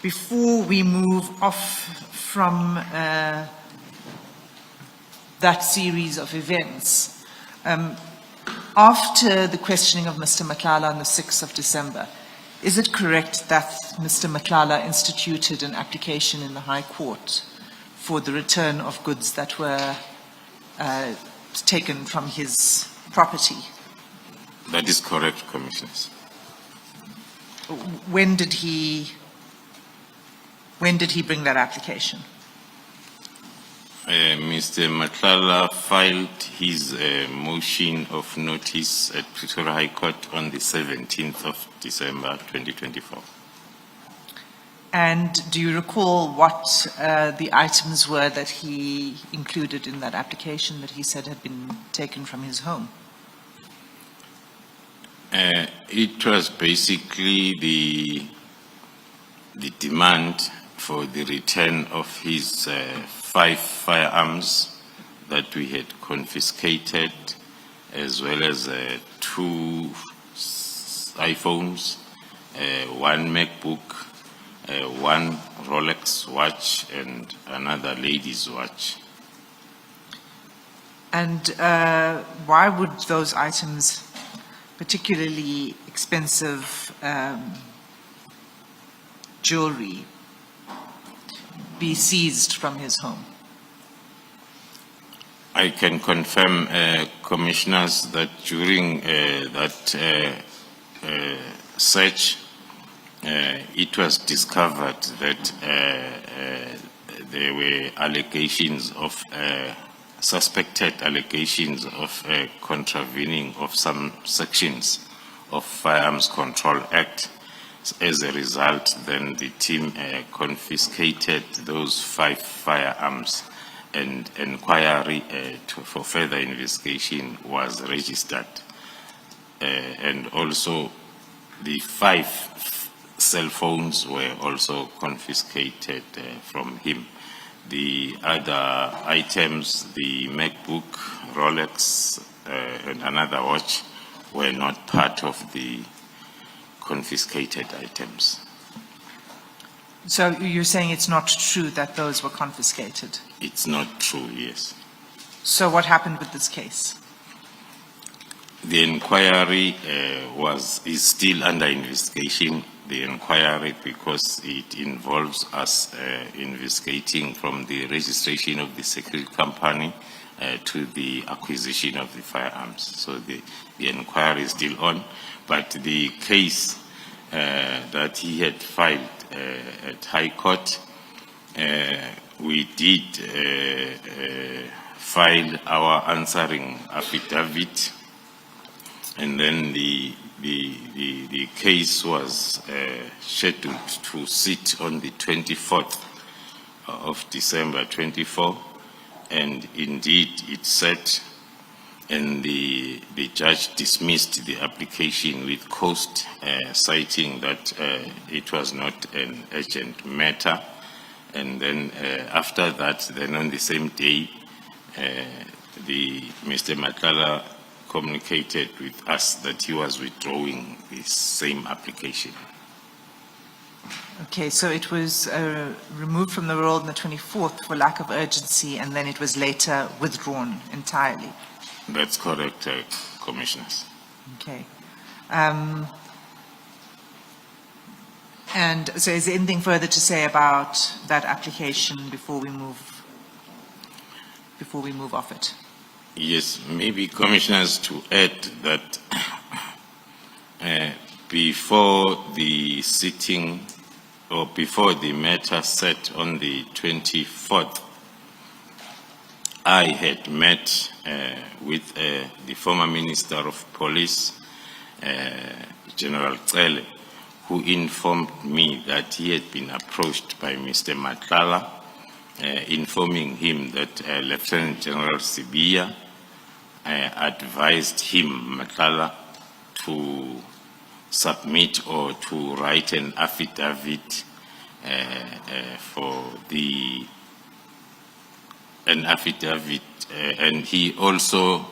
before we move off from that series of events, after the questioning of Mr. Matlala on the 6th of December, is it correct that Mr. Matlala instituted an application in the High Court for the return of goods that were taken from his property? That is correct, Commissioners. When did he bring that application? Mr. Matlala filed his motion of notice at Pretoria High Court on the 17th of December 2024. And do you recall what the items were that he included in that application that he said had been taken from his home? It was basically the demand for the return of his 5 firearms that we had confiscated, as well as 2 iPhones, 1 MacBook, 1 Rolex watch, and another lady's watch. And why would those items, particularly expensive jewelry, be seized from his home? I can confirm, Commissioners, that during that search, it was discovered that there were allegations of suspected allegations of contravening of some sections of Firearms Control Act. As a result, then the team confiscated those 5 firearms, and inquiry for further investigation was registered. And also the 5 cell phones were also confiscated from him. The other items, the MacBook, Rolex, and another watch, were not part of the confiscated items. So you're saying it's not true that those were confiscated? It's not true, yes. So what happened with this case? The inquiry is still under investigation. The inquiry, because it involves us investigating from the registration of the security company to the acquisition of the firearms. So the inquiry is still on, but the case that he had filed at High Court, we did file our answering affidavit, and then the case was scheduled to sit on the 24th of December 24, and indeed it sat, and the judge dismissed the application with cost, citing that it was not an urgent matter. And then after that, then on the same day, Mr. Matlala communicated with us that he was withdrawing the same application. Okay, so it was removed from the roll on the 24th for lack of urgency, and then it was later withdrawn entirely. That's correct, Commissioners. Okay. And so is there anything further to say about that application before we move off it? Yes, maybe, Commissioners, to add that before the sitting, or before the matter sat on the 24th, I had met with the former Minister of Police, General Cele, who informed me that he had been approached by Mr. Matlala, informing him that Lieutenant General Sibia advised him, Matlala, to submit or to write an affidavit and he also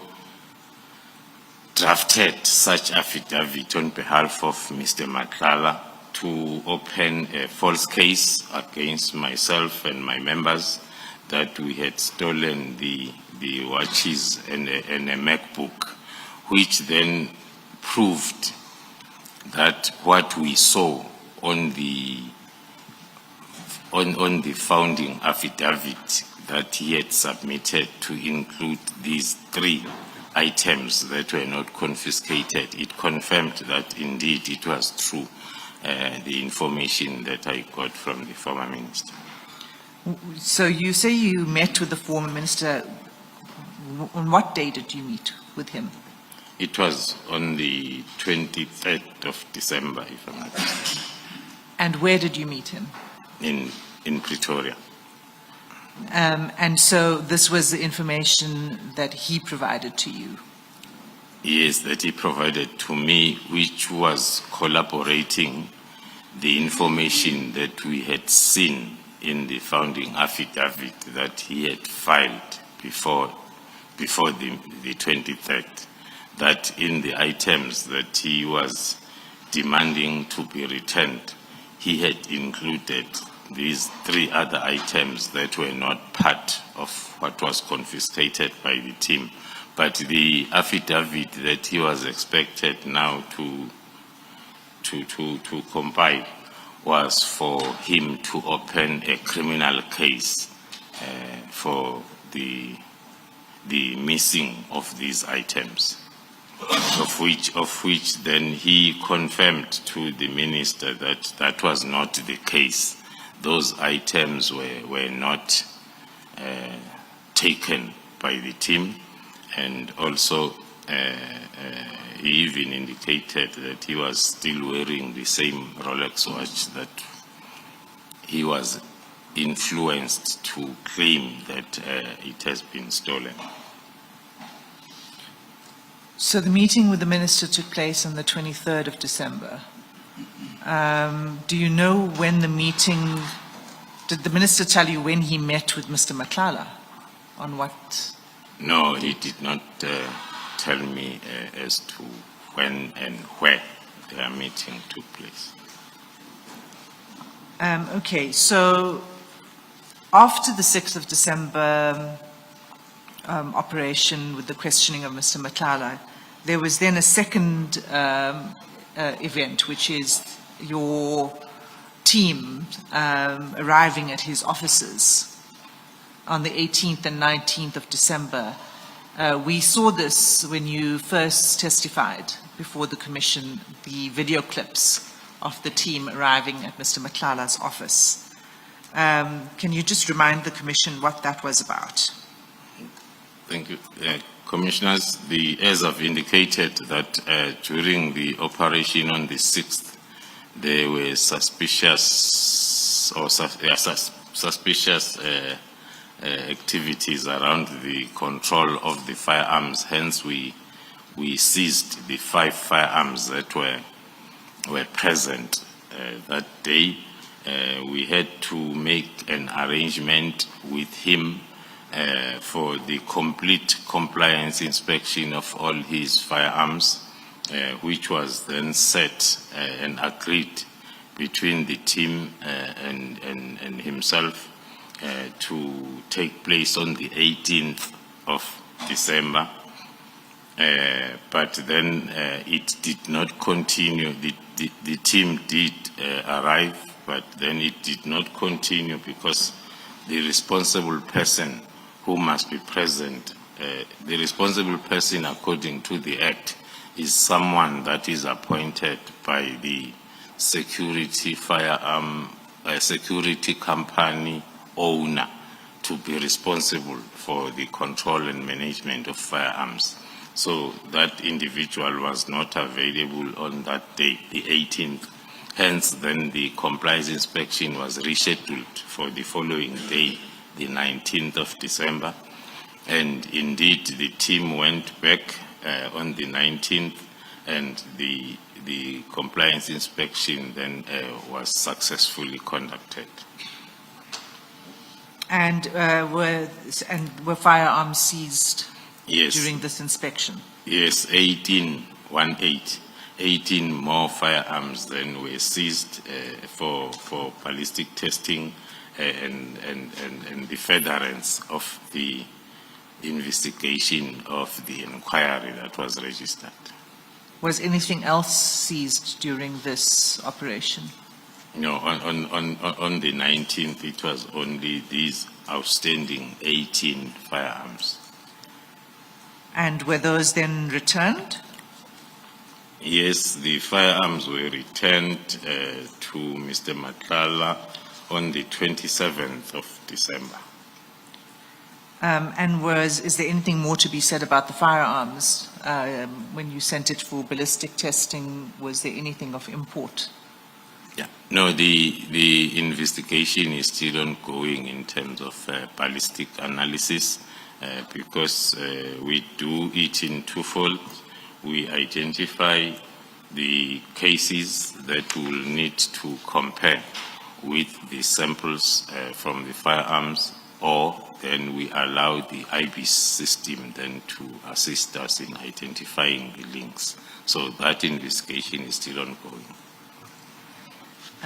drafted such affidavit on behalf of Mr. Matlala to open a false case against myself and my members that we had stolen the watches and a MacBook, which then proved that what we saw on the founding affidavit that he had submitted to include these 3 items that were not confiscated, it confirmed that indeed it was true, the information that I got from the former minister. So you say you met with the former minister. On what day did you meet with him? It was on the 23rd of December, if I'm not mistaken. And where did you meet him? In Pretoria. And so this was the information that he provided to you? Yes, that he provided to me, which was corroborating the information that we had seen in the founding affidavit that he had filed before the 23rd, that in the items that he was demanding to be returned, he had included these 3 other items that were not part of what was confiscated by the team. But the affidavit that he was expected now to compile was for him to open a criminal case for the missing of these items, of which then he confirmed to the minister that that was not the case. Those items were not taken by the team, and also he even indicated that he was still wearing the same Rolex watch that he was influenced to claim that it has been stolen. So the meeting with the minister took place on the 23rd of December. Do you know when the meeting, did the minister tell you when he met with Mr. Matlala? On what? No, he did not tell me as to when and where their meeting took place. Okay, so after the 6th of December operation with the questioning of Mr. Matlala, there was then a second event, which is your team arriving at his offices on the 18th and 19th of December. We saw this when you first testified before the commission, the video clips of the team arriving at Mr. Matlala's office. Can you just remind the commission what that was about? Thank you. Commissioners, as I've indicated that during the operation on the 6th, there were suspicious activities around the control of the firearms. Hence, we seized the 5 firearms that were present that day. We had to make an arrangement with him for the complete compliance inspection of all his firearms, which was then set and agreed between the team and himself to take place on the 18th of December. But then it did not continue. The team did arrive, but then it did not continue because the responsible person who must be present, the responsible person according to the Act is someone that is appointed by the security company owner to be responsible for the control and management of firearms. So that individual was not available on that day, the 18th. Hence, then the compliance inspection was rescheduled for the following day, the 19th of December. And indeed, the team went back on the 19th, and the compliance inspection then was successfully conducted. And were firearms seized? Yes. During this inspection? Yes, 1818. 18 more firearms then were seized for ballistic testing and the furtherance of the investigation of the inquiry that was registered. Was anything else seized during this operation? No, on the 19th, it was only these outstanding 18 firearms. And were those then returned? Yes, the firearms were returned to Mr. Matlala on the 27th of December. Is there anything more to be said about the firearms? When you sent it for ballistic testing, was there anything of import? Yeah. No, the investigation is still ongoing in terms of ballistic analysis because we do it in twofold. We identify the cases that will need to compare with the samples from the firearms, or then we allow the IBIS system then to assist us in identifying the links. So that investigation is still ongoing.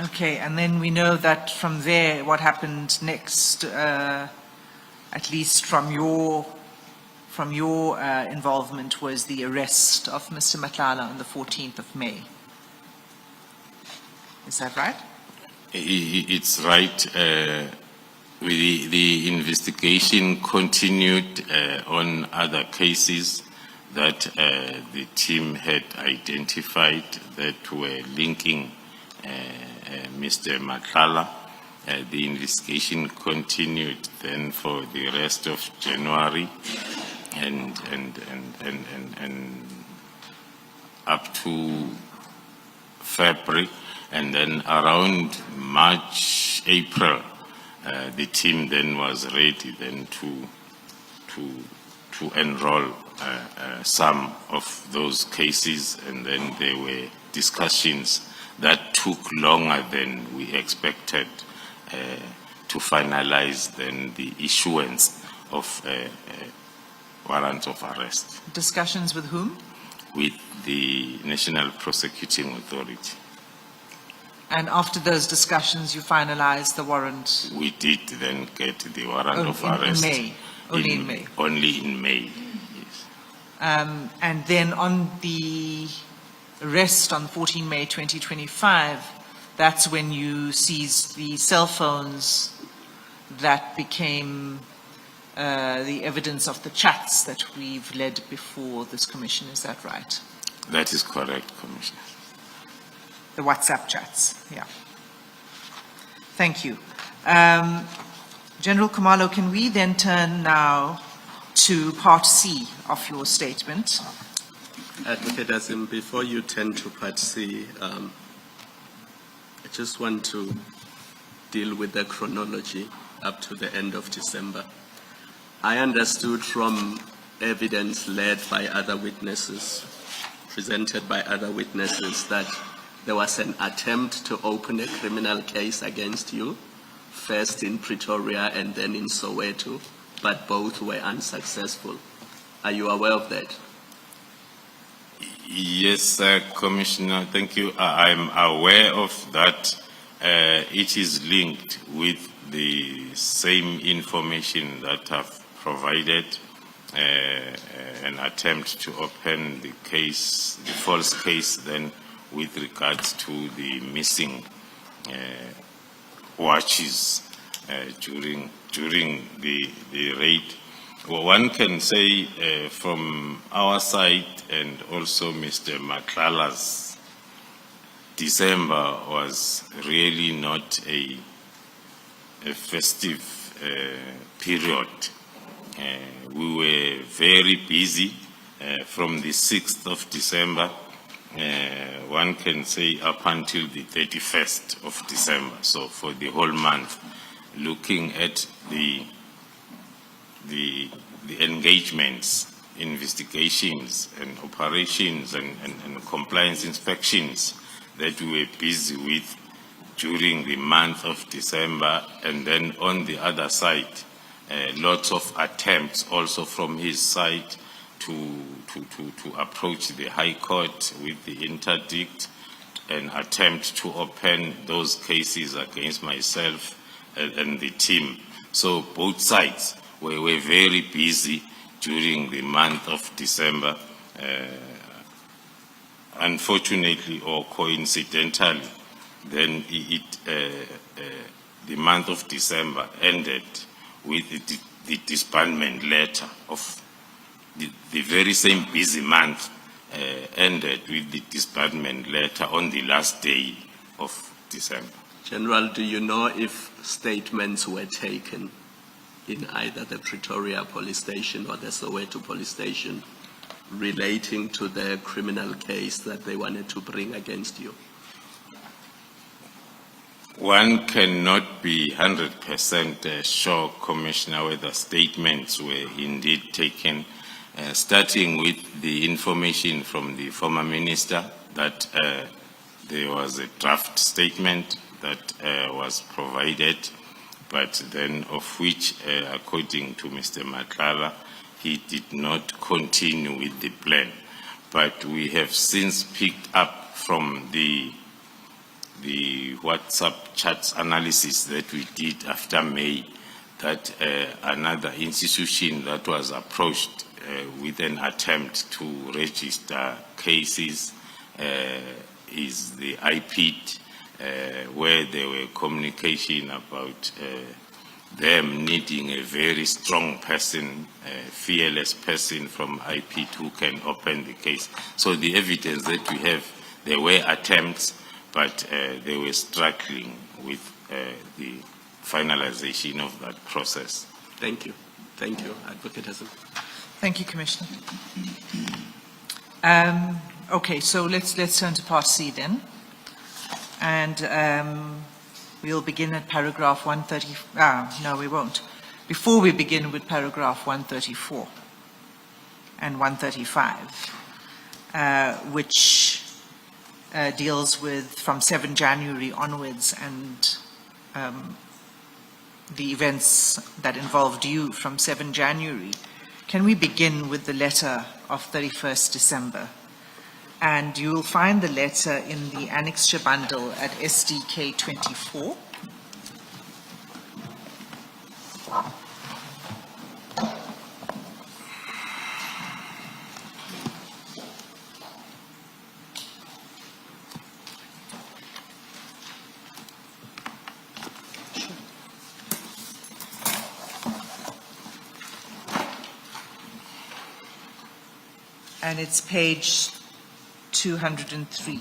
Okay, and then we know that from there, what happened next, at least from your involvement, was the arrest of Mr. Matlala on the 14th of May. Is that right? It's right. The investigation continued on other cases that the team had identified that were linking Mr. Matlala. The investigation continued then for the rest of January and up to February, and then around March, April, the team then was ready then to enroll some of those cases, and then there were discussions that took longer than we expected to finalize then the issuance of warrants of arrest. Discussions with whom? With the National Prosecuting Authority. And after those discussions, you finalized the warrant? We did then get the warrant of arrest. In May? Only in May? Only in May, yes. And then on the arrest on 14 May 2025, that's when you seized the cell phones that became the evidence of the chats that we've led before this commission. Is that right? That is correct, Commissioner. The WhatsApp chats, yeah. Thank you. General Khumalo, can we then turn now to Part C of your statement? Advocate Azim, before you turn to Part C, I just want to deal with the chronology up to the end of December. I understood from evidence led by other witnesses, presented by other witnesses, that there was an attempt to open a criminal case against you, first in Pretoria and then in Soweto, but both were unsuccessful. Are you aware of that? Yes, Commissioner, thank you. I'm aware of that. It is linked with the same information that I've provided, an attempt to open the case, the false case then with regards to the missing watches during the raid. Well, one can say from our side and also Mr. Matlala's, December was really not a festive period. We were very busy from the 6th of December, one can say up until the 31st of December. So for the whole month, looking at the engagements, investigations and operations and compliance inspections that we were busy with during the month of December, and then on the other side, lots of attempts also from his side to approach the High Court with the interdict and attempt to open those cases against myself and the team. So both sides were very busy during the month of December. Unfortunately or coincidentally, then the month of December ended with the disbandment letter of the very same busy month ended with the disbandment letter on the last day of December. General, do you know if statements were taken in either the Pretoria police station or the Soweto police station relating to the criminal case that they wanted to bring against you? One cannot be 100% sure, Commissioner, whether statements were indeed taken, starting with the information from the former minister that there was a draft statement that was provided, but then of which, according to Mr. Matlala, he did not continue with the plan. But we have since picked up from the WhatsApp chats analysis that we did after May that another institution that was approached with an attempt to register cases is the IPIT, where there were communication about them needing a very strong person, a fearless person from IPIT who can open the case. So the evidence that we have, there were attempts, but they were struggling with the finalization of that process. Thank you. Thank you, Advocate Hassan. Thank you, Commissioner. Okay, so let's turn to Part C then. And we'll begin at paragraph 130. No, we won't. Before we begin with paragraph 134 and 135, which deals with from 7 January onwards and the events that involved you from 7 January. Can we begin with the letter of 31st December? And you will find the letter in the annexure bundle at SDK 24. And it's page 203.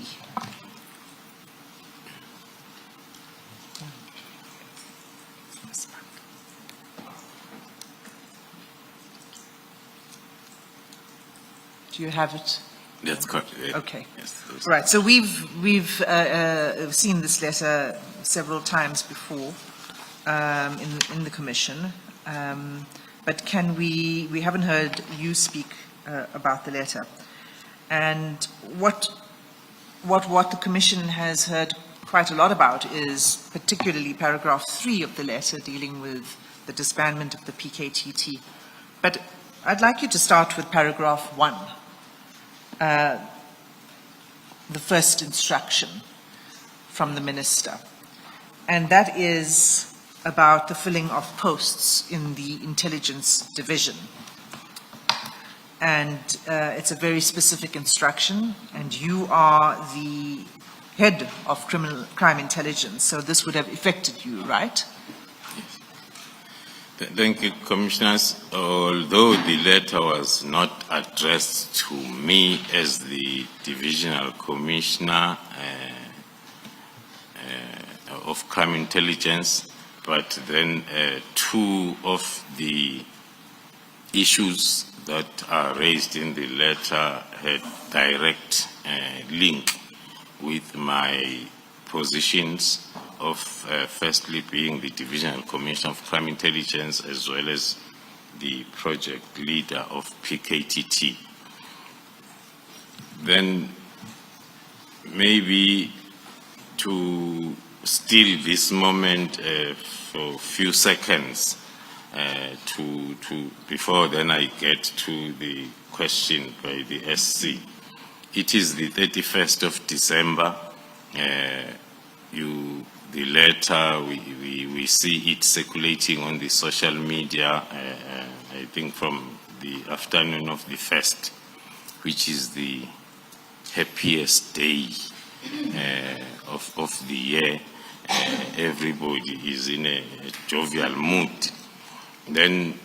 Do you have it? That's correct. Okay. Yes, right. So we've seen this letter several times before in the commission, but can we haven't heard you speak about the letter, and what the commission has heard quite a lot about is particularly paragraph 3 of the letter dealing with the disbandment of the PKTT. But I'd like you to start with paragraph 1, the first instruction from the minister, and that is about the filling of posts in the intelligence division. And it's a very specific instruction, and you are the head of crime intelligence, so this would have affected you, right? Yes. Thank you, Commissioners. Although the letter was not addressed to me as the Divisional Commissioner of Crime Intelligence, but then 2 of the issues that are raised in the letter had direct link with my positions of firstly being the Divisional Commissioner of Crime Intelligence as well as the project leader of PKTT. Then maybe to steal this moment for a few seconds, before then I get to the question by the SC. It is the 31st of December. The letter, we see it circulating on the social media, I think from the afternoon of the 1st, which is the happiest day of the year. Everybody is in a jovial mood. Then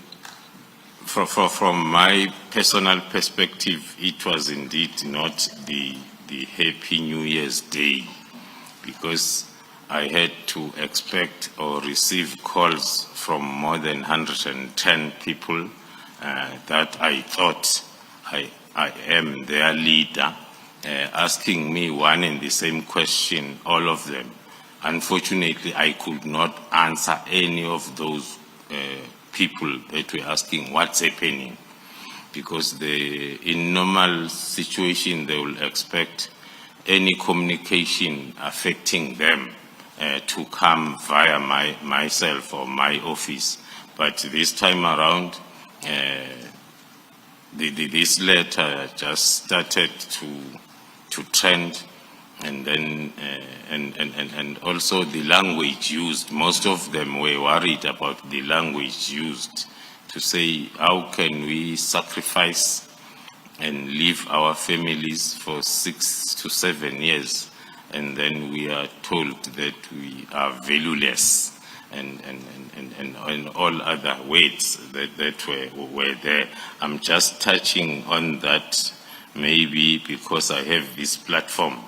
from my personal perspective, it was indeed not the Happy New Year's Day, because I had to expect or receive calls from more than 110 people that I thought I am their leader, asking me one and the same question, all of them. Unfortunately, I could not answer any of those people that were asking what's happening, because in normal situation they will expect any communication affecting them to come via myself or my office. But this time around, this letter just started to trend, and then and also the language used. Most of them were worried about the language used to say, how can we sacrifice and leave our families for 6 to 7 years, and then we are told that we are valueless, and all other words that were there. I'm just touching on that, maybe because I have this platform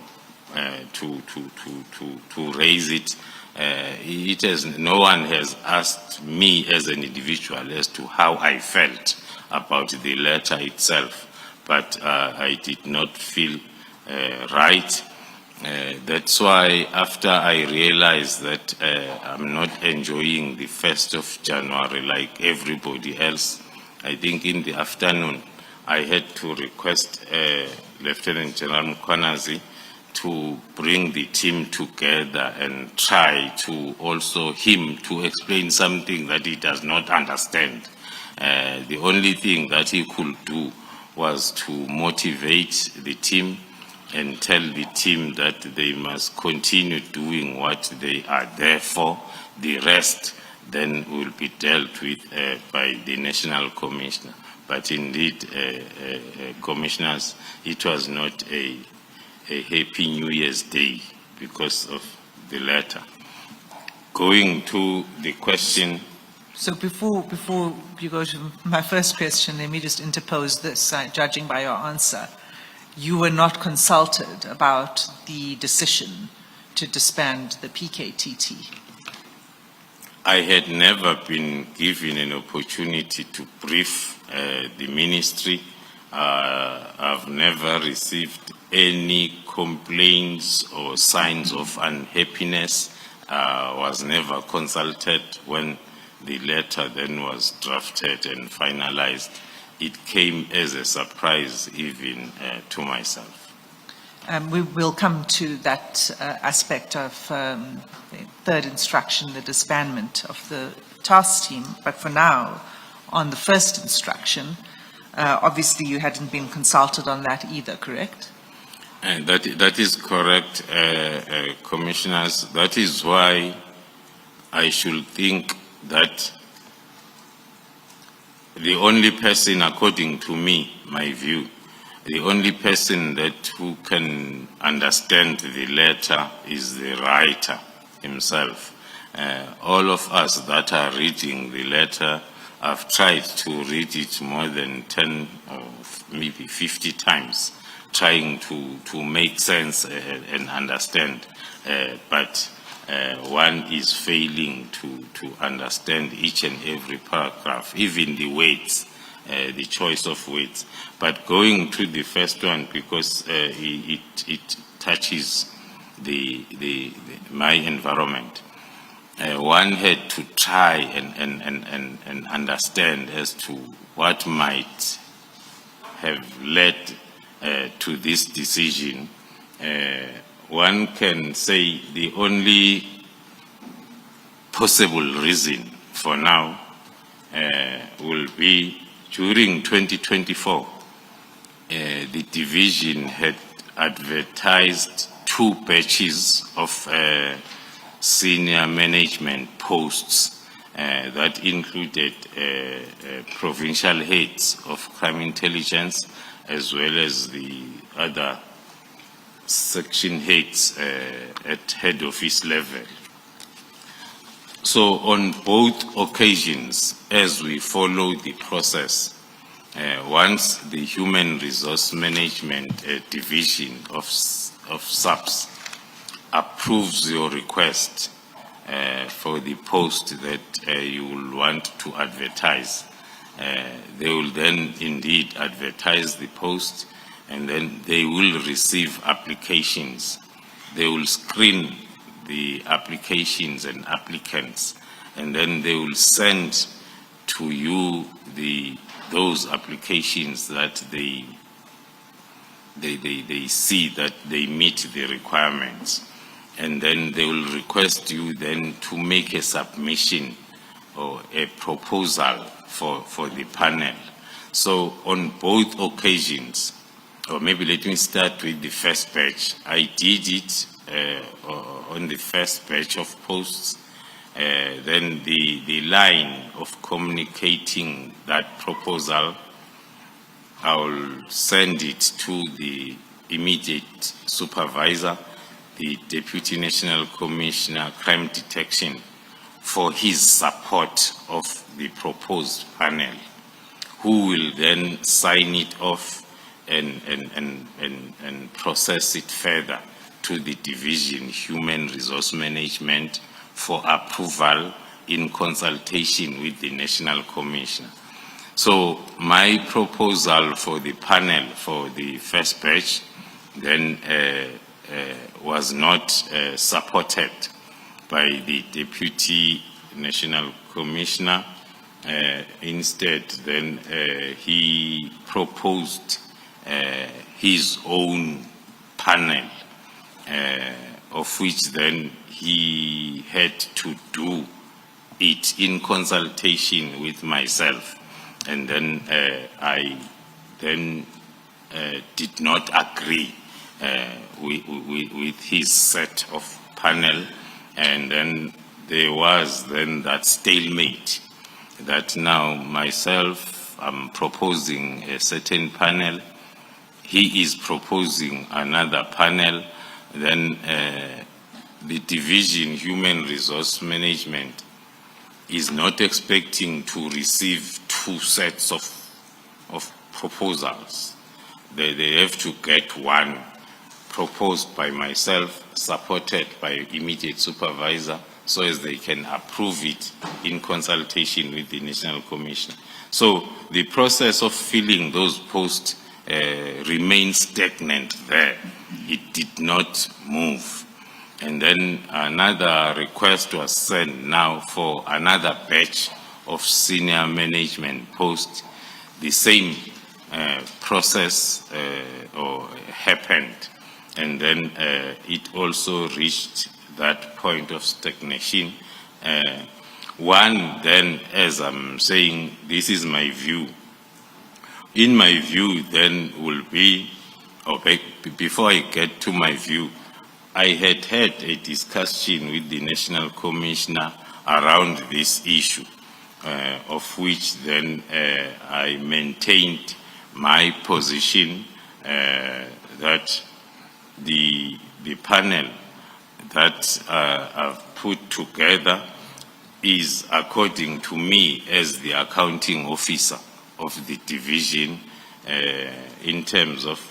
to raise it. No one has asked me as an individual as to how I felt about the letter itself, but I did not feel right. That's why after I realized that I'm not enjoying the 1st of January like everybody else, I think in the afternoon I had to request Lieutenant General Mkhwanazi to bring the team together and try to also him to explain something that he does not understand. The only thing that he could do was to motivate the team and tell the team that they must continue doing what they are there for. The rest then will be dealt with by the National Commissioner. But indeed, Commissioners, it was not a Happy New Year's Day because of the letter. Going to the question. So before you go to my first question, let me just interpose this. Judging by your answer, you were not consulted about the decision to disband the PKTT. I had never been given an opportunity to brief the ministry. I've never received any complaints or signs of unhappiness. Was never consulted when the letter then was drafted and finalized. It came as a surprise even to myself. We will come to that aspect of the third instruction, the disbandment of the task team. But for now, on the first instruction, obviously you hadn't been consulted on that either, correct? That is correct, Commissioners. That is why I should think that the only person, according to me, my view, the only person who can understand the letter is the writer himself. All of us that are reading the letter, I've tried to read it more than 10 or maybe 50 times, trying to make sense and understand. But one is failing to understand each and every paragraph, even the words, the choice of words. But going to the first one, because it touches my environment, one had to try and understand as to what might have led to this decision. One can say the only possible reason for now will be during 2024, the division had advertised 2 batches of senior management posts that included provincial heads of crime intelligence as well as the other section heads at head office level. So on both occasions, as we follow the process, once the Human Resource Management Division of SAPS approves your request for the post that you will want to advertise, they will then indeed advertise the post, and then they will receive applications. They will screen the applications and applicants, and then they will send to you those applications that they see that they meet the requirements, and then they will request you then to make a submission or a proposal for the panel. So on both occasions, or maybe let me start with the first batch. I did it on the first batch of posts. Then the line of communicating that proposal, I will send it to the immediate supervisor, the Deputy National Commissioner, Crime Detection, for his support of the proposed panel, who will then sign it off and process it further to the Division Human Resource Management for approval in consultation with the National Commissioner. So my proposal for the panel for the first batch then was not supported by the Deputy National Commissioner. Instead, then he proposed his own panel, of which then he had to do it in consultation with myself. And then I then did not agree with his set of panel. And then there was then that stalemate that now myself, I'm proposing a certain panel. He is proposing another panel. Then the Division Human Resource Management is not expecting to receive 2 sets of proposals. They have to get one proposed by myself, supported by immediate supervisor, so as they can approve it in consultation with the National Commissioner. So the process of filling those posts remained stagnant there. It did not move. And then another request was sent now for another batch of senior management posts. The same process happened. And then it also reached that point of stagnation. One, then, as I'm saying, this is my view. In my view, then, will be, before I get to my view, I had a discussion with the National Commissioner around this issue, of which then I maintained my position that the panel that I've put together is, according to me, as the accounting officer of the division, in terms of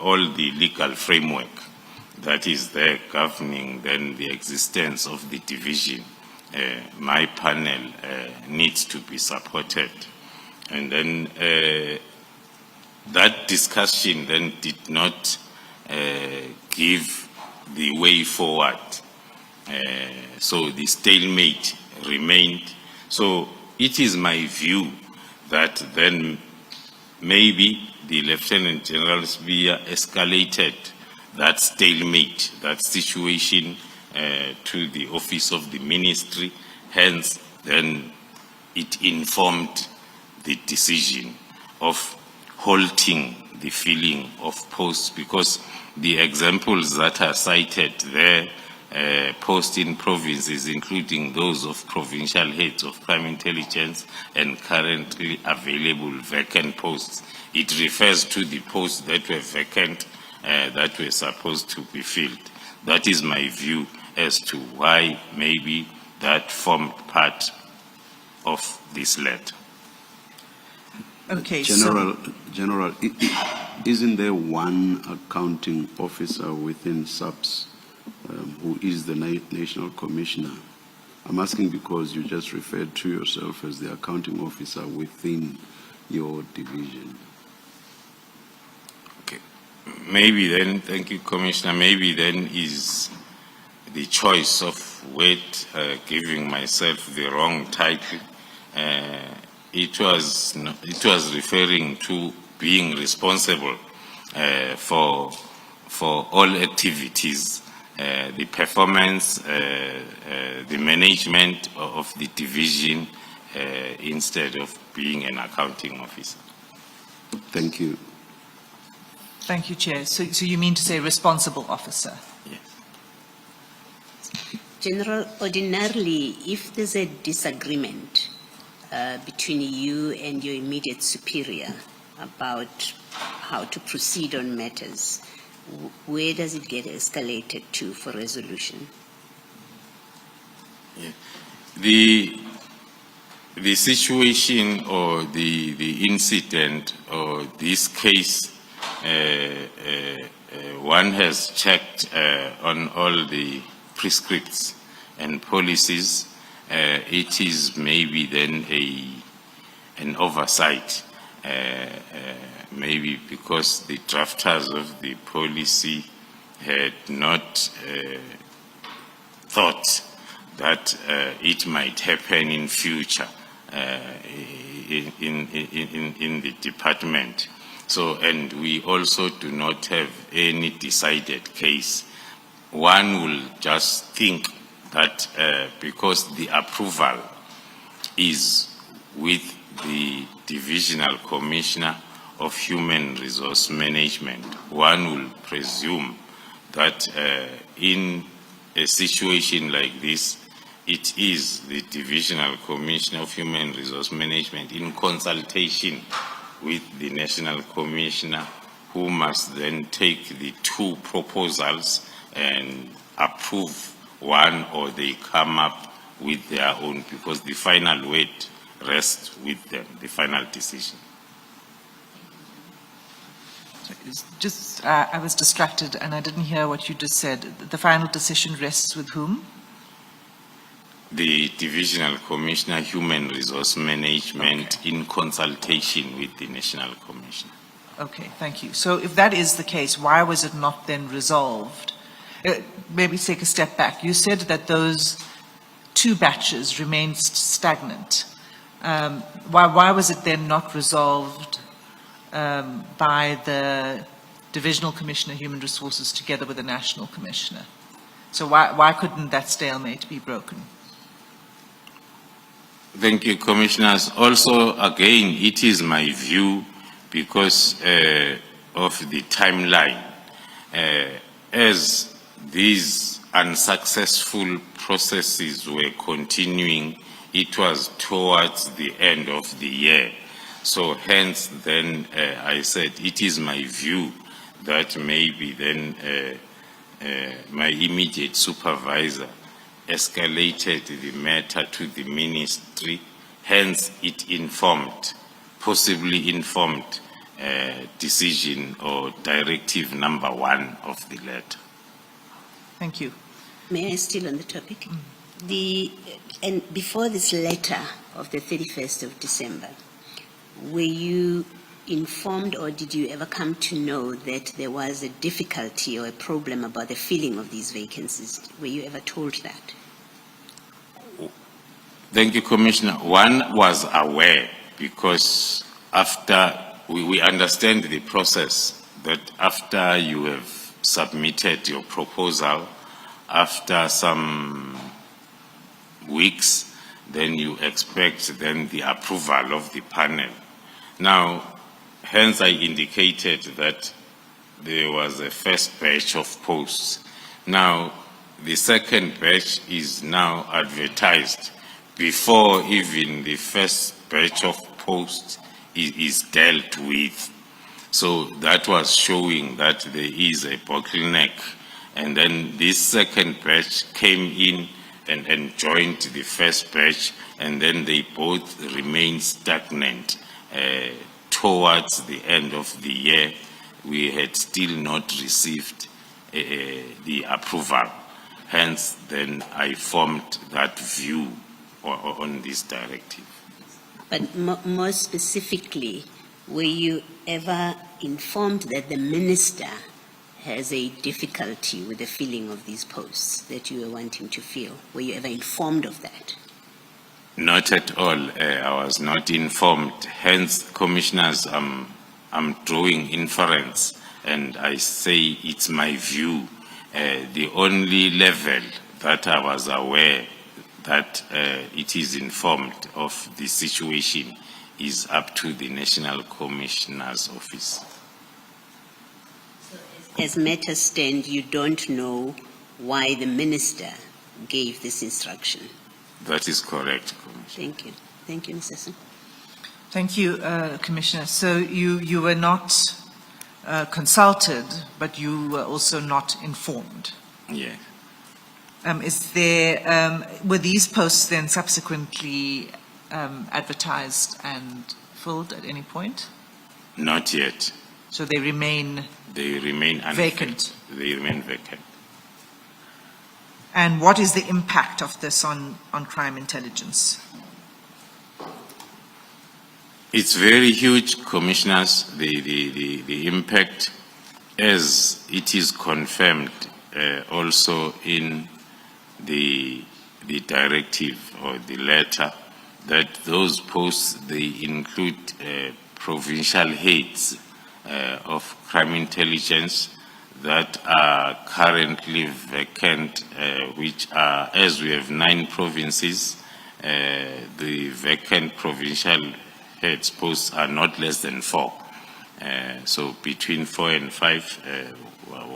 all the legal framework that is there governing then the existence of the division, my panel needs to be supported. And then that discussion then did not give the way forward. So the stalemate remained. So it is my view that then maybe the Lieutenant General Spear escalated that stalemate, that situation to the office of the ministry. Hence, then it informed the decision of halting the filling of posts, because the examples that are cited there, posts in provinces, including those of provincial heads of crime intelligence and currently available vacant posts, it refers to the posts that were vacant, that were supposed to be filled. That is my view as to why maybe that formed part of this letter. Okay, General, isn't there one accounting officer within SAPS who is the National Commissioner? I'm asking because you just referred to yourself as the accounting officer within your division. Okay. Maybe then, thank you, Commissioner, maybe then is the choice of giving myself the wrong title. It was referring to being responsible for all activities, the performance, the management of the division, instead of being an accounting officer. Thank you. Thank you, Chair. So you mean to say responsible officer? Yes. General, ordinarily, if there's a disagreement between you and your immediate superior about how to proceed on matters, where does it get escalated to for resolution? Yeah. The situation or the incident or this case, one has checked on all the prescripts and policies. It is maybe then an oversight, maybe because the drafters of the policy had not thought that it might happen in future in the department. So, and we also do not have any decided case. One will just think that because the approval is with the Divisional Commissioner of Human Resource Management, one will presume that in a situation like this, it is the Divisional Commissioner of Human Resource Management in consultation with the National Commissioner who must then take the two proposals and approve one, or they come up with their own, because the final word rests with them, the final decision. Just, I was distracted and I didn't hear what you just said. The final decision rests with whom? The Divisional Commissioner, Human Resource Management, Okay. in consultation with the National Commissioner. Okay, thank you. So if that is the case, why was it not then resolved? Maybe take a step back. You said that those two batches remained stagnant. Why was it then not resolved by the Divisional Commissioner, Human Resources, together with the National Commissioner? So why couldn't that stalemate be broken? Thank you, Commissioners. Also, again, it is my view, because of the timeline, as these unsuccessful processes were continuing, it was towards the end of the year. So hence then I said it is my view that maybe then my immediate supervisor escalated the matter to the ministry, hence it informed, possibly informed decision or directive number 1 of the letter. Thank you. May I still on the topic? And before this letter of the 31st of December, were you informed or did you ever come to know that there was a difficulty or a problem about the filling of these vacancies? Were you ever told that? Thank you, Commissioner. One was aware, because after we understand the process, that after you have submitted your proposal, after some weeks, then you expect then the approval of the panel. Now, hence I indicated that there was a first batch of posts. Now, the second batch is now advertised before even the first batch of posts is dealt with. So that was showing that there is a bottleneck. And then this second batch came in and joined the first batch, and then they both remained stagnant. Towards the end of the year, we had still not received the approval. Hence, then I formed that view on this directive. But more specifically, were you ever informed that the minister has a difficulty with the filling of these posts that you were wanting to fill? Were you ever informed of that? Not at all. I was not informed. Hence, commissioners, I'm drawing inference, and I say it's my view. The only level that I was aware that it is informed of the situation is up to the National Commissioner's Office. As matters stand, you don't know why the minister gave this instruction? That is correct, Commissioner. Thank you. Thank you, Mr. Singh. Thank you, Commissioner. So you were not consulted, but you were also not informed. Yeah. Were these posts then subsequently advertised and filled at any point? Not yet. So they remain vacant. They remain vacant. And what is the impact of this on crime intelligence? It's very huge, Commissioners, the impact, as it is confirmed also in the directive or the letter, that those posts, they include provincial heads of crime intelligence that are currently vacant, which are, as we have 9 provinces, the vacant provincial heads posts are not less than 4. So between 4 and 5,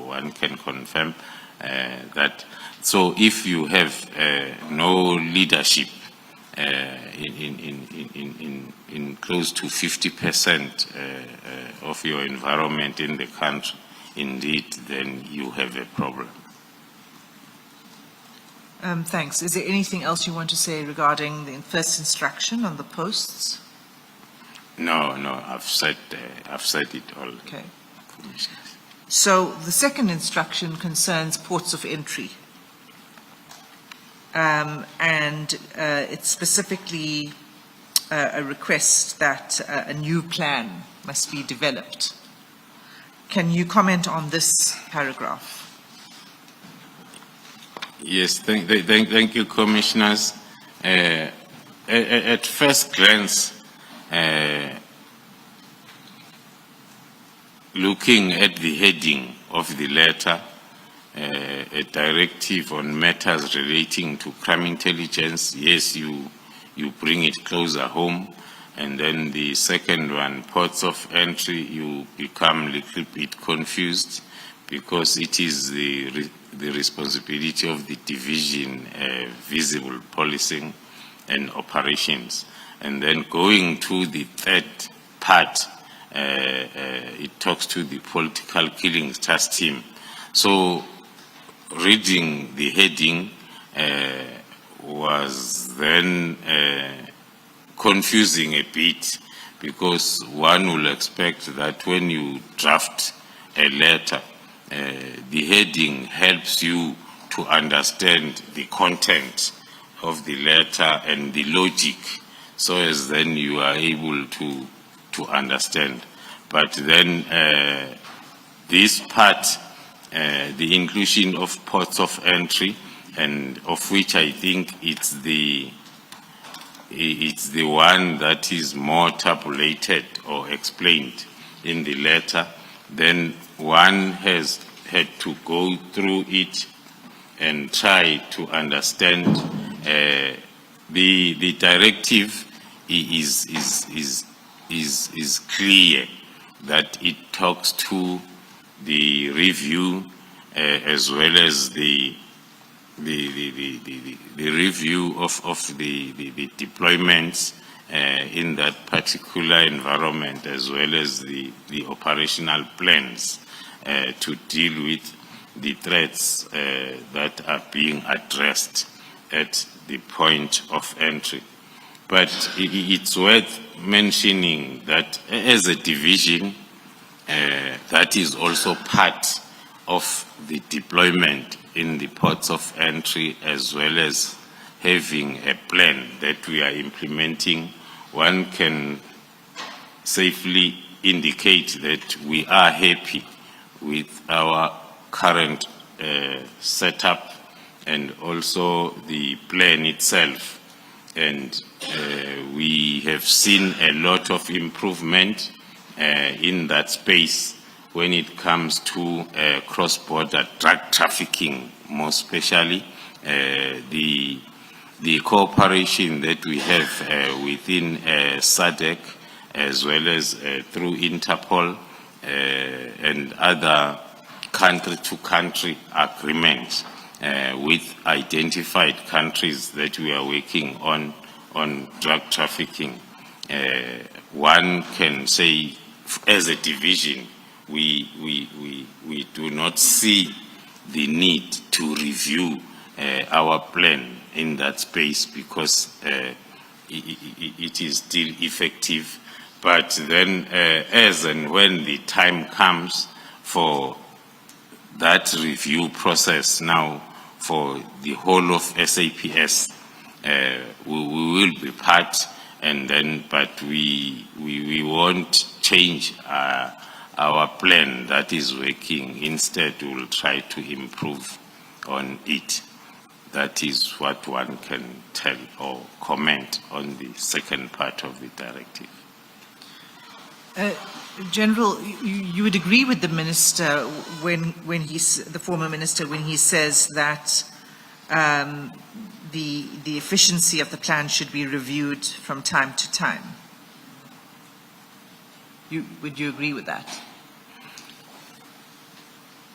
one can confirm that. So if you have no leadership in close to 50% of your environment in the country, indeed, then you have a problem. Thanks. Is there anything else you want to say regarding the first instruction on the posts? No, I've said it all. Okay. So the second instruction concerns ports of entry. And it's specifically a request that a new plan must be developed. Can you comment on this paragraph? Yes, thank you, Commissioners. At first glance, looking at the heading of the letter, a directive on matters relating to crime intelligence, yes, you bring it closer home. And then the second one, ports of entry, you become a little bit confused because it is the responsibility of the division, visible policing and operations. And then going to the third part, it talks to the political killings task team. So reading the heading was then confusing a bit, because one will expect that when you draft a letter, the heading helps you to understand the content of the letter and the logic, so as then you are able to understand. But then this part, the inclusion of ports of entry, and of which I think it's the one that is more tabulated or explained in the letter, then one has had to go through it and try to understand The directive is clear that it talks to the review as well as the review of the deployments in that particular environment, as well as the operational plans to deal with the threats that are being addressed at the point of entry. But it's worth mentioning that as a division, that is also part of the deployment in the ports of entry, as well as having a plan that we are implementing. One can safely indicate that we are happy with our current setup and also the plan itself. And we have seen a lot of improvement in that space when it comes to cross-border drug trafficking, more especially the cooperation that we have within SADC, as well as through Interpol and other country-to-country agreements with identified countries that we are working on drug trafficking. One can say, as a division, we do not see the need to review our plan in that space, because it is still effective. But then as and when the time comes for that review process now for the whole of SAPS, we will be part, and then, but we won't change our plan that is working. Instead, we will try to improve on it. That is what one can tell or comment on the second part of the directive. General, you would agree with the minister when the former minister, when he says that the efficiency of the plan should be reviewed from time to time. Would you agree with that?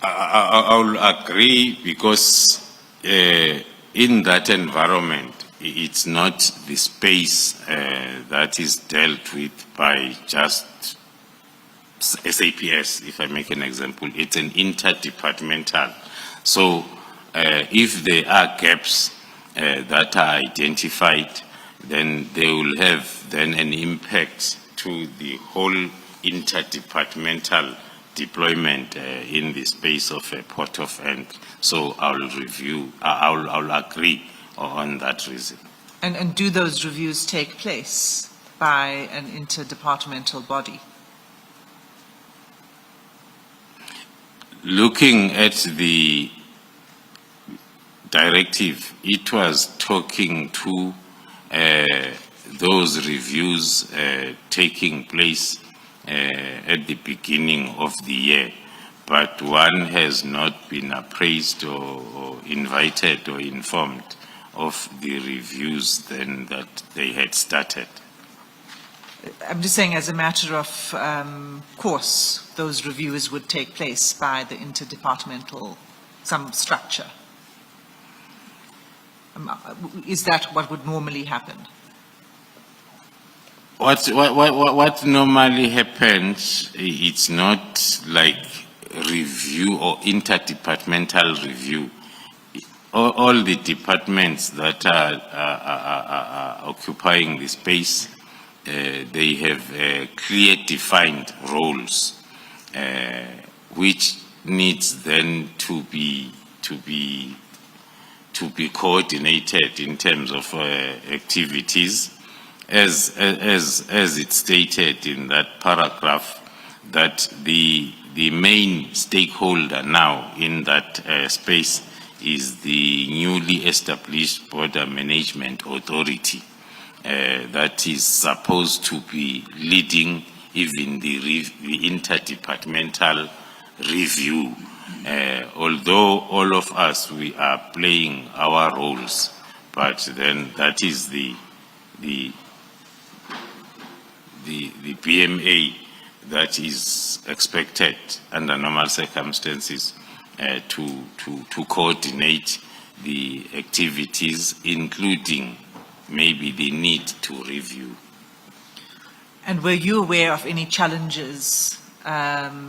I'll agree, because in that environment, it's not the space that is dealt with by just SAPS, if I make an example. It's an interdepartmental. So if there are gaps that are identified, then they will have then an impact to the whole interdepartmental deployment in the space of a port of entry. So I'll agree on that reason. And do those reviews take place by an interdepartmental body? Looking at the directive, it was talking to those reviews taking place at the beginning of the year, but one has not been appraised or invited or informed of the reviews then that they had started. I'm just saying, as a matter of course, those reviews would take place by the interdepartmental, some structure. Is that what would normally happen? What normally happens, it's not like review or interdepartmental review. All the departments that are occupying the space, they have clear defined roles, which needs then to be coordinated in terms of activities, as it's stated in that paragraph, that the main stakeholder now in that space is the newly established Border Management Authority that is supposed to be leading even the interdepartmental review. Although all of us, we are playing our roles, but then that is the PMA that is expected under normal circumstances to coordinate the activities, including maybe the need to review. And were you aware of any challenges that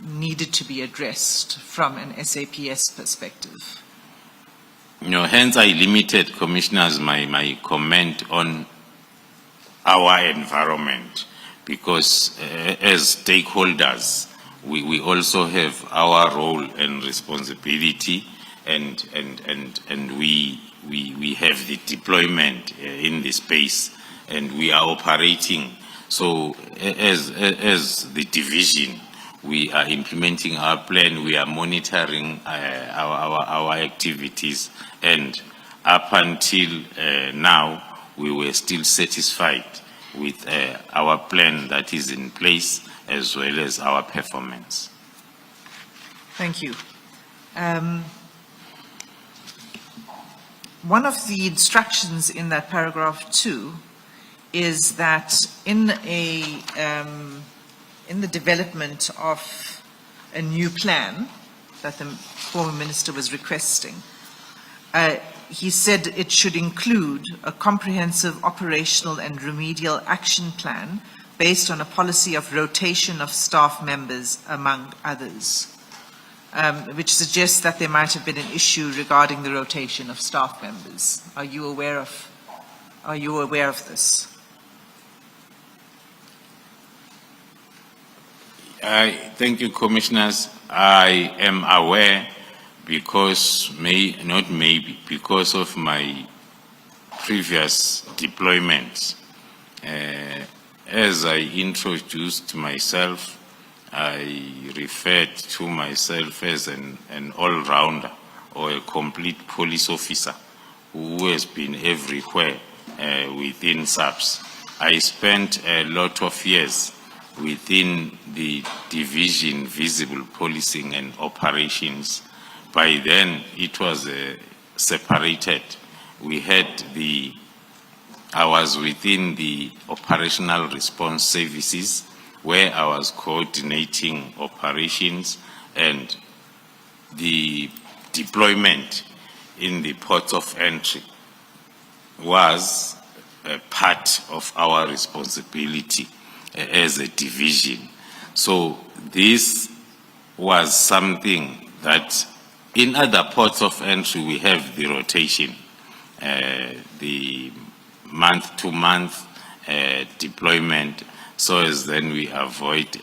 needed to be addressed from an SAPS perspective? No, hence I limited, Commissioners, my comment on our environment, because as stakeholders, we also have our role and responsibility, and we have the deployment in the space, and we are operating. So as the division, we are implementing our plan, we are monitoring our activities, and up until now, we were still satisfied with our plan that is in place, as well as our performance. Thank you. One of the instructions in that paragraph 2 is that in the development of a new plan that the former minister was requesting, he said it should include a comprehensive operational and remedial action plan based on a policy of rotation of staff members, among others, which suggests that there might have been an issue regarding the rotation of staff members. Are you aware of this? Thank you, Commissioners. I am aware, because because of my previous deployments. As I introduced myself, I referred to myself as an all-rounder or a complete police officer who has been everywhere within SAPS. I spent a lot of years within the division Visible Policing and Operations. By then, it was separated. I was within the Operational Response Services, where I was coordinating operations, and the deployment in the ports of entry was a part of our responsibility as a division. So this was something that in other ports of entry we have the rotation, the month-to-month deployment, so as then we avoid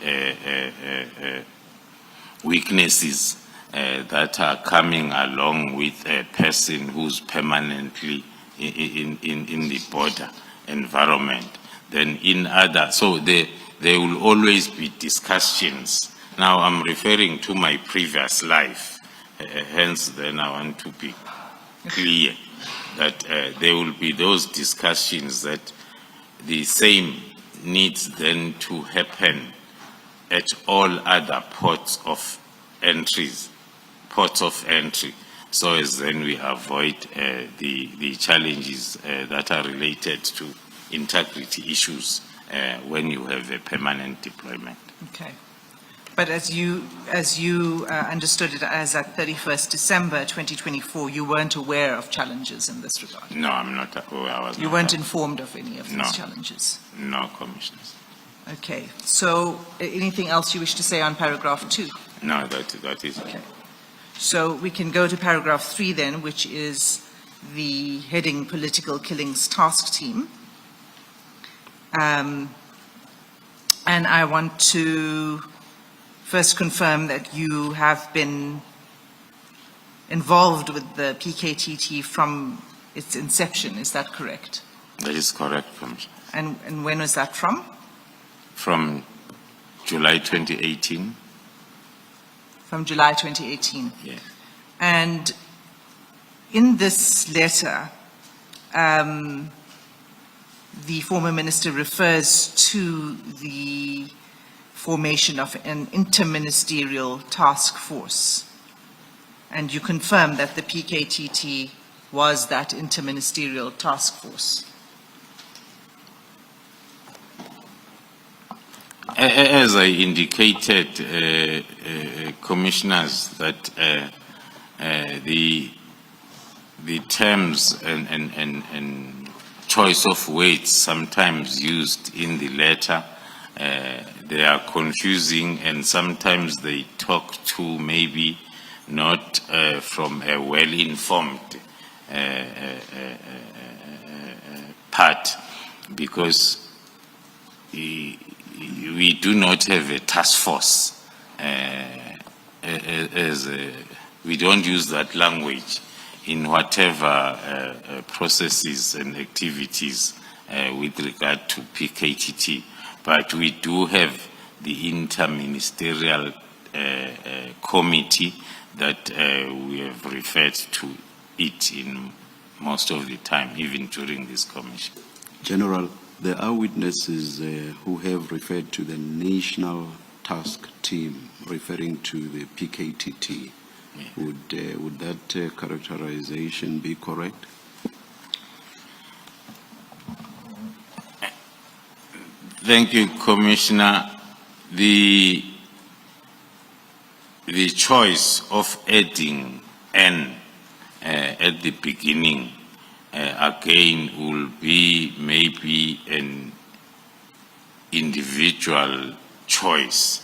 weaknesses that are coming along with a person who's permanently in the border environment. Then so there will always be discussions. Now I'm referring to my previous life, hence then I want to be clear that there will be those discussions that the same needs then to happen at all other ports of entry, so as then we avoid the challenges that are related to integrity issues when you have a permanent deployment. Okay. But as you understood it as at 31st December 2024, you weren't aware of challenges in this regard? No, I'm not aware. You weren't informed of any of these challenges? No, Commissioners. Okay. So anything else you wish to say on paragraph 2? No, that is okay. So we can go to paragraph 3 then, which is the heading Political Killings Task Team. And I want to first confirm that you have been involved with the PKTT from its inception. Is that correct? That is correct, Commissioner. And when was that from? From July 2018. From July 2018. Yes. And in this letter, the former minister refers to the formation of an interministerial task force. And you confirm that the PKTT was that interministerial task force. As I indicated, commissioners, that the terms and choice of words sometimes used in the letter, they are confusing, and sometimes they talk to maybe not from a well-informed part, because we do not have a task force. We don't use that language in whatever processes and activities with regard to PKTT. But we do have the interministerial committee that we have referred to it in most of the time, even during this commission. General, there are witnesses who have referred to the National Task Team, referring to the PKTT. Yeah. Would that characterization be correct? Thank you, Commissioner. The choice of adding N at the beginning again will be maybe an individual choice.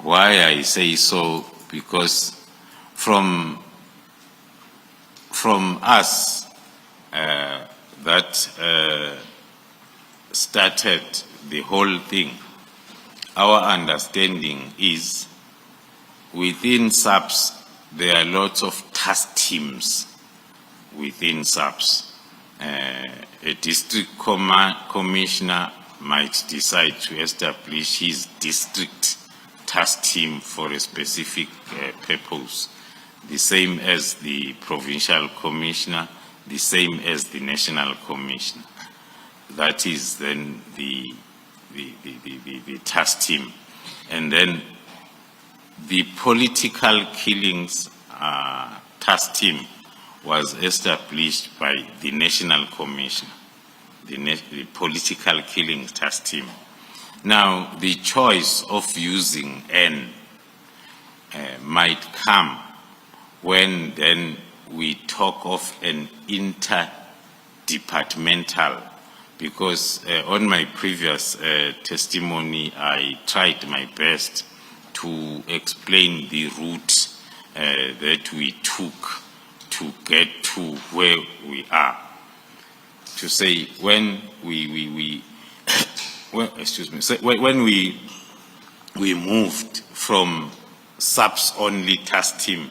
Why I say so, because from us that started the whole thing, our understanding is within SAPS there are lots of task teams within SAPS. A district commissioner might decide to establish his district task team for a specific purpose, the same as the provincial commissioner, the same as the national commissioner. That is then the task team. And then the political killings task team was established by the national commissioner, the political killings task team. Now, the choice of using N might come when then we talk of an interdepartmental, because on my previous testimony, I tried my best to explain the route that we took to get to where we are. To say when when we moved from SAPS only task team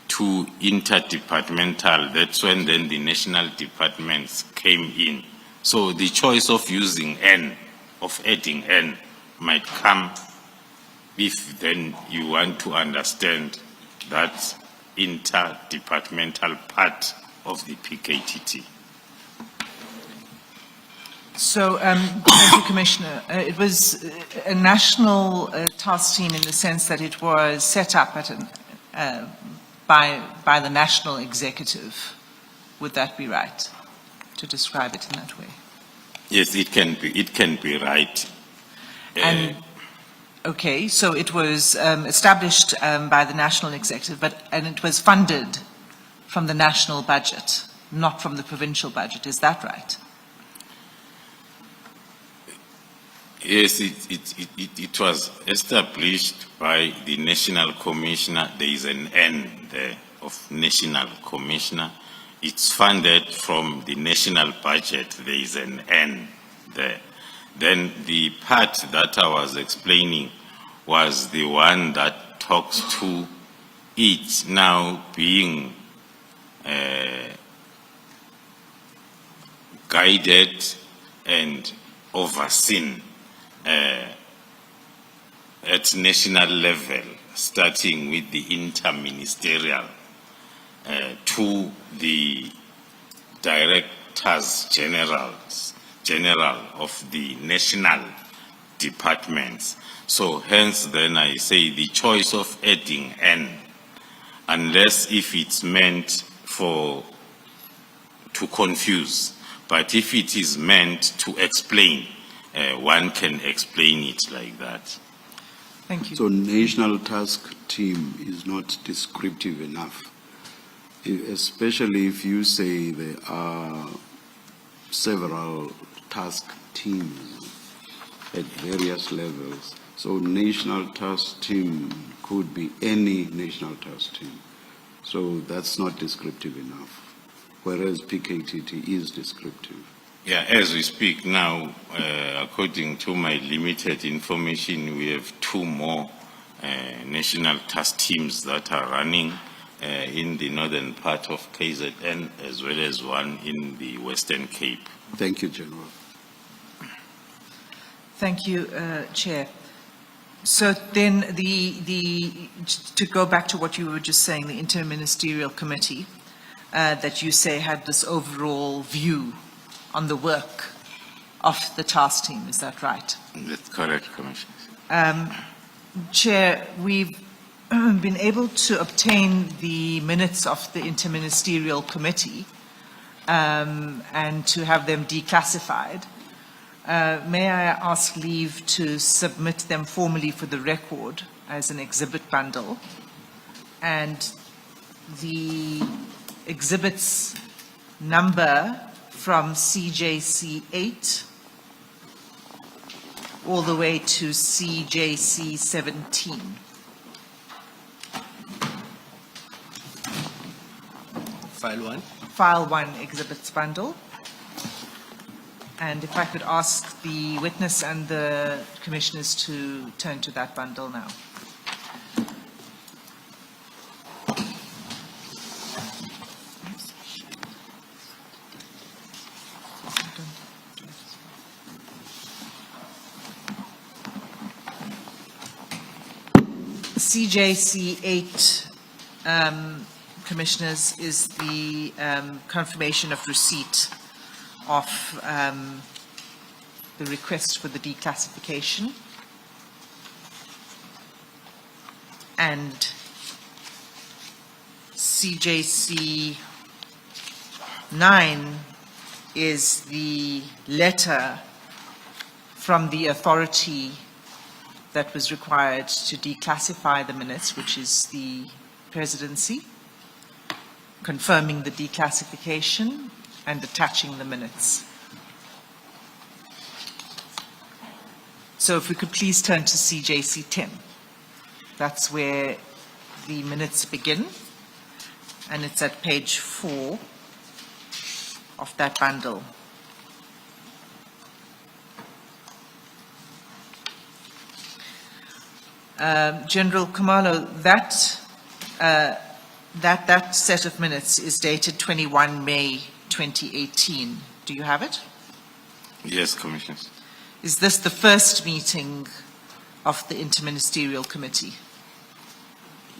to interdepartmental, that's when then the national departments came in. So the choice of using N, of adding N, might come if then you want to understand that interdepartmental part of the PKTT. So, thank you, Commissioner. It was a national task team in the sense that it was set up at by the national executive. Would that be right, to describe it in that way? Yes, it can be right. And okay, so it was established by the national executive, and it was funded from the national budget, not from the provincial budget. Is that right? Yes, it was established by the national commissioner. There is an N there of national commissioner. It's funded from the national budget. There is an N there. Then the part that I was explaining was the one that talks to it now being guided and overseen at national level, starting with the interministerial to the directors general of the national departments. So hence then I say the choice of adding N unless if it's meant to confuse. But if it is meant to explain, one can explain it like that. Thank you. So national task team is not descriptive enough, especially if you say there are several task teams at various levels. So national task team could be any national task team. So that's not descriptive enough, whereas PKTT is descriptive. Yeah, as we speak now, according to my limited information, we have 2 more national task teams that are running in the northern part of KZN, as well as one in the Western Cape. Thank you, General. Thank you, Chair. So then to go back to what you were just saying, the Interministerial Committee that you say had this overall view on the work of the task team, is that right? That's correct, Commissioner. Chair, we've been able to obtain the minutes of the Interministerial Committee and to have them declassified. May I ask leave to submit them formally for the record as an exhibit bundle? And the exhibits number from CJC 8 all the way to CJC 17. File 1. File 1 exhibits bundle. And if I could ask the witness and the commissioners to turn to that bundle now. CJC 8, commissioners, is the confirmation of receipt of the request for the declassification, and CJC 9 is the letter from the authority that was required to declassify the minutes, which is the presidency, confirming the declassification and attaching the minutes. So if we could please turn to CJC 10. That's where the minutes begin, and it's at page 4 of that bundle. General Khumalo, that set of minutes is dated 21 May 2018. Do you have it? Yes, Commissioners. Is this the first meeting of the Interministerial Committee?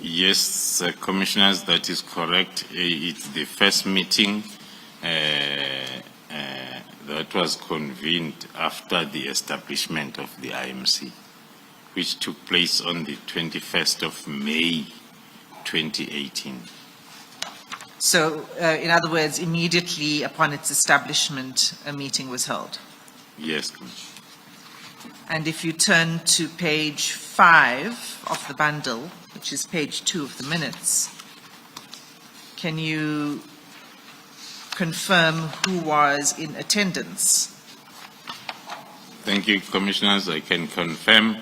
Yes, Commissioners, that is correct. It's the first meeting that was convened after the establishment of the IMC, which took place on the 21st of May 2018. So, in other words, immediately upon its establishment, a meeting was held? Yes, Commissioner. And if you turn to page 5 of the bundle, which is page 2 of the minutes, can you confirm who was in attendance? Thank you, Commissioners. I can confirm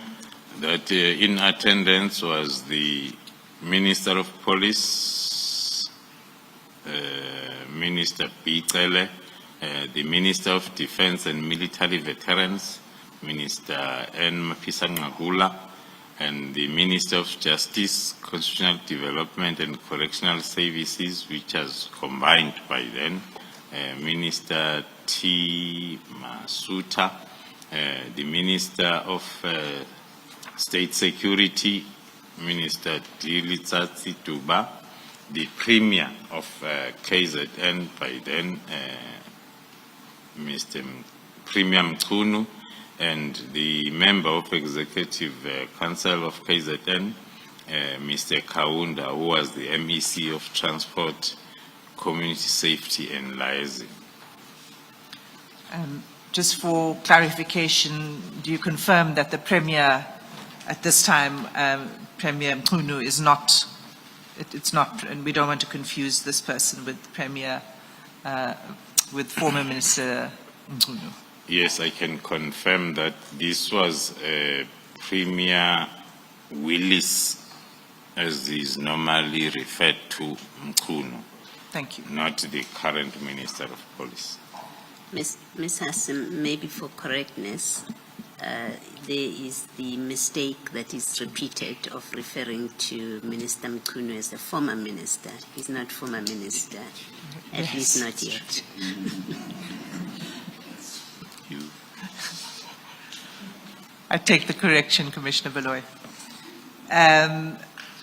that in attendance was the Minister of Police, Minister Pichele, the Minister of Defense and Military Veterans, Minister N. Mapisangagula, and the Minister of Justice, Constitutional Development and Correctional Services, which has combined by then, Minister T. Masuta, the Minister of State Security, Minister Dilitsatsi Tuba, the Premier of KZN by then, Mr. Premier Mchunu, and the Member of Executive Council of KZN, Mr. Kaunda, who was the MEC of Transport, Community Safety and Liaison. Just for clarification, do you confirm that the Premier at this time, Premier Mkhunu, is not, it's not, and we don't want to confuse this person with Premier, with former Minister Mkhunu? Yes, I can confirm that this was Premier Willis, as is normally referred to, Mkhunu. Thank you. Not the current Minister of Police. Ms. Hassan, maybe for correctness, there is the mistake that is repeated of referring to Minister Mkhunu as a former minister. He's not former minister, at least not yet. I take the correction, Commissioner Baloy.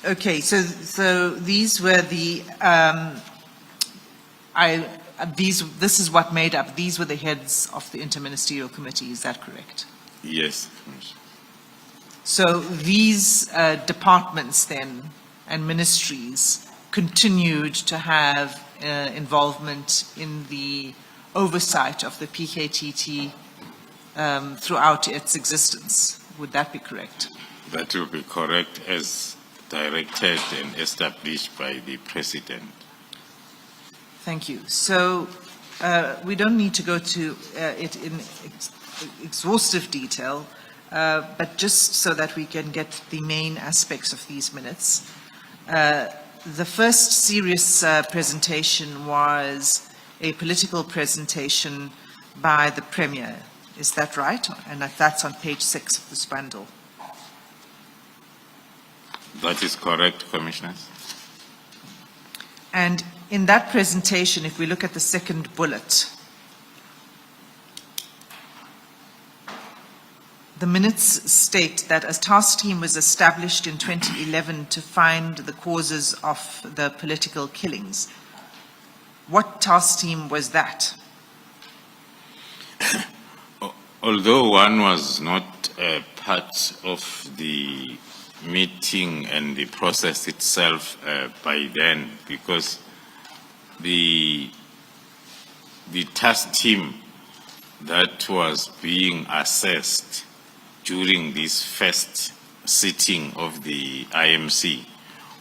Okay, so these were the, this is what made up, these were the heads of the Interministerial Committee, is that correct? Yes. So these departments then and ministries continued to have involvement in the oversight of the PKTT throughout its existence. Would that be correct? That will be correct, as directed and established by the President. Thank you. So we don't need to go to it in exhaustive detail, but just so that we can get the main aspects of these minutes. The first serious presentation was a political presentation by the Premier. Is that right? And that's on page 6 of this bundle. That is correct, Commissioners. And in that presentation, if we look at the second bullet, the minutes state that a task team was established in 2011 to find the causes of the political killings. What task team was that? Although one was not part of the meeting and the process itself by then, because the task team that was being assessed during this first sitting of the IMC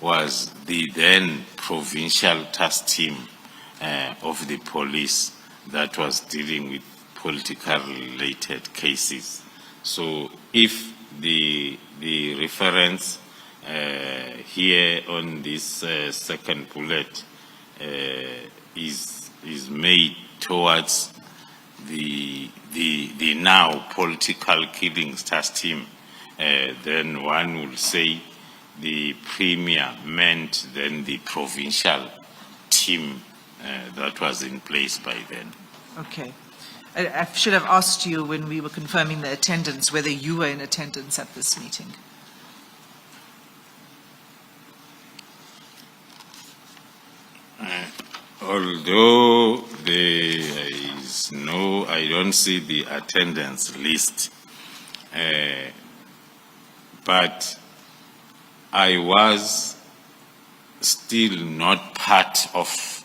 was the then provincial task team of the police that was dealing with political related cases. So if the reference here on this second bullet is made towards the now political killings task team, then one will say the Premier meant then the provincial team that was in place by then. Okay. I should have asked you when we were confirming the attendance whether you were in attendance at this meeting. Although there is no, I don't see the attendance list, but I was still not part of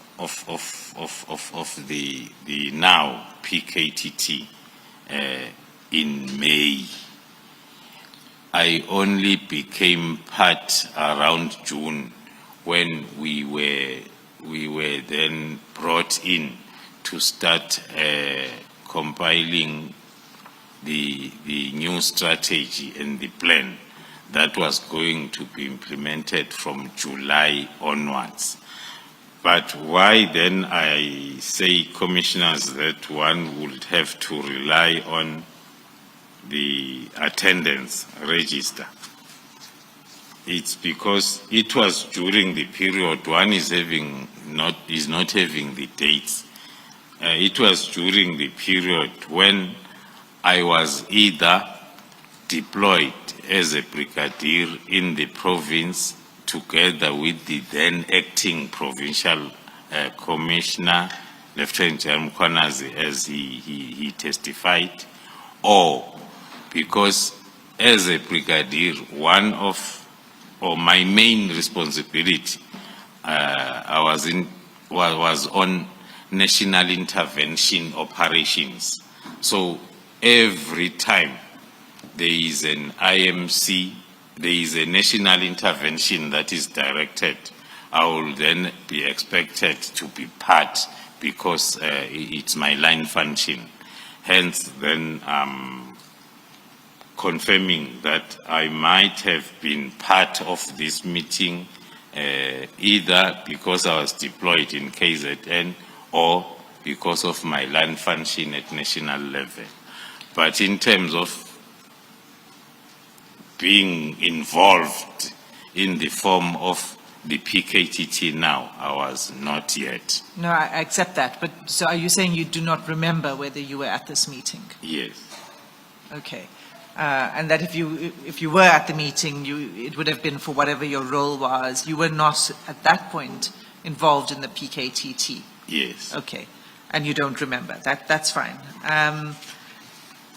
the now PKTT in May. I only became part around June when we were then brought in to start compiling the new strategy and the plan that was going to be implemented from July onwards. But why then I say, Commissioners, that one would have to rely on the attendance register? It's because it was during the period one is not having the dates. It was during the period when I was either deployed as a brigadier in the province together with the then acting provincial commissioner, Lieutenant General Mkhwanazi, as he testified, or because as a brigadier, one of or my main responsibility, was on national intervention operations. So every time there is an IMC, there is a national intervention that is directed, I will then be expected to be part because it's my line function. Hence, then confirming that I might have been part of this meeting either because I was deployed in KZN or because of my line function at national level. But in terms of being involved in the form of the PKTT now, I was not yet. No, I accept that. But so are you saying you do not remember whether you were at this meeting? Yes. Okay. And that if you were at the meeting, it would have been for whatever your role was. You were not at that point involved in the PKTT. Yes. Okay. And you don't remember. That's fine.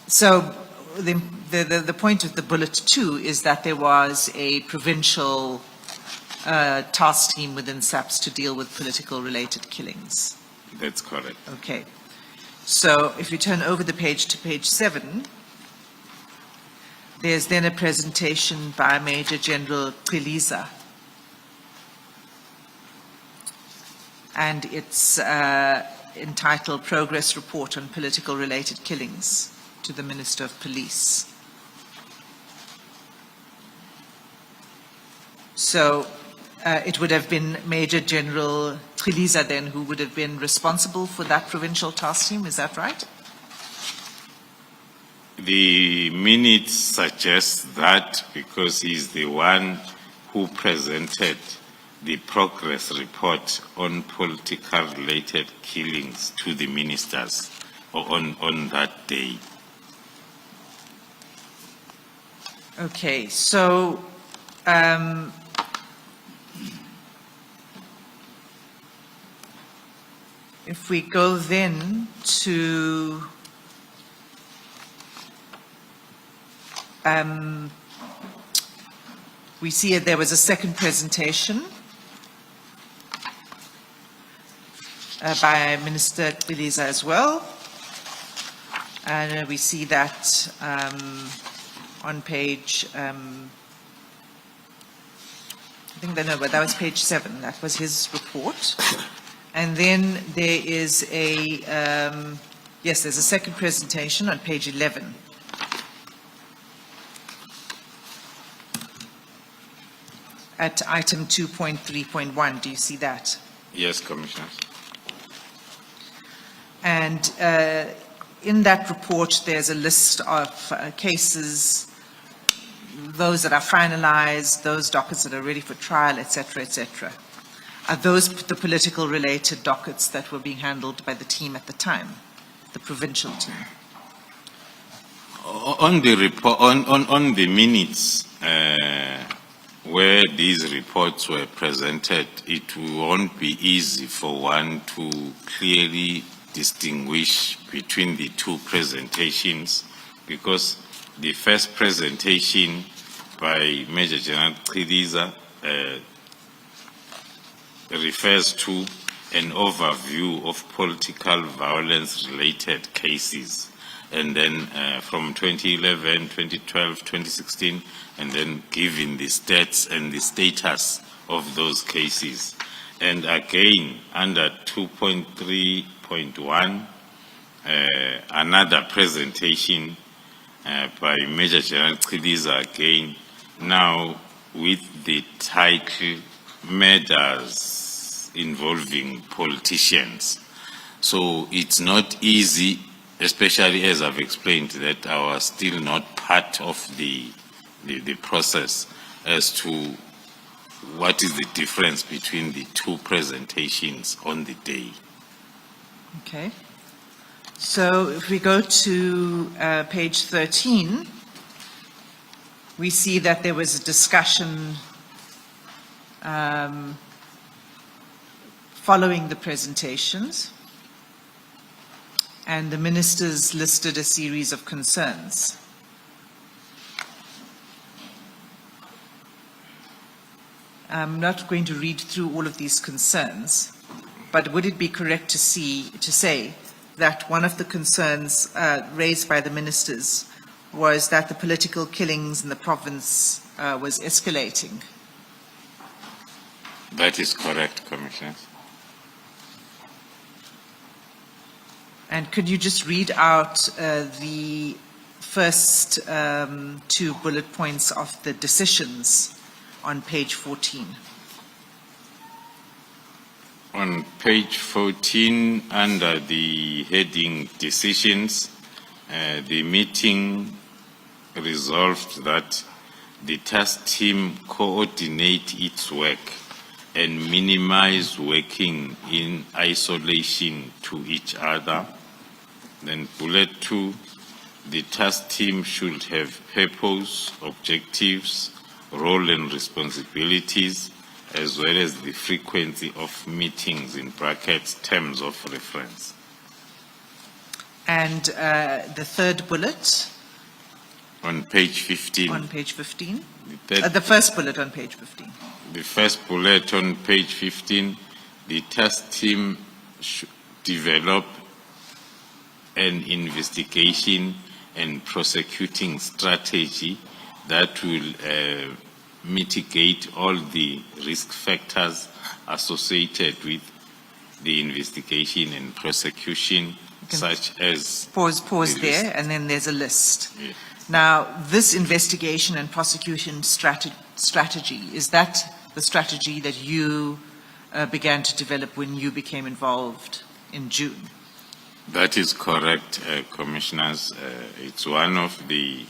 So the point of the bullet 2 is that there was a provincial task team within SAPS to deal with political related killings. That's correct. Okay. So if you turn over the page to page 7, there's then a presentation by Major General Qiliza. And it's entitled Progress Report on Political Related Killings to the Minister of Police. So it would have been Major General Qiliza then who would have been responsible for that provincial task team, is that right? The minutes suggest that because he's the one who presented the progress report on political related killings to the ministers on that day. Okay, so if we go then to we see there was a second presentation by Minister Qiliza as well. And we see that on page, I think that was page 7. That was his report. And then there is yes, there's a second presentation on page 11. At item 2.3.1, do you see that? Yes, Commissioner. And in that report, there's a list of cases, those that are finalized, those dockets that are ready for trial, etc., etc. Are those the political related dockets that were being handled by the team at the time, the provincial team? On the report, on the minutes, where these reports were presented, it won't be easy for one to clearly distinguish between the two presentations, because the first presentation by Major General Qiliza refers to an overview of political violence related cases, and then from 2011, 2012, 2016, and then giving the stats and the status of those cases. And again, under 2.3.1, another presentation by Major General Qiliza again, now with the title Matters Involving Politicians. So it's not easy, especially as I've explained that I was still not part of the process as to what is the difference between the two presentations on the day. Okay. So if we go to page 13, we see that there was a discussion following the presentations, and the ministers listed a series of concerns. I'm not going to read through all of these concerns, but would it be correct to say that one of the concerns raised by the ministers was that the political killings in the province was escalating? That is correct, Commissioner. And could you just read out the first two bullet points of the decisions on page 14? On page 14, under the heading Decisions, the meeting resolved that the task team coordinate its work and minimize working in isolation to each other. Then bullet 2, the task team should have purpose, objectives, role and responsibilities, as well as the frequency of meetings, in brackets, terms of reference. And the third bullet? On page 15. On page 15? The The first bullet on page 15. The first bullet on page 15, the task team should develop an investigation and prosecuting strategy that will mitigate all the risk factors associated with the investigation and prosecution, such as... Pause the there, risk. and then there's a list. Yeah. Now, this investigation and prosecution strategy, is that the strategy that you began to develop when you became involved in June? That is correct, Commissioners. It's one of the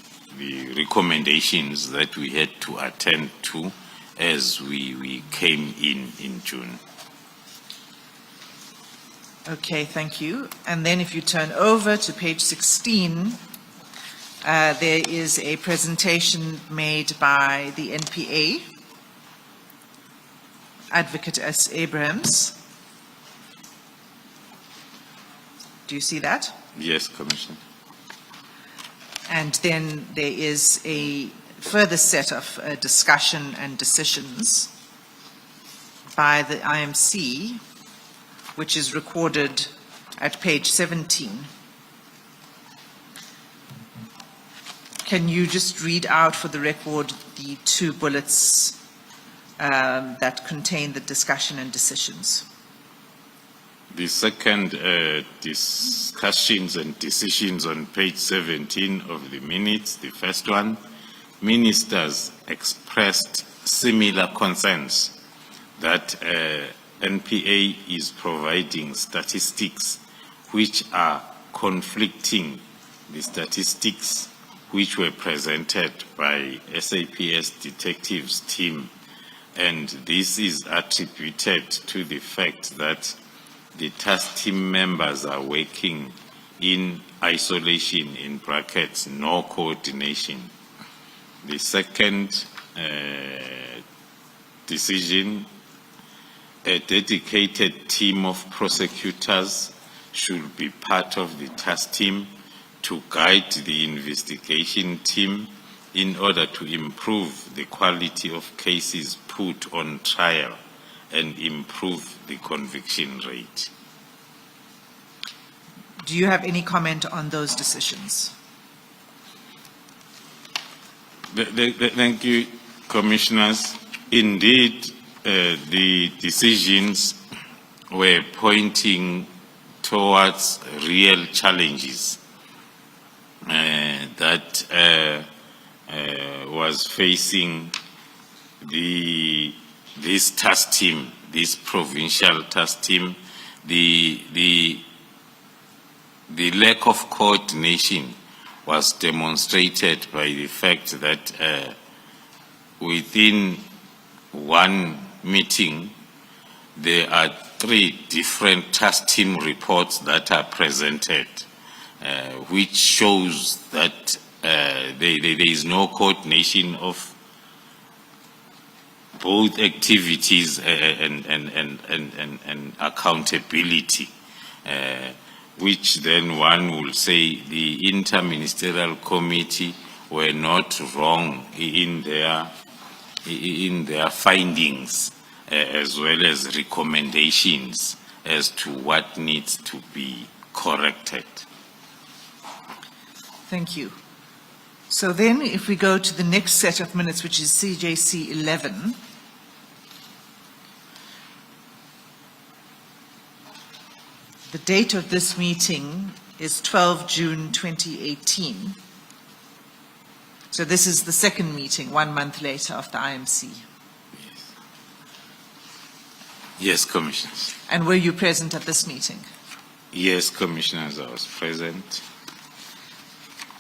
recommendations that we had to attend to as we came in June. Okay, thank you. And then if you turn over to page 16, there is a presentation made by the NPA, Advocate S. Abrahams. Do you see that? Yes, Commissioner. And then there is a further set of discussion and decisions by the IMC, which is recorded at page 17. Can you just read out for the record the two bullets that contain the discussion and decisions? The second discussions and decisions on page 17 of the minutes, the first one, ministers expressed similar concerns that NPA is providing statistics which are conflicting the statistics which were presented by SAPS detectives team, and this is attributed to the fact that the task team members are working in isolation, in brackets, no coordination. The second decision, a dedicated team of prosecutors should be part of the task team to guide the investigation team in order to improve the quality of cases put on trial and improve the conviction rate. Do you have any comment on those decisions? Thank you, Commissioners. Indeed, the decisions were pointing towards real challenges that was facing this task team, this provincial task team, the lack of coordination was demonstrated by the fact that within one meeting, there are 3 different task team reports that are presented, which shows that there is no coordination of both activities and accountability, which then one will say the interministerial committee were not wrong in their in their findings as well as recommendations as to what needs to be corrected. Thank you. So then, if we go to the next set of minutes, which is CJC 11, the date of this meeting is 12 June 2018. So this is the second meeting, 1 month later, of the IMC. Yes, Commissioners. And were you present at this meeting? Yes, Commissioners, I was present.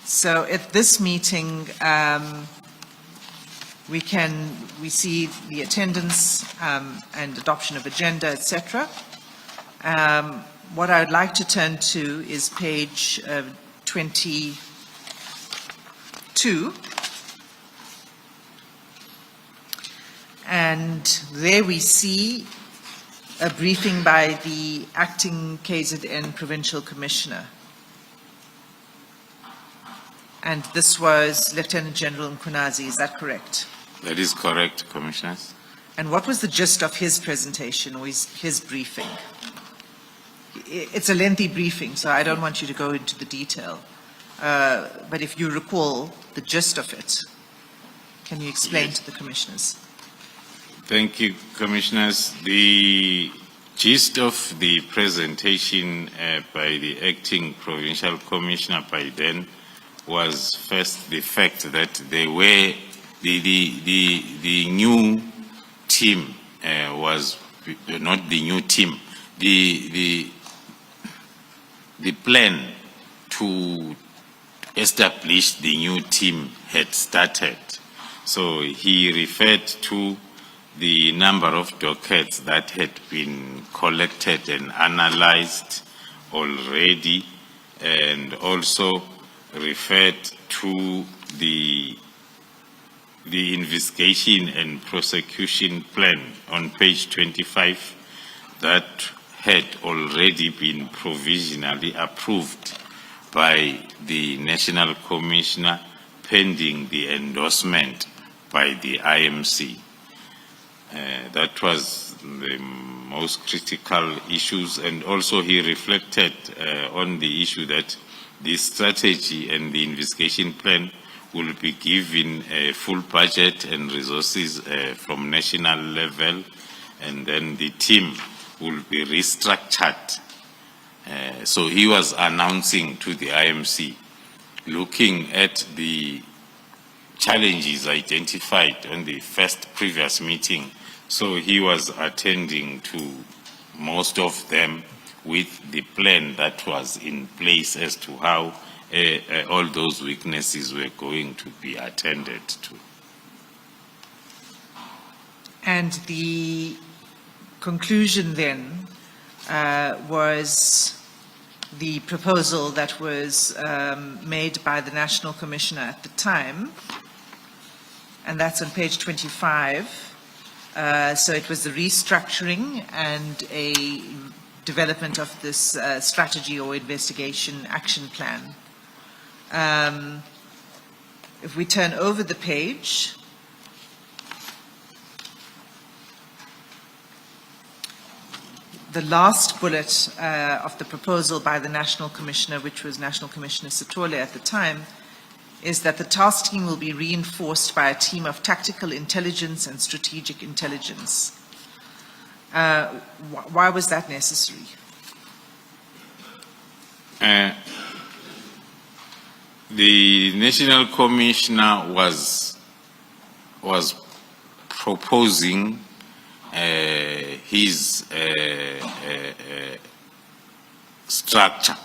So at this meeting, we see the attendance and adoption of agenda, etc. What I would like to turn to is page 22. And there we see a briefing by the acting KZN Provincial Commissioner. And this was Lieutenant General Mkhunazi, is that correct? That is correct, Commissioners. And what was the gist of his presentation or his briefing? It's a lengthy briefing, so I don't want you to go into the detail. But if you recall the gist of it, can you explain to the Commissioners? Thank you, Commissioners. The gist of the presentation by the acting Provincial Commissioner by then was first the fact that they were the new team was not the new team. The plan to establish the new team had started. So he referred to the number of dockets that had been collected and analyzed already, and also referred to the investigation and prosecution plan on page 25 that had already been provisionally approved by the National Commissioner pending the endorsement by the IMC. That was the most critical issues, and also he reflected on the issue that the strategy and the investigation plan will be given a full budget and resources from national level, and then the team will be restructured. So he was announcing to the IMC, looking at the challenges identified on the previous meeting. So he was attending to most of them with the plan that was in place as to how all those weaknesses were going to be attended to. And the conclusion then was the proposal that was made by the National Commissioner at the time, and that's on page 25. So it was the restructuring and a development of this strategy or investigation action plan. If we turn over the page, the last bullet of the proposal by the National Commissioner, which was National Commissioner Sithole at the time, is that the task team will be reinforced by a team of tactical intelligence and strategic intelligence. Why was that necessary? The National Commissioner was proposing his structure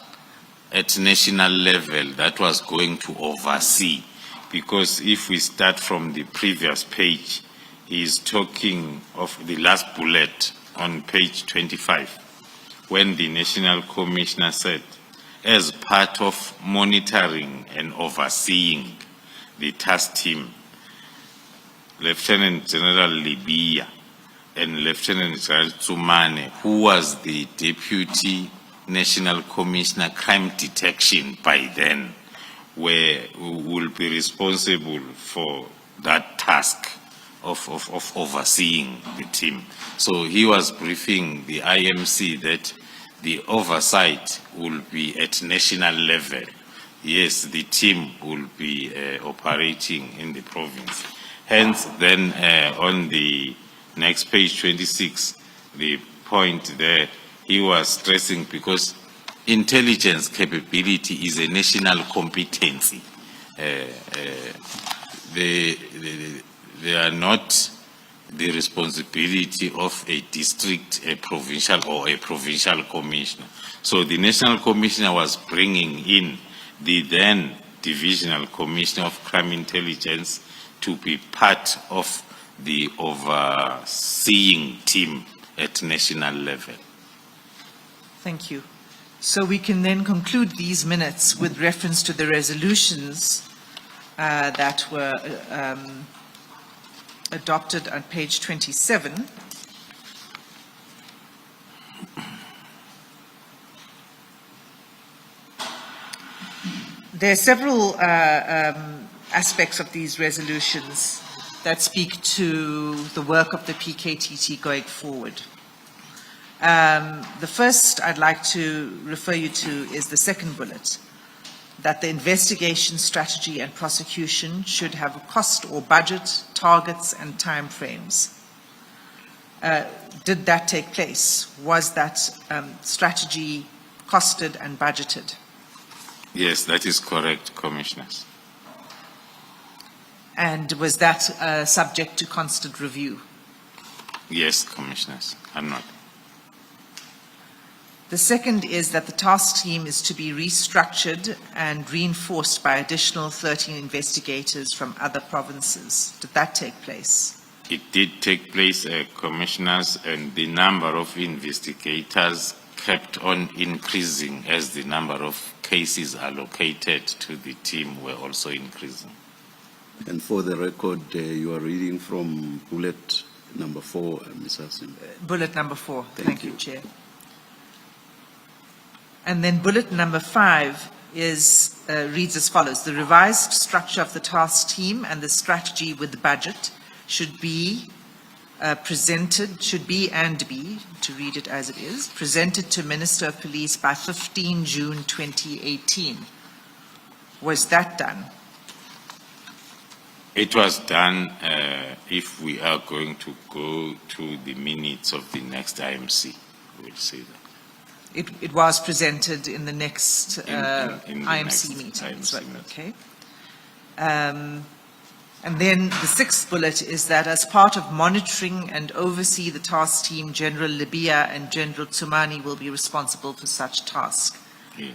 at national level that was going to oversee, because if we start from the previous page, he's talking of the last bullet on page 25, when the National Commissioner said, as part of monitoring and overseeing the task team, Lieutenant General Libya and Lieutenant General Tsumane, who was the Deputy National Commissioner Crime Detection by then, will be responsible for that task of overseeing the team. So he was briefing the IMC that the oversight will be at national level. Yes, the team will be operating in the province. Hence, then on the next page 26, the point there, he was stressing because intelligence capability is a national competency. They are not the responsibility of a district, a provincial, or a provincial commissioner. So the national commissioner was bringing in the then divisional commissioner of crime intelligence to be part of the overseeing team at national level. Thank you. So we can then conclude these minutes with reference to the resolutions that were adopted on page 27. There are several aspects of these resolutions that speak to the work of the PKTT going forward. The first I'd like to refer you to is the second bullet, that the investigation strategy and prosecution should have a cost or budget, targets and timeframes. Did that take place? Was that strategy costed and budgeted? Yes, that is correct, Commissioners. And was that subject to constant review? Yes, Commissioners, I'm not. The second is that the task team is to be restructured and reinforced by additional 13 investigators from other provinces. Did that take place? It did take place, Commissioners, and the number of investigators kept on increasing as the number of cases allocated to the team were also increasing. And for the record, you are reading from bullet number 4, Ms. Hassim. Bullet number 4. Thank you, you, Chair. And then bullet number 5 is, reads as follows. The revised structure of the task team and the strategy with the budget should be presented, to read it as it is, presented to Minister of Police by 15 June 2018. Was that done? It was done if we are going to go to the minutes of the next IMC, we'll say that. It was presented in the next in the IMC next meeting. IMC Right, meeting. okay. And then the sixth bullet is that as part of monitoring and oversee the task team, General Libya and General Dumisani will be responsible for such task. Yeah.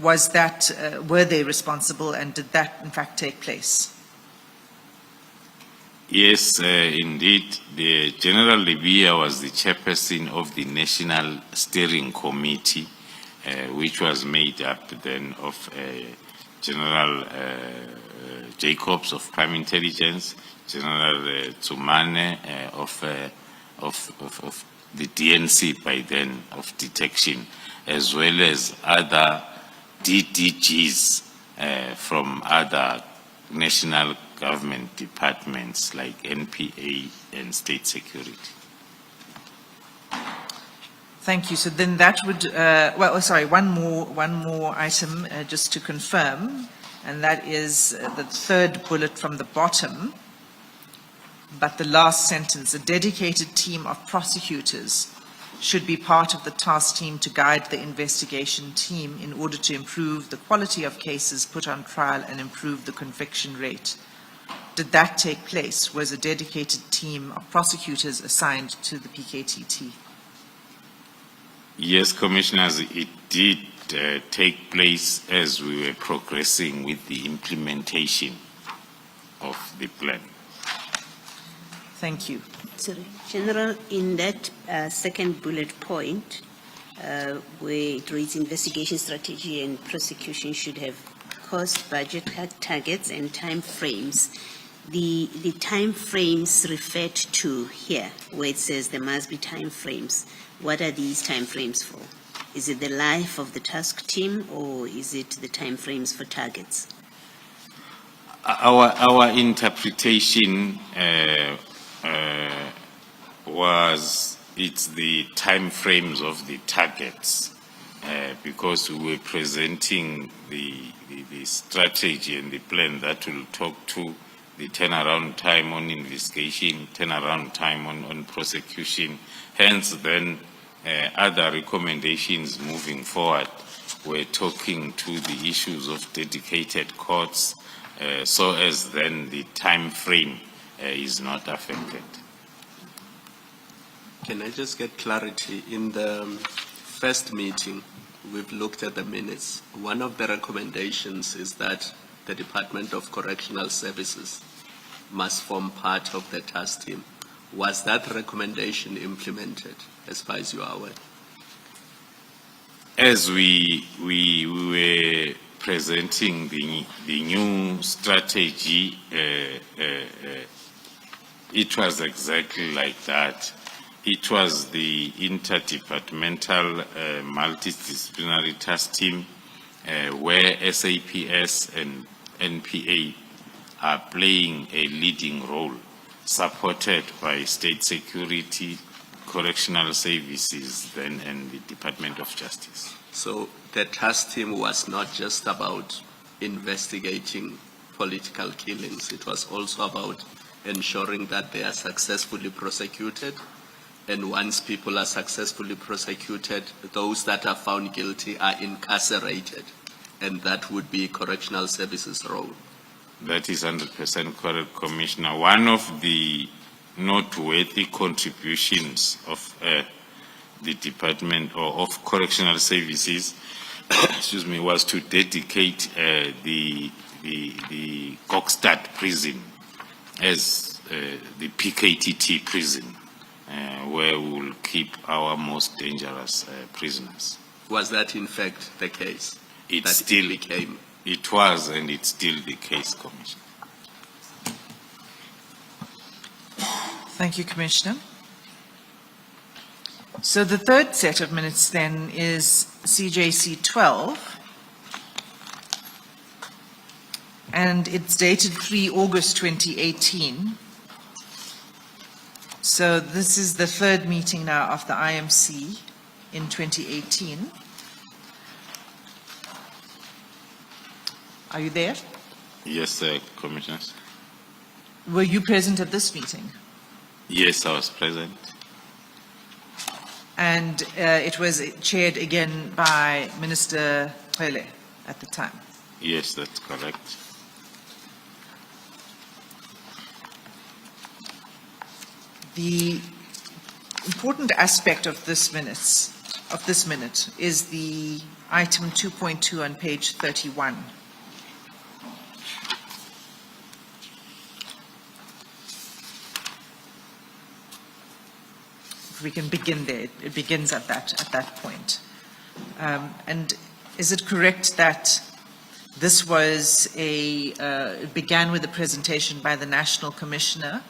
Was that, were they responsible, and did that in fact take place? Yes, indeed. The General Libya was the chairperson of the National Steering Committee, which was made up then of General Jacobs of Crime Intelligence, General Tsumane of the DNC by then of detection, as well as other DDGs from other national government departments like NPA and State Security. Thank you. So then that would, one more item just to confirm, and that is the third bullet from the bottom, but the last sentence, a dedicated team of prosecutors should be part of the task team to guide the investigation team in order to improve the quality of cases put on trial and improve the conviction rate. Did that take place? Was a dedicated team of prosecutors assigned to the PKTT? Yes, Commissioners, it did take place as we were progressing with the implementation of the plan. Thank you. Sorry, General, in that second bullet point, where it reads investigation strategy and prosecution should have cost, budget, targets, and time frames. The time frames referred to here, where it says there must be time frames, what are these time frames for? Is it the life of the task team, or is it the time frames for targets? Our interpretation it's the time frames of the targets, because we were presenting the strategy and the plan that will talk to the turnaround time on investigation, turnaround time on prosecution. Hence, then other recommendations moving forward, we're talking to the issues of dedicated courts, so as then the time frame is not affected. Can I just get clarity? In the first meeting, we've looked at the minutes. One of the recommendations is that the Department of Correctional Services must form part of the task team. Was that recommendation implemented, as far as you are aware? As we were presenting the new strategy, it was exactly like that. It was the interdepartmental multidisciplinary task team where SAPS and NPA are playing a leading role, supported by state security, correctional services, then, and the Department of Justice. So the task team was not just about investigating political killings. It was also about ensuring that they are successfully prosecuted. And once people are successfully prosecuted, those that are found guilty are incarcerated. And that would be Correctional Services' role. That is 100% correct, Commissioner. One of the noteworthy contributions of the Department or of Correctional Services excuse me, was to dedicate the Kokstad prison as the PKTT prison, where we will keep our most dangerous prisoners. Was that in fact the case? It still became. It was, and it's still the case, Commissioner. Thank you, Commissioner. So the third set of minutes then is CJC 12, and it's dated 3 August 2018. So this is the third meeting now of the IMC in 2018. Are you there? Yes, Commissioners. Were you present at this meeting? Yes, I was present. And it was chaired again by Minister Hele at the time. Yes, that's correct. The important aspect of this minute is the item 2.2 on page 31. If we can begin there, it begins at that point. And is it correct that this was it began with a presentation by the National Commissioner,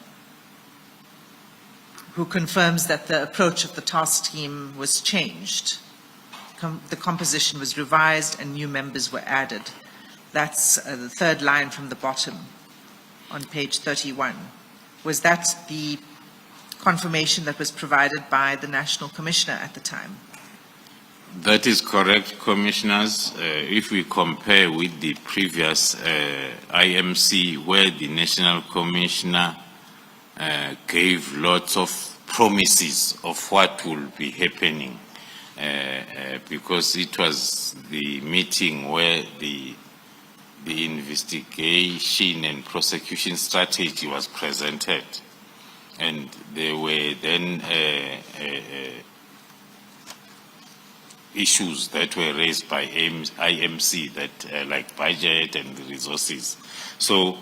who confirms that the approach of the task team was changed? The composition was revised and new members were added. That's the third line from the bottom on page 31. Was that the confirmation that was provided by the National Commissioner at the time? That is correct, Commissioners. If we compare with the previous IMC, where the National Commissioner gave lots of promises of what will be happening, because it was the meeting where the investigation and prosecution strategy was presented. And there were then issues that were raised by IMC, that like budget and resources. So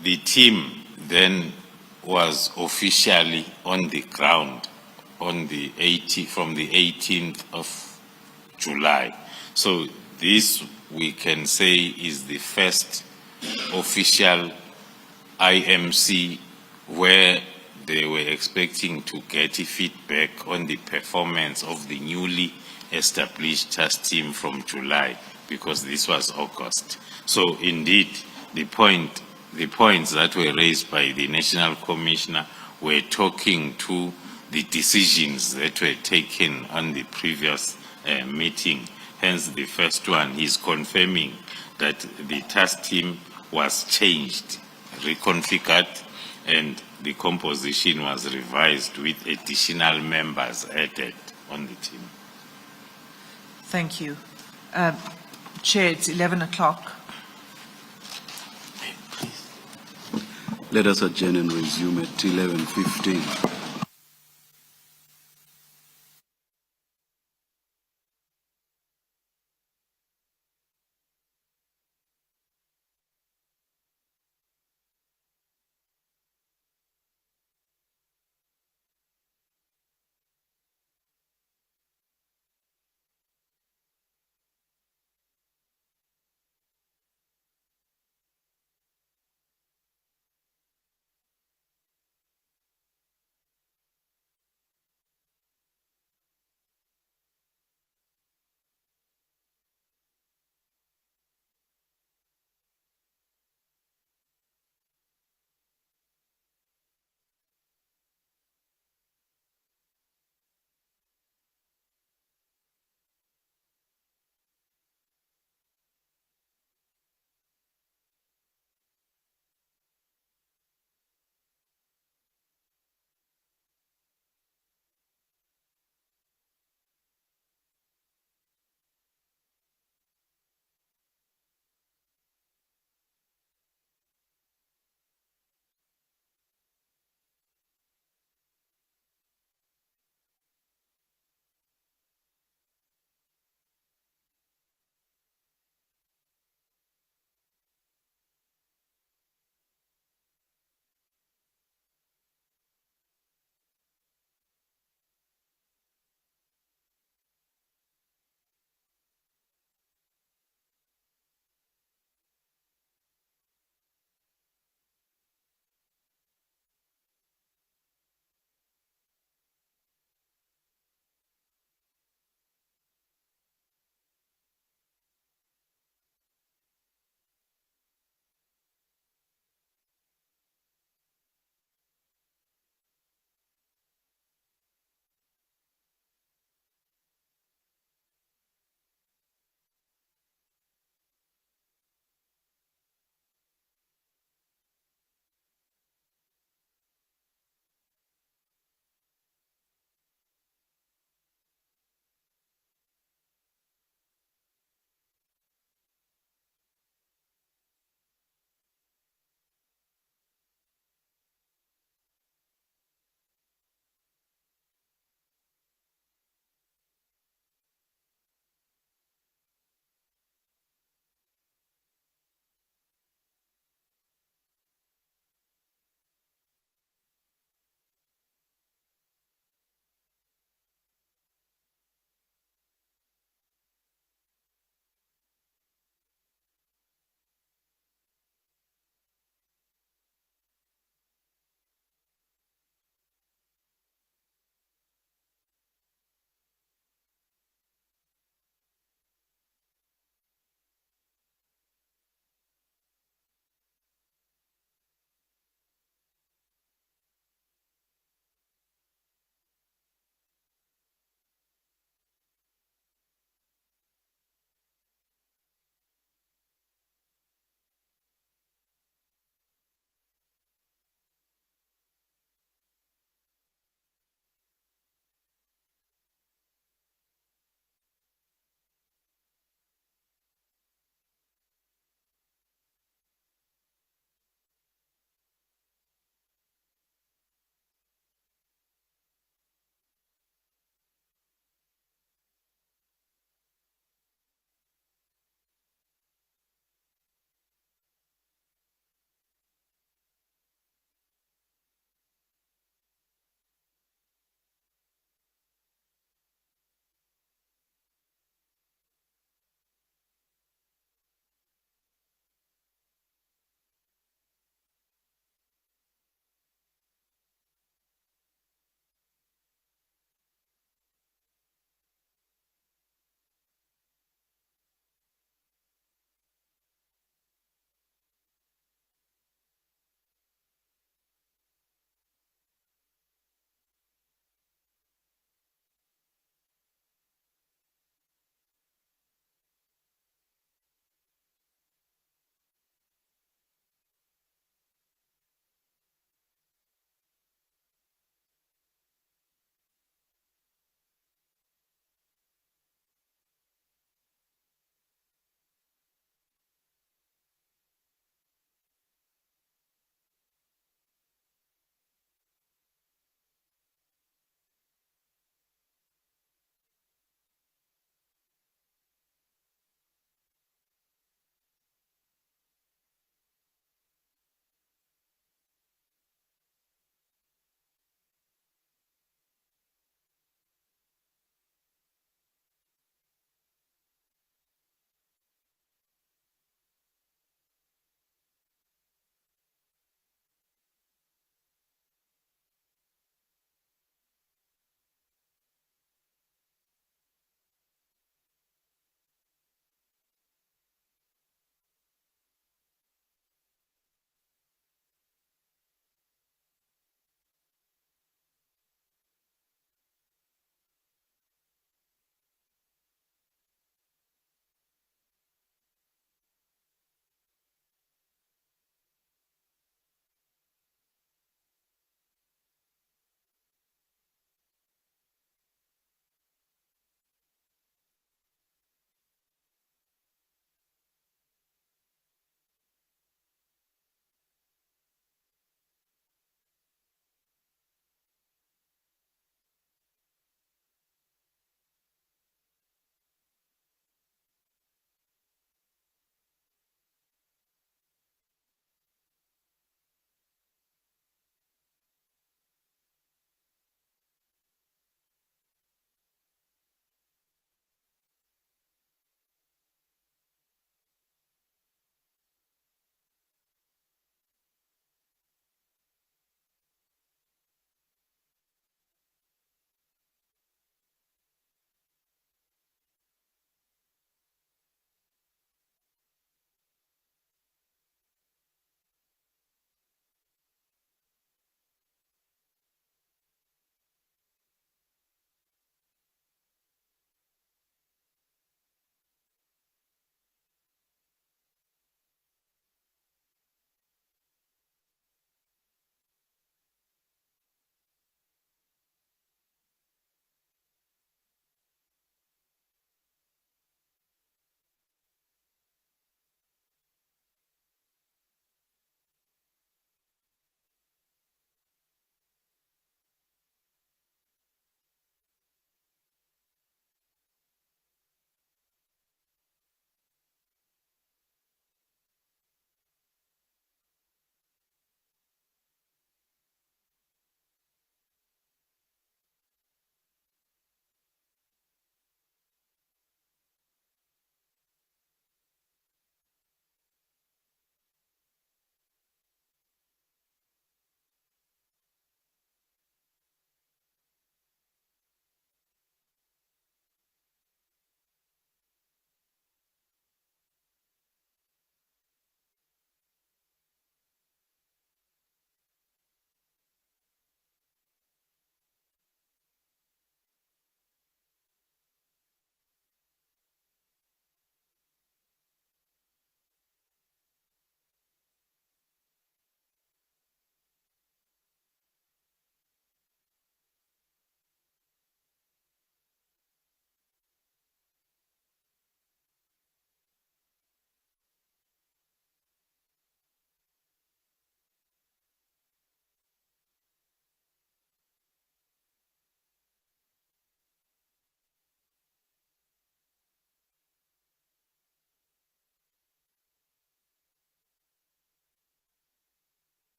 the team then was officially on the ground on the from the 18th of July. So this, we can say, is the first official IMC where they were expecting to get feedback on the performance of the newly established task team from July, because this was August. So indeed, the points that were raised by the National Commissioner were talking to the decisions that were taken on the previous meeting. Hence, the first one is confirming that the task team was changed, reconfigured, and the composition was revised with additional members added on the team. Thank you. Chair, it's 11 o'clock. Let us adjourn and resume at 11:15.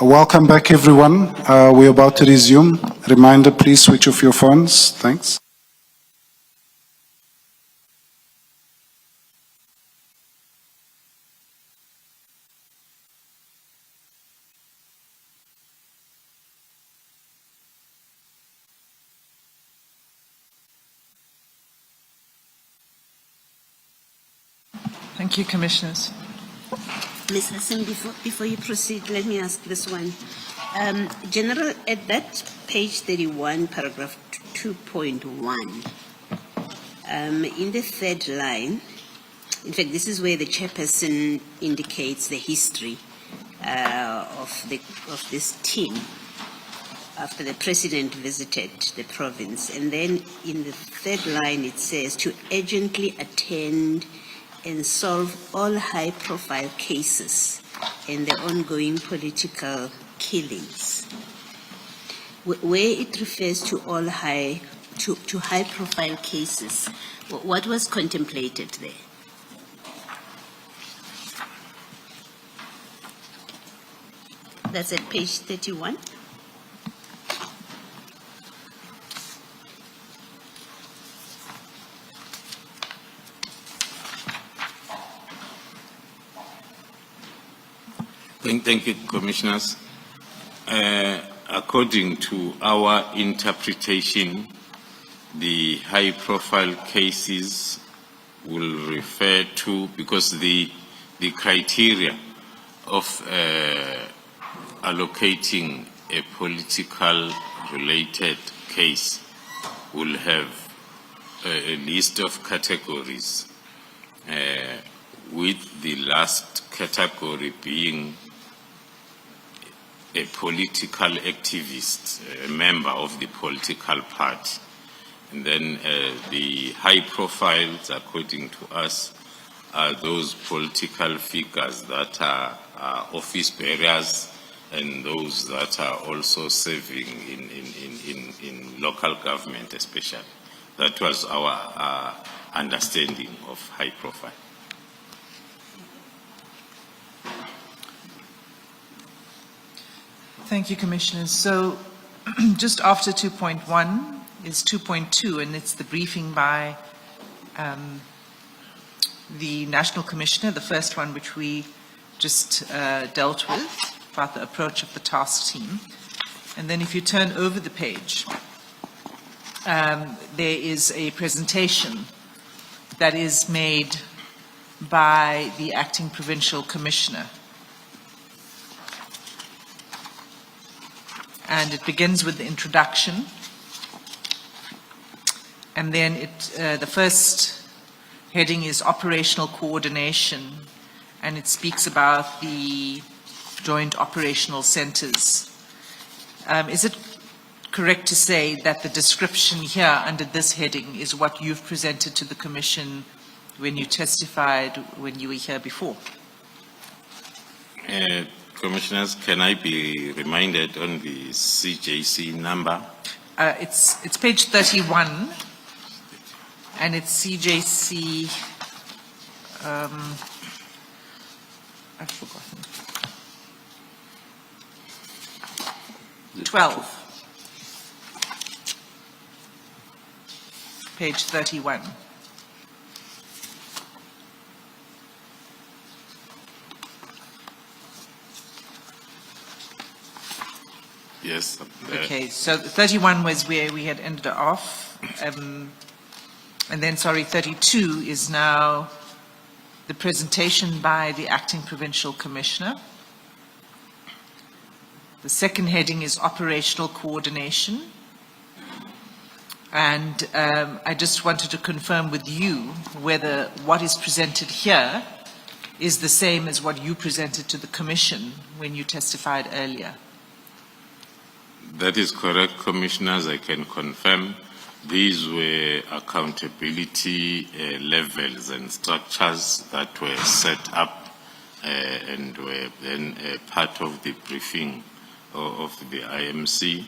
Welcome back, everyone. We're about to resume. Reminder, please switch off your phones. Thanks. Thank you, Commissioners. Ms. Hassan, before you proceed, let me ask this one. General, at that page 31, paragraph 2.1, in the third line, in fact, this is where the chairperson indicates the history of this team after the president visited the province. And then in the third line, it says to urgently attend and solve all high-profile cases and the ongoing political killings. Where it refers to all high-profile cases, what was contemplated there? That's at page 31. Thank you, Commissioners. According to our interpretation, the high-profile cases will refer to, because the criteria of allocating a political-related case will have a list of categories, with the last category being a political activist, a member of the political party. And then the high profiles, according to us, are those political figures that are office bearers and those that are also serving in local government especially. That was our understanding of high profile. Thank you, Commissioners. So just after 2.1 is 2.2, and it's the briefing by the National Commissioner, the first one which we just dealt with, about the approach of the task team. And then if you turn over the page, there is a presentation that is made by the Acting Provincial Commissioner. And it begins with the introduction. And then the first heading is operational coordination, and it speaks about the joint operational centers. Is it correct to say that the description here under this heading is what you've presented to the Commission when you testified when you were here before? Commissioners, can I be reminded on the CJC number? It's page 31, and it's CJC, I've forgotten, 12, page 31. Yes. Okay, so 31 was where we had ended off. And then, sorry, 32 is now the presentation by the Acting Provincial Commissioner. The second heading is operational coordination. And I just wanted to confirm with you whether what is presented here is the same as what you presented to the Commission when you testified earlier. That is correct, Commissioners. I can confirm these were accountability levels and structures that were set up and were then part of the briefing of the IMC,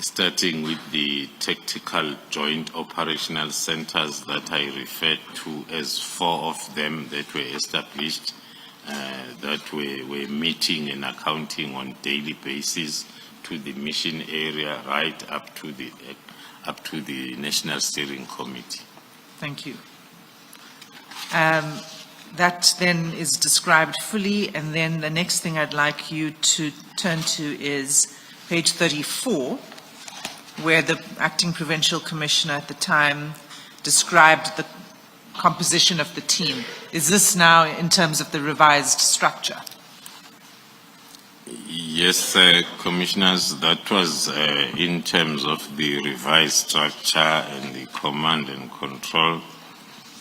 starting with the tactical joint operational centers that I referred to as 4 of them that were established that were meeting and accounting on daily basis to the mission area right up to the National Steering Committee. Thank you. That then is described fully, and then the next thing I'd like you to turn to is page 34, where the acting provincial commissioner at the time described the composition of the team. Is this now in terms of the revised structure? Yes, Commissioners, that was in terms of the revised structure and the command and control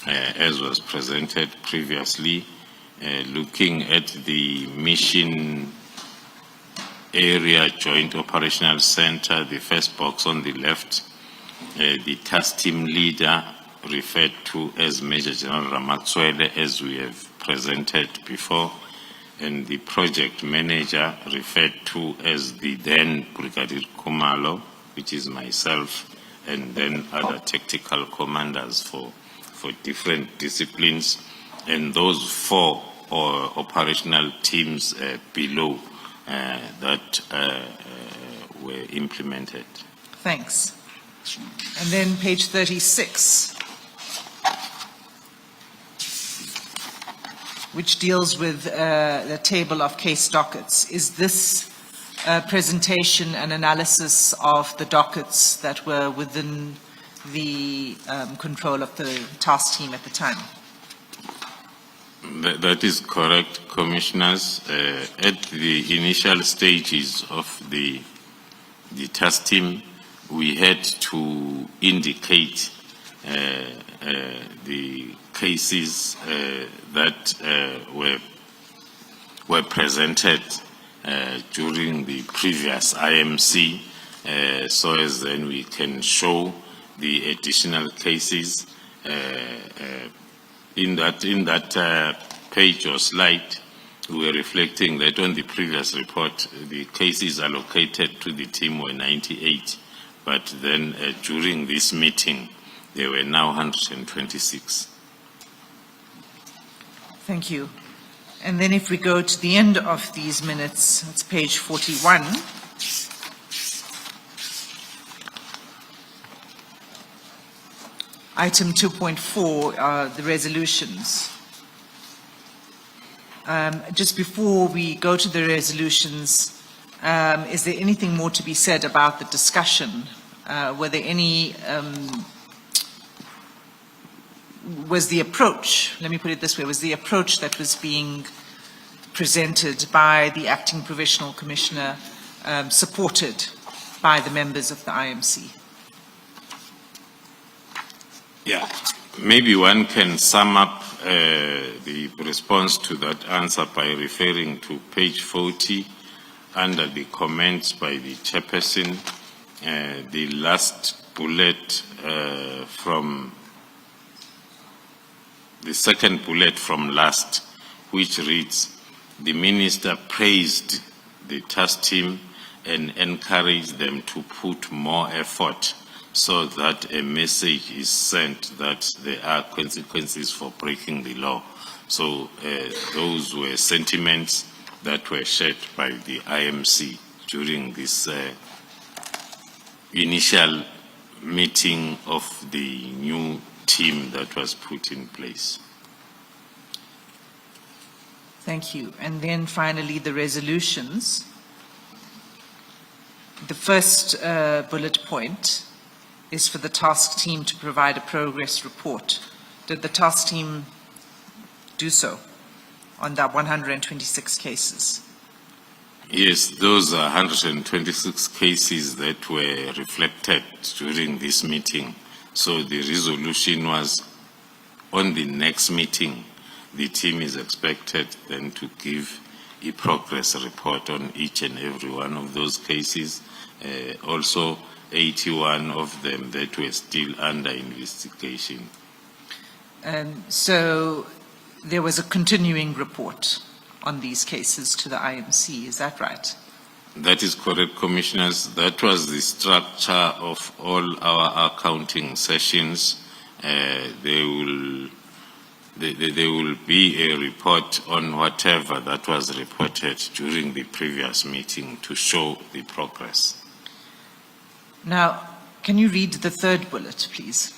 as was presented previously, looking at the mission area joint operational center, the first box on the left, the task team leader referred to as Major General Ramatswele, as we have presented before, and the project manager referred to as the then Brigadier Khumalo, which is myself, and then other tactical commanders for different disciplines, and those four operational teams below that were implemented. Thanks. And then page 36, which deals with the table of case dockets. Is this presentation and analysis of the dockets that were within the control of the task team at the time? That is correct, Commissioners. At the initial stages of the task team, we had to indicate the cases that were presented during the previous IMC, so as then we can show the additional cases. In that page or slide, we were reflecting that on the previous report, the cases allocated to the team were 98, but then during this meeting, there were now 126. Thank you. And then if we go to the end of these minutes, it's page 41. Item 2.4, the resolutions. Just before we go to the resolutions, is there anything more to be said about the discussion? Were there any, was the approach, let me put it this way, was the approach that was being presented by the acting provincial commissioner supported by the members of the IMC? Yeah, maybe one can sum up the response to that answer by referring to page 40 under the comments by the chairperson, the last bullet from the second bullet from last, which reads, the minister praised the task team and encouraged them to put more effort so that a message is sent that there are consequences for breaking the law. So those were sentiments that were shared by the IMC during this initial meeting of the new team that was put in place. Thank you. And then finally, the resolutions. The first bullet point is for the task team to provide a progress report. Did the task team do so on that 126 cases? Yes, those are 126 cases that were reflected during this meeting. So the resolution was on the next meeting, the team is expected then to give a progress report on each and every one of those cases. Also, 81 of them that were still under investigation. So there was a continuing report on these cases to the IMC, is that right? That is correct, Commissioners. That was the structure of all our accounting sessions. They will there will be a report on whatever that was reported during the previous meeting to show the progress. Now, can you read the third bullet, please?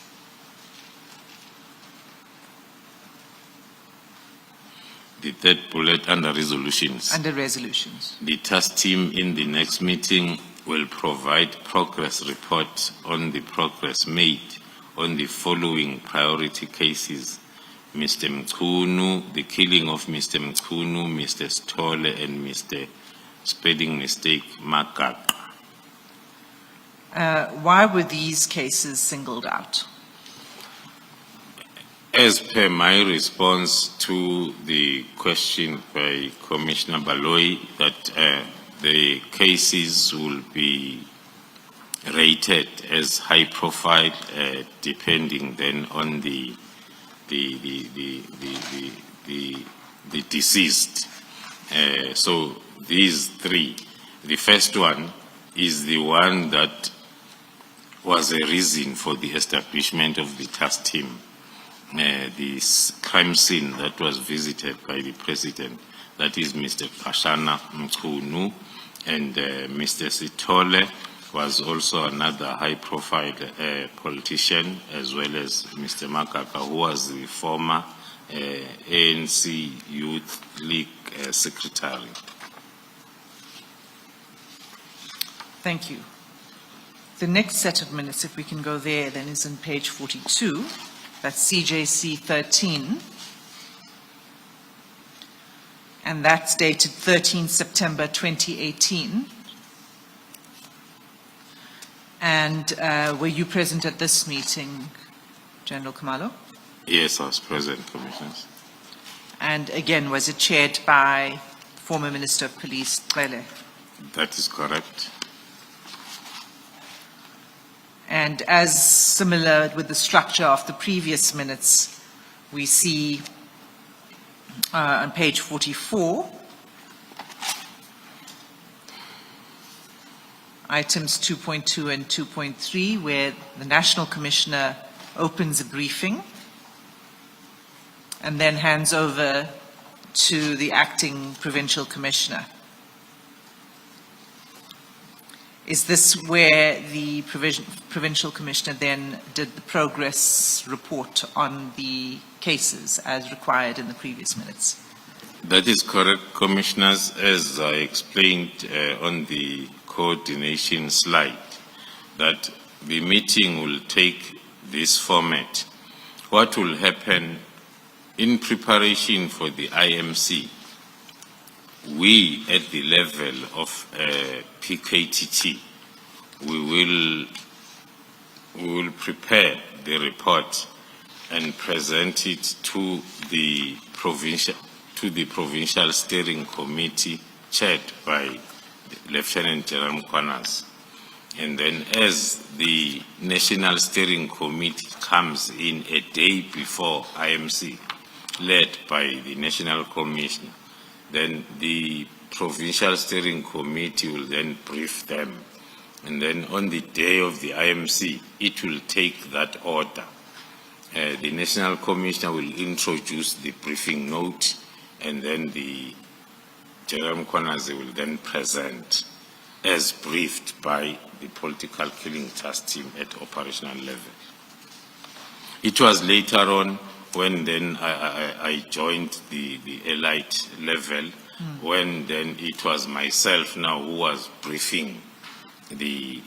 The third bullet under resolutions. Under resolutions. The task team in the next meeting will provide progress report on the progress made on the following priority cases: Mr. Mkunu, the killing of Mr. Mkunu, Mr. Stole, and Mr. Spelling Mistake Makak. Why were these cases singled out? As per my response to the question by Commissioner Baloyi, that the cases will be rated as high profile, depending then on the deceased. So these three, the first one is the one that was a reason for the establishment of the task team. This crime scene that was visited by the President, that is Mr. Pashana Mkunu, and Mr. Sitole was also another high-profile politician, as well as Mr. Makaka, who was the former ANC Youth League Secretary. Thank you. The next set of minutes, if we can go there, then is on page 42. That's CJC 13. And that's dated 13 September 2018. And were you present at this meeting, General Khumalo? Yes, I was present, Commissioners. And again, was it chaired by former Minister of Police, Cele? That is correct. And as similar with the structure of the previous minutes, we see on page 44, items 2.2 and 2.3, where the National Commissioner opens a briefing and then hands over to the acting Provincial Commissioner. Is this where the Provincial Commissioner then did the progress report on the cases as required in the previous minutes? That is correct, Commissioners. As I explained on the coordination slide, that the meeting will take this format. What will happen in preparation for the IMC? We, at the level of PKTT, we will prepare the report and present it to the provincial steering committee chaired by Lieutenant General Mkwanas. And then as the national steering committee comes in a day before IMC, led by the National Commission, then the provincial steering committee will then brief them. And then on the day of the IMC, it will take that order. The National Commissioner will introduce the briefing note, and then the General Mkwanas will then present as briefed by the political killing task team at operational level. It was later on when then I joined the elite level, when then it was myself now who was briefing the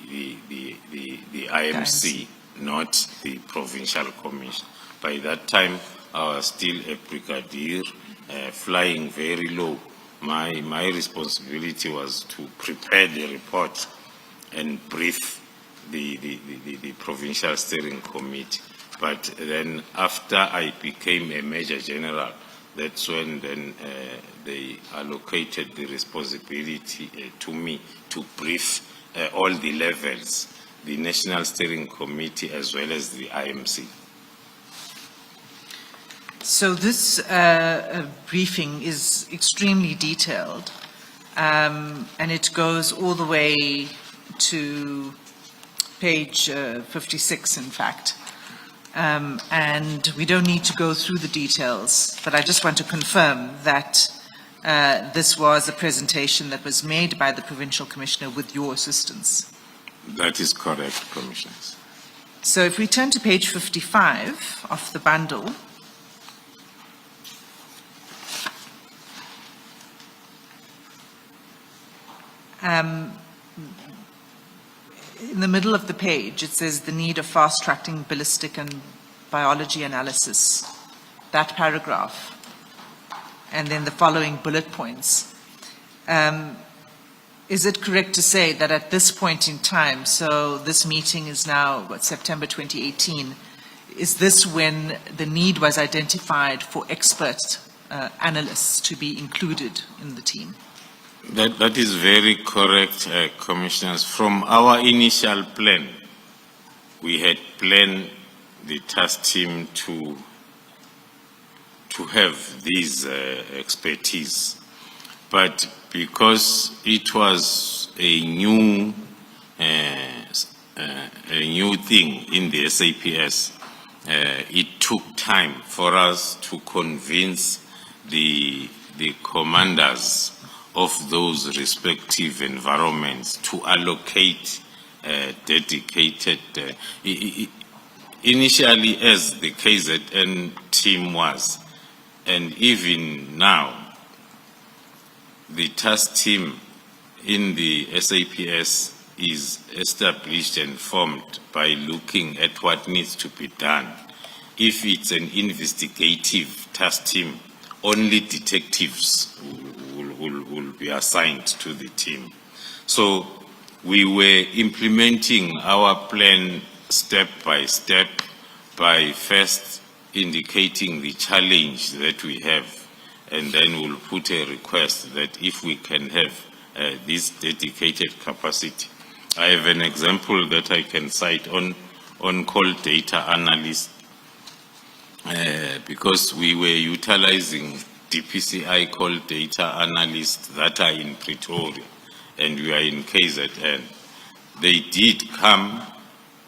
IMC, not the provincial commission. By that time, I was still a brigadier, flying very low. My responsibility was to prepare the report and brief the provincial steering committee. But then after I became a Major General, that's when then they allocated the responsibility to me to brief all the levels, the National Steering Committee as well as the IMC. So this briefing is extremely detailed, and it goes all the way to page 56, in fact. and we don't need to go through the details, but I just want to confirm that this was a presentation that was made by the Provincial Commissioner with your assistance. That is correct, Commissioners. So if we turn to page 55 of the bundle, in the middle of the page, it says the need of fast-tracking ballistic and biology analysis. That paragraph, and then the following bullet points. Is it correct to say that at this point in time, so this meeting is now, September 2018, is this when the need was identified for expert analysts to be included in the team? That is very correct, Commissioners. From our initial plan, we had planned the task team to have these expertise. But because it was a new thing in the SAPS, it took time for us to convince the commanders of those respective environments to allocate dedicated, initially as the KZN team was, and even now, the task team in the SAPS is established and formed by looking at what needs to be done. If it's an investigative task team, only detectives will be assigned to the team. So we were implementing our plan step by step by first indicating the challenge that we have, and then we'll put a request that if we can have this dedicated capacity. I have an example that I can cite on call data analyst, because we were utilizing DPCI call data analysts that are in Pretoria, and we are in KZN. They did come,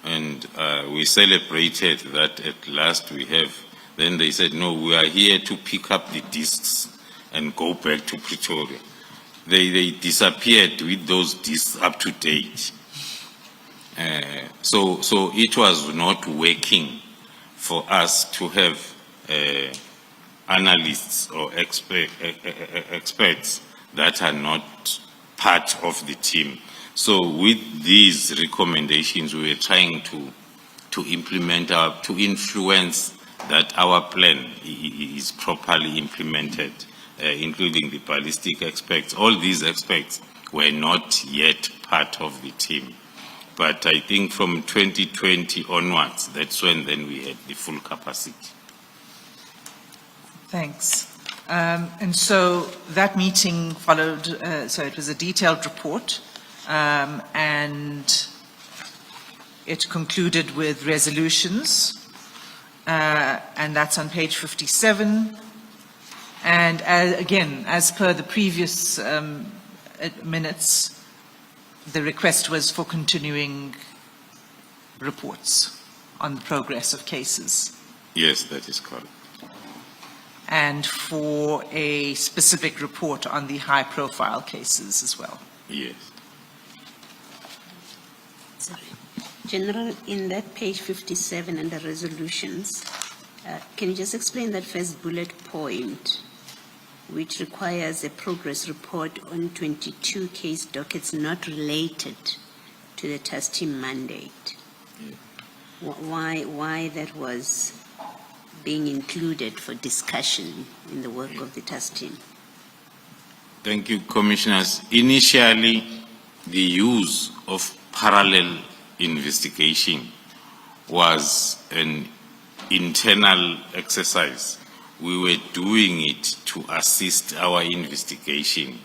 and we celebrated that at last we have. Then they said, no, we are here to pick up the discs and go back to Pretoria. They disappeared with those discs up to date. So it was not working for us to have analysts or experts that are not part of the team. So with these recommendations, we were trying to implement to influence that our plan is properly implemented, including the ballistic experts. All these experts were not yet part of the team. But I think from 2020 onwards, that's when then we had the full capacity. Thanks. And so that meeting followed, so it was a detailed report, and it concluded with resolutions, and that's on page 57. And again, as per the previous minutes, the request was for continuing reports on the progress of cases. Yes, that is correct. And for a specific report on the high-profile cases as well. Yes. Sorry. General, in that page 57 and the resolutions, can you just explain that first bullet point, which requires a progress report on 22 case dockets not related to the task team mandate? Yeah. Why that was being included for discussion in the work of the task team? Thank you, Commissioners. Initially, the use of parallel investigation was an internal exercise. We were doing it to assist our investigation.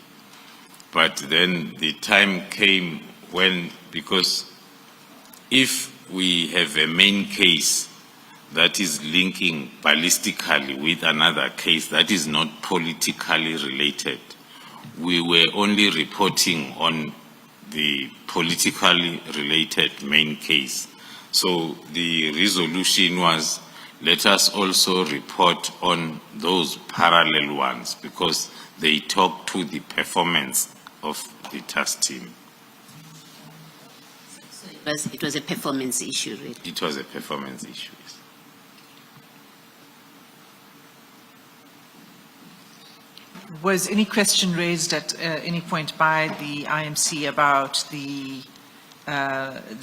But then the time came when, because if we have a main case that is linking ballistically with another case that is not politically related, we were only reporting on the politically related main case. So the resolution was, let us also report on those parallel ones because they talk to the performance of the task team. It was a performance issue, really. It was a performance issue. Yes. Was any question raised at any point by the IMC about the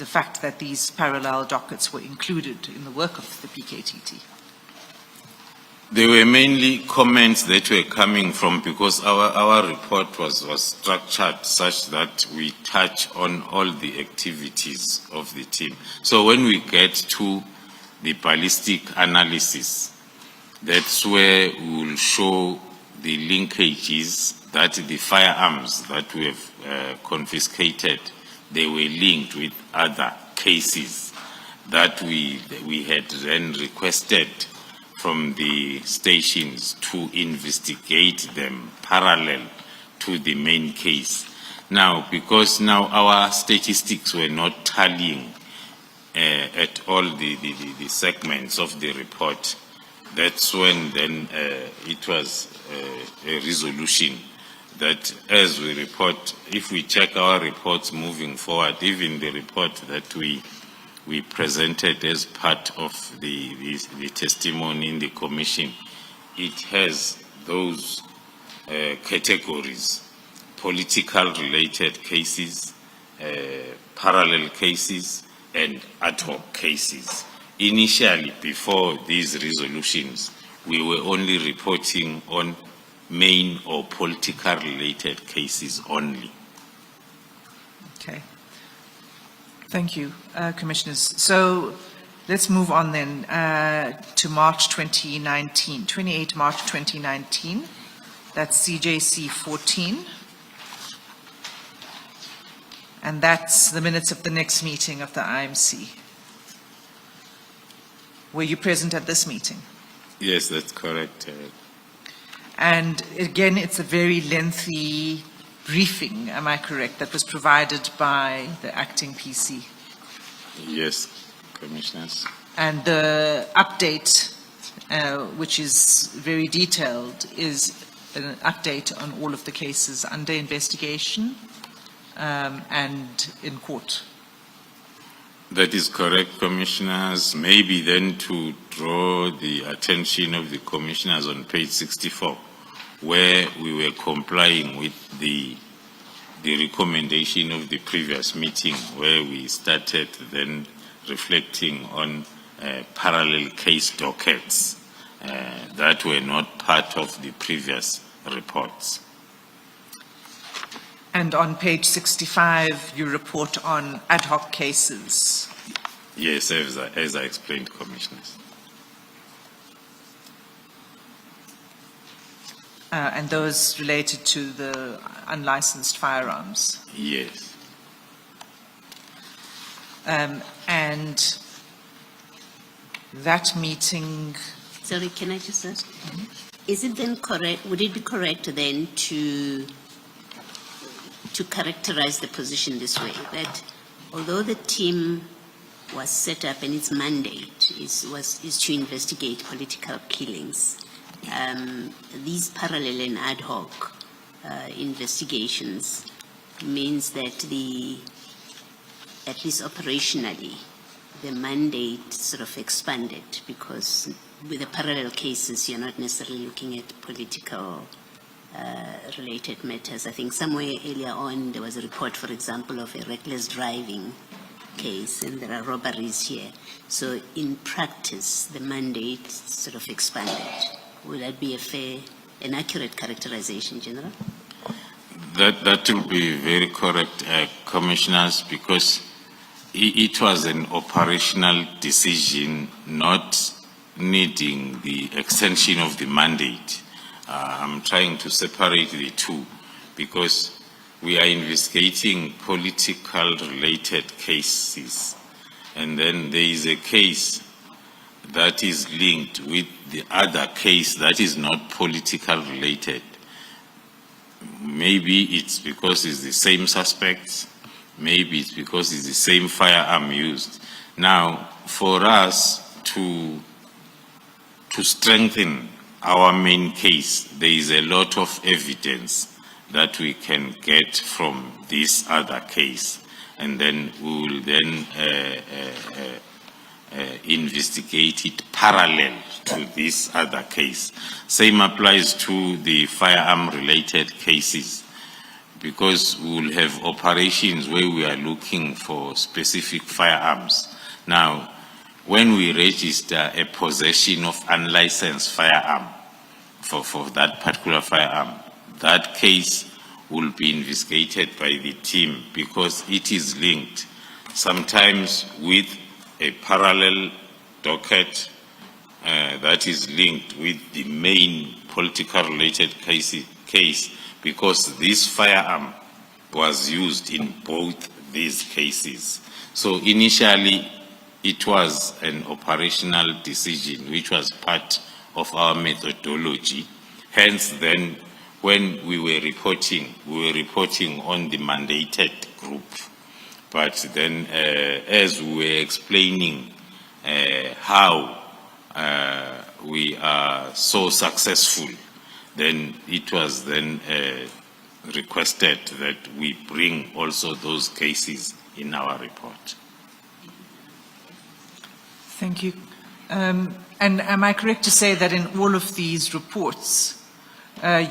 fact that these parallel dockets were included in the work of the PKTT? There were mainly comments that were coming from, because our report was structured such that we touch on all the activities of the team. So when we get to the ballistic analysis, that's where we will show the linkages that the firearms that we have confiscated, they were linked with other cases that we had then requested from the stations to investigate them parallel to the main case. Now, because now our statistics were not tallying at all the segments of the report, that's when then it was a resolution that as we report, if we check our reports moving forward, even the report that we presented as part of the testimony in the commission, it has those categories: political related cases, parallel cases, and ad hoc cases. Initially, before these resolutions, we were only reporting on main or political related cases only. Okay. Thank you, Commissioners. So let's move on then to March 2019, 28 March 2019. That's CJC 14. And that's the minutes of the next meeting of the IMC. Were you present at this meeting? Yes, that's correct. And again, it's a very lengthy briefing, am I correct, that was provided by the acting PC? Yes, Commissioners. And the update, which is very detailed, is an update on all of the cases under investigation and in court. That is correct, Commissioners. Maybe then to draw the attention of the Commissioners on page 64, where we were complying with the recommendation of the previous meeting, where we started then reflecting on parallel case dockets that were not part of the previous reports. And on page 65, you report on ad hoc cases. Yes, as I explained, Commissioners. And those related to the unlicensed firearms. Yes. And that meeting... Sorry, can I just ask? Is it then correct, would it be correct then to characterize the position this way, that although the team was set up and its mandate is to investigate political killings, these parallel and ad hoc investigations means that at least operationally, the mandate sort of expanded, because with the parallel cases, you're not necessarily looking at political related matters. I think somewhere earlier on there was a report, for example, of a reckless driving case, and there are robberies here. So in practice, the mandate sort of expanded. Would that be an accurate characterization, General? That will be very correct, Commissioners, because it was an operational decision, not needing the extension of the mandate. I'm trying to separate the two, because we are investigating political related cases, and then there is a case that is linked with the other case that is not political related. Maybe it's because it's the same suspects, maybe it's because it's the same firearm used. Now, for us to strengthen our main case, there is a lot of evidence that we can get from this other case, and then we will then investigate it parallel to this other case. Same applies to the firearm-related cases, because we will have operations where we are looking for specific firearms. Now, when we register a possession of unlicensed firearm for that particular firearm, that case will be investigated by the team because it is linked sometimes with a parallel docket that is linked with the main political related case because this firearm was used in both these cases. So initially, it was an operational decision which was part of our methodology. Hence, then, when we were reporting on the mandated group. But then, as we were explaining how we are so successful, then it was then requested that we bring also those cases in our report. Thank you. And am I correct to say that in all of these reports,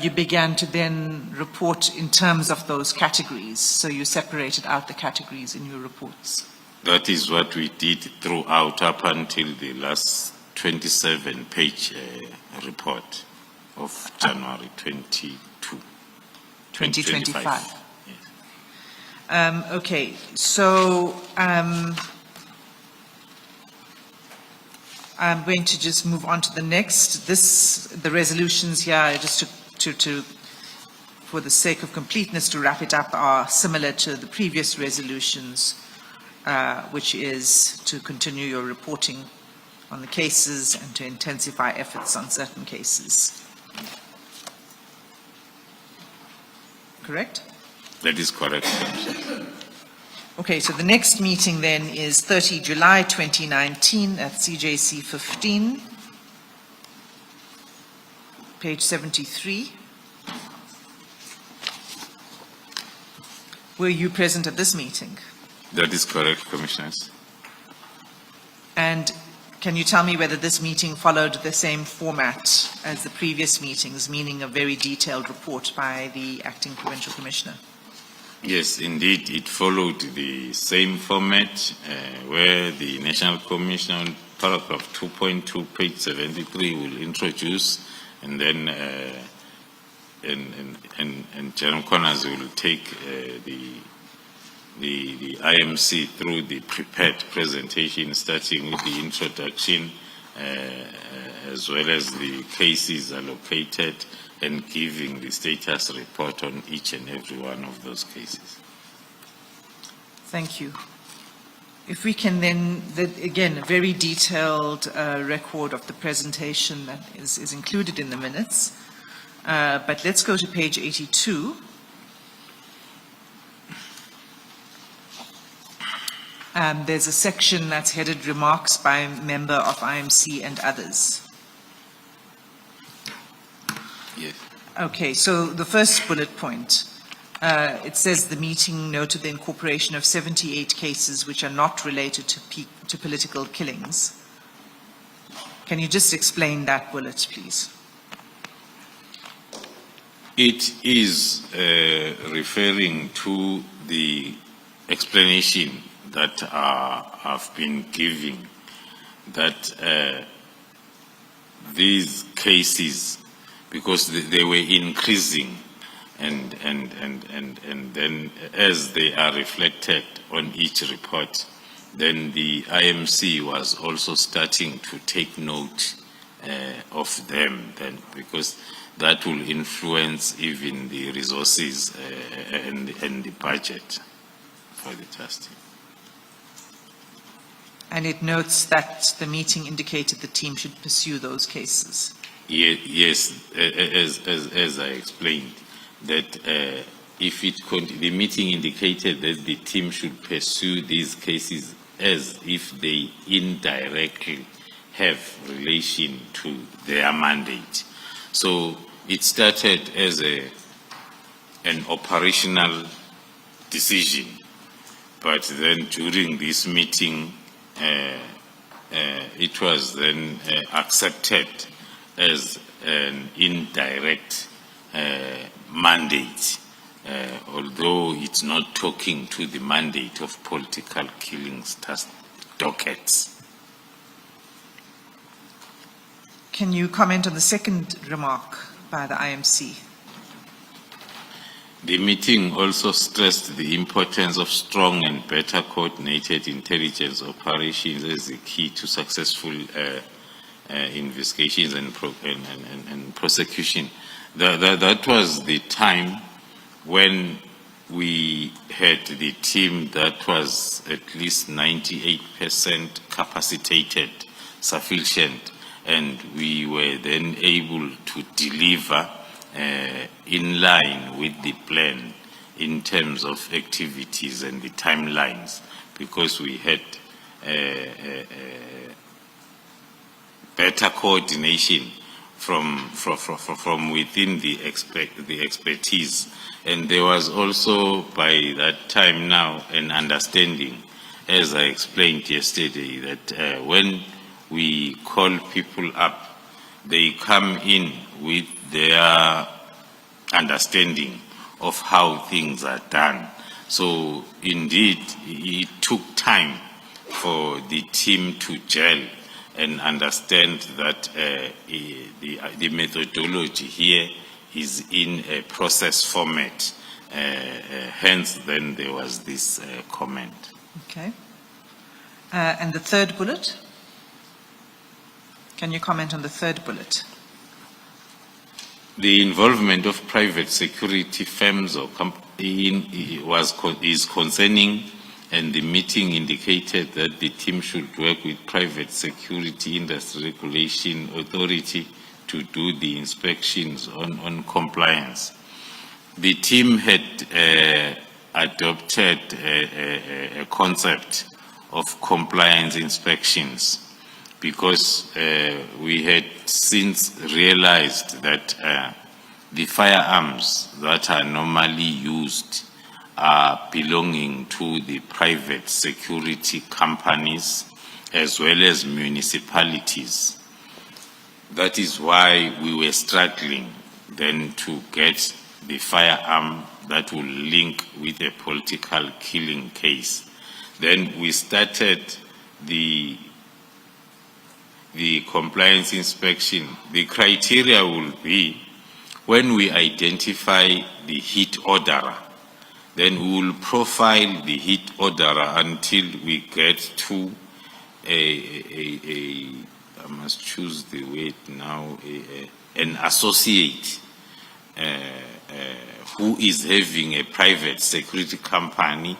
you began to then report in terms of those categories? So you separated out the categories in your reports? That is what we did throughout up until the last 27-page report of January 2025. Yes. Okay, so I'm going to just move on to the next. The resolutions here, just to for the sake of completeness, to wrap it up, are similar to the previous resolutions, which is to continue your reporting on the cases and to intensify efforts on certain cases. Correct? That is correct. Okay, so the next meeting then is 30 July 2019 at CJC 15, page 73. Were you present at this meeting? That is correct, Commissioners. And can you tell me whether this meeting followed the same format as the previous meetings, meaning a very detailed report by the Acting Provincial Commissioner? Yes, indeed, it followed the same format where the National Commission on paragraph 2.2, page 73 will introduce, and then and General Connors will take the IMC through the prepared presentation, starting with the introduction as well as the cases allocated and giving the status report on each and every one of those cases. Thank you. If we can then, again, a very detailed record of the presentation that is included in the minutes. But let's go to page 82. There's a section that's headed Remarks by a Member of IMC and Others. Yes. Okay, so the first bullet point, it says the meeting noted the incorporation of 78 cases which are not related to political killings. Can you just explain that bullet, please? It is referring to the explanation that have been giving that these cases, because they were increasing, and then as they are reflected on each report, then the IMC was also starting to take note of them, then, because that will influence even the resources and the budget for the trustee. And it notes that the meeting indicated the team should pursue those cases. Yes, as I explained, that if the meeting indicated that the team should pursue these cases as if they indirectly have relation to their mandate. So it started as an operational decision, but then during this meeting, it was then accepted as an indirect mandate, although it's not talking to the mandate of political killings dockets. Can you comment on the second remark by the IMC? The meeting also stressed the importance of strong and better coordinated intelligence operations as the key to successful investigations and prosecution. That was the time when we had the team that was at least 98% capacitated, sufficient, and we were then able to deliver in line with the plan in terms of activities and the timelines, because we had better coordination from within the expertise. And there was also by that time now an understanding, as I explained yesterday, that when we call people up, they come in with their understanding of how things are done. So indeed, it took time for the team to gel and understand that the methodology here is in a process format. Hence, then there was this comment. Okay. And the third bullet? Can you comment on the third bullet? The involvement of private security firms or is concerning, and the meeting indicated that the team should work with private security industry regulation authority to do the inspections on compliance. The team had adopted a concept of compliance inspections, because we had since realized that the firearms that are normally used are belonging to the private security companies as well as municipalities. That is why we were struggling then to get the firearm that will link with a political killing case. Then we started the compliance inspection. The criteria will be, when we identify the hit orderer, then we will profile the hit orderer until we get to I must choose the word now, an associate who is having a private security company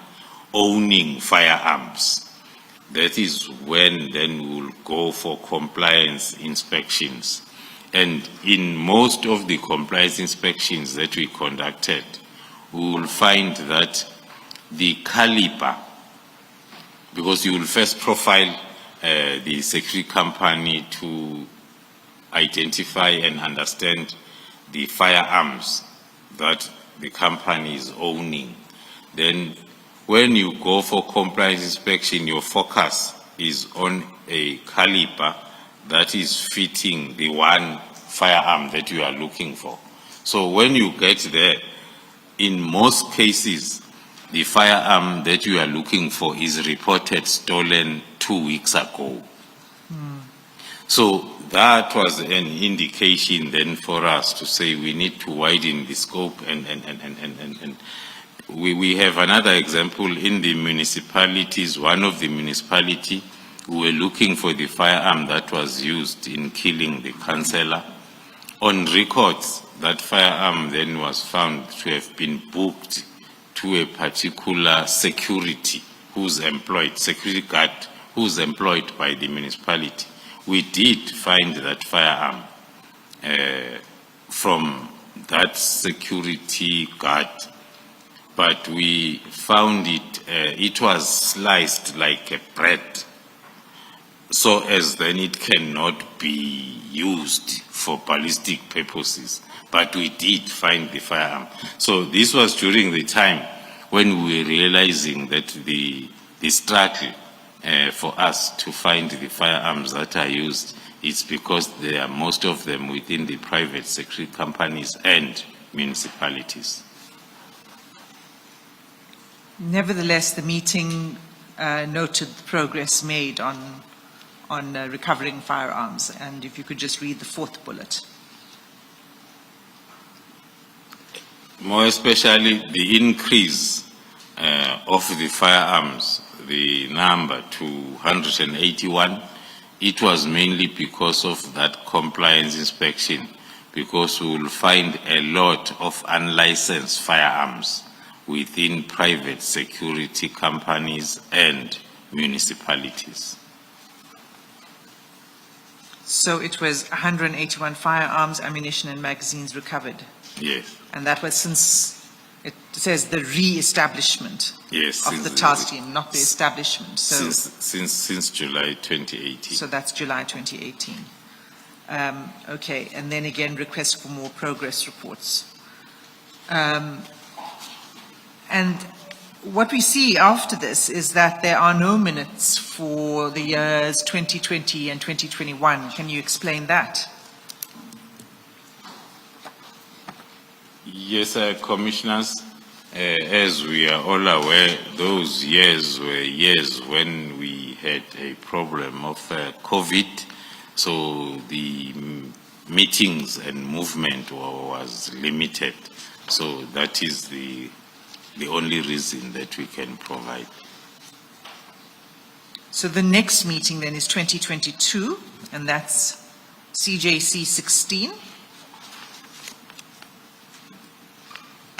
owning firearms. That is when then we will go for compliance inspections. And in most of the compliance inspections that we conducted, we will find that the caliber, because you will first profile the security company to identify and understand the firearms that the company is owning. Then when you go for compliance inspection, your focus is on a caliber that is fitting the one firearm that you are looking for. So when you get there, in most cases, the firearm that you are looking for is reported stolen 2 weeks ago. So that was an indication then for us to say we need to widen the scope, and we have another example in the municipalities. One of the municipality, we were looking for the firearm that was used in killing the councillor. On records, that firearm then was found to have been booked to a particular security security guard who's employed by the municipality. We did find that firearm from that security guard but we found it was sliced like a bread, so as then it cannot be used for ballistic purposes. But we did find the firearm. So this was during the time when we were realizing that the struggle for us to find the firearms that are used is because there are most of them within the private sector companies and municipalities. Nevertheless, the meeting noted the progress made on recovering firearms, and if you could just read the fourth bullet. More especially the increase of the firearms, the number to 181, it was mainly because of that compliance inspection, because we will find a lot of unlicensed firearms within private security companies and municipalities. So it was 181 firearms, ammunition and magazines recovered. Yes. And that was since, it says the re-establishment Yes, of the task team, not the establishment. So, since July 2018. so that's July 2018. Okay, and then again, request for more progress reports. And what we see after this is that there are no minutes for the years 2020 and 2021. Can you explain that? Yes, Commissioners, as we are all aware, those years were years when we had a problem of COVID, so the meetings and movement was limited. So that is the only reason that we can provide. So the next meeting then is 2022, and that's CJC 16.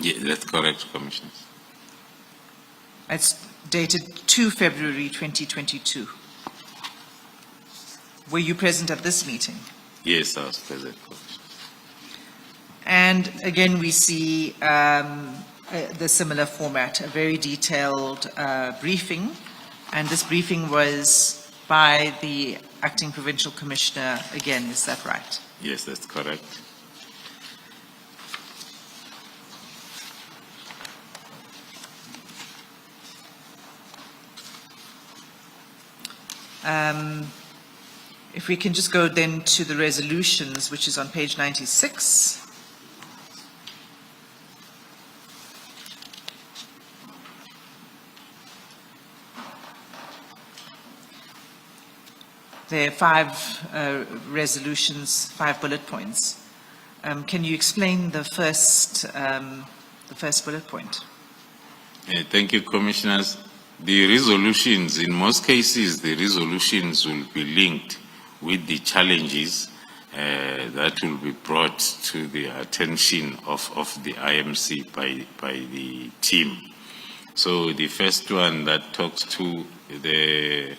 Yeah, that's correct, Commissioners. It's dated 2 February 2022. Were you present at this meeting? Yes, I was present, Commissioner. And again, we see the similar format, a very detailed briefing. And this briefing was by the Acting Provincial Commissioner again, is that right? Yes, that's correct. If we can just go then to the resolutions, which is on page 96. There are 5 resolutions, 5 bullet points. Can you explain the first bullet point? Thank you, Commissioners. The resolutions, in most cases, the resolutions will be linked with the challenges that will be brought to the attention of the IMC by the team. So the first one that talks to the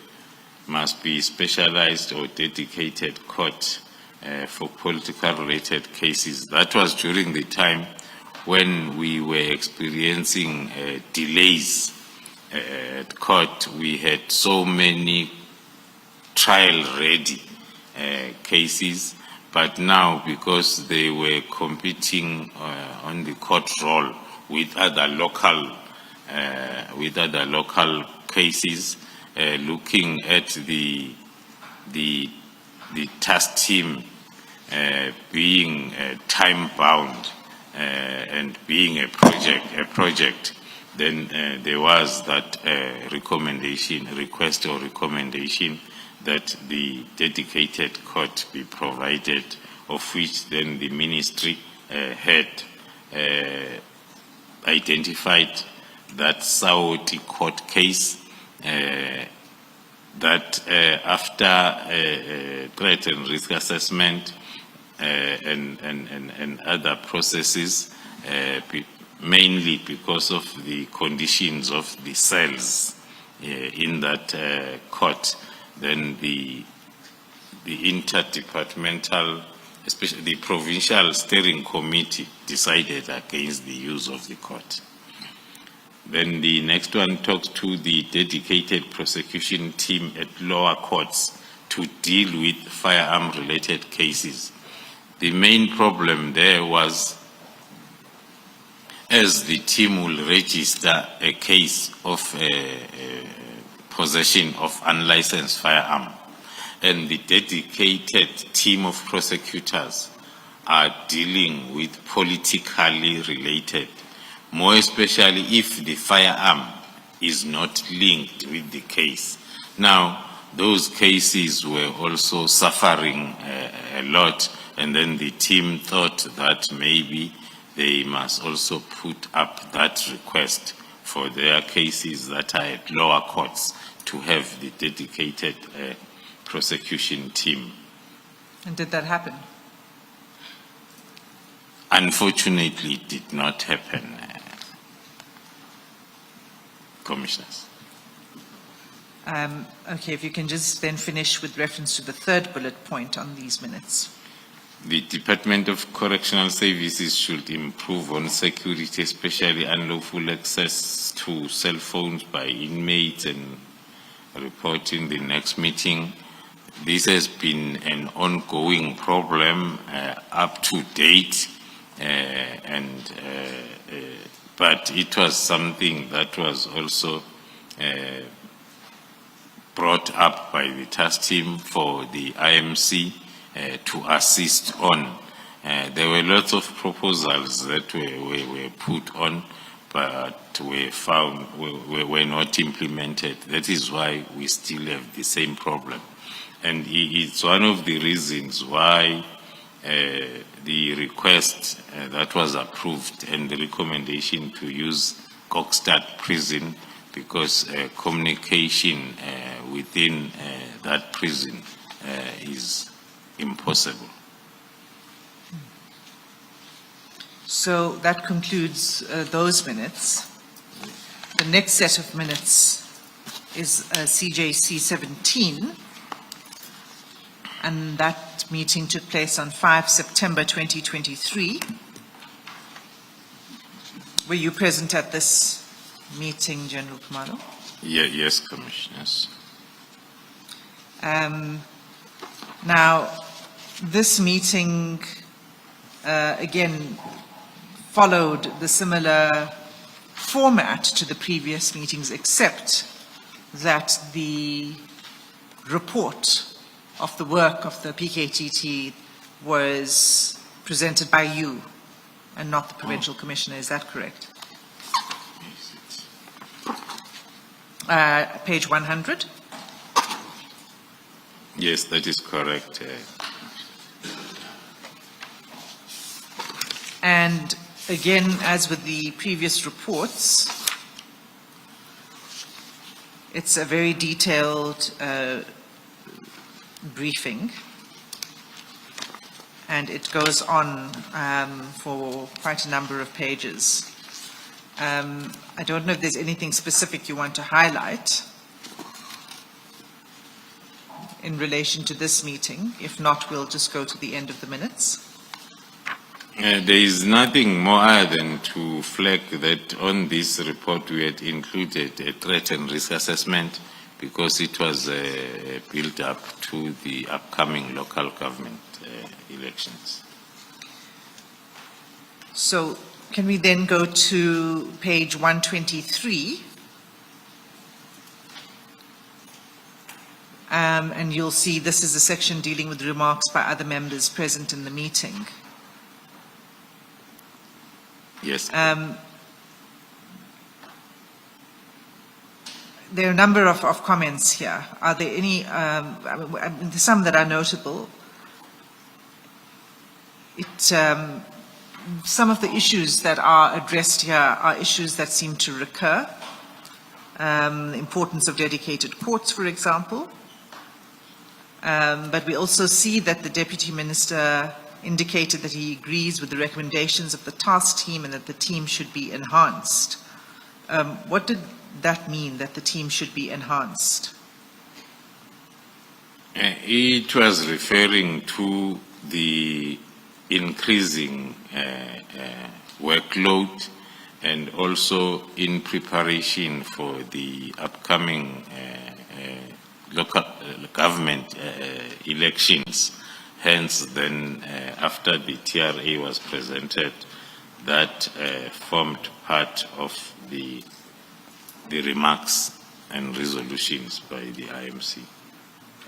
must be specialized or dedicated court for political related cases. That was during the time when we were experiencing delays at court. We had so many trial-ready cases, but now because they were competing on the court roll with other local cases, looking at the task team being time-bound and being a project, then there was that request or recommendation that the dedicated court be provided, of which then the ministry had identified that Saudi court case that after threat and risk assessment and other processes, mainly because of the conditions of the cells in that court, then the interdepartmental, especially the provincial steering committee, decided against the use of the court. Then the next one talks to the dedicated prosecution team at lower courts to deal with firearm-related cases. The main problem there was, as the team will register a case of possession of unlicensed firearm, and the dedicated team of prosecutors are dealing with politically related, more especially if the firearm is not linked with the case. Now, those cases were also suffering a lot, and then the team thought that maybe they must also put up that request for their cases that are at lower courts to have the dedicated prosecution team. And did that happen? Unfortunately, it did not happen, Commissioners. Okay, if you can just then finish with reference to the third bullet point on these minutes. The Department of Correctional Services should improve on security, especially unlawful access to cell phones by inmates, and report in the next meeting. This has been an ongoing problem up to date, but it was something that was also brought up by the task team for the IMC to assist on. There were lots of proposals that were put on, but were not implemented. That is why we still have the same problem. And it's one of the reasons why the request that was approved and the recommendation to use Kokstad prison, because communication within that prison is impossible. So that concludes those minutes. The next set of minutes is CJC 17, and that meeting took place on 5 September 2023. Were you present at this meeting, General Khumalo? Yes, Commissioners. Now, this meeting, again, followed the similar format to the previous meetings, except that the report of the work of the PKTT was presented by you and not the Provincial Commissioner. Is that correct? Page 100. Yes, that is correct. And again, as with the previous reports, it's a very detailed briefing, and it goes on for quite a number of pages. I don't know if there's anything specific you want to highlight in relation to this meeting. If not, we'll just go to the end of the minutes. There is nothing more other than to flag that on this report we had included a threat and risk assessment, because it was built up to the upcoming local government elections. So can we then go to page 123? And you'll see this is a section dealing with remarks by other members present in the meeting. Yes. There are a number of comments here. Are there any, some that are notable? Some of the issues that are addressed here are issues that seem to recur. The importance of dedicated courts, for example. But we also see that the Deputy Minister indicated that he agrees with the recommendations of the task team and that the team should be enhanced. What did that mean, that the team should be enhanced? It was referring to the increasing workload and also in preparation for the upcoming local government elections. Hence, then, after the TRA was presented, that formed part of the remarks and resolutions by the IMC.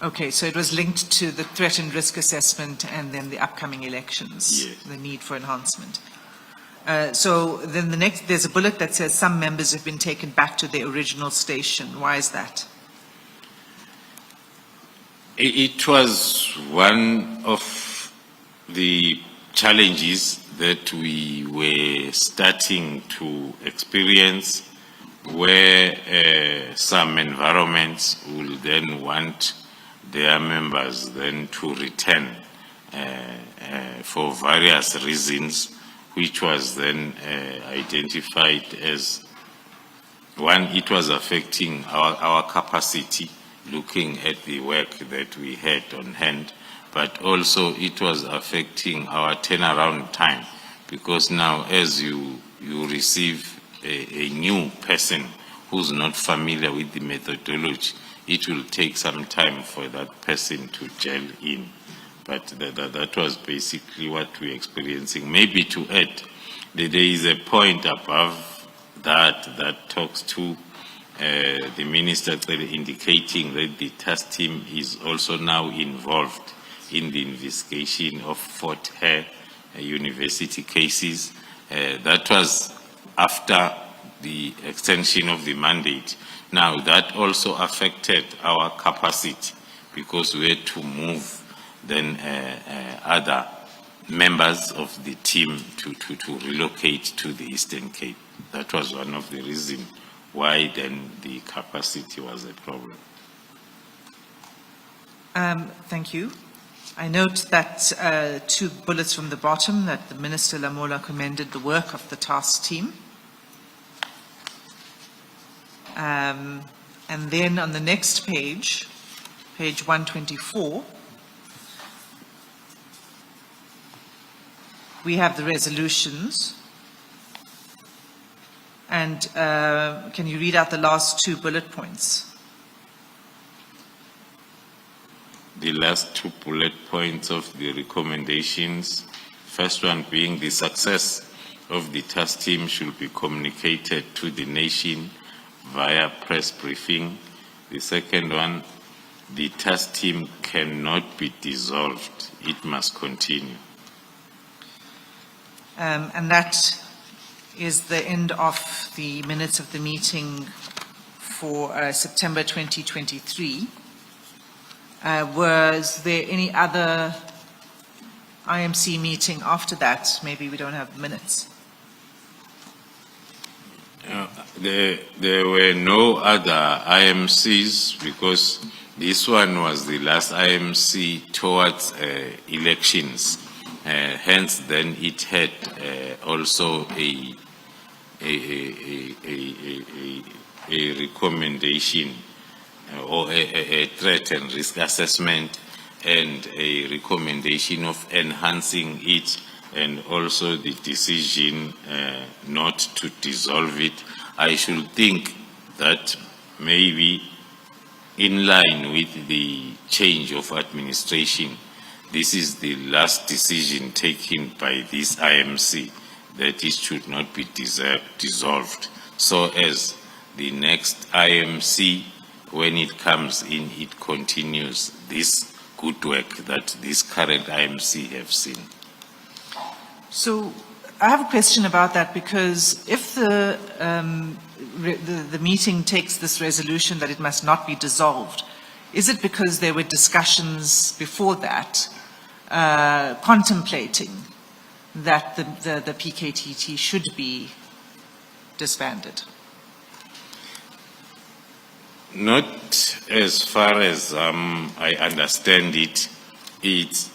Okay, so it was linked to the threat and risk assessment and then the upcoming elections, Yes. the need for enhancement. So then there's a bullet that says some members have been taken back to their original station. Why is that? It was one of the challenges that we were starting to experience, where some environments will then want their members then to return for various reasons, which was then identified as one, it was affecting our capacity, looking at the work that we had on hand, but also it was affecting our turnaround time, because now as you receive a new person who's not familiar with the methodology, it will take some time for that person to gel in. But that was basically what we're experiencing. Maybe to add, there is a point above that talks to the minister indicating that the task team is also now involved in the investigation of Fort Hare University cases. That was after the extension of the mandate. Now, that also affected our capacity because we had to move then other members of the team to relocate to the Eastern Cape. That was one of the reasons why then the capacity was a problem. Thank you. I note that 2 bullets from the bottom that the Minister Lamola commended the work of the task team. And then on the next page, page 124, we have the resolutions. And can you read out the last 2 bullet points? The last 2 bullet points of the recommendations, first one being the success of the task team should be communicated to the nation via press briefing. The second one, the task team cannot be dissolved. It must continue. And that is the end of the minutes of the meeting for September 2023. Was there any other IMC meeting after that? Maybe we don't have minutes. There were no other IMCs because this one was the last IMC towards elections. Hence, then it had also a recommendation or a threat and risk assessment and a recommendation of enhancing it, and also the decision not to dissolve it. I should think that maybe in line with the change of administration, this is the last decision taken by this IMC that it should not be dissolved, so as the next IMC, when it comes in, it continues this good work that this current IMC have seen. So I have a question about that, because if the meeting takes this resolution that it must not be dissolved, is it because there were discussions before that contemplating that the PKTT should be disbanded? Not as far as I understand it. It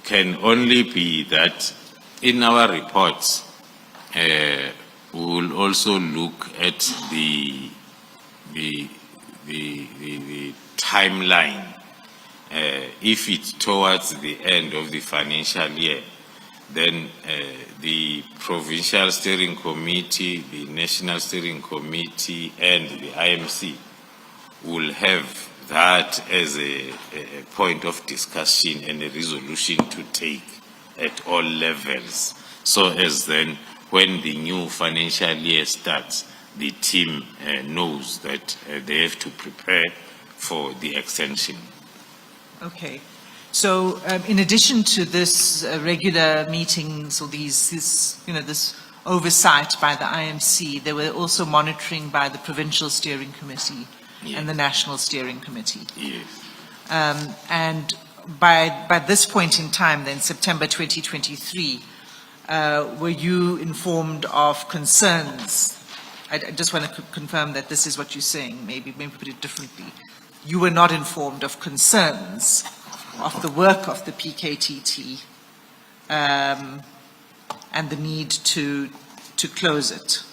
can only be that in our reports, we will also look at the timeline. If it's towards the end of the financial year, then the Provincial Steering Committee, the National Steering Committee, and the IMC will have that as a point of discussion and a resolution to take at all levels, so as then when the new financial year starts, the team knows that they have to prepare for the extension. Okay. So, in addition to this regular meetings or this oversight by the IMC, there were also monitoring by the Provincial Steering Committee and the National Steering Committee. Yes. And by this point in time, then September 2023, were you informed of concerns? I just want to confirm that this is what you're saying. Maybe put it differently. You were not informed of concerns of the work of the PKTT and the need to close it?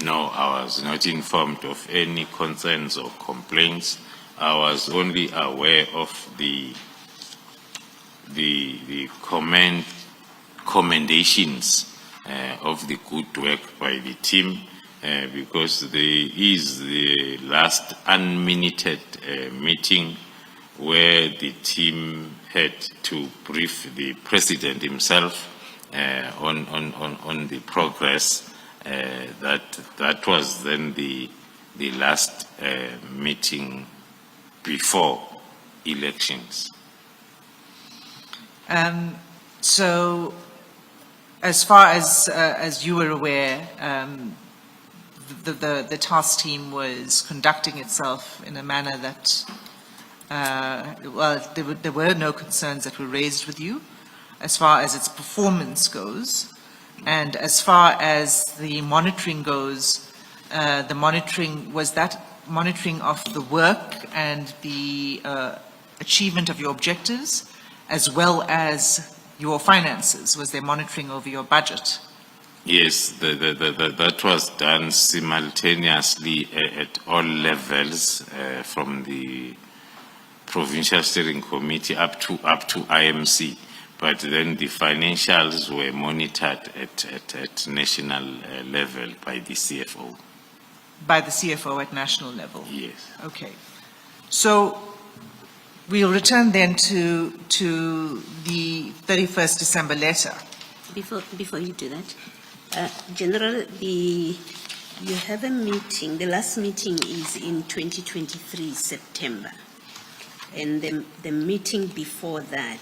No, I was not informed of any concerns or complaints. I was only aware of the commendations of the good work by the team, because there is the last unminuted meeting where the team had to brief the president himself on the progress. That was then the last meeting before elections. So, as far as you were aware, the task team was conducting itself in a manner that, there were no concerns that were raised with you as far as its performance goes. And as far as the monitoring goes, was that monitoring of the work and the achievement of your objectives, as well as your finances? Was there monitoring over your budget? Yes, that was done simultaneously at all levels, from the Provincial Steering Committee up to IMC. But then the financials were monitored at national level by the CFO. By the CFO at national level? Yes. Okay. So we'll return then to the 31st December letter. Before you do that, General, you have a meeting, the last meeting is in 2023, September. And the meeting before that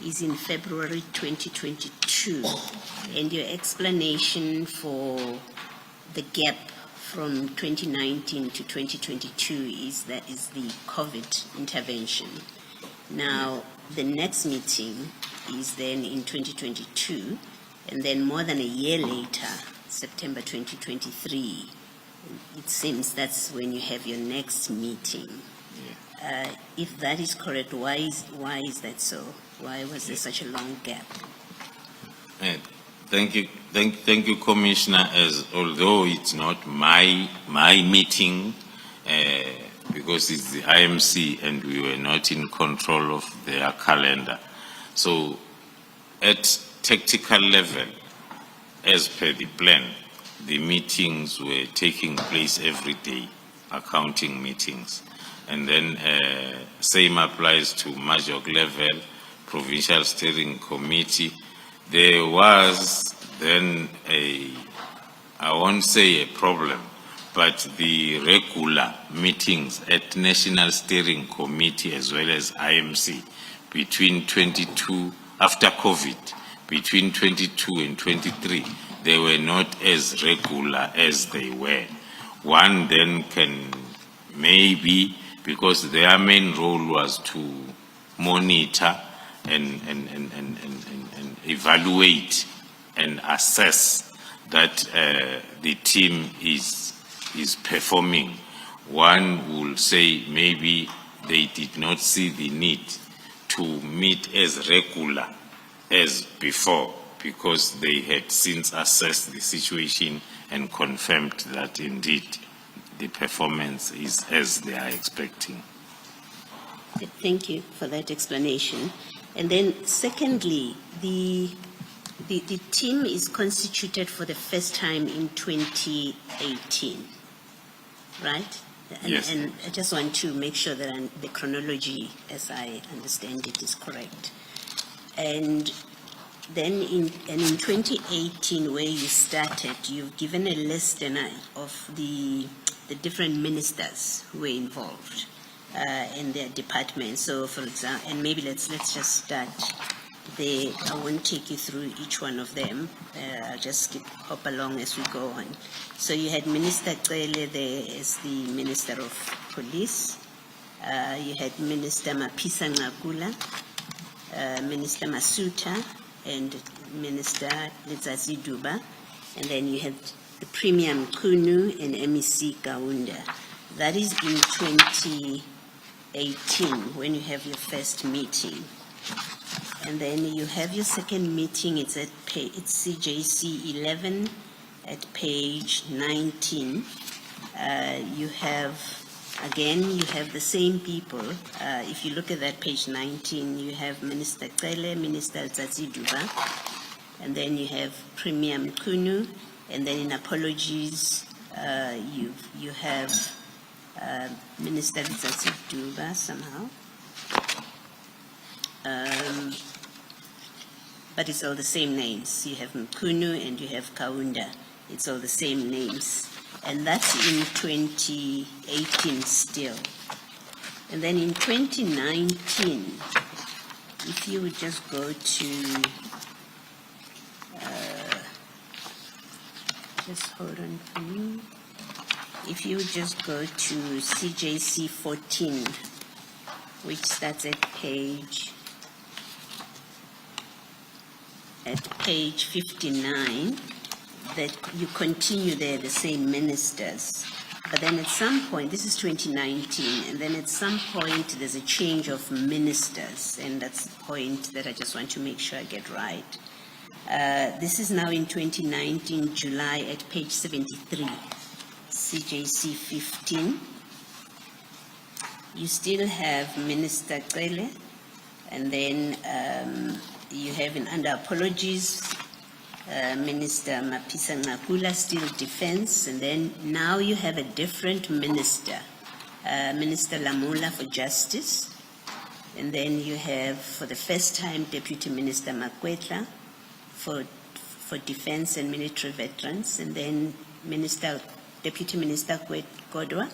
is in February 2022. And your explanation for the gap from 2019 to 2022 is the COVID intervention. Now, the next meeting is then in 2022, and then more than a year later, September 2023, it seems that's when you have your next meeting. If that is correct, why is that so? Why was there such a long gap? Thank you, Commissioner. As although it's not my meeting, because it's the IMC and we were not in control of their calendar. So, at tactical level, as per the plan, the meetings were taking place every day, accounting meetings. And then same applies to Major level, Provincial Steering Committee. There was then I won't say a problem, but the regular meetings at National Steering Committee as well as IMC between 22, after COVID, between 22 and 23, they were not as regular as they were. One then can maybe, because their main role was to monitor and evaluate and assess that the team is performing. One will say maybe they did not see the need to meet as regular as before, because they had since assessed the situation and confirmed that indeed the performance is as they are expecting. Thank you for that explanation. And then secondly, the the team is constituted for the first time in 2018, right? Yes. And I just want to make sure that the chronology, as I understand it, is correct. And then in 2018, where you started, you've given a list of the different ministers who were involved in their department. So, for example, and maybe let's just start there. I won't take you through each one of them. I'll just hop along as we go on. So you had Minister Cele there as the Minister of Police. You had Minister Mapisa Ngakula, Minister Masuta, and Minister Letsazi Duba. And then you had the Premier Mkunu and MEC Kaunda. That is in 2018, when you have your first meeting. And then you have your second meeting, it's CJC 11 at page 19. You have the same people. If you look at that page 19, you have Minister Cele, Minister Letsazi Duba, and then you have Premier Mkunu, and then in apologies, you have Minister Letsazi Duba somehow. But it's all the same names. You have Mkunu and you have Kaunda. It's all the same names. And that's in 2018 still. And then in 2019, if you would just go to, just hold on for me. If you would just go to CJC 14, which starts at page 59, that you continue there, the same ministers. But then at some point, this is 2019, and then at some point there's a change of ministers, and that's the point that I just want to make sure I get right. This is now in 2019, July, at page 73, CJC 15. You still have Minister Cele, and then you have under apologies, Minister Mapisa Ngakula, still defense, and then now you have a different minister, Minister Lamola for justice, and then you have for the first time Deputy Minister Makwetla for defense and military veterans, and then Deputy Minister Kodwa.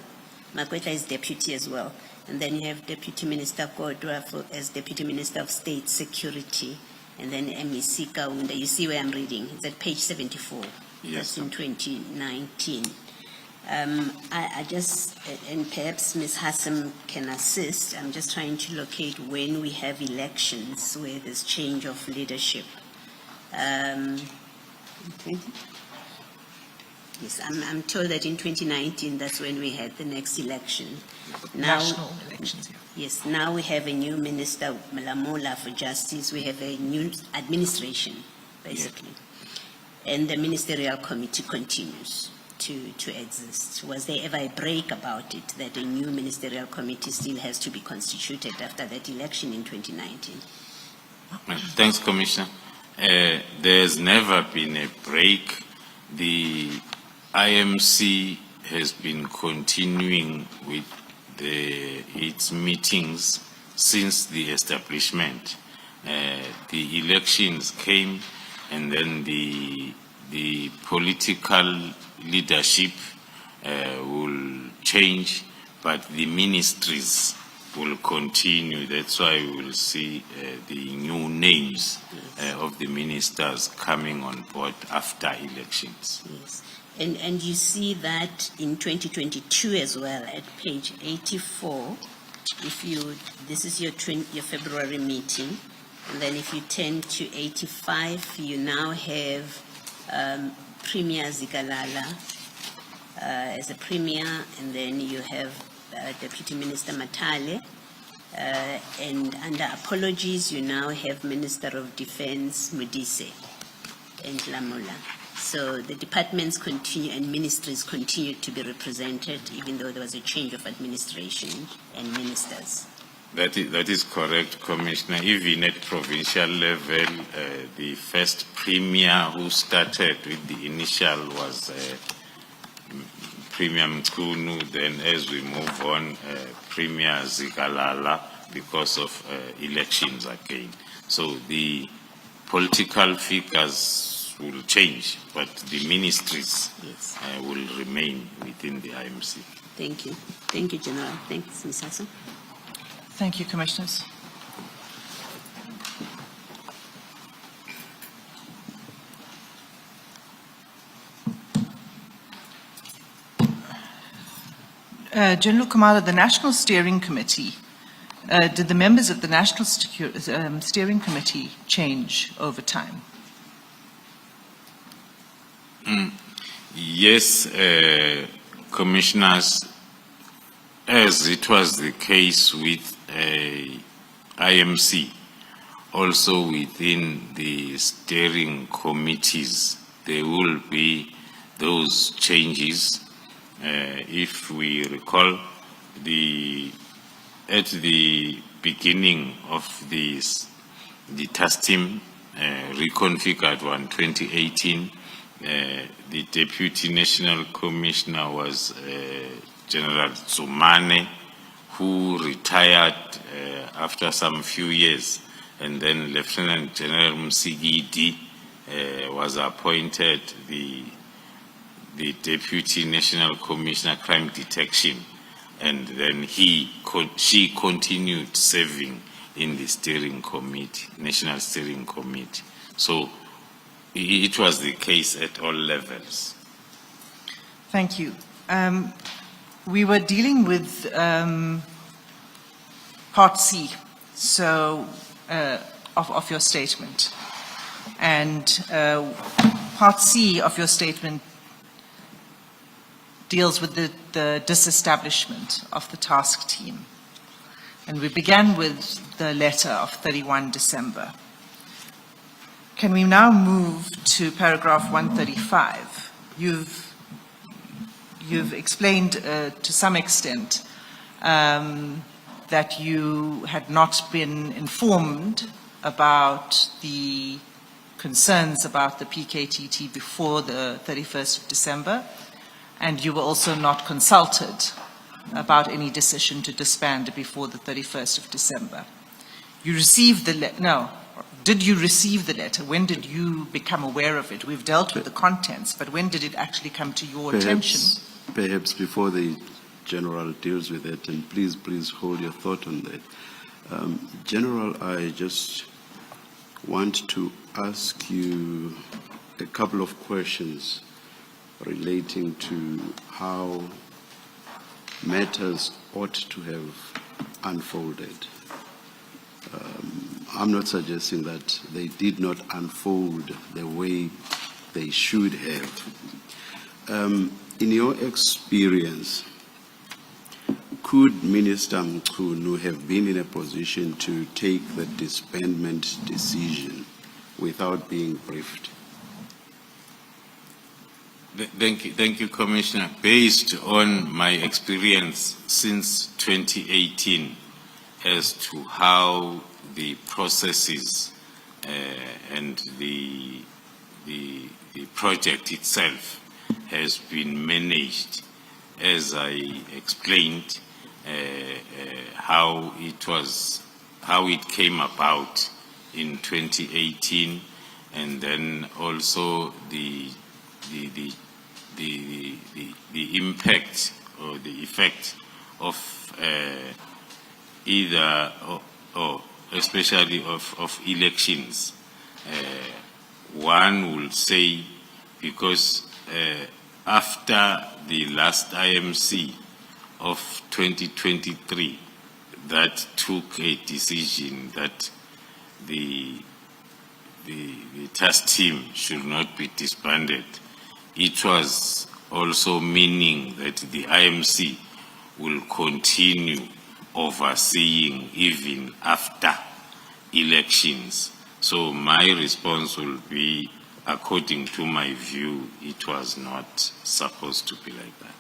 Makwetla is deputy as well. And then you have Deputy Minister Kodwa as Deputy Minister of State Security. And then MEC Kaunda. You see where I'm reading. It's at page 74. Yes. That's in 2019. I just, and perhaps Ms. Hassam can assist, I'm just trying to locate when we have elections where there's change of leadership. Yes, I'm told that in 2019, that's when we had the next election. Now, National elections, yeah. Yes, now we have a new minister, Lamola for justice. We have a new administration, basically. Yeah. And the ministerial committee continues to exist. Was there ever a break about it, that a new ministerial committee still has to be constituted after that election in 2019? Thanks, Commissioner. There's never been a break. The IMC has been continuing with its meetings since the establishment. The elections came, and then the political leadership will change, but the ministries will continue. That's why we will see the new names of the ministers coming on board after elections. Yes. And you see that in 2022 as well, at page 84, this is your February meeting, and then if you turn to 85, you now have Premier Zikalala as a premier, and then you have Deputy Minister Matale, and under apologies, you now have Minister of Defense Modise and Lamola. So the departments continue and ministries continue to be represented, even though there was a change of administration and ministers. That is correct, Commissioner. Even at provincial level, the first premier who started with the initial was Premier Mkunu. Then as we move on, Premier Zikalala, because of elections again. So the political figures will change, but the ministries will remain within the IMC. Thank you. Thank you, General. Thanks, Ms. Hassan. Thank you, Commissioners. General Khumalo, the National Steering Committee, did the members of the National Steering Committee change over time? Yes, Commissioners, as it was the case with IMC, also within the steering committees, there will be those changes. If we recall, at the beginning of the task team, reconfigured 2018, the Deputy National Commissioner was General Dumisani, who retired after some few years, and then Lieutenant General Msigidi was appointed the Deputy National Commissioner Crime Detection, and then she continued serving in the steering committee, National Steering Committee. So it was the case at all levels. Thank you. We were dealing with Part C, so of your statement, and Part C of your statement deals with the disestablishment of the task team. And we began with the letter of 31 December. Can we now move to paragraph 135? You've explained to some extent that you had not been informed about the concerns about the PKTT before the 31st of December, and you were also not consulted about any decision to disband before the 31st of December. You received the letter. No. Did you receive the letter? When did you become aware of it? We've dealt with the contents, but when did it actually come to your attention? Perhaps before the General deals with it, and please hold your thought on that. General, I just want to ask you a couple of questions relating to how matters ought to have unfolded. I'm not suggesting that they did not unfold the way they should have. In your experience, could Minister Mkunu have been in a position to take the disbandment decision without being briefed? Thank you, Commissioner. Based on my experience since 2018 as to how the processes and the project itself has been managed, as I explained, how it came about in 2018, and then also the impact or the effect of either or especially of elections. One will say, because after the last IMC of 2023 that took a decision that the task team should not be disbanded, it was also meaning that the IMC will continue overseeing even after elections. So my response will be, according to my view, it was not supposed to be like that.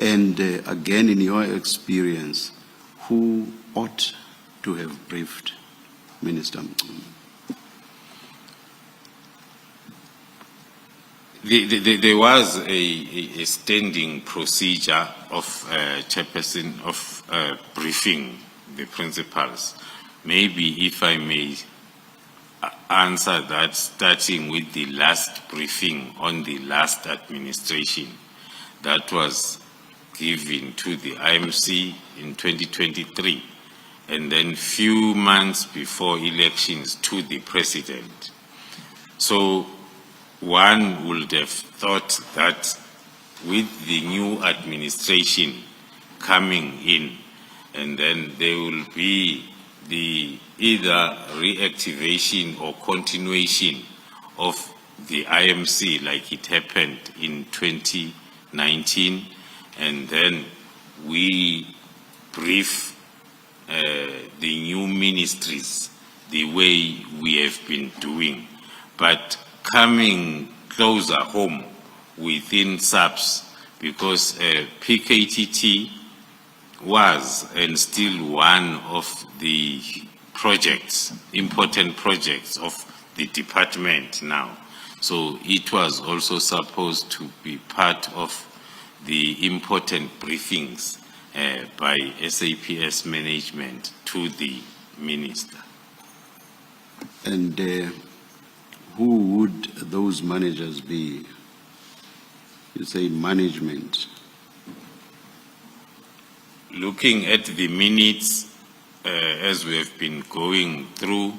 And again, in your experience, who ought to have briefed Minister Mchunu? There was a standing procedure of chairperson of briefing the principals. Maybe if I may answer that, starting with the last briefing on the last administration that was given to the IMC in 2023, and then few months before elections to the president. So one would have thought that with the new administration coming in, and then there will be the either reactivation or continuation of the IMC like it happened in 2019, and then we brief the new ministries the way we have been doing. But coming closer home within SAPS, because PKTT was and still one of the projects, important projects of the department now. So it was also supposed to be part of the important briefings by SAPS management to the minister. And who would those managers be? You say management. Looking at the minutes as we have been going through,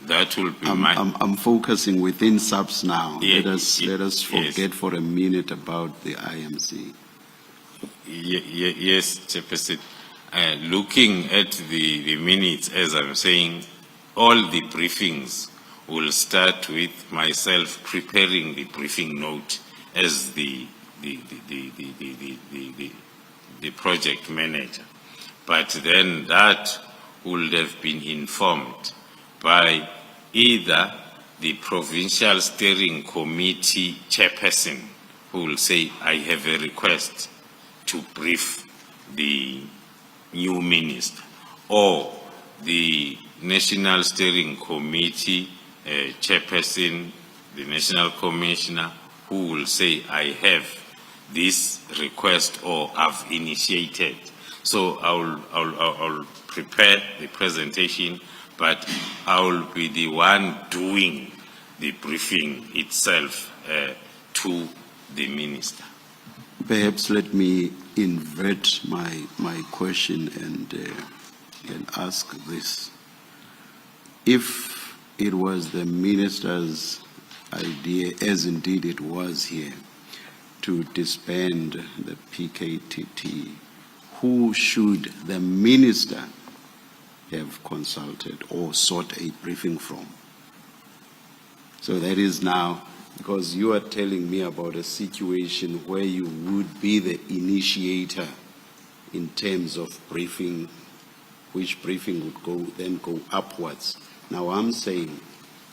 that will be I'm focusing within SAPS now. Yeah, let us forget yes. for a minute about the IMC. Yes, Chairperson. Looking at the minutes, as I'm saying, all the briefings will start with myself preparing the briefing note as the project manager. But then that would have been informed by either the provincial steering committee chairperson, who will say, I have a request to brief the new minister, or the national steering committee chairperson, the national commissioner, who will say, I have this request or I've initiated. So I'll prepare the presentation, but I will be the one doing the briefing itself to the minister. Perhaps let me invert my question and ask this. If it was the minister's idea, as indeed it was here, to disband the PKTT, who should the minister have consulted or sought a briefing from? So that is now, because you are telling me about a situation where you would be the initiator in terms of briefing, which briefing would then go upwards. Now I'm saying,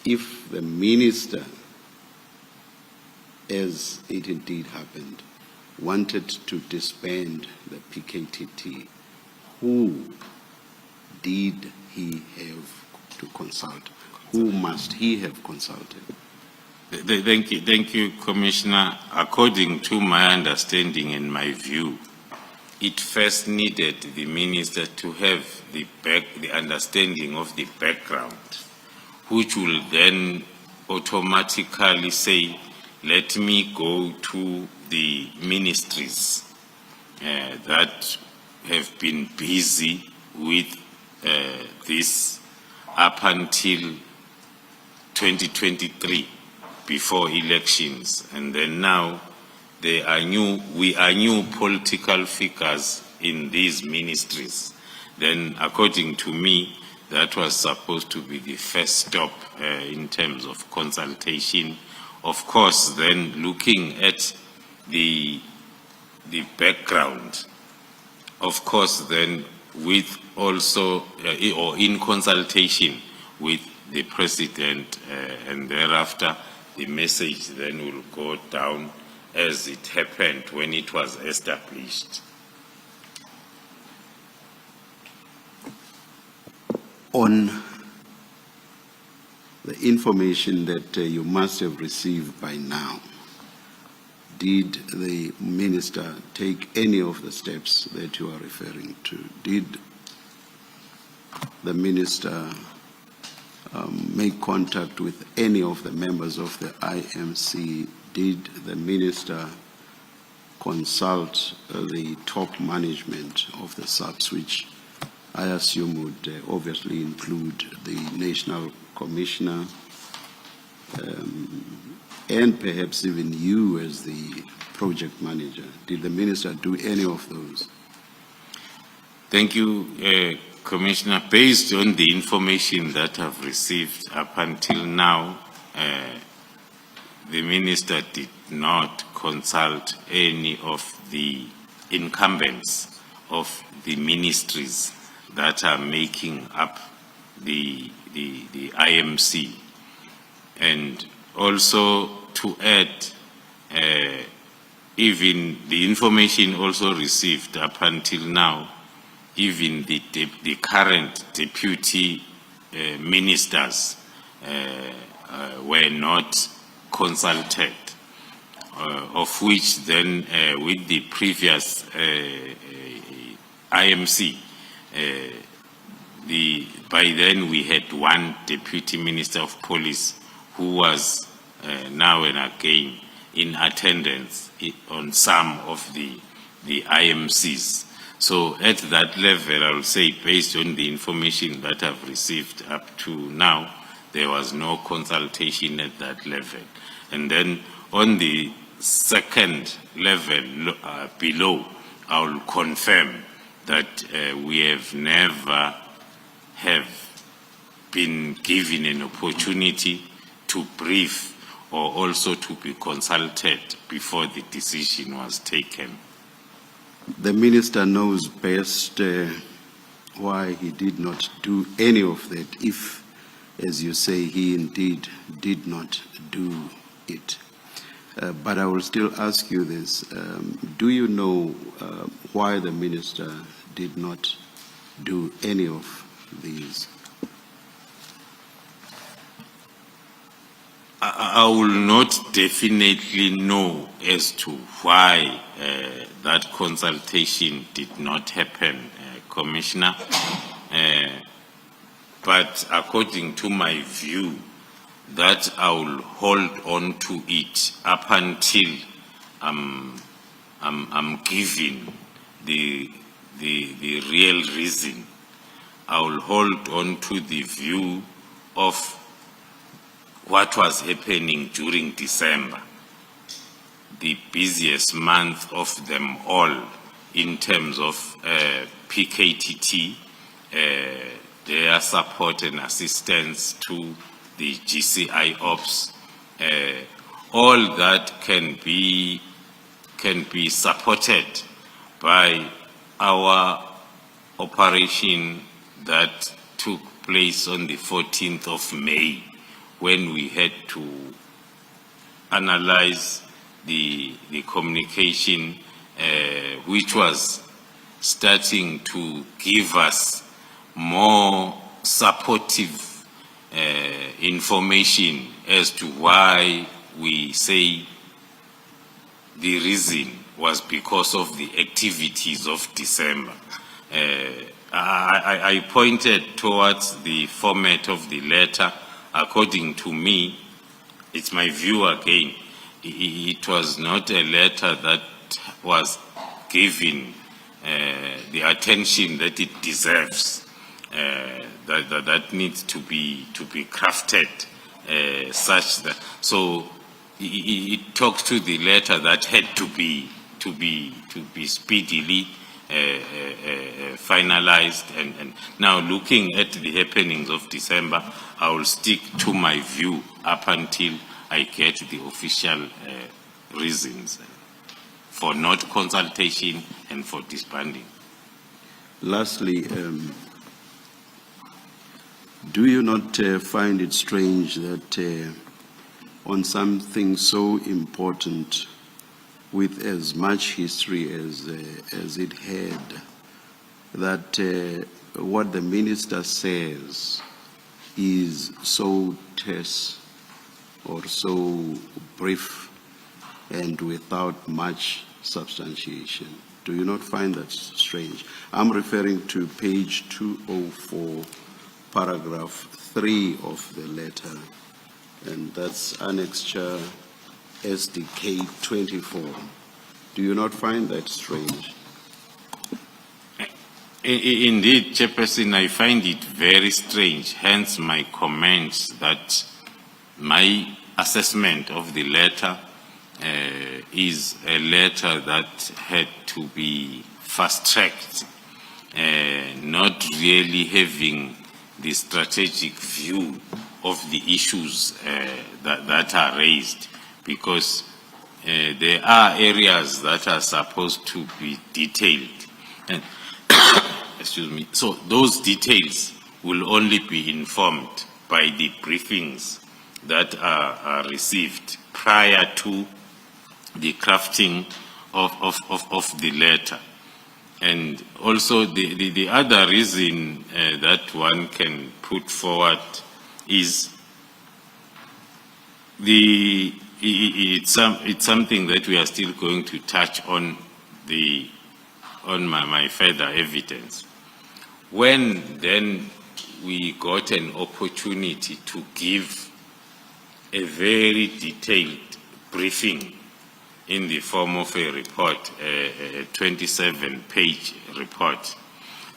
if the minister, as it indeed happened, wanted to disband the PKTT, who did he have to consult? Who must he have consulted? Thank you, Commissioner. According to my understanding and my view, it first needed the minister to have the understanding of the background, which will then automatically say, let me go to the ministries that have been busy with this up until 2023, before elections, and then now we are new political figures in these ministries. Then, according to me, that was supposed to be the first stop in terms of consultation. Of course, then looking at the background, of course, then with also or in consultation with the president, and thereafter the message then will go down as it happened when it was established. on the information that you must have received by now, did the minister take any of the steps that you are referring to? Did the minister make contact with any of the members of the IMC? Did the minister consult the top management of the SAPS, which I assume would obviously include the National Commissioner, and perhaps even you as the project manager? Did the minister do any of those? Thank you, Commissioner. Based on the information that I've received up until now, the minister did not consult any of the incumbents of the ministries that are making up the IMC. And also to add, even the information also received up until now, even the current deputy ministers were not consulted, of which then with the previous IMC, by then we had one deputy minister of police who was now and again in attendance on some of the IMCs. So at that level, I will say, based on the information that I've received up to now, there was no consultation at that level. And then on the second level below, I will confirm that we have never been given an opportunity to brief or also to be consulted before the decision was taken. The minister knows best why he did not do any of that, if, as you say, he indeed did not do it. But I will still ask you this. Do you know why the minister did not do any of these? I will not definitely know as to why that consultation did not happen, Commissioner. But according to my view, that I will hold on to it up until I'm given the real reason. I will hold on to the view of what was happening during December, the busiest month of them all in terms of PKTT, their support and assistance to the GCI ops. All that can be supported by our operation that took place on the 14th of May, when we had to analyze the communication, which was starting to give us more supportive information as to why we say the reason was because of the activities of December. I pointed towards the format of the letter. According to me, it's my view again, it was not a letter that was given the attention that it deserves. That needs to be crafted such that. So it talks to the letter that had to be speedily finalized, and now looking at the happenings of December, I will stick to my view up until I get the official reasons for not consultation and for disbanding. Lastly, do you not find it strange that on something so important, with as much history as it had, that what the minister says is so terse or so brief and without much substantiation? Do you not find that strange? I'm referring to page 204, paragraph 3 of the letter, and that's annexure SDK 24. Do you not find that strange? Indeed, Chairperson, I find it very strange, hence my comments that my assessment of the letter is a letter that had to be fast-tracked, not really having the strategic view of the issues that are raised, because there are areas that are supposed to be detailed. And excuse me. So those details will only be informed by the briefings that are received prior to the crafting of the letter. And also the other reason that one can put forward is it's something that we are still going to touch on my further evidence. When then we got an opportunity to give a very detailed briefing in the form of a report, a 27-page report,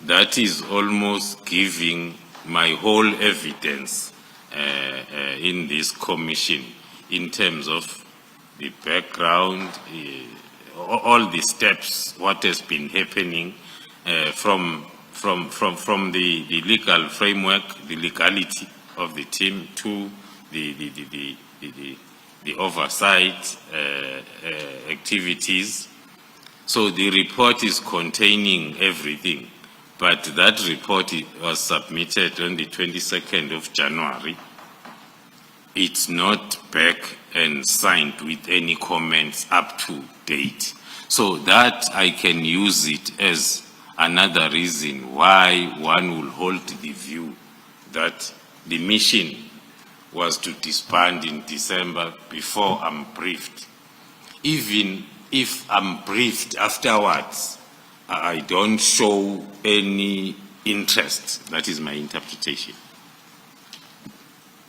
that is almost giving my whole evidence in this commission in terms of the background, all the steps, what has been happening from the legal framework, the legality of the team, to the oversight activities. So the report is containing everything, but that report was submitted on the 22nd of January. It's not back and signed with any comments up to date. So that I can use it as another reason why one will hold the view that the mission was to disband in December before I'm briefed. Even if I'm briefed afterwards, I don't show any interest. That is my interpretation.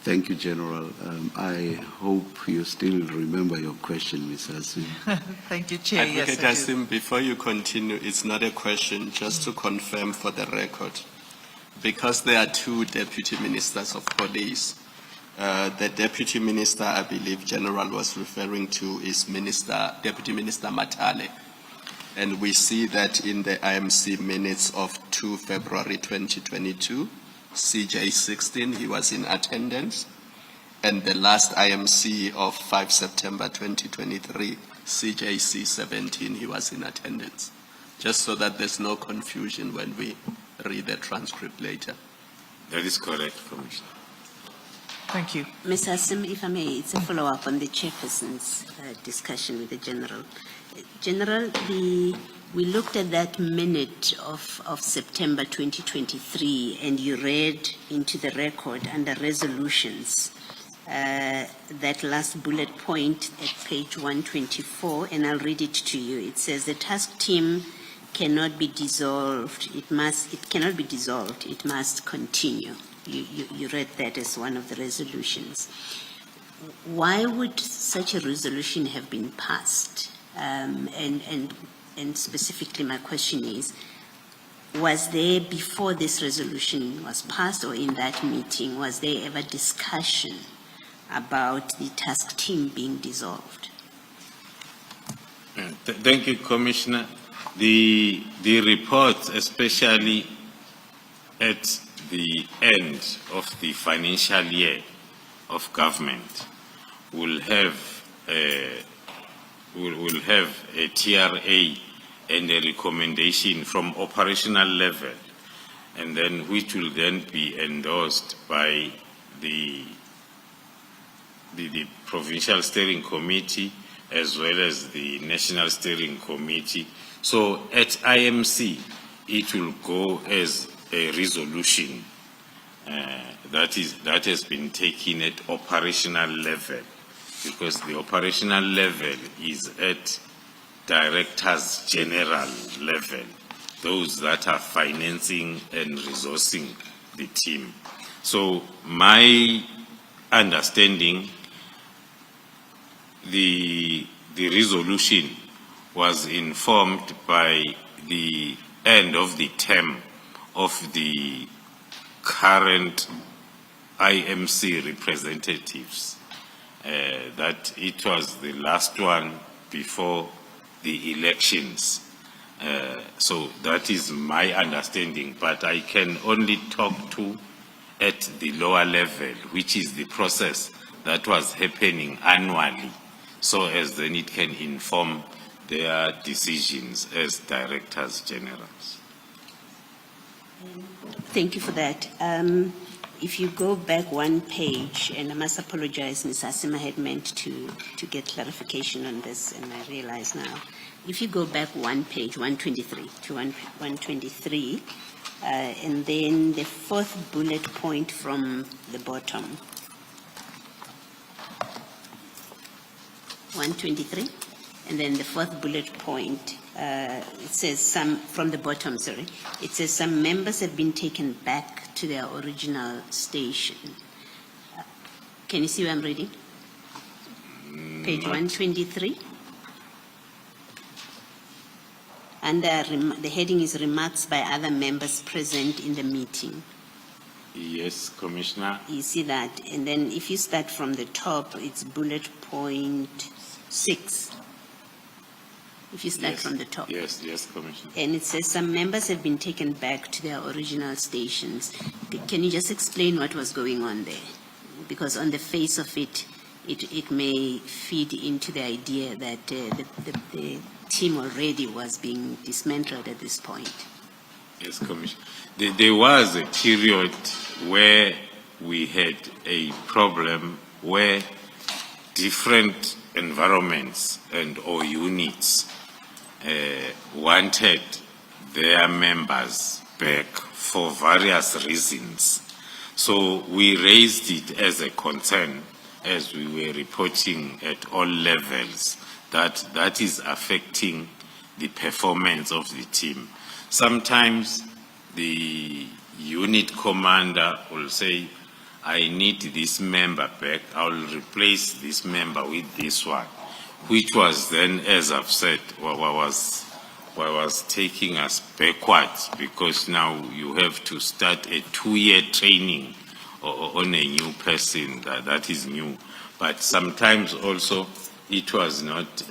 Thank you, General. I hope you still remember your question, Ms. Hassim. Thank you, Chair. Advocate Yes, I do. Hassim, before you continue, it's not a question, just to confirm for the record. Because there are two deputy ministers of police, the deputy minister, I believe General was referring to, is Deputy Minister Matale. And we see that in the IMC minutes of 2 February 2022, CJ 16, he was in attendance. And the last IMC of 5 September 2023, CJC 17, he was in attendance. Just so that there's no confusion when we read the transcript later. That is correct, Commissioner. Thank you. Ms. Hassim, if I may, it's a follow-up on the chairperson's discussion with the General. General, we looked at that minute of September 2023, and you read into the record under resolutions that last bullet point at page 124, and I'll read it to you. It says the task team cannot be dissolved. It cannot be dissolved. It must continue. You read that as one of the resolutions. Why would such a resolution have been passed? And specifically, my question is, was there, before this resolution was passed or in that meeting, was there ever discussion about the task team being dissolved? Thank you, Commissioner. The report, especially at the end of the financial year of government, will have a TRA and a recommendation from operational level, and then which will then be endorsed by the Provincial Steering Committee as well as the National Steering Committee. So at IMC, it will go as a resolution that has been taken at operational level, because the operational level is at Directors General level, those that are financing and resourcing the team. So my understanding, the resolution was informed by the end of the term of the current IMC representatives, that it was the last one before the elections. So that is my understanding, but I can only talk to at the lower level, which is the process that was happening annually, so as then it can inform their decisions as Directors Generals. Thank you for that. If you go back one page, and I must apologize, Ms. Asima had meant to get clarification on this, and I realize now. If you go back one page, 123 to 123, and then the fourth bullet point from the bottom. 123, and then the fourth bullet point, it says from the bottom, sorry. It says some members have been taken back to their original station. Can you see where I'm reading? Page 123. And the heading is remarks by other members present in the meeting. Yes, Commissioner. You see that? And then if you start from the top, it's bullet point 6. If you start from the top. Yes, Commissioner. And it says some members have been taken back to their original stations. Can you just explain what was going on there? Because on the face of it, it may feed into the idea that the team already was being dismantled at this point. Yes, Commissioner. There was a period where we had a problem where different environments or units wanted their members back for various reasons. So we raised it as a concern as we were reporting at all levels that is affecting the performance of the team. Sometimes the unit commander will say, I need this member back, I'll replace this member with this one, which was then, as I've said, was taking us backwards, because now you have to start a 2-year training on a new person that is new. But sometimes also it was not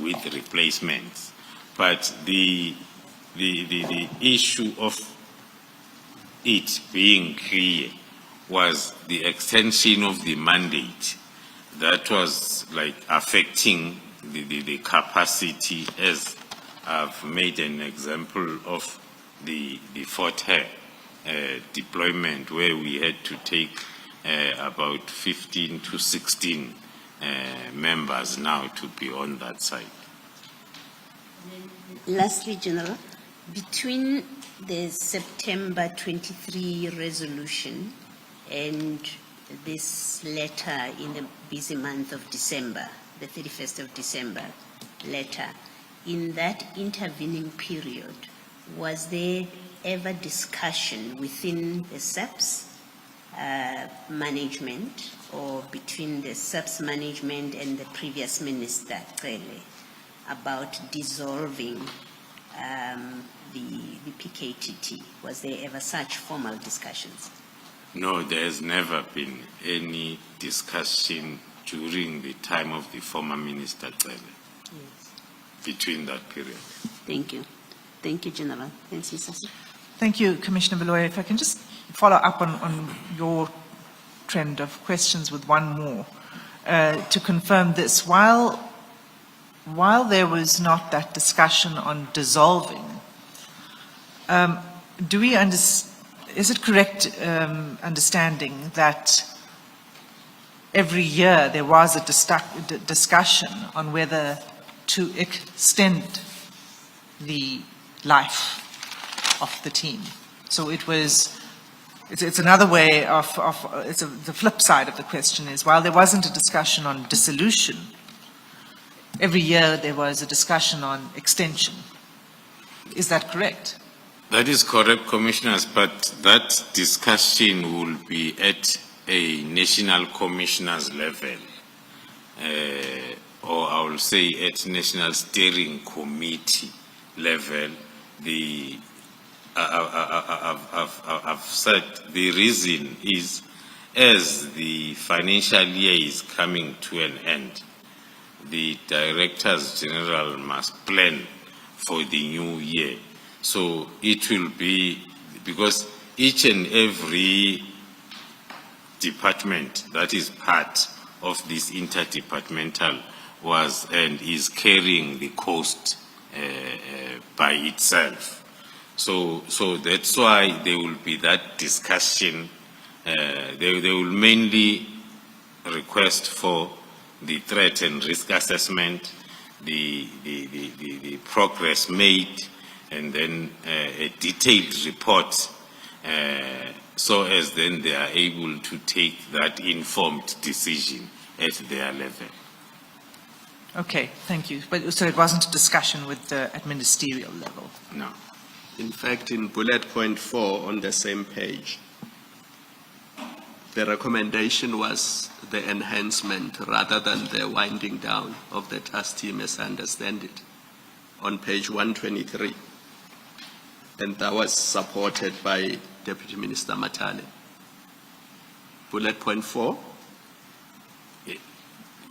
with replacements. But the issue of it being clear was the extension of the mandate that was like affecting the capacity, as I've made an example of the Fort Hare deployment, where we had to take about 15 to 16 members now to be on that side. Lastly, General, between the September 23 resolution and this letter in the busy month of December, the 31st of December letter, in that intervening period, was there ever discussion within the SAPS management or between the SAPS management and the previous minister, Cele, about dissolving the PKTT? Was there ever such formal discussions? No, there's never been any discussion during the time of the former Minister Cele, Yes. between that period. Thank you. Thank you, General. Thanks, Mr. Thank you, Commissioner Baloyi. If I can just follow up on your trend of questions with one more, to confirm this. While there was not that discussion on dissolving, is it correct understanding that every year there was a discussion on whether to extend the life of the team? So it was, it's another way of the flip side of the question is, while there wasn't a discussion on dissolution, every year there was a discussion on extension. Is that correct? That is correct, Commissioners, but that discussion will be at a national commissioners level, or I will say at national steering committee level. I've said the reason is, as the financial year is coming to an end, the Directors General must plan for the new year. So it will be, because each and every department that is part of this interdepartmental was and is carrying the cost by itself. So that's why there will be that discussion. They will mainly request for the threat and risk assessment, the progress made, and then a detailed report, so as then they are able to take that informed decision at their level. Okay, thank you. But so it wasn't a discussion with the ministerial level? No. In fact, in bullet point 4 on the same page, the recommendation was the enhancement rather than the winding down of the task team, as I understand it, on page 123. And that was supported by Deputy Minister Matale. Bullet point 4.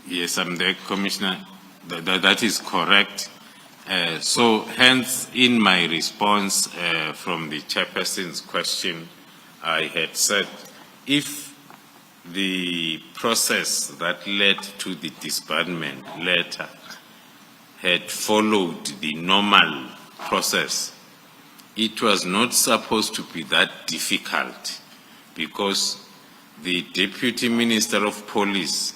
Yes, I'm there, Commissioner. That is correct. So hence, in my response from the chairperson's question, I had said, if the process that led to the disbandment letter had followed the normal process, it was not supposed to be that difficult, because the Deputy Minister of Police,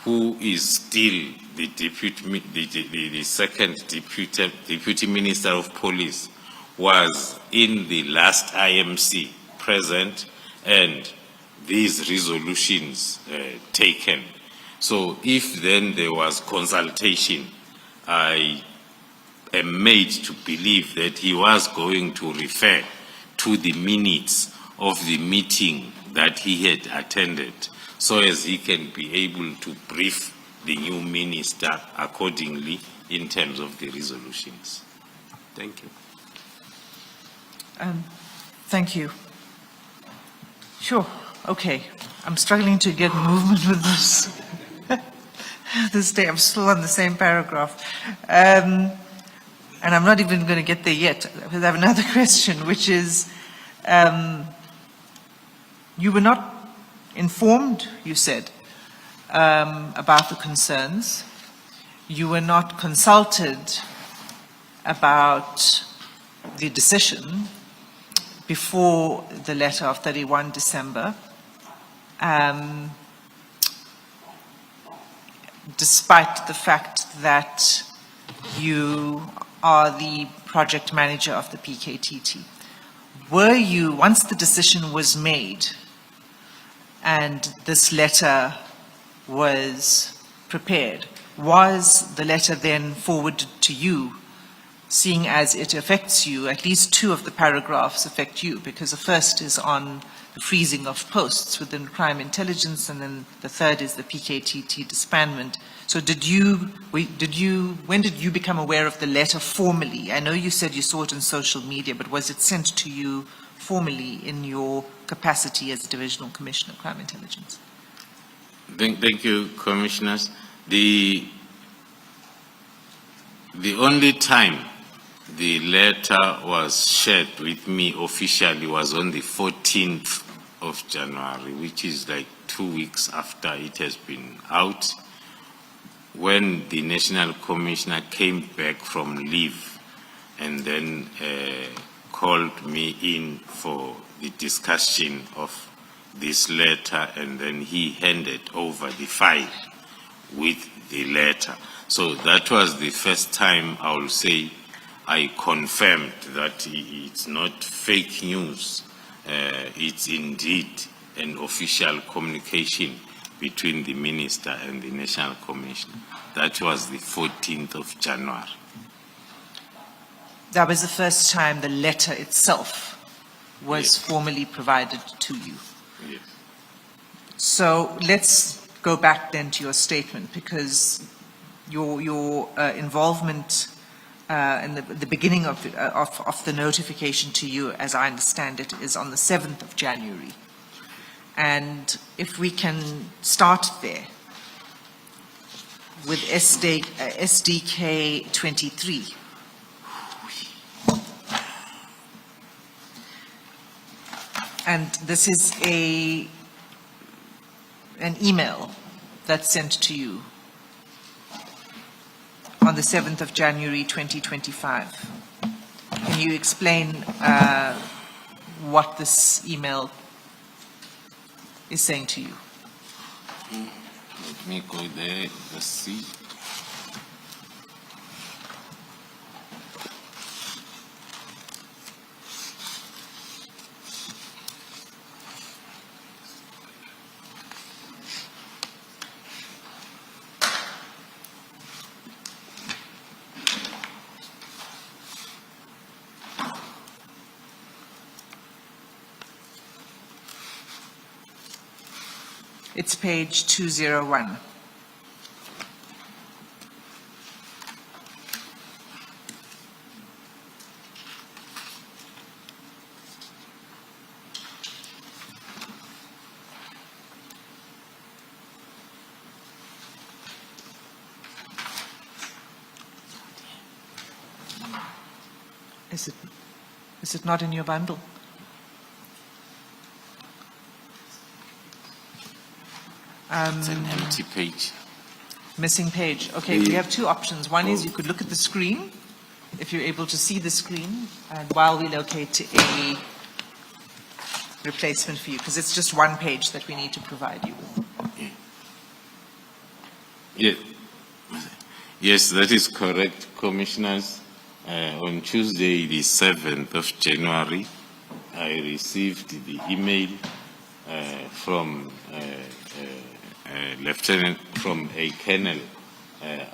who is still the second Deputy Minister of Police, was in the last IMC present and these resolutions taken. So if then there was consultation, I am made to believe that he was going to refer to the minutes of the meeting that he had attended, so as he can be able to brief the new minister accordingly in terms of the resolutions. Thank you. Thank you. Sure. Okay. I'm struggling to get movement with this. This day, I'm still on the same paragraph. And I'm not even going to get there yet, because I have another question, which is, you were not informed, you said, about the concerns. You were not consulted about the decision before the letter of 31 December. Despite the fact that you are the project manager of the PKTT. Were you, once the decision was made and this letter was prepared, was the letter then forwarded to you, seeing as it affects you? At least two of the paragraphs affect you, because the first is on the freezing of posts within crime intelligence, and then the third is the PKTT disbandment. So when did you become aware of the letter formally? I know you said you saw it on social media, but was it sent to you formally in your capacity as Divisional Commissioner of Crime Intelligence? Thank you, Commissioners. The only time the letter was shared with me officially was on the 14th of January, which is like 2 weeks after it has been out, when the National Commissioner came back from leave and then called me in for the discussion of this letter, and then he handed over the file with the letter. So that was the first time, I will say, I confirmed that it's not fake news. It's indeed an official communication between the Minister and the National Commission. That was the 14th of January. That was the first time the letter itself was Yes. formally provided to you. Yes. So let's go back then to your statement, because your involvement in the beginning of the notification to you, as I understand it, is on the 7th of January. And if we can start there with SDK 23. And this is an email that's sent to you on the 7th of January 2025. Can you explain what this email is saying to you? Let me go there. Let's see. It's page 201. Is it not in your bundle? It's an empty page. Missing page. Okay, we have two options. One is you could look at the screen, if you're able to see the screen, and while we locate a replacement for you, because it's just one page that we need to provide you with. Yeah. Yes, that is correct, Commissioners. On Tuesday, the 7th of January, I received the email from a Colonel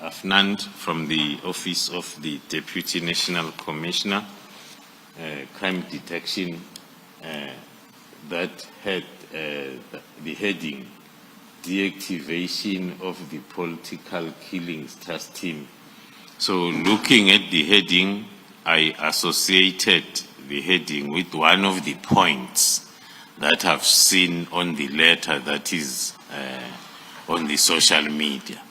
Afnand from the Office of the Deputy National Commissioner, Crime Detection, that had the heading, Deactivation of the Political Killings Task Team. So looking at the heading, I associated the heading with one of the points that I've seen on the letter that is on the social media.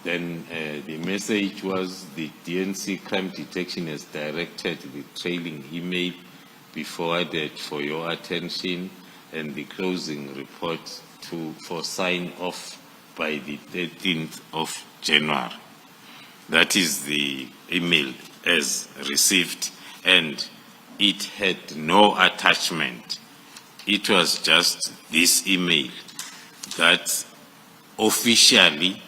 Then the message was the DNC Crime Detection has directed the trailing email be forwarded for your attention and the closing report for sign off by the 13th of January. That is the email as received, and it had no attachment. It was just this email that officially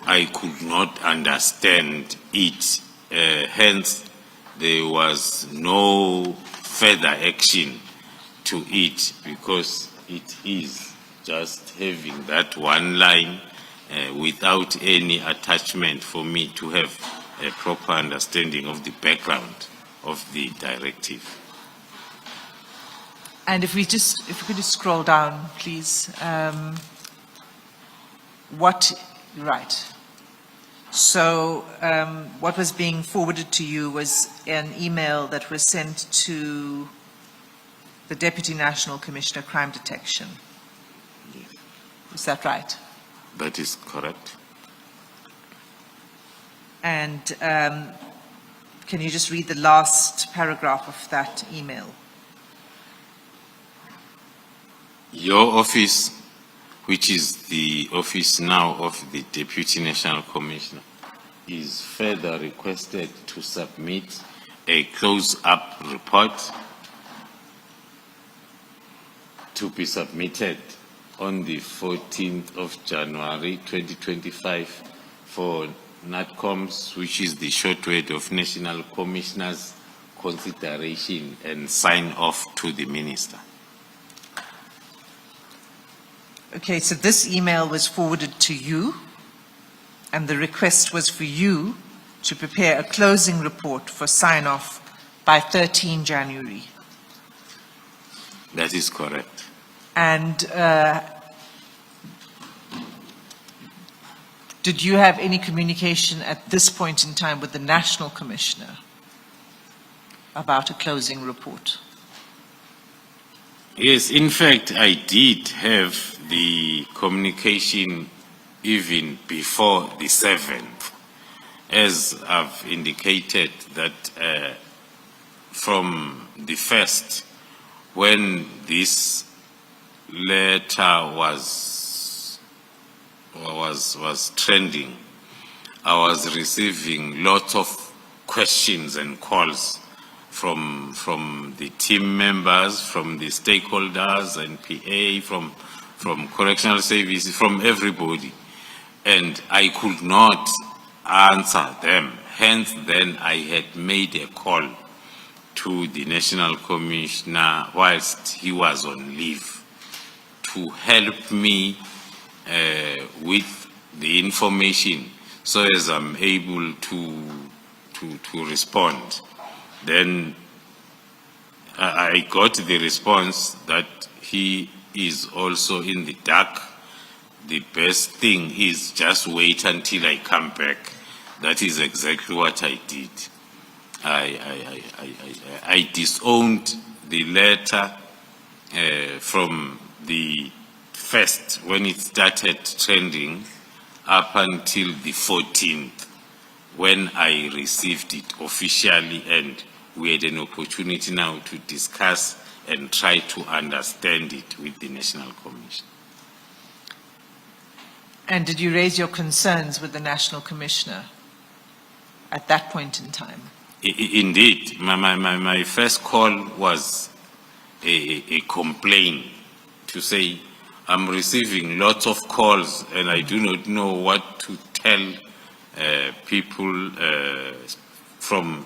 I could not understand it. Hence, there was no further action to it because it is just having that one line without any attachment for me to have a proper understanding of the background of the directive. And if we could just scroll down, please. Right. So what was being forwarded to you was an email that was sent to the Deputy National Commissioner, Crime Detection. Is that right? That is correct. And can you just read the last paragraph of that email? Your office, which is the office now of the Deputy National Commissioner, is further requested to submit a close-up report to be submitted on the 14th of January 2025 for NATCOM's, which is the short word of National Commissioner's consideration and sign off to the Minister. Okay, so this email was forwarded to you, and the request was for you to prepare a closing report for sign-off by 13 January. That is correct. And did you have any communication at this point in time with the National Commissioner about a closing report? Yes, in fact, I did have the communication even before the 7th, as I've indicated that from the 1st, when this letter was trending, I was receiving lots of questions and calls from the team members, from the stakeholders and PA, from correctional services, from everybody. And I could not answer them. Hence, then I had made a call to the National Commissioner whilst he was on leave to help me with the information so as I'm able to respond. Then I got the response that he is also in the dark. The best thing is just wait until I come back. That is exactly what I did. I disowned the letter from the 1st when it started trending up until the 14th when I received it officially, and we had an opportunity now to discuss and try to understand it with the National Commission. And did you raise your concerns with the National Commissioner at that point in time? Indeed. My first call was a complaint to say, I'm receiving lots of calls and I do not know what to tell people from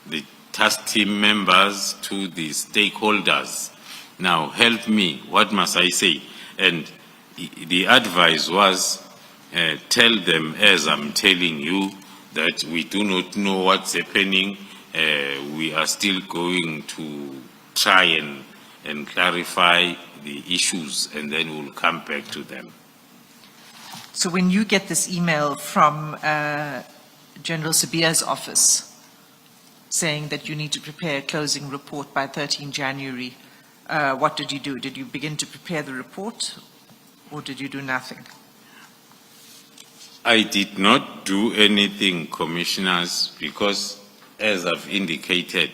the task team members to the stakeholders. Now help me, what must I say? And the advice was, tell them as I'm telling you that we do not know what's happening. We are still going to try and clarify the issues, and then we'll come back to them. So when you get this email from General Sibia's office saying that you need to prepare a closing report by 13 January, what did you do? Did you begin to prepare the report, or did you do nothing? I did not do anything, Commissioners, because as I've indicated,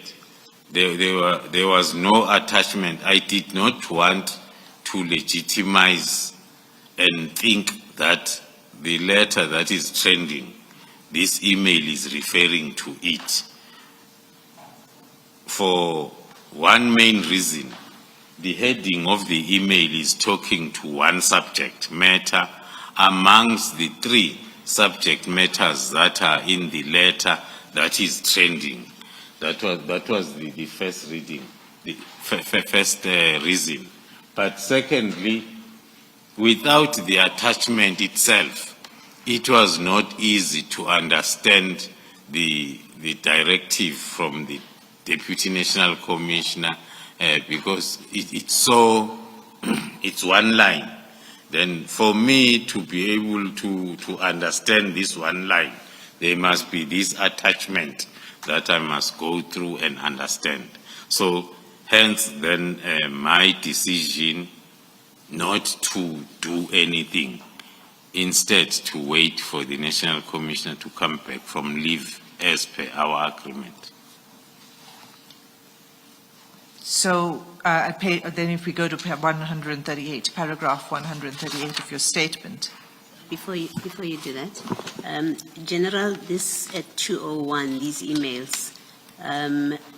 there was no attachment. I did not want to legitimize and think that the letter that is trending, this email is referring to it. For one main reason, the heading of the email is talking to one subject matter amongst the 3 subject matters that are in the letter that is trending. That was the first reading, the first reason. But secondly, without the attachment itself, it was not easy to understand the directive from the Deputy National Commissioner because it's one line. Then for me to be able to understand this one line, there must be this attachment that I must go through and understand. So hence then my decision not to do anything, instead to wait for the National Commissioner to come back from leave as per our agreement. So then if we go to 138, paragraph 138 of your statement. Before you do that, General, this at 2:01, these emails,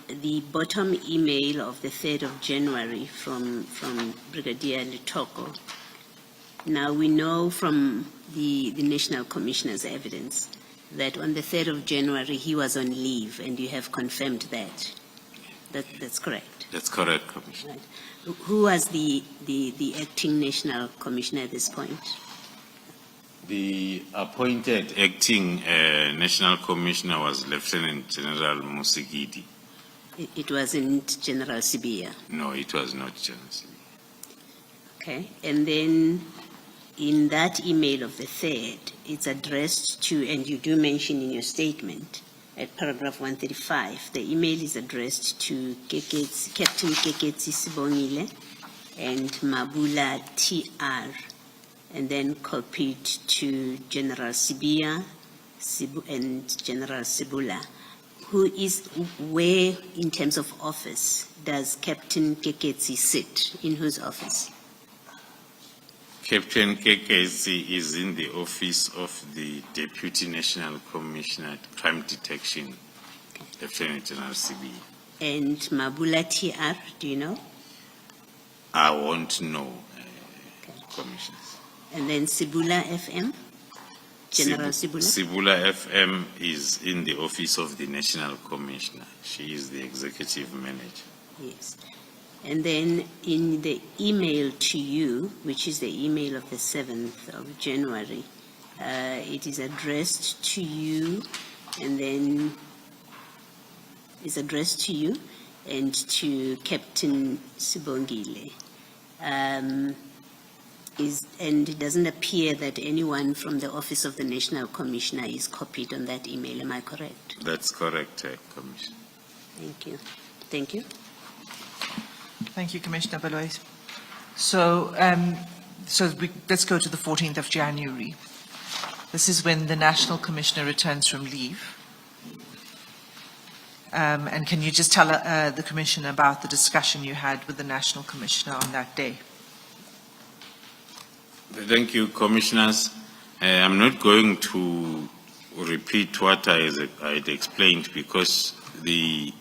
the bottom email of the 3rd of January from Brigadier Lutoko. Now we know from the National Commissioner's evidence that on the 3rd of January he was on leave, and you have confirmed that. That's correct. That's correct, Commissioner. Right. Who was the acting National Commissioner at this point? The appointed acting National Commissioner was Lieutenant General Musigidi. It wasn't General Sibia. No, it was not General Sibia. Okay, and then in that email of the 3rd, it's addressed to, and you do mention in your statement at paragraph 135, the email is addressed to Captain Keketsi Sibongile and Mabula TR, and then copied to General Sibia and General Sibula. Where in terms of office does Captain Keketsi sit? In whose office? Captain Keketsi is in the office of the Deputy National Commissioner at Crime Detection, Lieutenant General CB. And Mabula TR, do you know? I won't know, Commissioners. And then Sibula FM? General Sibula? Sibula FM is in the office of the National Commissioner. She is the executive manager. Yes. And then in the email to you, which is the email of the 7th of January, it is addressed to you, and then is addressed to you and to Captain Sibongile. And it doesn't appear that anyone from the Office of the National Commissioner is copied on that email. Am I correct? That's correct, Commissioner. Thank you. Thank you. Thank you, Commissioner Balois. So, let's go to the 14th of January. This is when the National Commissioner returns from leave. And can you just tell the Commissioner about the discussion you had with the National Commissioner on that day? Thank you, Commissioners. I'm not going to repeat what I had explained, because the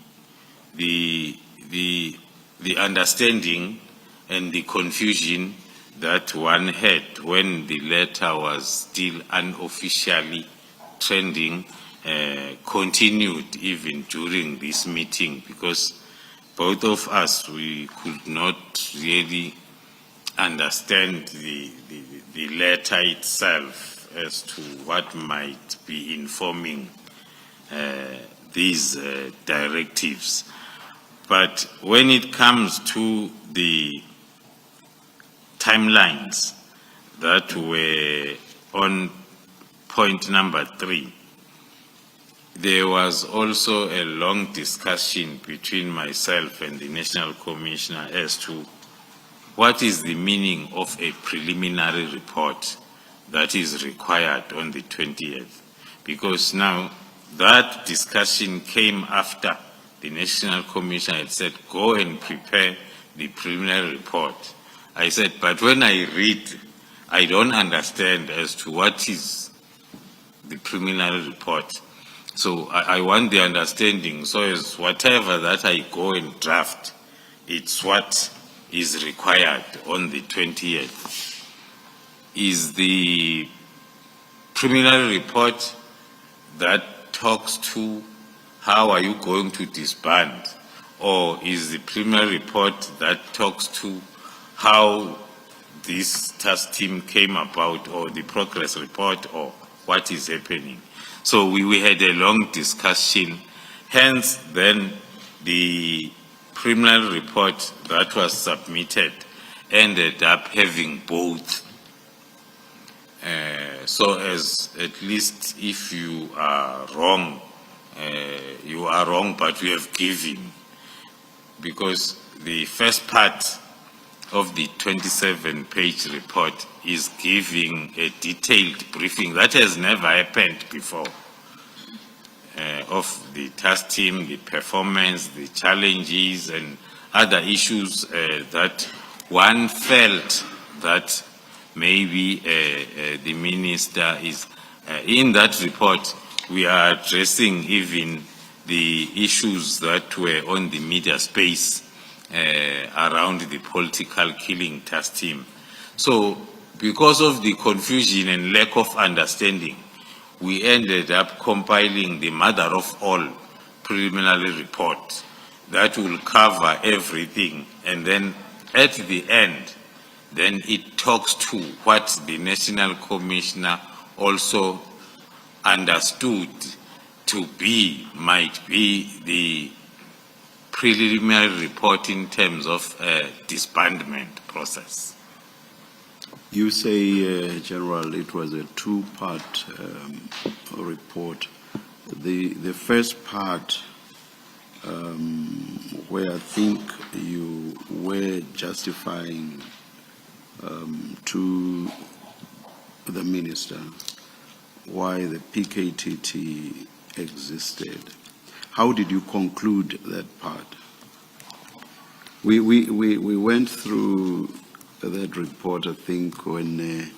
understanding and the confusion that one had when the letter was still unofficially trending continued even during this meeting, because both of us, we could not really understand the letter itself as to what might be informing these directives. But when it comes to the timelines that were on point number 3, there was also a long discussion between myself and the National Commissioner as to what is the meaning of a preliminary report that is required on the 20th. Because now that discussion came after the National Commission had said, go and prepare the preliminary report. I said, but when I read, I don't understand as to what is the preliminary report. So I want the understanding, so as whatever that I go and draft, it's what is required on the 20th. Is the preliminary report that talks to how are you going to disband, or is the preliminary report that talks to how this task team came about, or the progress report, or what is happening? So we had a long discussion, hence then the preliminary report that was submitted ended up having both. So as at least if you are wrong, but we have given, because the first part of the 27-page report is giving a detailed briefing that has never happened before of the task team, the performance, the challenges, and other issues that one felt that maybe the minister is. In that report, we are addressing even the issues that were on the media space around the political killing task team. So because of the confusion and lack of understanding, we ended up compiling the mother of all preliminary report that will cover everything, and then at the end, then it talks to what the National Commissioner also understood to be, might be the preliminary report in terms of disbandment process. You say, General, it was a two-part report. The first part, where I think you were justifying to the minister why the PKTT existed. How did you conclude that part? We went through that report, I think, when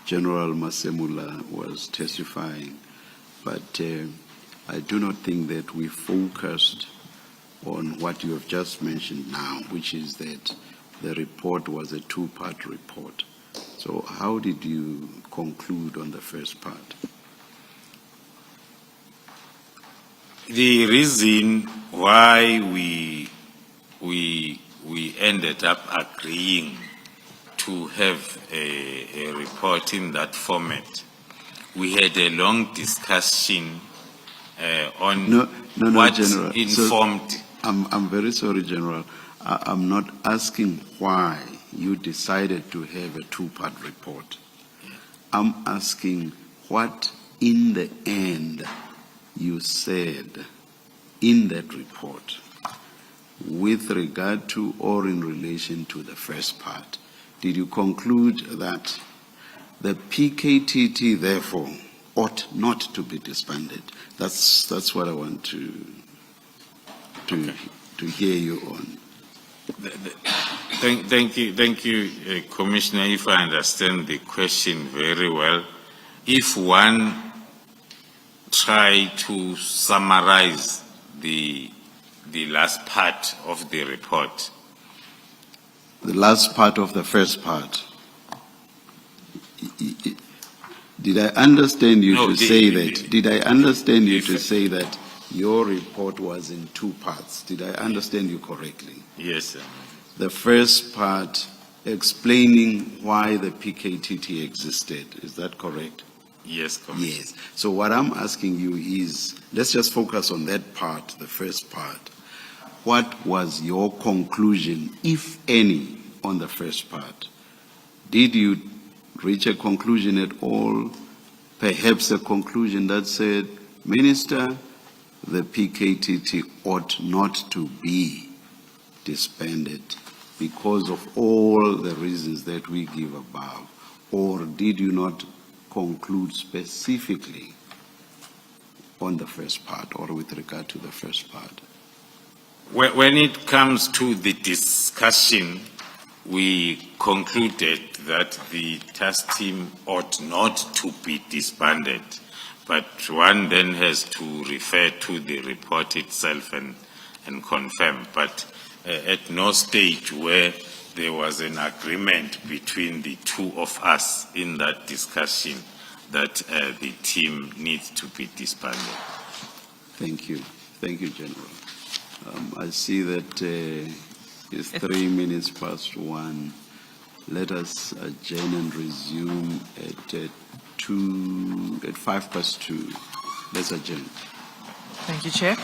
General Masemula was testifying, but I do not think that we focused on what you have just mentioned now, which is that the report was a two-part report. So how did you conclude on the first part? The reason why we ended up agreeing to have a report in that format, we had a long discussion on what General. informed. So, I'm very sorry, General. I'm not asking why you decided to have a two-part report. I'm asking what, in the end, you said in that report with regard to or in relation to the first part. Did you conclude that the PKTT, therefore, ought not to be disbanded? That's what I want to hear you on. Thank you, Commissioner. If I understand the question very well, if one try to summarize the last part of the report. The last part of the first part. Did I understand you to say that? Did I understand you to say that your report was in two parts? Did I understand you correctly? Yes, sir. The first part explaining why the PKTT existed. Is that correct? Yes, Commissioner. Yes. So what I'm asking you is, let's just focus on that part, the first part. What was your conclusion, if any, on the first part? Did you reach a conclusion at all? Perhaps a conclusion that said, Minister, the PKTT ought not to be disbanded because of all the reasons that we give above? Or did you not conclude specifically on the first part or with regard to the first part? When it comes to the discussion, we concluded that the task team ought not to be disbanded, but one then has to refer to the report itself and confirm. But at no stage where there was an agreement between the two of us in that discussion that the team needs to be disbanded. Thank you. Thank you, General. I see that it's 3 minutes past 1. Let us adjourn and resume at 2. Let's adjourn. Thank you, Chair.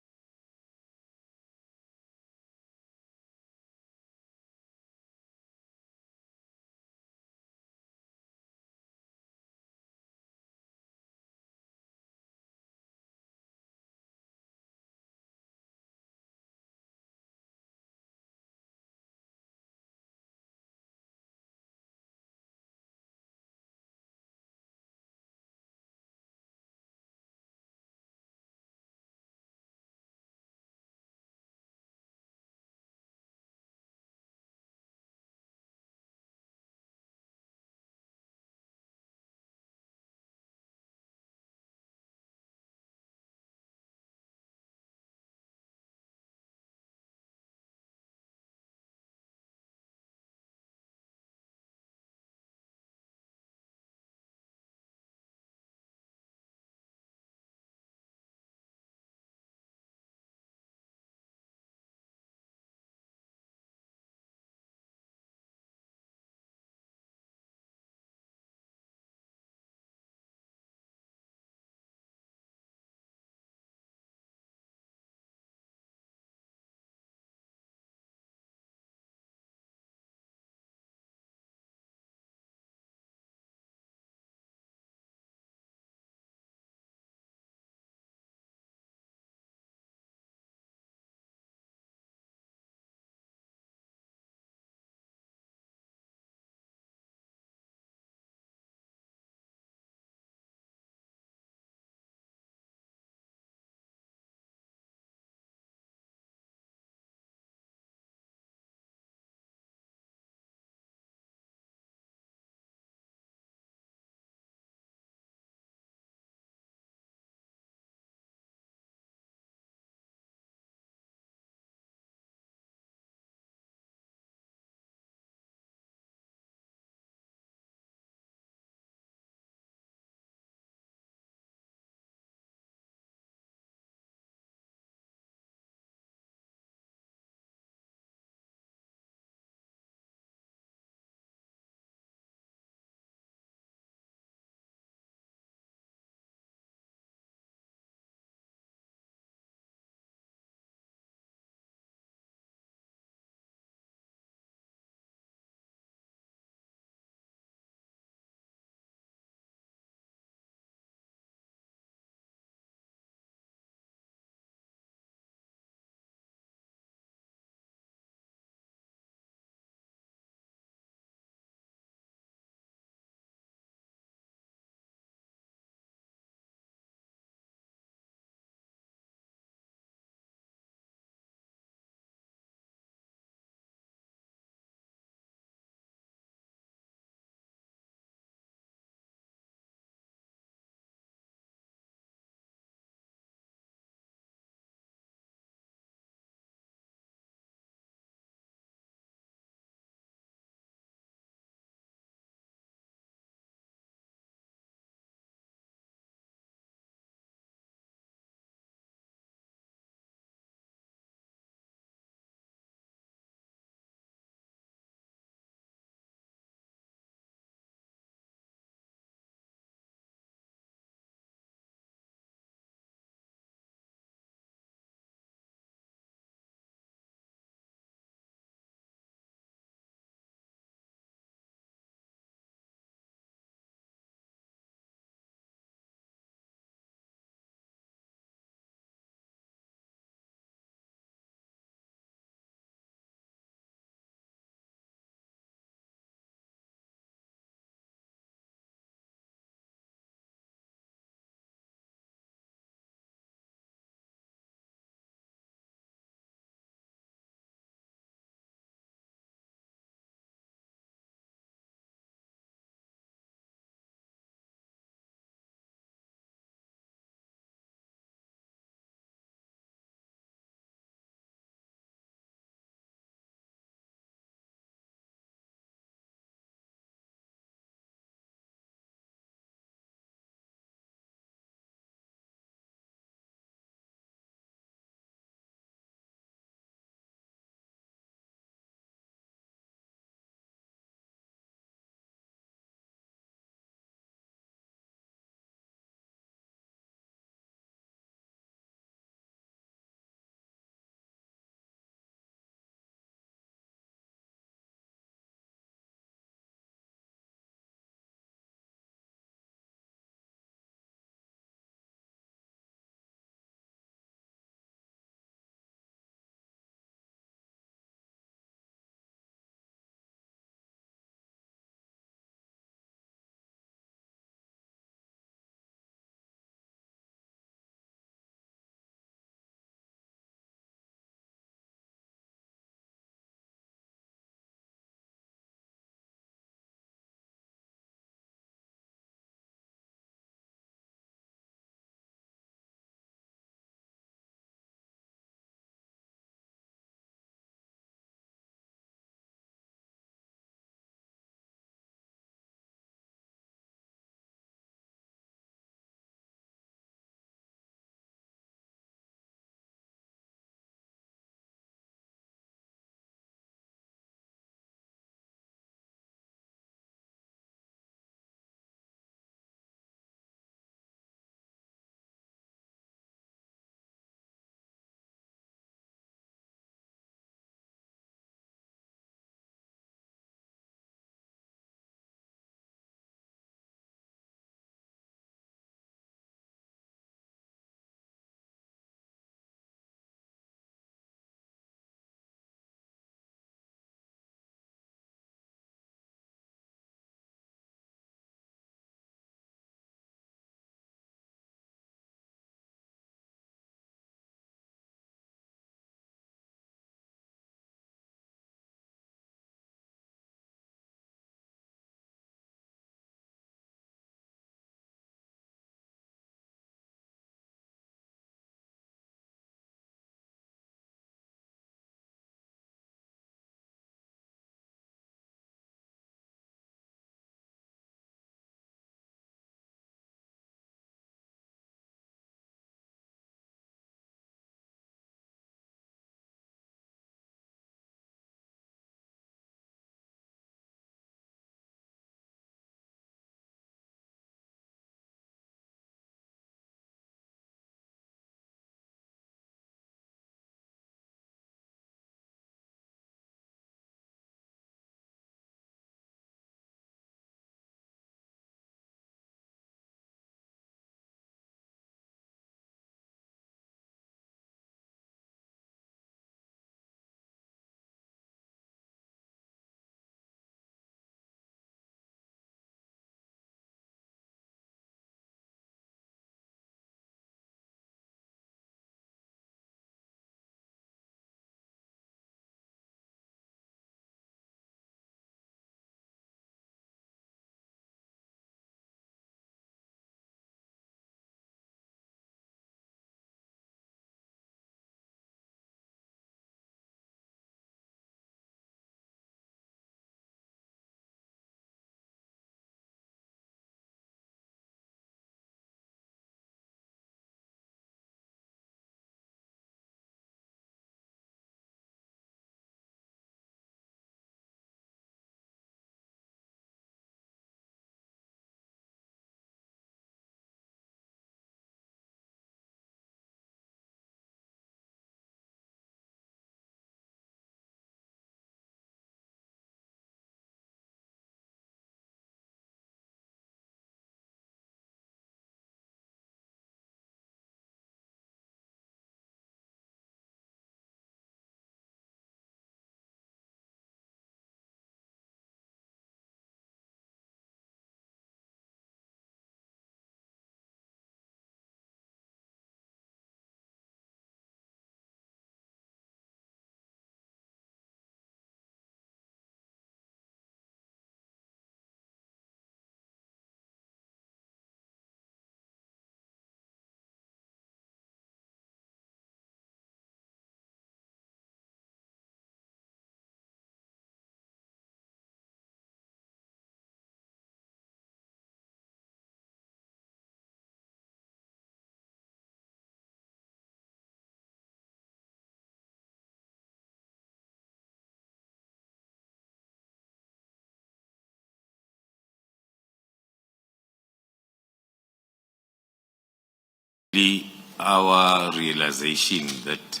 our realization that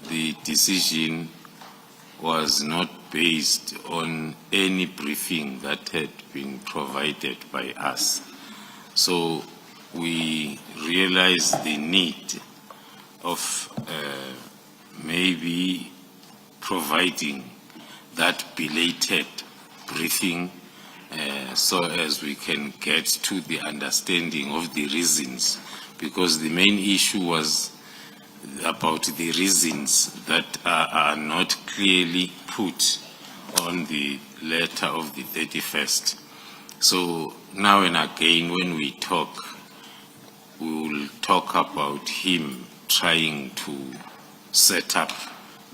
the decision was not based on any briefing that had been provided by us. So we realized the need of maybe providing that belated briefing so as we can get to the understanding of the reasons, because the main issue was about the reasons that are not clearly put on the letter of the 31st. So now and again when we talk, we will talk about him trying to set up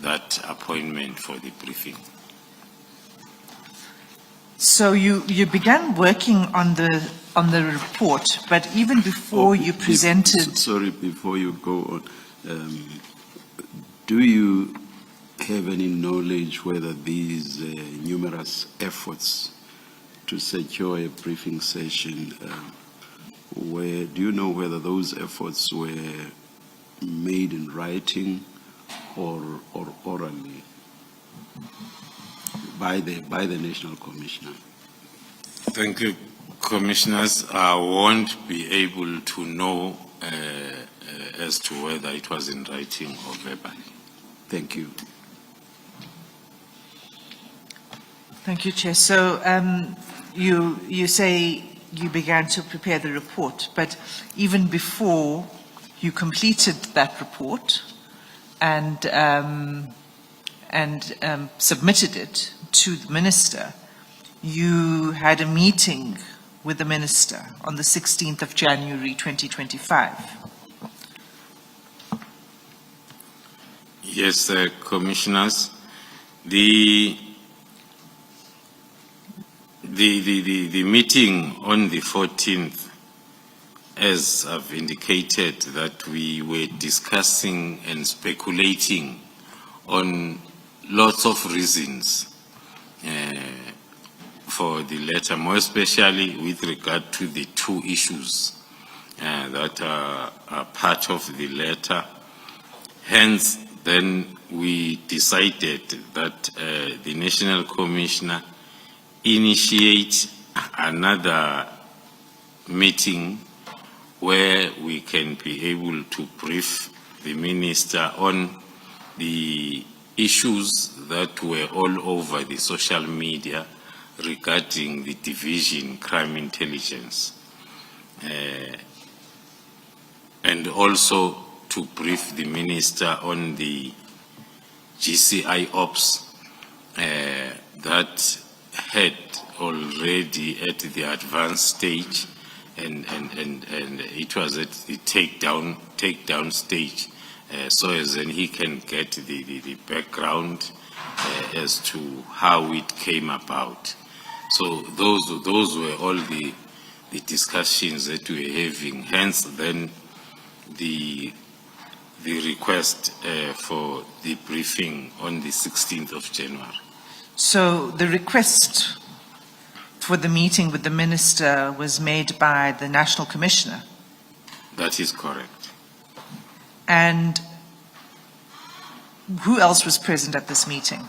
that appointment for the briefing. So you began working on the report, but even before you presented... Sorry, before you go on, do you have any knowledge whether these numerous efforts to secure a briefing session, do you know whether those efforts were made in writing or orally by the National Commissioner? Thank you, Commissioners. I won't be able to know as to whether it was in writing or verbally. Thank you. Thank you, Chair. So you say you began to prepare the report, but even before you completed that report and submitted it to the Minister, you had a meeting with the Minister on the 16th of January 2025. Yes, Commissioners. The meeting on the 14th, as I've indicated, that we were discussing and speculating on lots of reasons for the letter, more especially with regard to the two issues that are part of the letter. Hence, then we decided that the National Commissioner initiate another meeting where we can be able to brief the Minister on the issues that were all over the social media regarding the division crime intelligence, and also to brief the Minister on the GCI ops that had already at the advanced stage, and it was at the takedown stage, so as then he can get the background as to how it came about. So those were all the discussions that we were having. Hence then the request for the briefing on the 16th of January. So the request for the meeting with the Minister was made by the National Commissioner? That is correct. And who else was present at this meeting?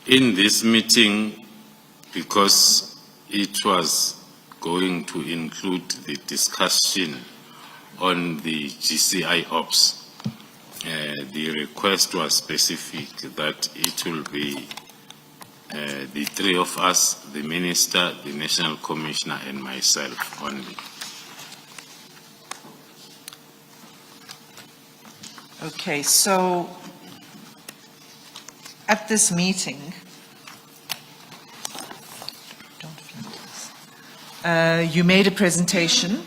In this meeting, because it was going to include the discussion on the GCI ops, the request was specific that it will be the three of us, the Minister, the National Commissioner, and myself only. Okay, so at this meeting, you made a presentation,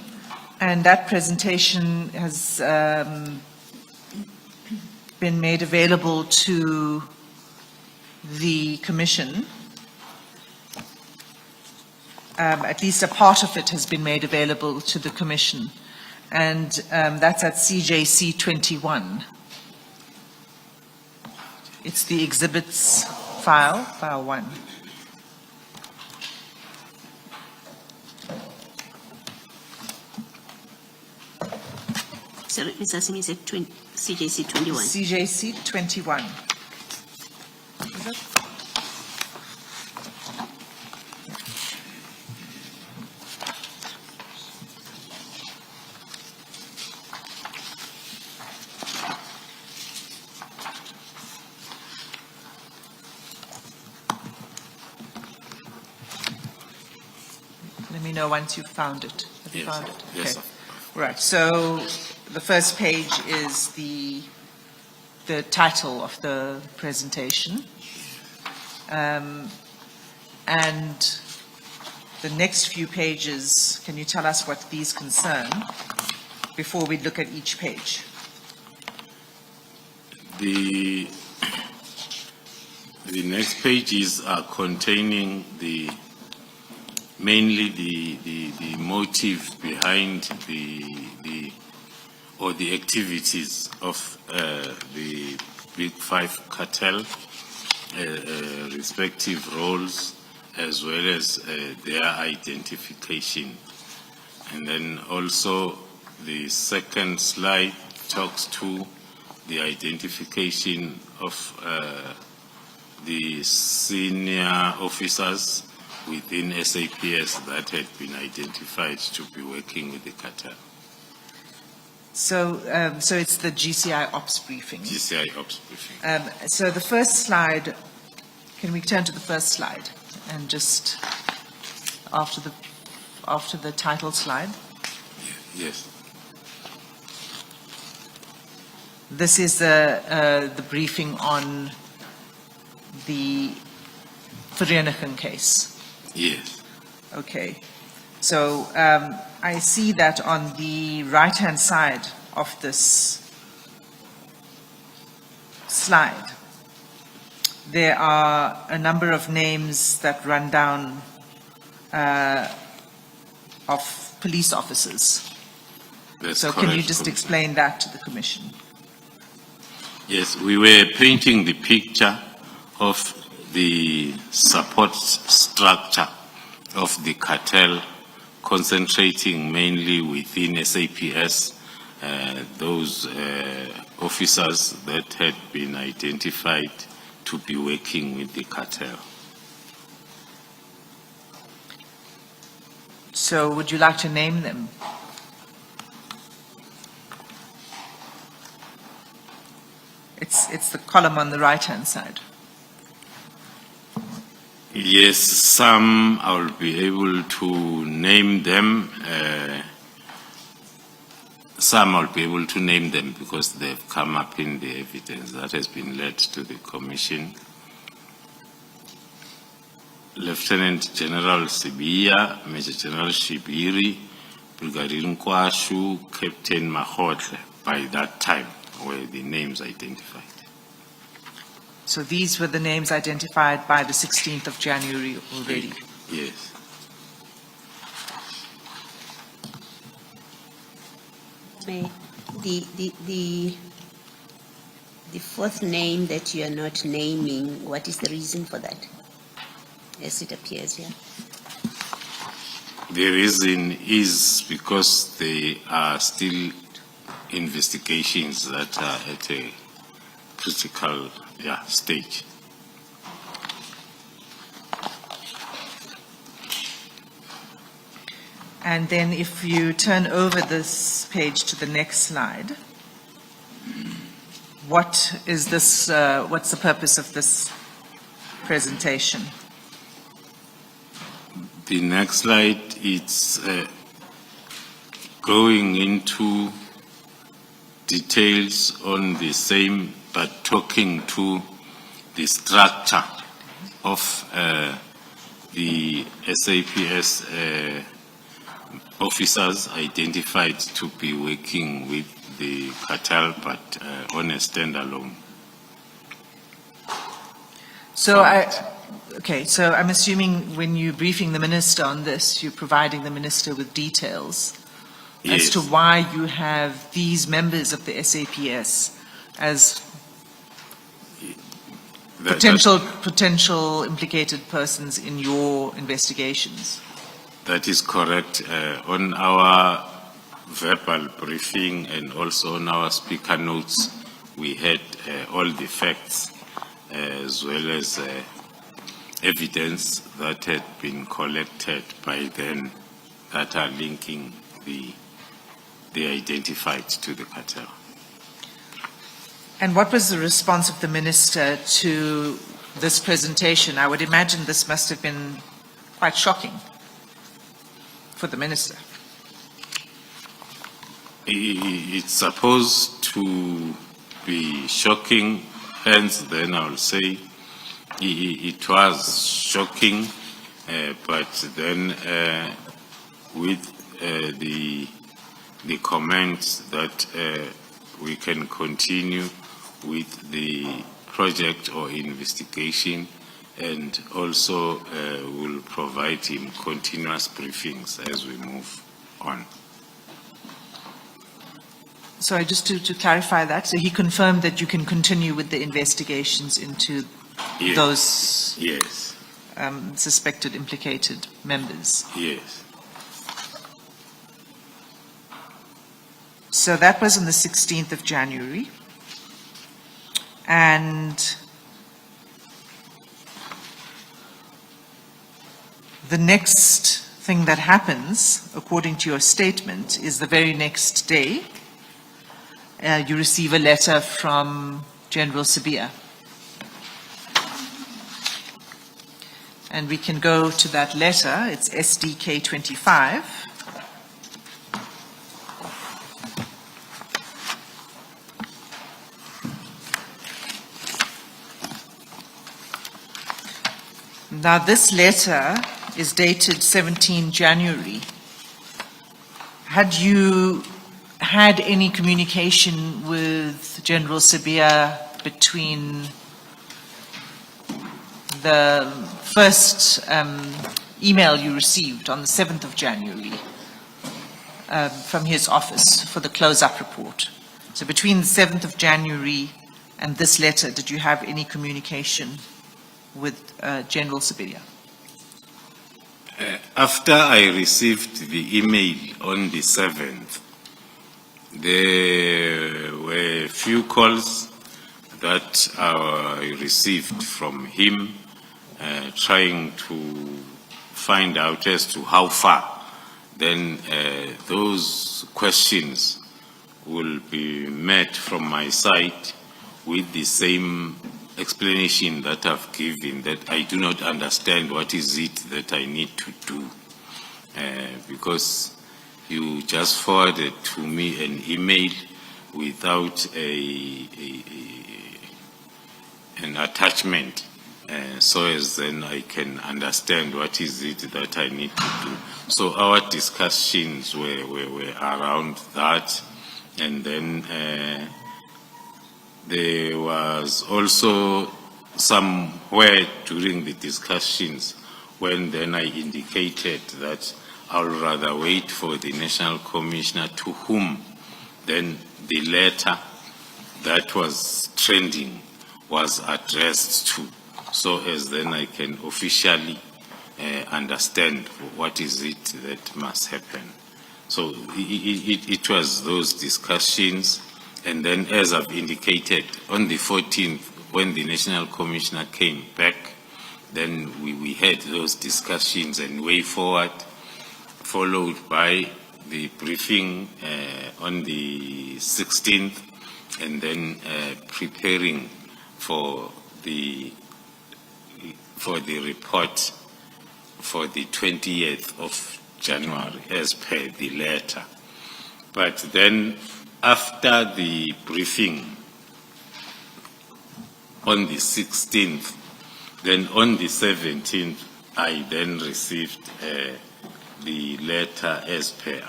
and that presentation has been made available to the Commission. At least a part of it has been made available to the Commission, and that's at CJC 21. It's the exhibits file 1. Sorry, Ms. Asimi, is it CJC 21? CJC 21. Is it? Let me know once you've found it. Have you Yes, found it? yes, Okay. Right, so the first page is the title of the presentation. And the next few pages, can you tell us what these concern before we look at each page? The next pages are containing mainly the motive behind the activities of the Big Five cartel, respective roles, as well as their identification. And then also the second slide talks to the identification of the senior officers within SAPS that had been identified to be working with the cartel. So, so it's the GCI ops briefing. GCI ops briefing. So the first slide, can we turn to the first slide and just after the title slide? Yes. This is the briefing on the Vereeniging case. Yes. Okay. So I see that on the right-hand side of this slide, there are a number of names that run down of police officers. That's So correct. can you just explain that to the Commission? Yes, we were painting the picture of the support structure of the cartel, concentrating mainly within SAPS, those officers that had been identified to be working with the cartel. So would you like to name them? It's the column on the right-hand side. Yes, some I will be able to name them. Some I'll be able to name them because they've come up in the evidence that has been led to the Commission. Lieutenant General Sibiya, Major General Shibiri, Brigadier Nkwashu, Captain Mahotle, by that time were the names identified. So these were the names identified by the 16th of January already. Yes. The fourth name that you are not naming, what is the reason for that? As it appears here. The reason is because there are still investigations that are at a critical stage. And then if you turn over this page to the next slide, what is this, what's the purpose of this presentation? The next slide, it's going into details on the same, but talking to the structure of the SAPS officers identified to be working with the cartel, but on a standalone. So so I'm assuming when you're briefing the Minister on this, you're providing the Minister with details as to why you have these members of the SAPS as potential implicated persons in your investigations. That is correct. On our verbal briefing and also on our speaker notes, we had all the facts as well as evidence that had been collected by then that are linking the identified to the cartel. And what was the response of the minister to this presentation? I would imagine this must have been quite shocking for the minister. It's supposed to be shocking, hence then I will say it was shocking, but then with the comments that we can continue with the project or investigation, and also will provide him continuous briefings as we move on. So just to clarify that, so he confirmed that you can continue with the investigations into Yes. those Yes. suspected implicated members. Yes. So that was on the 16th of January. And the next thing that happens, according to your statement, is the very next day, you receive a letter from General Sibia. And we can go to that letter. It's SDK 25. Now, this letter is dated 17 January. Had you had any communication with General Sibia between the first email you received on the 7th of January from his office for the close-up report? So between the 7th of January and this letter, did you have any communication with General Sibia? After I received the email on the 7th, there were a few calls that I received from him trying to find out as to how far then those questions will be met from my side with the same explanation that I've given, that I do not understand what is it that I need to do, because you just forwarded to me an email without an attachment, so as then I can understand what is it that I need to do. So our discussions were around that, and then there was also somewhere during the discussions when then I indicated that I'll rather wait for the National Commissioner, to whom then the letter that was trending was addressed to, so as then I can officially understand what is it that must happen. So it was those discussions. And then, as I've indicated, on the 14th, when the National Commissioner came back, then we had those discussions and way forward, followed by the briefing on the 16th, and then preparing for the report for the 20th of January, as per the letter. But then, after the briefing on the 16th, then on the 17th, I then received the letter as per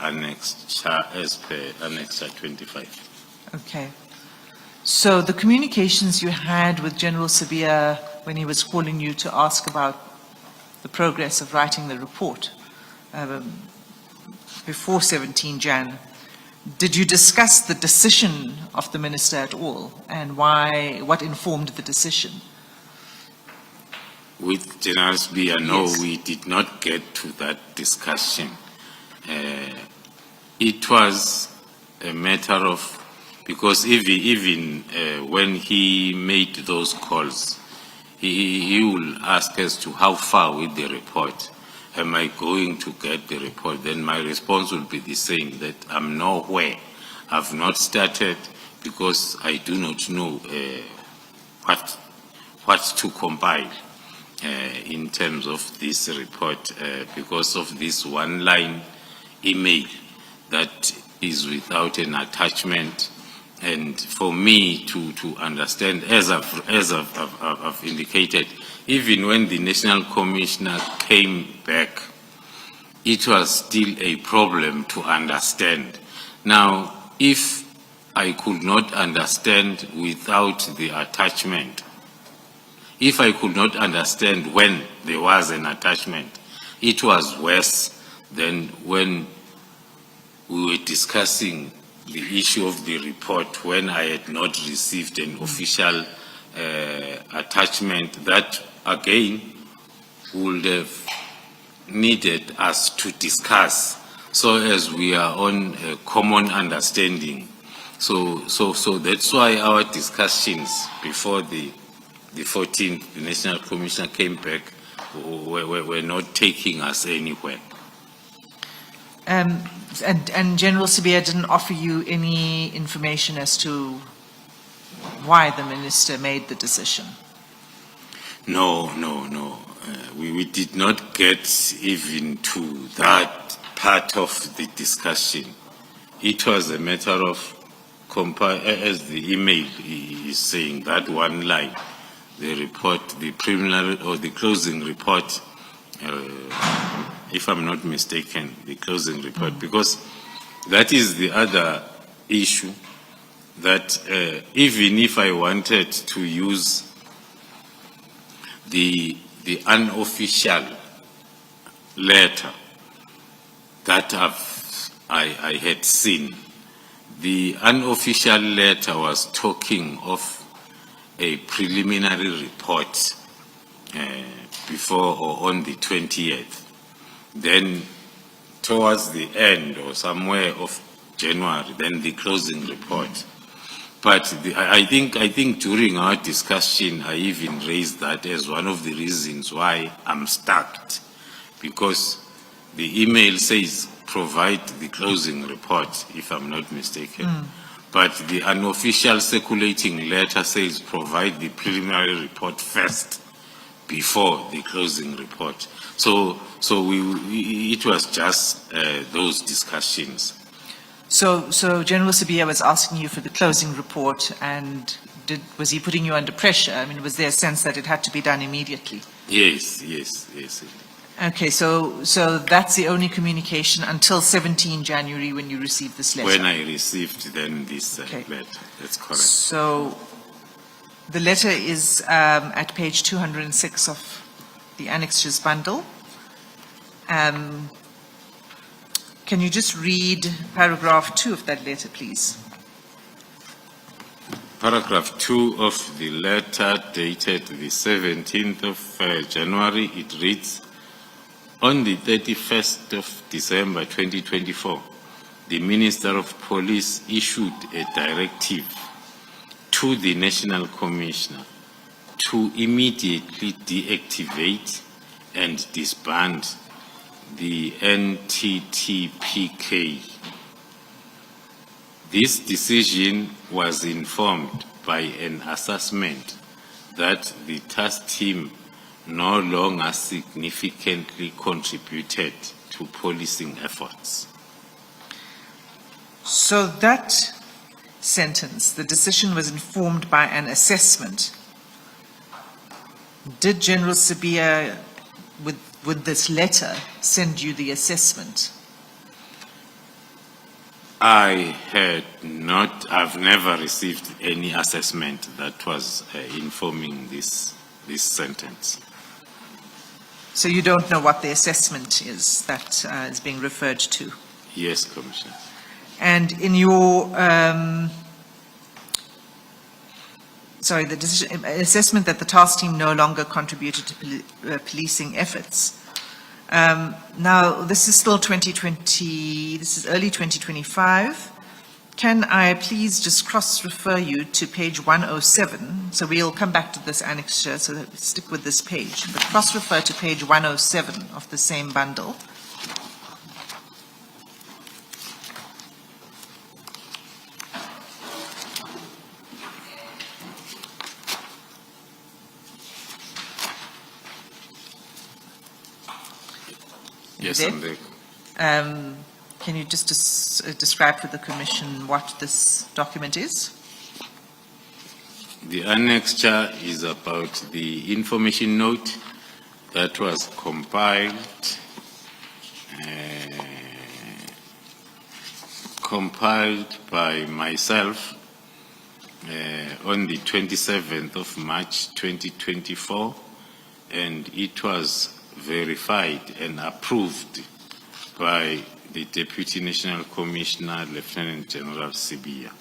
Annexure 25. Okay. So the communications you had with General Sibia when he was calling you to ask about the progress of writing the report before 17 Jan, did you discuss the decision of the minister at all, and why? What informed the decision? With General Sibia, no, Yes. we did not get to that discussion. It was a matter of, because even when he made those calls, he will ask as to how far with the report. Am I going to get the report? Then my response will be the same, that I'm nowhere. I've not started because I do not know what to compile in terms of this report because of this one-line email that is without an attachment. And for me to understand, as I've indicated, even when the National Commissioner came back, it was still a problem to understand. Now, if I could not understand without the attachment, if I could not understand when there was an attachment, it was worse than when we were discussing the issue of the report when I had not received an official attachment that again would have needed us to discuss so as we are on a common understanding. So that's why our discussions before the 14th, the National Commission came back, were not taking us anywhere. And General Sibiya didn't offer you any information as to why the minister made the decision? No. We did not get even to that part of the discussion. It was a matter of, as the email is saying, that one line, the report, the preliminary or the closing report, if I'm not mistaken, the closing report, because that is the other issue that even if I wanted to use the unofficial letter that I had seen, the unofficial letter was talking of a preliminary report before or on the 20th. Then towards the end or somewhere of January, then the closing report. But I think during our discussion, I even raised that as one of the reasons why I'm stuck, because the email says provide the closing report, if I'm not mistaken. But the unofficial circulating letter says provide the preliminary report first before the closing report. So it was just those discussions. So General Sibiya was asking you for the closing report, and was he putting you under pressure? I mean, was there a sense that it had to be done immediately? Yes. Okay, so that's the only communication until 17 January when you received this letter? When I received then this Okay. letter, that's correct. So the letter is at page 206 of the annexures bundle. Can you just read paragraph 2 of that letter, please? Paragraph 2 of the letter dated the 17th of January, it reads, on the 31st of December 2024, the Minister of Police issued a directive to the National Commissioner to immediately deactivate and disband the NTT-PK. This decision was informed by an assessment that the task team no longer significantly contributed to policing efforts. So that sentence, the decision was informed by an assessment. Did General Sibiya, with this letter, send you the assessment? I've never received any assessment that was informing this sentence. So you don't know what the assessment is that is being referred to? Yes, Commissioner. And in your, the assessment that the task team no longer contributed to policing efforts, Now, this is still 2020, this is early 2025. Can I please just cross-refer you to page 107? So we'll come back to this annexure, so stick with this page. But cross-refer to page 107 of the same bundle. Yes, There? I'm there. Can you just describe for the Commission what this document is? The annexure is about the information note that was compiled by myself on the 27th of March 2024, and it was verified and approved by the Deputy National Commissioner, Lieutenant General Sibia.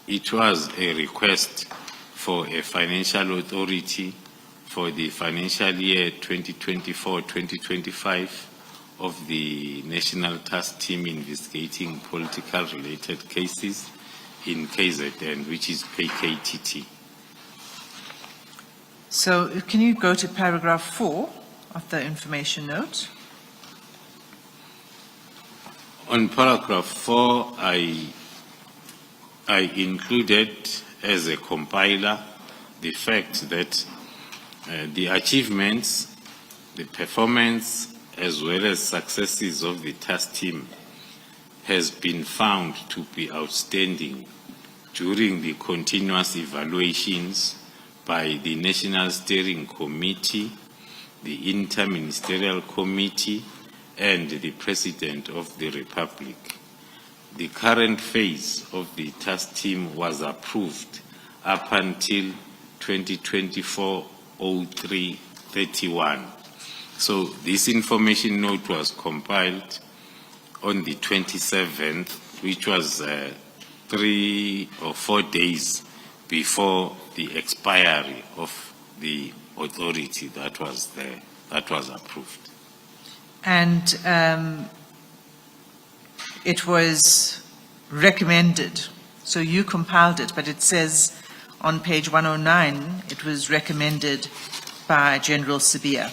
It was a request for a financial authority for the financial year 2024-2025 of the National Task Team investigating political related cases in KZN, which is PKTT. So can you go to paragraph 4 of the information note? On paragraph 4, I included as a compiler the fact that the achievements, the performance, as well as successes of the task team has been found to be outstanding during the continuous evaluations by the National Steering Committee, the Interministerial Committee, and the President of the Republic. The current phase of the task team was approved up until 2024-03-31. So this information note was compiled on the 27th, which was 3 or 4 days before the expiry of the authority that was there, that was approved. And it was recommended, so you compiled it, but it says on page 109 it was recommended by General Sibia.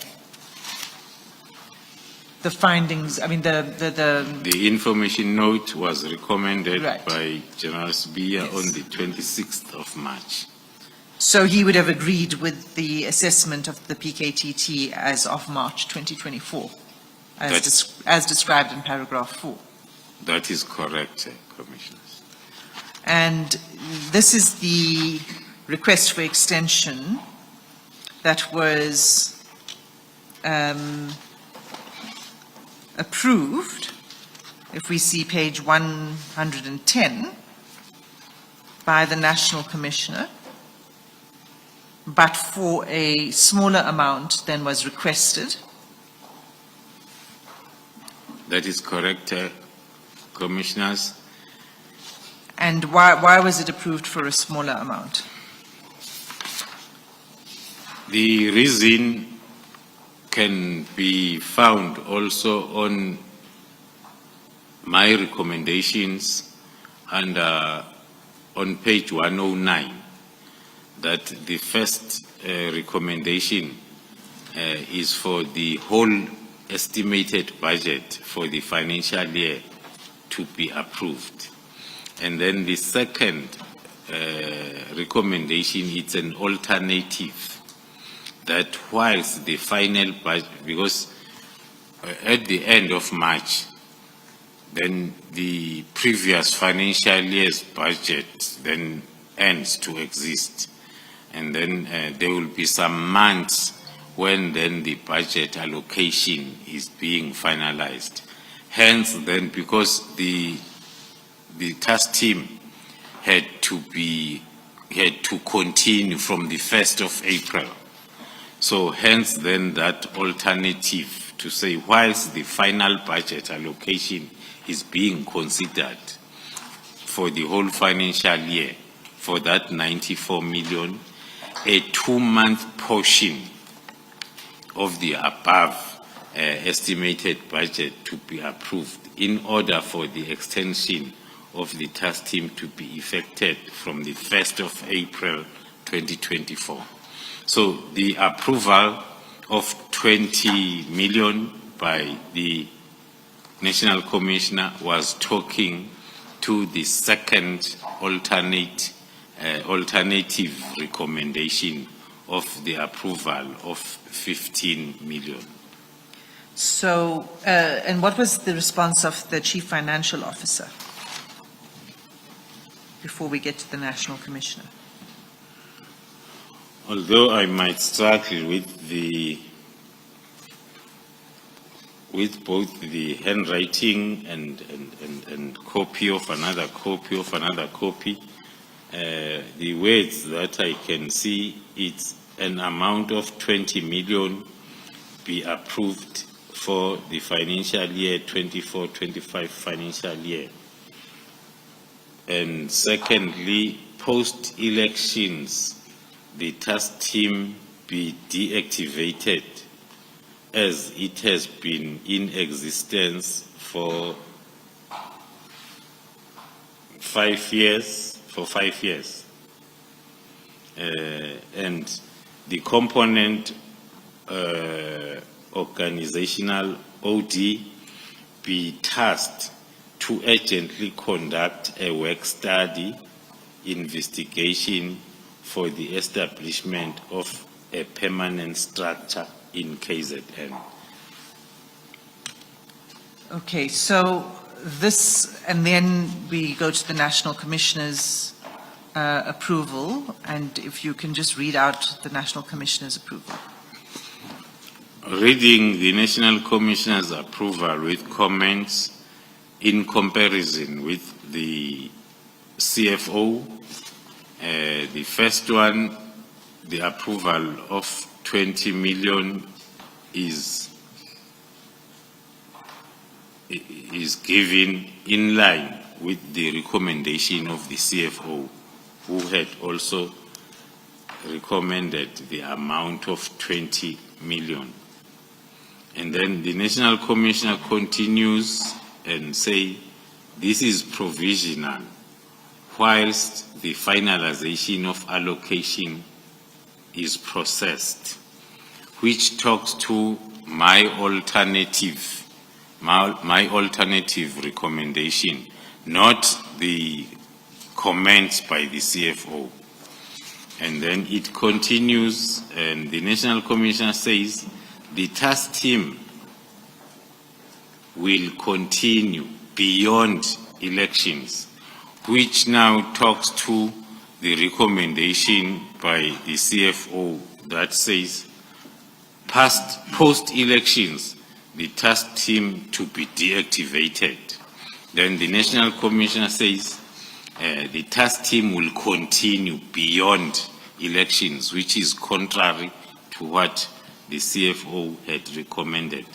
The findings, I mean The information note was recommended Right. by General Sibia Yes. on the 26th of March. So he would have agreed with the assessment of the PKTT as of March 2024, as described in paragraph 4. That is correct, Commissioners. And this is the request for extension that was approved, if we see page 110, by the National Commissioner, but for a smaller amount than was requested. That is correct, Commissioners. And why was it approved for a smaller amount? The reason can be found also on my recommendations and on page 109, that the first recommendation is for the whole estimated budget for the financial year to be approved. And then the second recommendation, it's an alternative, that whilst the final budget, because at the end of March, then the previous financial year's budget then ends to exist. And then there will be some months when then the budget allocation is being finalized. Hence then, because the task team had to continue from the 1st of April. So hence then that alternative to say, whilst the final budget allocation is being considered for the whole financial year, for that 94 million, a 2-month portion of the above estimated budget to be approved in order for the extension of the task team to be effected from the 1st of April 2024. So the approval of 20 million by the National Commissioner was talking to the second alternative recommendation of the approval of 15 million. So, and what was the response of the Chief Financial Officer before we get to the National Commissioner? Although I might struggle with both the handwriting and copy of another copy, the words that I can see, it's an amount of 20 million be approved for the financial year 24-25 financial year. And secondly, post-elections, the task team be deactivated as it has been in existence for 5 years. And the component organizational OD be tasked to urgently conduct a work study investigation for the establishment of a permanent structure in KZN. Okay, so this, and then we go to the National Commissioner's approval, and if you can just read out the National Commissioner's approval. Reading the National Commissioner's approval with comments in comparison with the CFO, the first one, the approval of 20 million is given in line with the recommendation of the CFO, who had also recommended the amount of 20 million. And then the National Commissioner continues and say, this is provisional, whilst the finalization of allocation is processed, which talks to my alternative recommendation, not the comments by the CFO. And then it continues, and the National Commissioner says, the task team will continue beyond elections, which now talks to the recommendation by the CFO that says post-elections, the task team to be deactivated. Then the National Commissioner says the task team will continue beyond elections, which is contrary to what the CFO had recommended.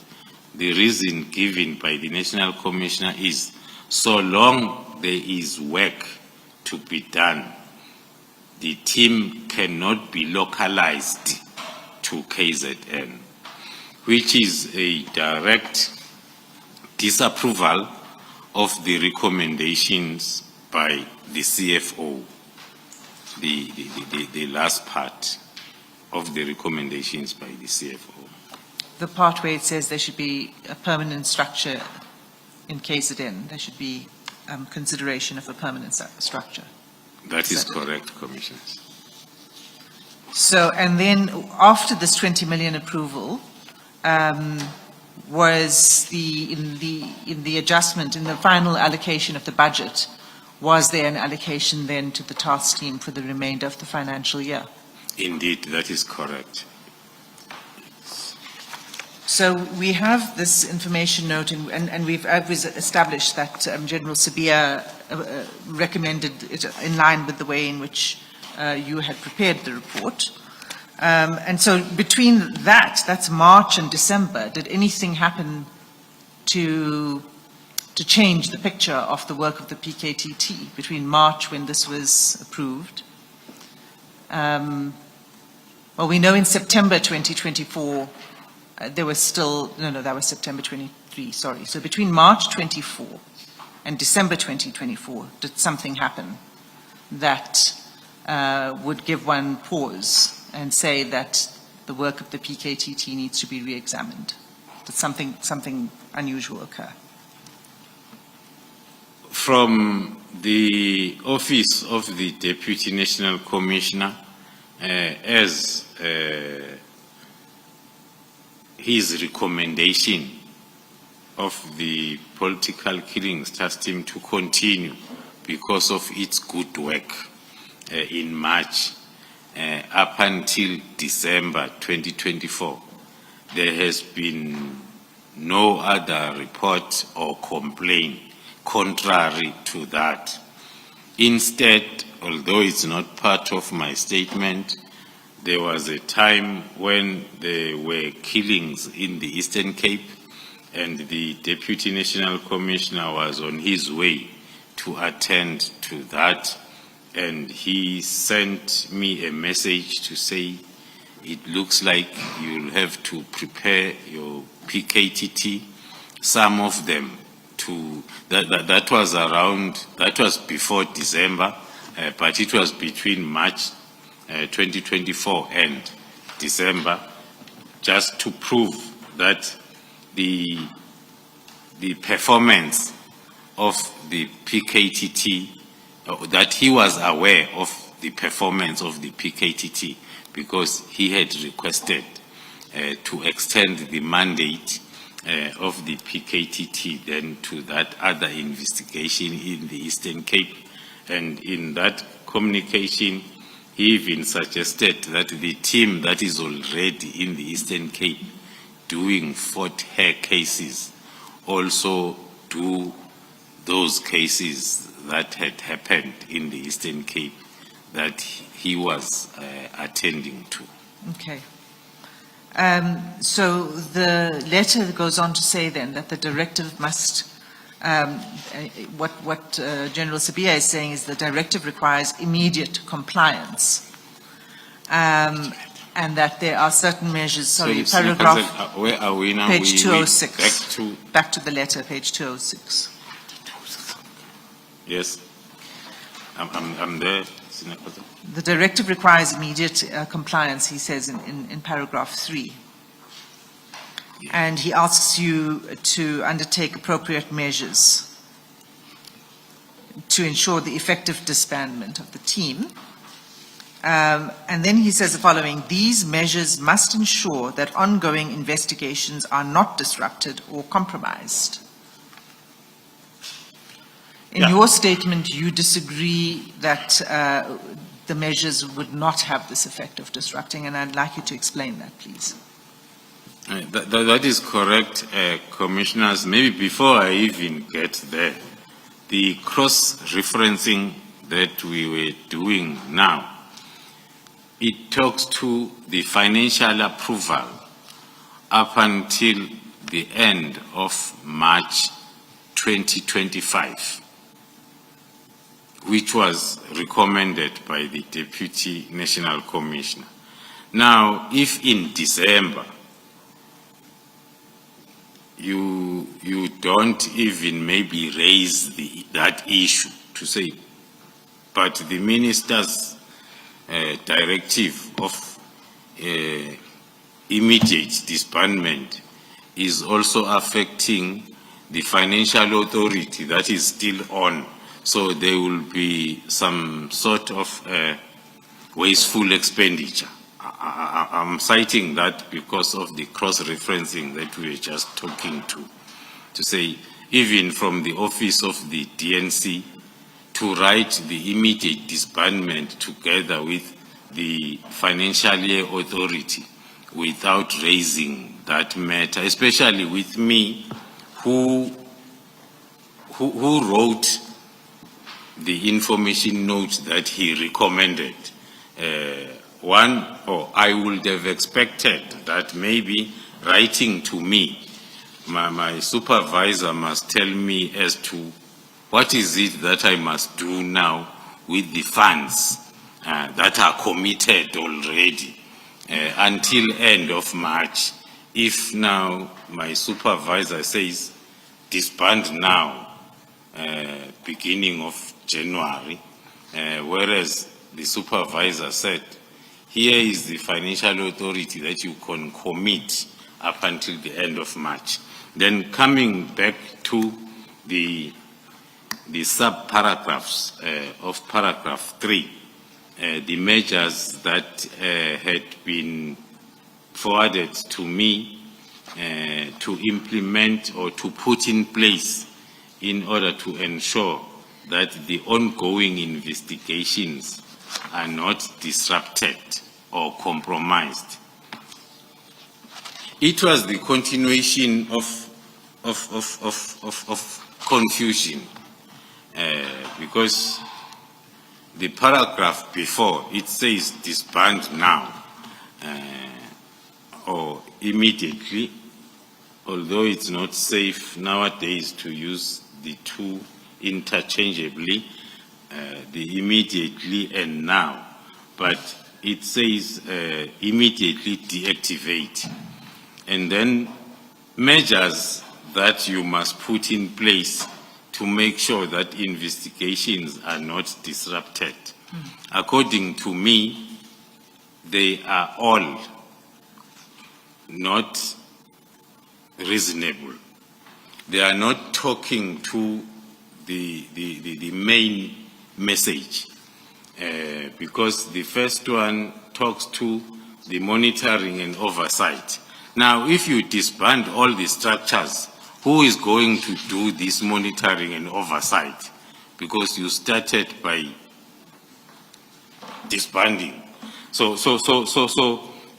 The reason given by the National Commissioner is so long there is work to be done, the team cannot be localized to KZN, which is a direct disapproval of the recommendations by the CFO, the last part of the recommendations by the CFO. The part where it says there should be a permanent structure in KZN, there should be consideration of a permanent structure. That is correct, Commissioners. So, and then after this 20 million approval, was in the adjustment, in the final allocation of the budget, was there an allocation then to the task team for the remainder of the financial year? Indeed, that is correct. So we have this information note, and we've established that General Sabia recommended it in line with the way in which you had prepared the report. And so between that's March and December, did anything happen to change the picture of the work of the PKTT between March, when this was approved? Well, we know in September 2024, there was still, no, that was September 23, sorry. So between March 24 and December 2024, did something happen that would give one pause and say that the work of the PKTT needs to be re-examined? Did something unusual occur? From the Office of the Deputy National Commissioner, as his recommendation of the Political Killings Task Team to continue because of its good work in March up until December 2024, there has been no other report or complaint contrary to that. Instead, although it's not part of my statement, there was a time when there were killings in the Eastern Cape, and the Deputy National Commissioner was on his way to attend to that, and he sent me a message to say, it looks like you'll have to prepare your PKTT, some of them to, that was before December, but it was between March 2024 and December, just to prove that the performance of the PKTT, that he was aware of the performance of the PKTT, because he had requested to extend the mandate of the PKTT then to that other investigation in the Eastern Cape. And in that communication, he even suggested that the team that is already in the Eastern Cape doing Fort Hare cases also do those cases that had happened in the Eastern Cape that he was attending to. Okay. So the letter goes on to say then that the directive must, what General Sabia is saying is the directive requires immediate compliance, and that there are certain measures, sorry, paragraph, where are we now? page 206, back to the letter, page 206. Yes, I'm there. The directive requires immediate compliance, he says in paragraph 3. And he asks you to undertake appropriate measures to ensure the effective disbandment of the team. And then he says the following: these measures must ensure that ongoing investigations are not disrupted or compromised. In your statement, you disagree that the measures would not have this effect of disrupting, and I'd like you to explain that, please. That is correct, Commissioners. Maybe before I even get there, the cross-referencing that we were doing now, it talks to the financial approval up until the end of March 2025, which was recommended by the Deputy National Commissioner. Now, if in December you don't even maybe raise that issue to say, but the Minister's directive of immediate disbandment is also affecting the financial authority that is still on. So there will be some sort of wasteful expenditure. I'm citing that because of the cross-referencing that we were just talking to say, even from the office of the DNC, to write the immediate disbandment together with the financial year authority without raising that matter, especially with me, who wrote the information note that he recommended. I would have expected that maybe writing to me, my supervisor must tell me as to what is it that I must do now with the funds that are committed already until end of March if now my supervisor says disband now, beginning of January, whereas the supervisor said, here is the financial authority that you can commit up until the end of March. Then coming back to the sub-paragraphs of paragraph 3, the measures that had been forwarded to me to implement or to put in place in order to ensure that the ongoing investigations are not disrupted or compromised. It was the continuation of confusion because the paragraph before, it says disband now or immediately, although it's not safe nowadays to use the two interchangeably, the immediately and now, but it says immediately deactivate. And then measures that you must put in place to make sure that investigations are not disrupted. According to me, they are all not reasonable. They are not talking to the main message because the first one talks to the monitoring and oversight. Now, if you disband all the structures, who is going to do this monitoring and oversight? Because you started by disbanding. So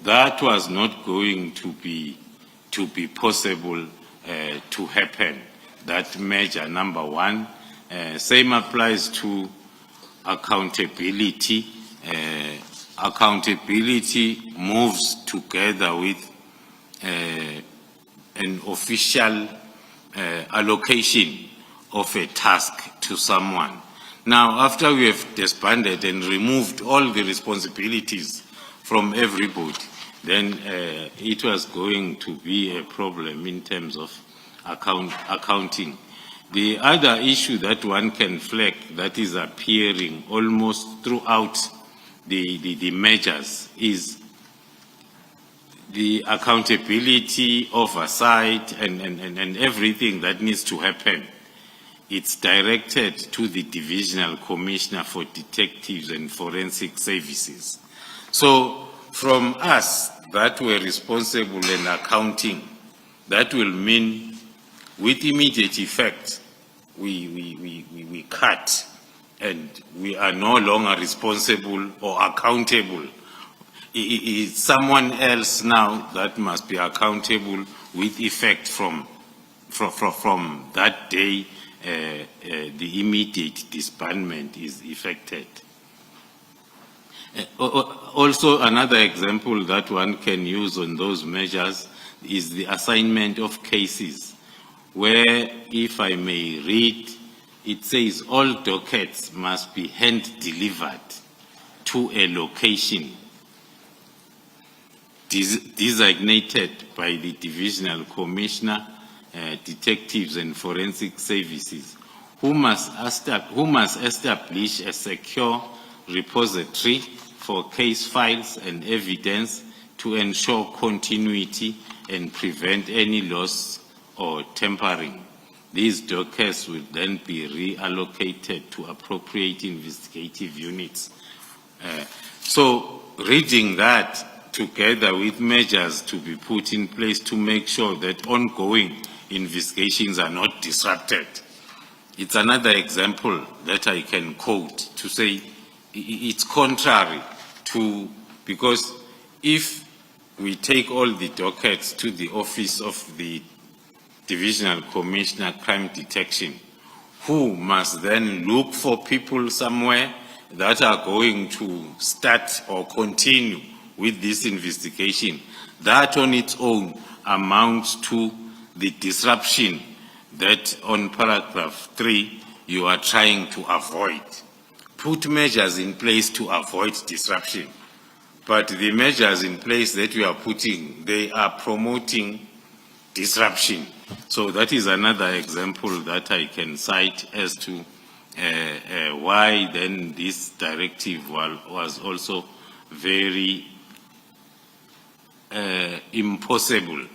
that was not going to be possible to happen. That measure, number one. Same applies to accountability. Accountability moves together with an official allocation of a task to someone. Now, after we have disbanded and removed all the responsibilities from everybody, then it was going to be a problem in terms of accounting. The other issue that one can flag that is appearing almost throughout the measures is the accountability, oversight, and everything that needs to happen. It's directed to the Divisional Commissioner for Detectives and Forensic Services. So from us that were responsible in accounting, that will mean with immediate effect, we cut and we are no longer responsible or accountable. It's someone else now that must be accountable with effect from that day the immediate disbandment is effected. Also, another example that one can use on those measures is the assignment of cases, where, if I may read, it says all dockets must be hand-delivered to a location designated by the Divisional Commissioner, Detectives and Forensic Services, who must establish a secure repository for case files and evidence to ensure continuity and prevent any loss or tampering. These dockets will then be reallocated to appropriate investigative units. So reading that together with measures to be put in place to make sure that ongoing investigations are not disrupted. It's another example that I can quote to say it's contrary to, because if we take all the dockets to the office of the Divisional Commissioner Crime Detection, who must then look for people somewhere that are going to start or continue with this investigation, that on its own amounts to the disruption that on paragraph 3 you are trying to avoid. Put measures in place to avoid disruption. But the measures in place that we are putting, they are promoting disruption. So that is another example that I can cite as to why then this directive was also very impossible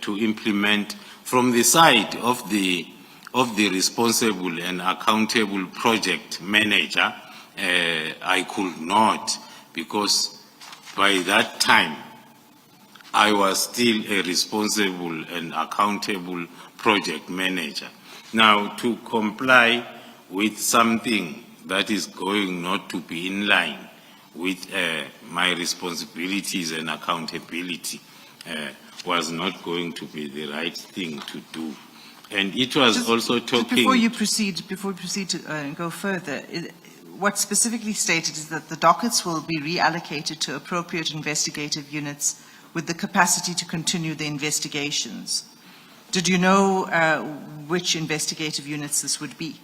to implement from the side of the responsible and accountable project manager. I could not, because by that time I was still a responsible and accountable project manager. Now, to comply with something that is going not to be in line with my responsibilities and accountability was not going to be the right thing to do. And it was also talking... Before we proceed to go further, what specifically stated is that the dockets will be reallocated to appropriate investigative units with the capacity to continue the investigations. Did you know which investigative units this would be?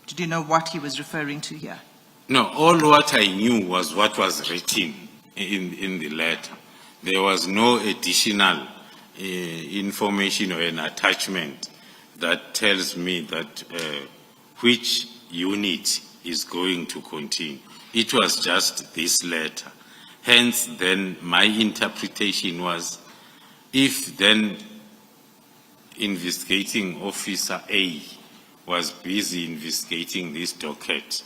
Did you know what he was referring to here? No, all what I knew was what was written in the letter. There was no additional information or an attachment that tells me that which unit is going to continue. It was just this letter. Hence, then, my interpretation was, if then investigating officer A was busy investigating this docket,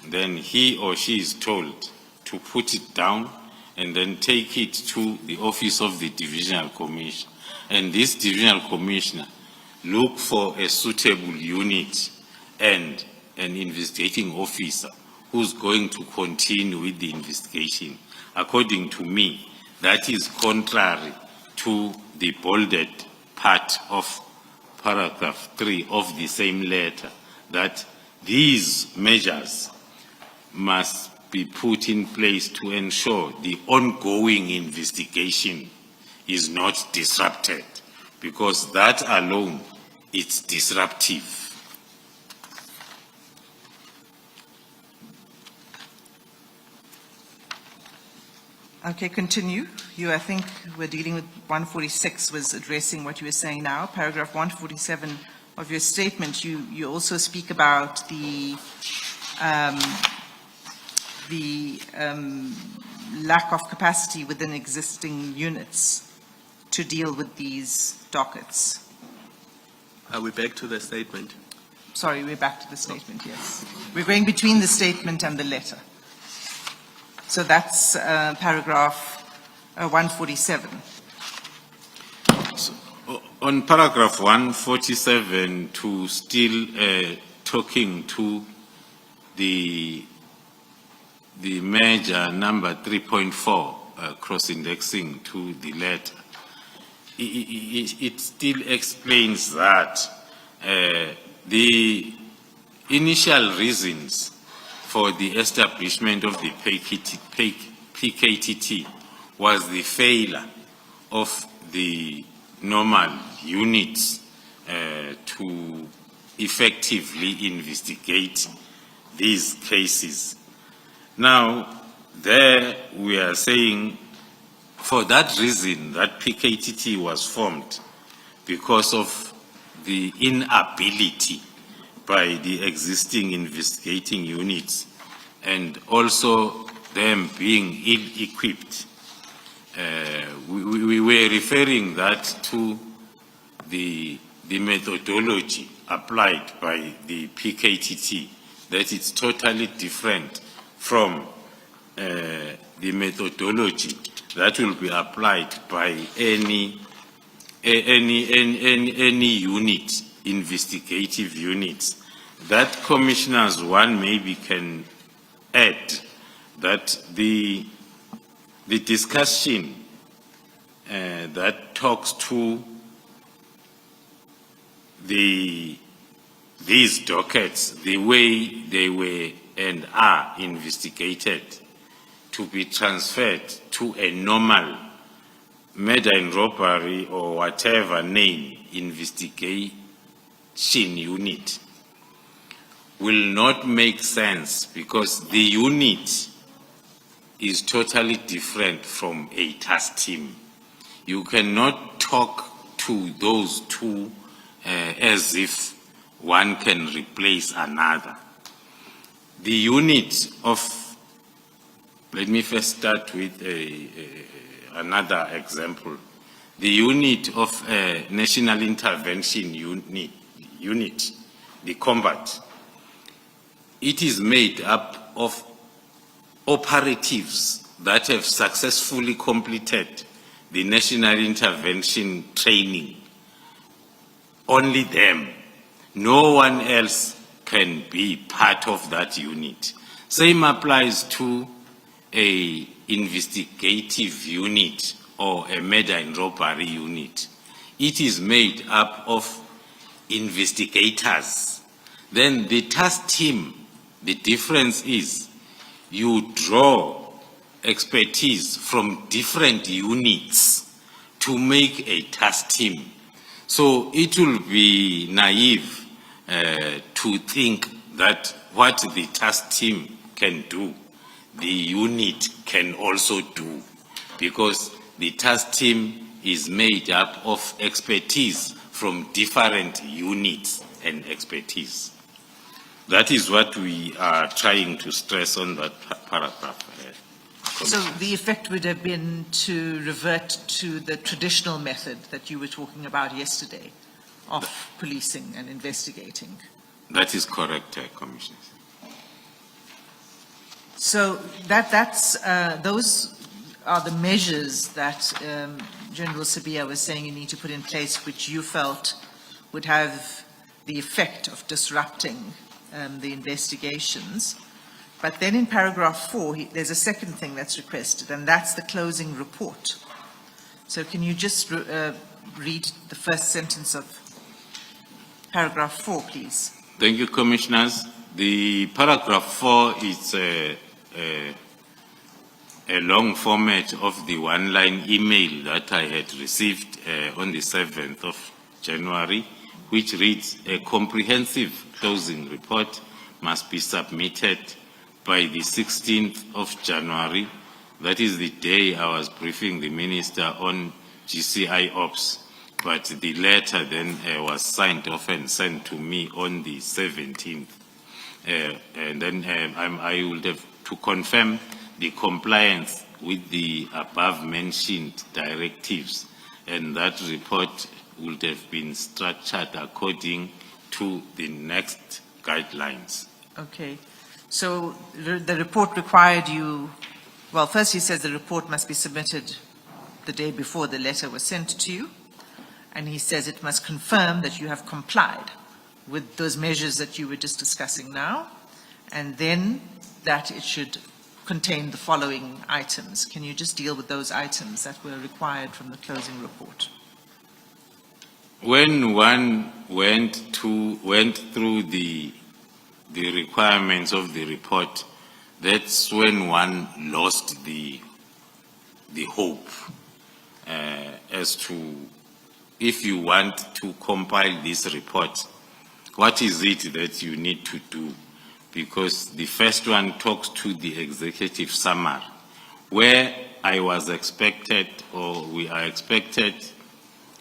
then he or she is told to put it down and then take it to the office of the divisional commissioner. And this divisional commissioner look for a suitable unit and an investigating officer who's going to continue with the investigation. According to me, that is contrary to the bolded part of paragraph 3 of the same letter, that these measures must be put in place to ensure the ongoing investigation is not disrupted, because that alone is disruptive. Okay, continue. I think we're dealing with 146 was addressing what you were saying now. Paragraph 147 of your statement, you also speak about the lack of capacity within existing units to deal with these dockets. Are we back to the statement? Sorry, we're back to the statement, yes. We're going between the statement and the letter. So that's paragraph 147. So, on paragraph 147, to still talking to the measure number 3.4, cross-indexing to the letter, it still explains that the initial reasons for the establishment of the PKTT was the failure of the normal units to effectively investigate these cases. Now, there we are saying, for that reason, that PKTT was formed because of the inability by the existing investigating units, and also them being ill-equipped. We were referring that to the methodology applied by the PKTT, that it's totally different from the methodology that will be applied by any unit, investigative units. That commissioners, one maybe can add that the discussion that talks to these dockets, the way they were and are investigated, to be transferred to a normal murder and robbery or whatever name investigation unit will not make sense, because the unit is totally different from a task team. You cannot talk to those two as if one can replace another. The unit of, let me first start with another example. The unit of National Intervention Unit, the combat, it is made up of operatives that have successfully completed the National Intervention training. Only them. No one else can be part of that unit. Same applies to a investigative unit or a murder and robbery unit. It is made up of investigators. Then the task team, the difference is you draw expertise from different units to make a task team. So it will be naive to think that what the task team can do, the unit can also do, because the task team is made up of expertise from different units and expertise. That is what we are trying to stress on that paragraph. So the effect would have been to revert to the traditional method that you were talking about yesterday of policing and investigating. That is correct, Commissioner. So those are the measures that General Sibiya was saying you need to put in place, which you felt would have the effect of disrupting the investigations. But then in paragraph 4, there's a second thing that's requested, and that's the closing report. So can you just read the first sentence of paragraph 4, please? Thank you, Commissioners. The paragraph 4 is a long format of the one-line email that I had received on the 7th of January, which reads, a comprehensive closing report must be submitted by the 16th of January. That is the day I was briefing the Minister on GCI Ops, but the letter then was signed off and sent to me on the 17th. And then I would have to confirm the compliance with the above mentioned directives, and that report would have been structured according to the next guidelines. Okay. So the report required you, well, first he says the report must be submitted the day before the letter was sent to you, and he says it must confirm that you have complied with those measures that you were just discussing now, and then that it should contain the following items. Can you just deal with those items that were required from the closing report? When one went through the requirements of the report, that's when one lost the hope as to, if you want to compile this report, what is it that you need to do? Because the first one talks to the executive summary, where I was expected, or we are expected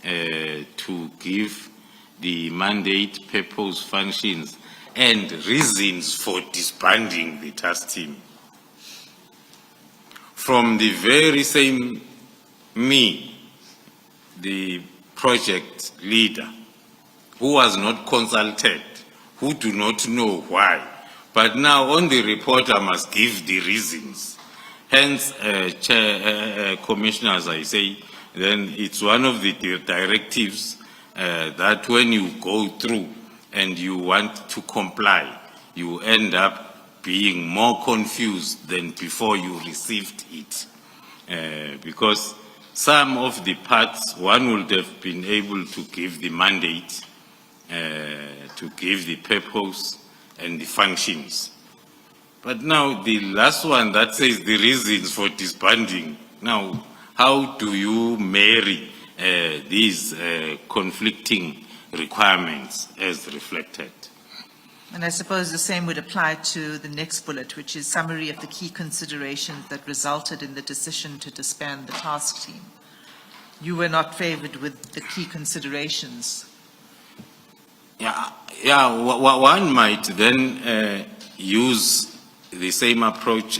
to give the mandate, purpose, functions, and reasons for disbanding the task team. From the very same me, the project leader, who was not consulted, who do not know why, but now on the report I must give the reasons. Hence, Commissioners, I say, then it's one of the directives that when you go through and you want to comply, you end up being more confused than before you received it. Because some of the parts, one would have been able to give the mandate, to give the purpose and the functions. But now the last one that says the reasons for disbanding, now how do you marry these conflicting requirements as reflected? And I suppose the same would apply to the next bullet, which is summary of the key considerations that resulted in the decision to disband the task team. You were not favored with the key considerations. One might then use the same approach,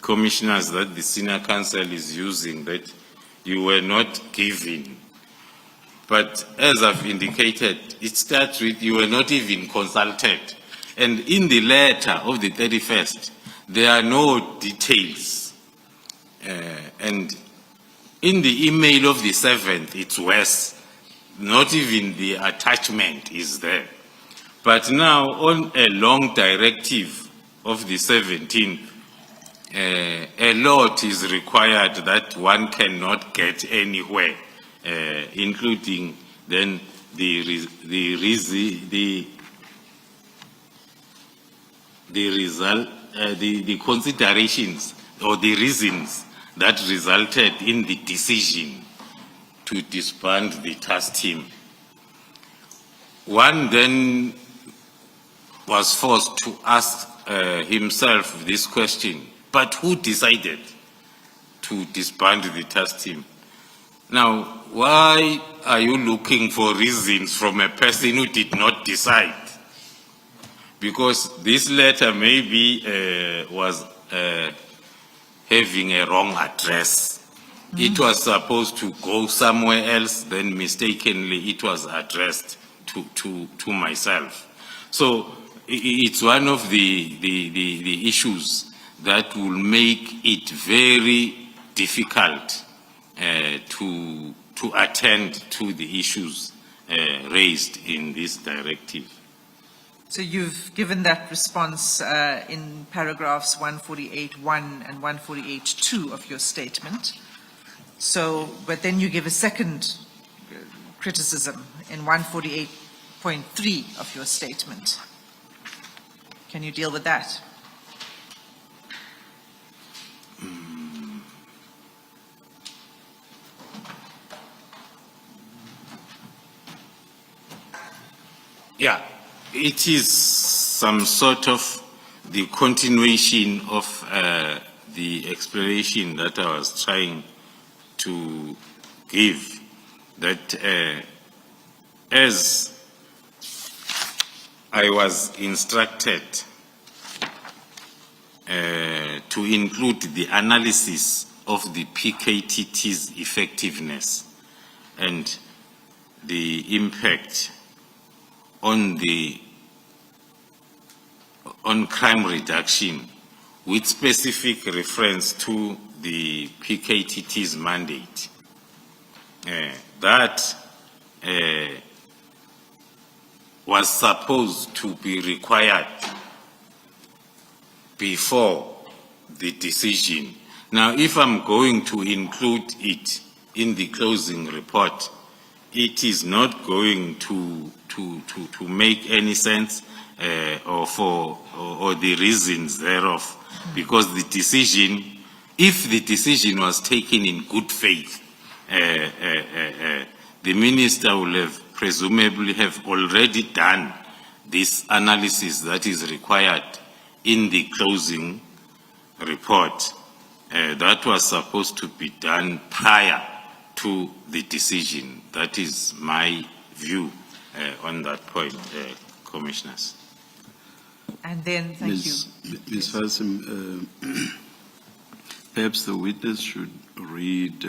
commissioners, that the senior counsel is using, that you were not given. But as I've indicated, it starts with you were not even consulted. And in the letter of the 31st, there are no details. And in the email of the 7th, it's worse. Not even the attachment is there. But now, on a long directive of the 17th, a lot is required that one cannot get anywhere, including then the considerations or the reasons that resulted in the decision to disband the task team. One then was forced to ask himself this question, but who decided to disband the task team? Now, why are you looking for reasons from a person who did not decide? Because this letter maybe was having a wrong address. It was supposed to go somewhere else, then mistakenly it was addressed to myself. So it's one of the issues that will make it very difficult to attend to the issues raised in this directive. So you've given that response in paragraphs 148.1 and 148.2 of your statement. So, but then you give a second criticism in 148.3 of your statement. Can you deal with that? Yeah, it is some sort of the continuation of the explanation that I was trying to give, that as I was instructed to include the analysis of the PKTT's effectiveness and the impact on crime reduction, with specific reference to the PKTT's mandate. That was supposed to be required before the decision. Now, if I'm going to include it in the closing report, it is not going to make any sense or the reasons thereof, because the decision, if the decision was taken in good faith, the minister will have presumably have already done this analysis that is required in the closing report. That was supposed to be done prior to the decision. That is my view on that point, commissioners. And then, thank you. Ms. Hassim, perhaps the witness should read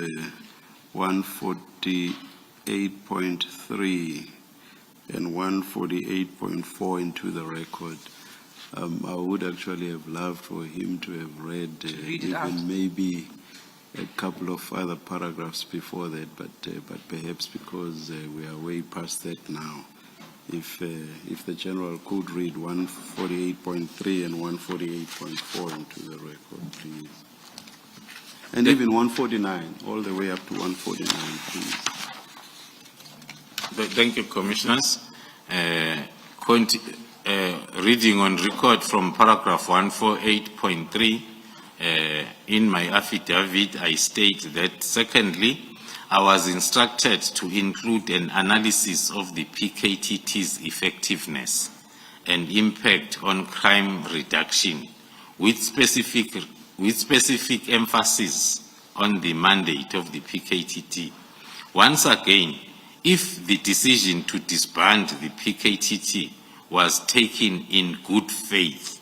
148.3 and 148.4 into the record. I would actually have loved for him to have read even maybe a couple of other paragraphs before that, but perhaps because we are way past that now, if the General could read 148.3 and 148.4 into the record, please. And even 149, all the way up to 149, please. Thank you, commissioners. Reading on record from paragraph 148.3, in my affidavit, I state that, secondly, I was instructed to include an analysis of the PKTT's effectiveness and impact on crime reduction, with specific emphasis on the mandate of the PKTT. Once again, if the decision to disband the PKTT was taken in good faith,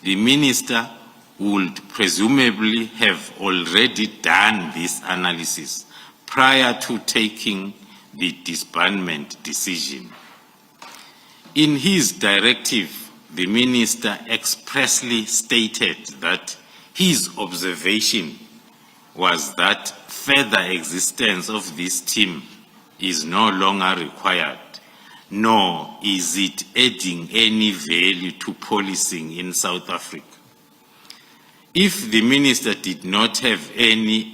the Minister would presumably have already done this analysis prior to taking the disbandment decision. In his directive, the Minister expressly stated that his observation was that further existence of this team is no longer required, nor is it adding any value to policing in South Africa. If the Minister did not have any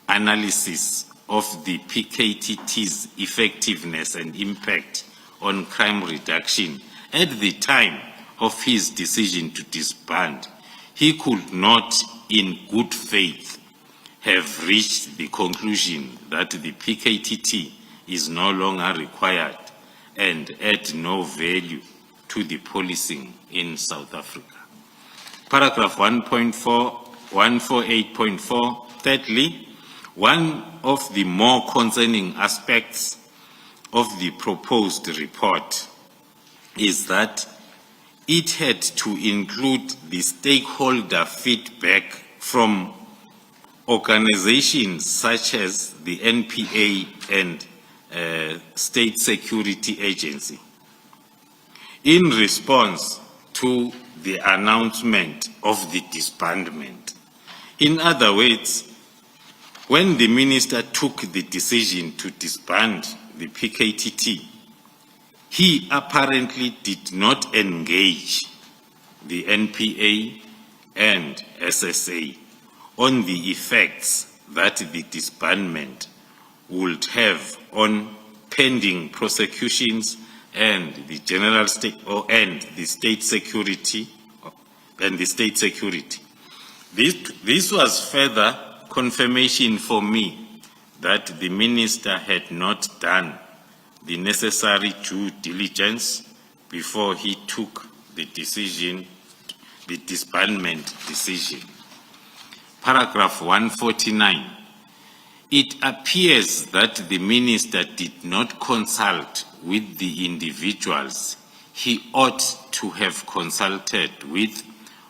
analysis of the PKTT's effectiveness and impact on crime reduction at the time of his decision to disband, he could not, in good faith, have reached the conclusion that the PKTT is no longer required and add no value to the policing in South Africa. Paragraph 148.4, thirdly, one of the more concerning aspects of the proposed report is that it had to include the stakeholder feedback from organizations such as the NPA and State Security Agency in response to the announcement of the disbandment. In other words, when the Minister took the decision to disband the PKTT, he apparently did not engage the NPA and SSA on the effects that the disbandment would have on pending prosecutions and the general state and the state security This was further confirmation for me that the Minister had not done the necessary due diligence before he took the decision, the disbandment decision. Paragraph 149. It appears that the Minister did not consult with the individuals he ought to have consulted with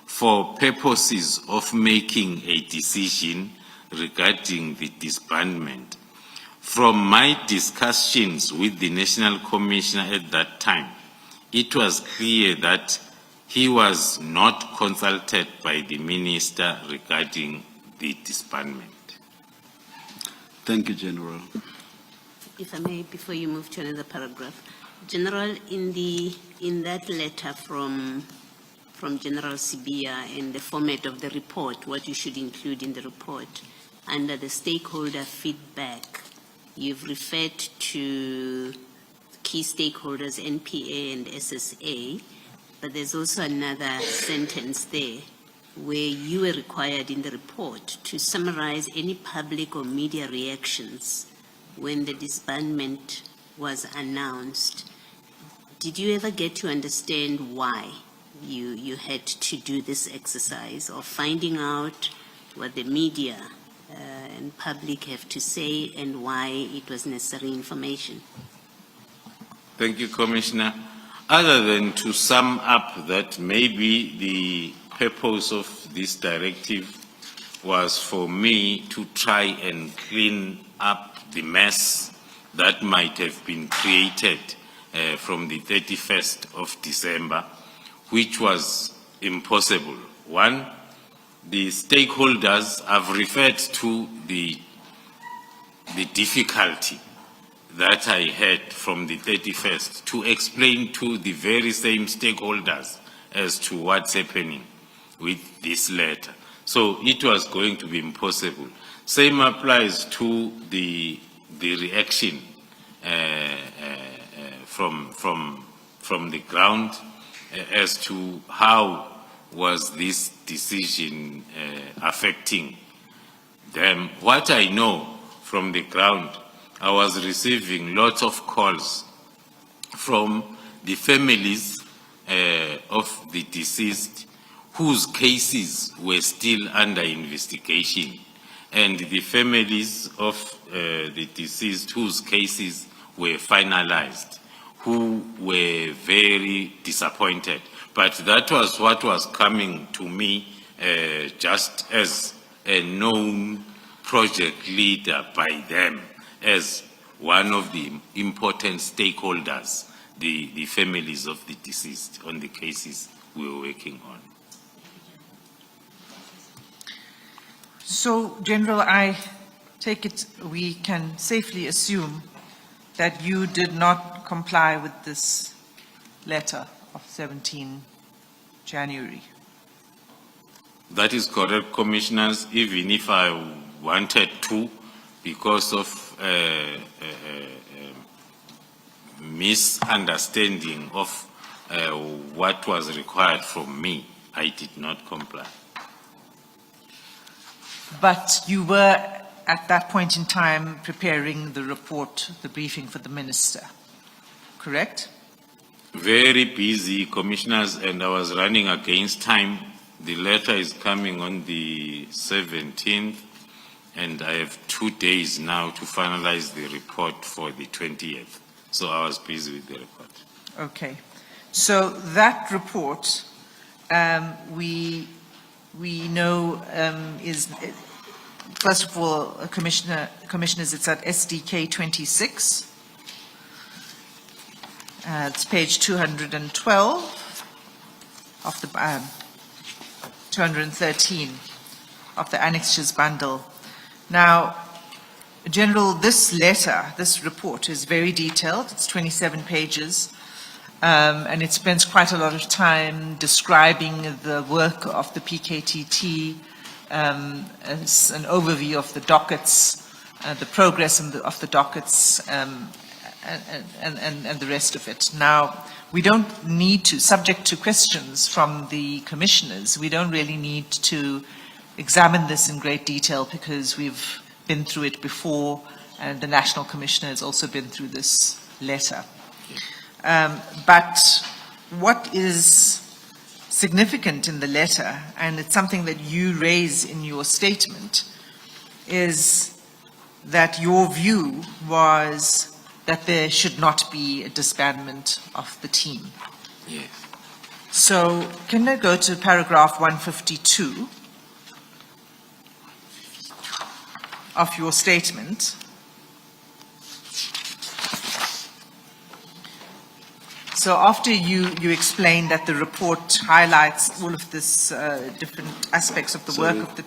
for purposes of making a decision regarding the disbandment. From my discussions with the National Commissioner at that time, it was clear that he was not consulted by the Minister regarding the disbandment. Thank you, General. If I may, before you move to another paragraph, General, in that letter from General Sibia and the format of the report, what you should include in the report, under the stakeholder feedback, you've referred to key stakeholders, NPA and SSA, but there's also another sentence there where you were required in the report to summarize any public or media reactions when the disbandment was announced. Did you ever get to understand why you had to do this exercise of finding out what the media and public have to say and why it was necessary information? Thank you, Commissioner. Other than to sum up that maybe the purpose of this directive was for me to try and clean up the mess that might have been created from the 31st of December, which was impossible. One, the stakeholders have referred to the difficulty that I had from the 31st to explain to the very same stakeholders as to what's happening with this letter. So it was going to be impossible. Same applies to the reaction from the ground as to how was this decision affecting them. What I know from the ground, I was receiving lots of calls from the families of the deceased whose cases were still under investigation, and the families of the deceased whose cases were finalized, who were very disappointed. But that was what was coming to me just as a known project leader by them, as one of the important stakeholders, the families of the deceased on the cases we were working on. So, General, I take it we can safely assume that you did not comply with this letter of 17 January. That is correct, Commissioners, even if I wanted to, because of misunderstanding of what was required from me, I did not comply. But you were, at that point in time, preparing the report, the briefing for the minister, correct? Very busy, Commissioners, and I was running against time. The letter is coming on the 17th, and I have 2 days now to finalize the report for the 20th. So I was busy with the report. Okay. So that report, we know is, first of all, Commissioners, it's at SDK 26. It's page 212 of the 213 of the annexures bundle. Now, General, this letter, this report is very detailed. It's 27 pages. And it spends quite a lot of time describing the work of the PKTT, as an overview of the dockets, the progress of the dockets, and the rest of it. Now, we don't need to, subject to questions from the commissioners, we don't really need to examine this in great detail because we've been through it before, and the National Commissioner has also been through this letter. But what is significant in the letter, and it's something that you raise in your statement, is that your view was that there should not be a disbandment of the team. Yes. So can I go to paragraph 152 of your statement? So after you explain that the report highlights all of this different aspects of the work of the...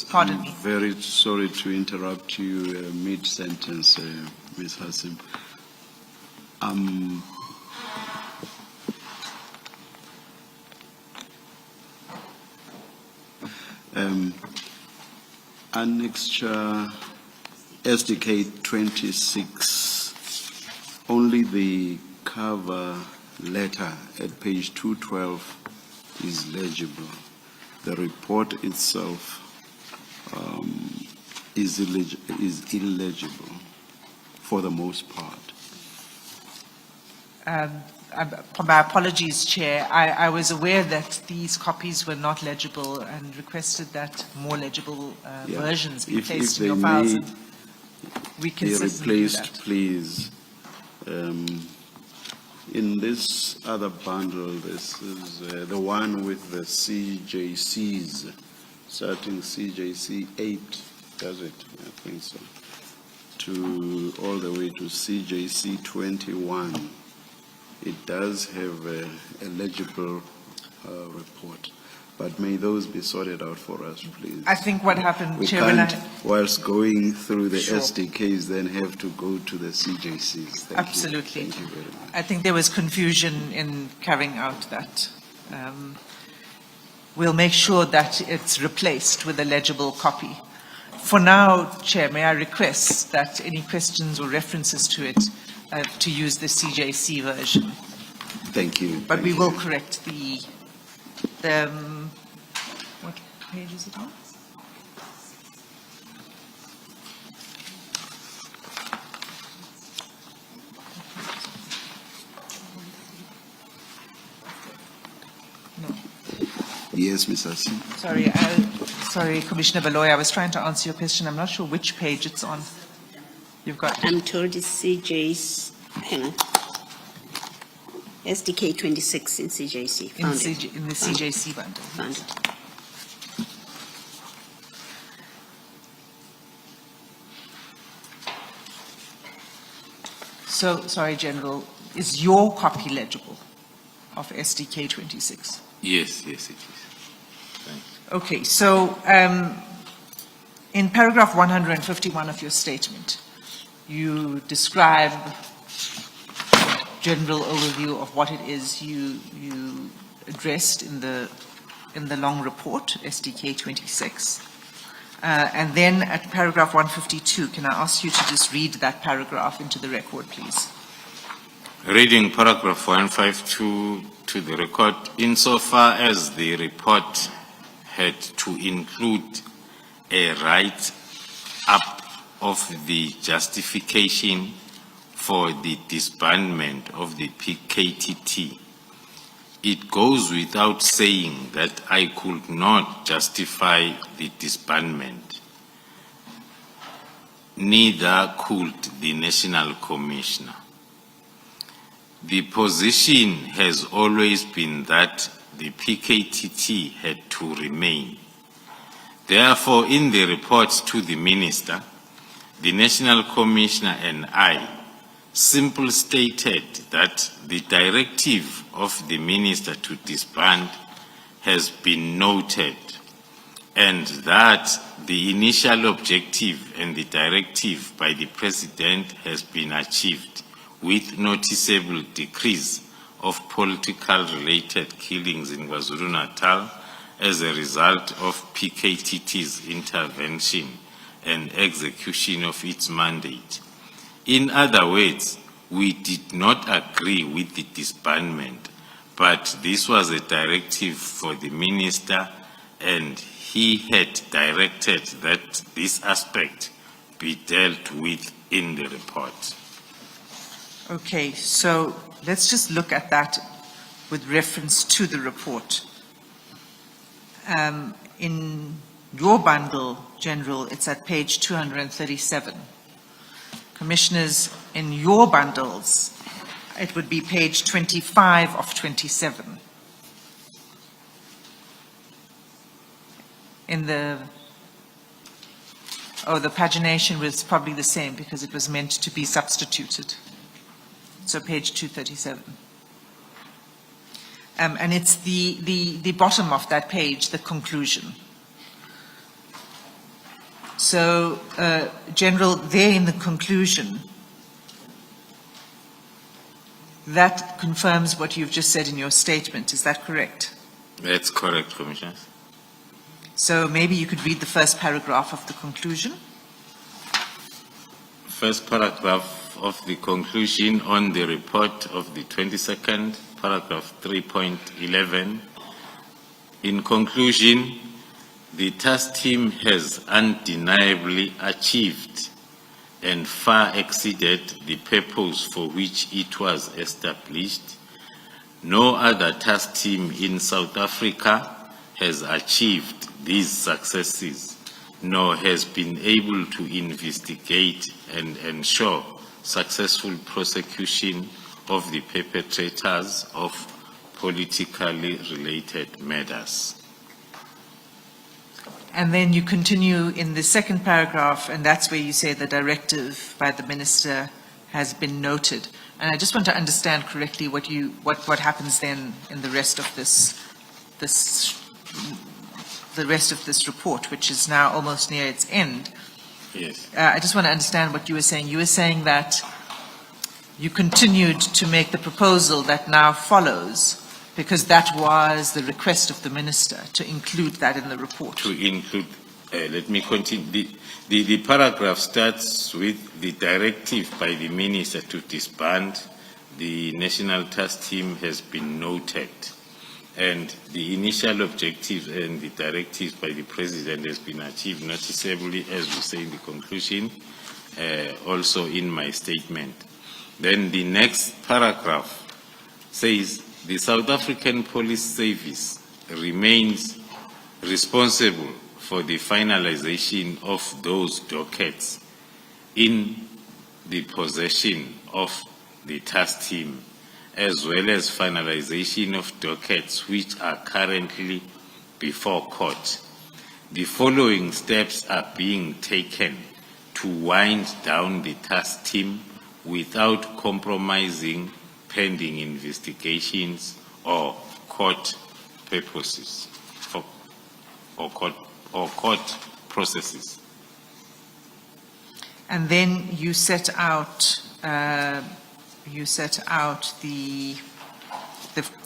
Pardon me. Very sorry to interrupt you mid-sentence, Ms. Hassim. Annexure SDK 26, only the cover letter at page 212 is legible. The report itself is illegible for the most part. My apologies, Chair. I was aware that these copies were not legible and requested that more legible versions be placed in your files. We can certainly do that. Please. In this other bundle, this is the one with the CJCs, starting CJC 8, does it? I think so. To all the way to CJC 21. It does have a legible report, but may those be sorted out for us, please. I think what happened, We Chairman, can't, whilst going through the Sure. SDKs, then have to go to the CJCs. Thank Absolutely. You. Thank you very much. I think there was confusion in carrying out that. We'll make sure that it's replaced with a legible copy. For now, Chair, may I request that any questions or references to it to use the CJC version. Thank you. But Thank we you. will correct the what page is it on? Yes, Mr. C. Sorry, Commissioner Baloy, I was trying to answer your question. I'm not sure which page it's on. You've got I'm told it's CJ's, hang on. SDK 26 in CJC. in, in the CJC bundle. Found it. So, sorry, General, is your copy legible of SDK 26? Yes, yes, it is. Thanks. Okay, so in paragraph 151 of your statement, you describe general overview of what it is you addressed in the long report, SDK 26. And then at paragraph 152, can I ask you to just read that paragraph into the record, please? Reading paragraph 152 to the record, insofar as the report had to include a write-up of the justification for the disbandment of the PKTT, it goes without saying that I could not justify the disbandment. Neither could the National Commissioner. The position has always been that the PKTT had to remain. Therefore, in the report to the Minister, the National Commissioner and I simply stated that the directive of the Minister to disband has been noted and that the initial objective and the directive by the President has been achieved with noticeable decrease of political related killings in KwaZulu-Natal as a result of PKTT's intervention and execution of its mandate. In other words, we did not agree with the disbandment, but this was a directive for the Minister and he had directed that this aspect be dealt with in the report. Okay, so let's just look at that with reference to the report. In your bundle, General, it's at page 237. Commissioners, in your bundles, it would be page 25 of 27. In the pagination was probably the same because it was meant to be substituted. So page 237. And it's the bottom of that page, the conclusion. So, General, there in the conclusion, that confirms what you've just said in your statement. Is that correct? That's correct, Commissioner. So maybe you could read the first paragraph of the conclusion. First paragraph of the conclusion on the report of the 22nd, paragraph 3.11. In conclusion, the task team has undeniably achieved and far exceeded the purpose for which it was established. No other task team in South Africa has achieved these successes, nor has been able to investigate and ensure successful prosecution of the perpetrators of politically related matters. And then you continue in the second paragraph, and that's where you say the directive by the Minister has been noted. And I just want to understand correctly what happens then in the rest of the rest of this report, which is now almost near its end. Yes. I just want to understand what you were saying. You were saying that you continued to make the proposal that now follows, because that was the request of the Minister to include that in the report. To include, let me continue. The paragraph starts with the directive by the Minister to disband. The National Task Team has been noted. And the initial objectives and the directives by the President has been achieved noticeably, as we say in the conclusion, also in my statement. Then the next paragraph says, the South African Police Service remains responsible for the finalization of those dockets in the possession of the task team, as well as finalization of dockets which are currently before court. The following steps are being taken to wind down the task team without compromising pending investigations or court purposes or court processes. And then you set out the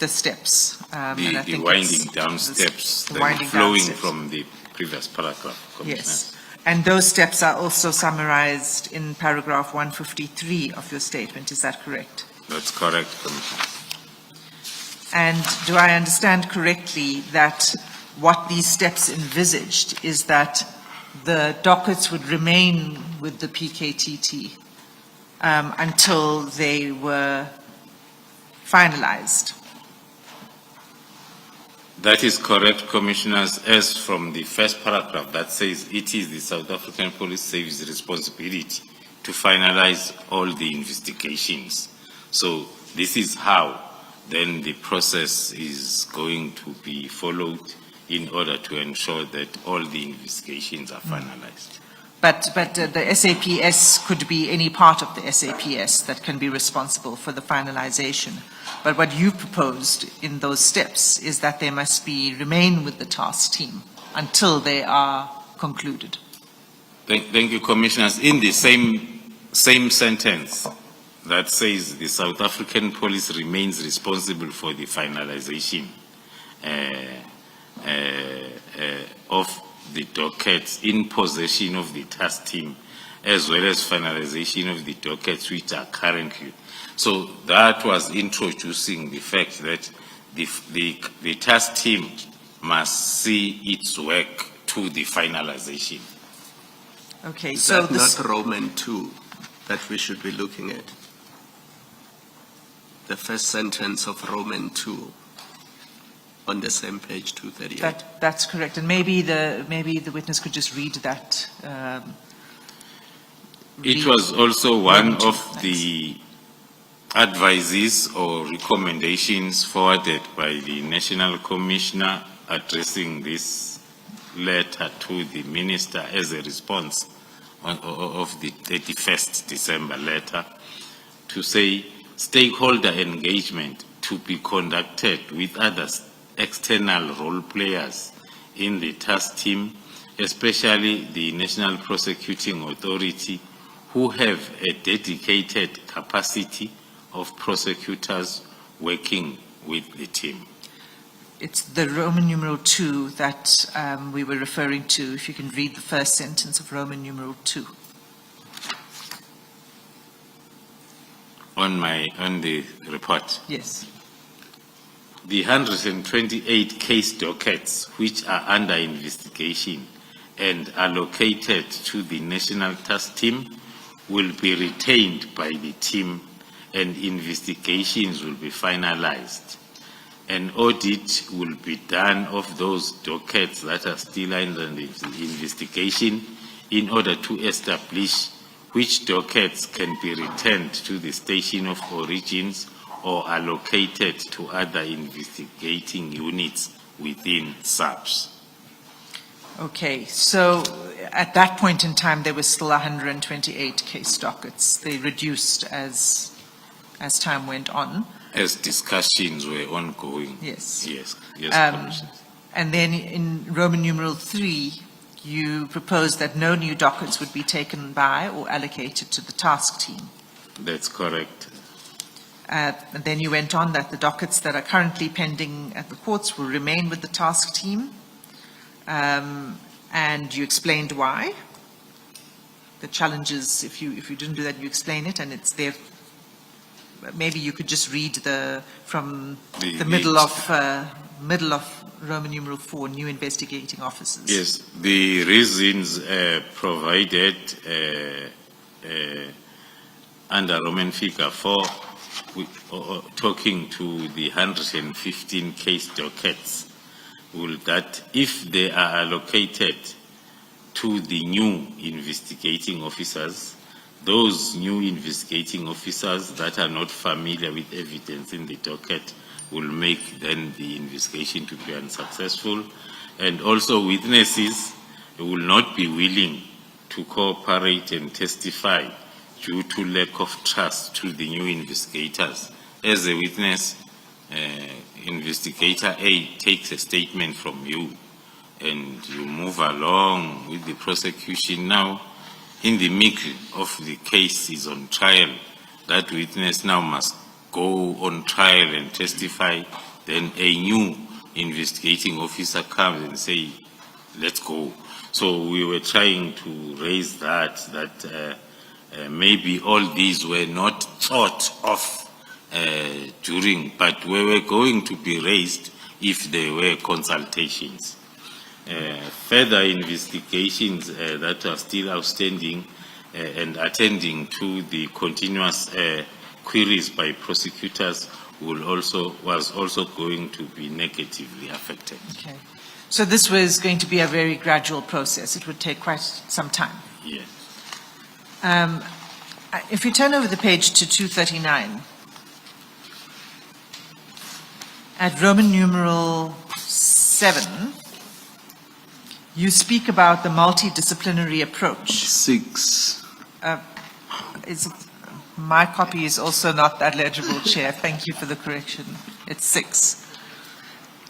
steps. And I The think winding it's down the steps that winding are down flowing steps. from the previous paragraph, Commissioner. Yes. And those steps are also summarized in paragraph 153 of your statement. Is that correct? That's correct, Commissioner. And do I understand correctly that what these steps envisaged is that the dockets would remain with the PKTT until they were finalized? That is correct, Commissioners, as from the first paragraph that says it is the South African Police Service responsibility to finalize all the investigations. So this is how then the process is going to be followed in order to ensure that all the investigations are finalized. But the SAPS could be any part of the SAPS that can be responsible for the finalization. But what you proposed in those steps is that they must remain with the task team until they are concluded. Thank you, Commissioners. In the same sentence that says the South African Police remains responsible for the finalization of the dockets in possession of the task team, as well as finalization of the dockets which are currently. So that was introducing the fact that the task team must see its work to the finalization. Okay, Is so that this, not Roman 2 that we should be looking at? The first sentence of Roman 2 on the same page 238. that's correct. And maybe the witness could just read that. It was also one Roman 2, of the advices or recommendations forwarded by the National Commissioner addressing this letter to the Minister as a response of the 31st December letter to say stakeholder engagement to be conducted with other external role players in the task team, especially the National Prosecuting Authority, who have a dedicated capacity of prosecutors working with the team. It's the Roman numeral 2 that we were referring to. If you can read the first sentence of Roman numeral 2. On the report. Yes. The 128 case dockets which are under investigation and allocated to the National Task Team will be retained by the team and investigations will be finalized. An audit will be done of those dockets that are still under investigation in order to establish which dockets can be returned to the station of origins or allocated to other investigating units within SAPS. Okay, so at that point in time, there were still 128 case dockets. They reduced as time went on. As discussions were ongoing. Yes. Yes, Commissioner. And then in Roman numeral 3, you proposed that no new dockets would be taken by or allocated to the task team. That's correct. And then you went on that the dockets that are currently pending at the courts will remain with the task team. And you explained why. The challenges, if you didn't do that, you explain it, and it's there. Maybe you could just read from the middle of Roman numeral 4, new investigating officers. Yes, the reasons provided under Roman figure 4, talking to the 115 case dockets will that if they are allocated to the new investigating officers, those new investigating officers that are not familiar with evidence in the docket will make then the investigation to be unsuccessful. And also witnesses will not be willing to cooperate and testify due to lack of trust to the new investigators. As a witness, investigator A takes a statement from you and you move along with the prosecution. Now, in the middle of the case is on trial, that witness now must go on trial and testify. Then a new investigating officer comes and say, let's go. So we were trying to raise that maybe all these were not thought of during, but we were going to be raised if there were consultations. Further investigations that are still outstanding and attending to the continuous queries by prosecutors was also going to be negatively affected. Okay. So this was going to be a very gradual process. It would take quite some time. Yes. If you turn over the page to 239, at Roman numeral 7, you speak about the multidisciplinary approach. 6. My copy is also not that legible, Chair. Thank you for the correction. It's 6.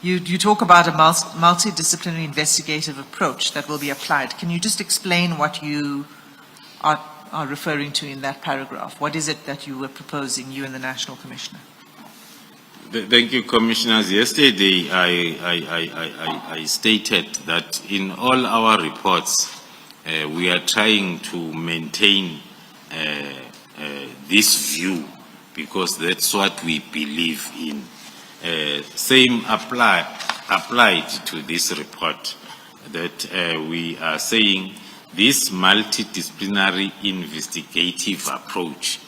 You talk about a multidisciplinary investigative approach that will be applied. Can you just explain what you are referring to in that paragraph? What is it that you were proposing, you and the National Commissioner? Thank you, Commissioners. Yesterday, I stated that in all our reports, we are trying to maintain this view because that's what we believe in. Same applied to this report, that we are saying this multidisciplinary investigative approach,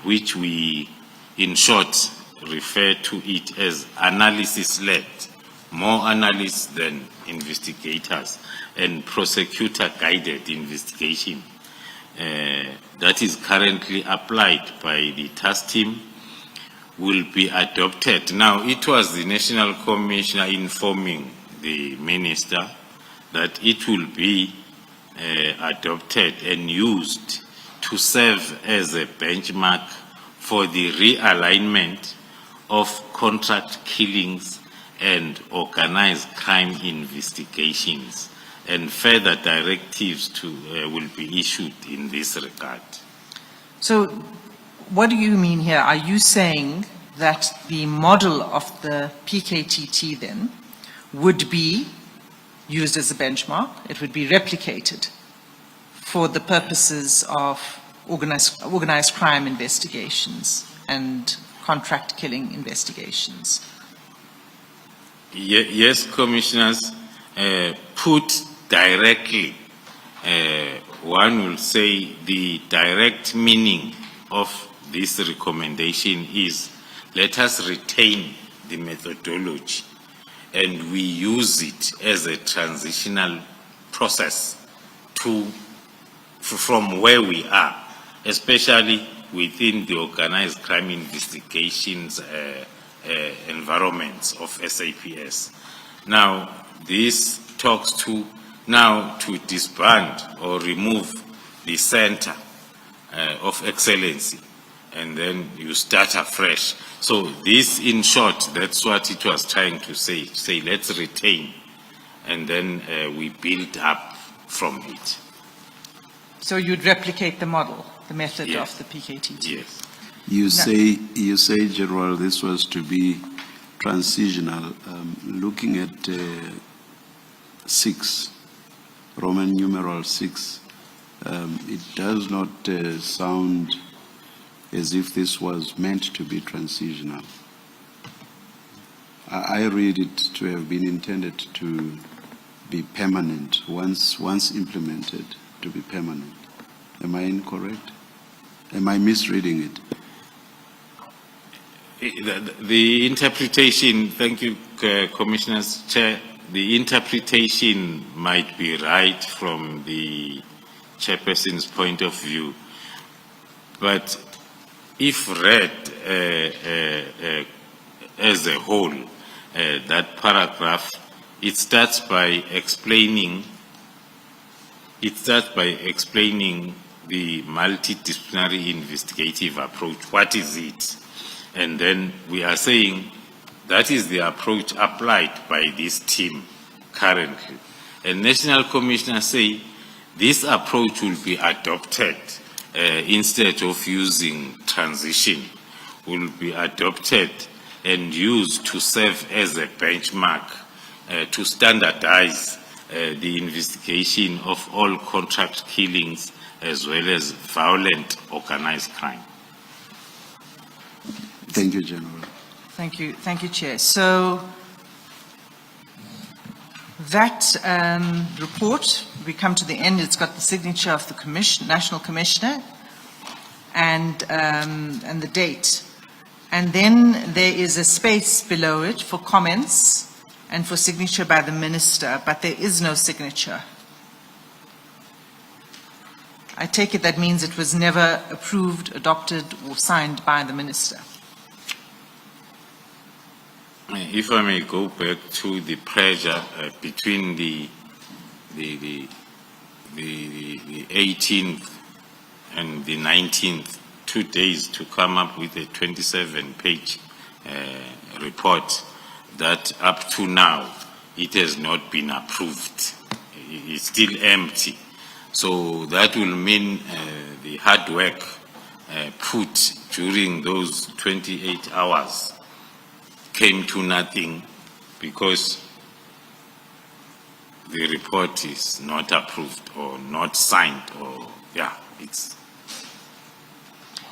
which we in short refer to it as analysis-led, more analysts than investigators, and prosecutor-guided investigation that is currently applied by the task team will be adopted. Now, it was the National Commissioner informing the Minister that it will be adopted and used to serve as a benchmark for the realignment of contract killings and organized crime investigations, and further directives will be issued in this regard. So what do you mean here? Are you saying that the model of the PKTT then would be used as a benchmark? It would be replicated for the purposes of organized crime investigations and contract killing investigations? Yes, Commissioners. Put directly, one will say the direct meaning of this recommendation is let us retain the methodology and we use it as a transitional process from where we are, especially within the organized crime investigations environments of SAPS. Now, this talks to disband or remove the center of excellency, and then you start afresh. So this, in short, that's what it was trying to say. Say, let's retain, and then we build up from it. So you'd replicate the model, the method Yes. of the PKTT? Yes. You say, General, this was to be transitional. Looking at 6, Roman numeral 6, it does not sound as if this was meant to be transitional. I read it to have been intended to be permanent, once implemented, to be permanent. Am I incorrect? Am I misreading it? The interpretation, thank you, Commissioners Chair, the interpretation might be right from the chairperson's point of view, but if read as a whole, that paragraph, it starts by explaining the multidisciplinary investigative approach. What is it? And then we are saying that is the approach applied by this team currently. And National Commissioner say this approach will be adopted instead of using transition, will be adopted and used to serve as a benchmark to standardize the investigation of all contract killings as well as violent organized crime. Thank you, General. Thank you, Chair. So that report, we come to the end. It's got the signature of the National Commissioner and the date. And then there is a space below it for comments and for signature by the Minister, but there is no signature. I take it that means it was never approved, adopted, or signed by the Minister. If I may go back to the pressure between the 18th and the 19th, 2 days to come up with a 27-page report that up to now it has not been approved. It's still empty. So that will mean the hard work put during those 28 hours came to nothing because the report is not approved or not signed, or it's.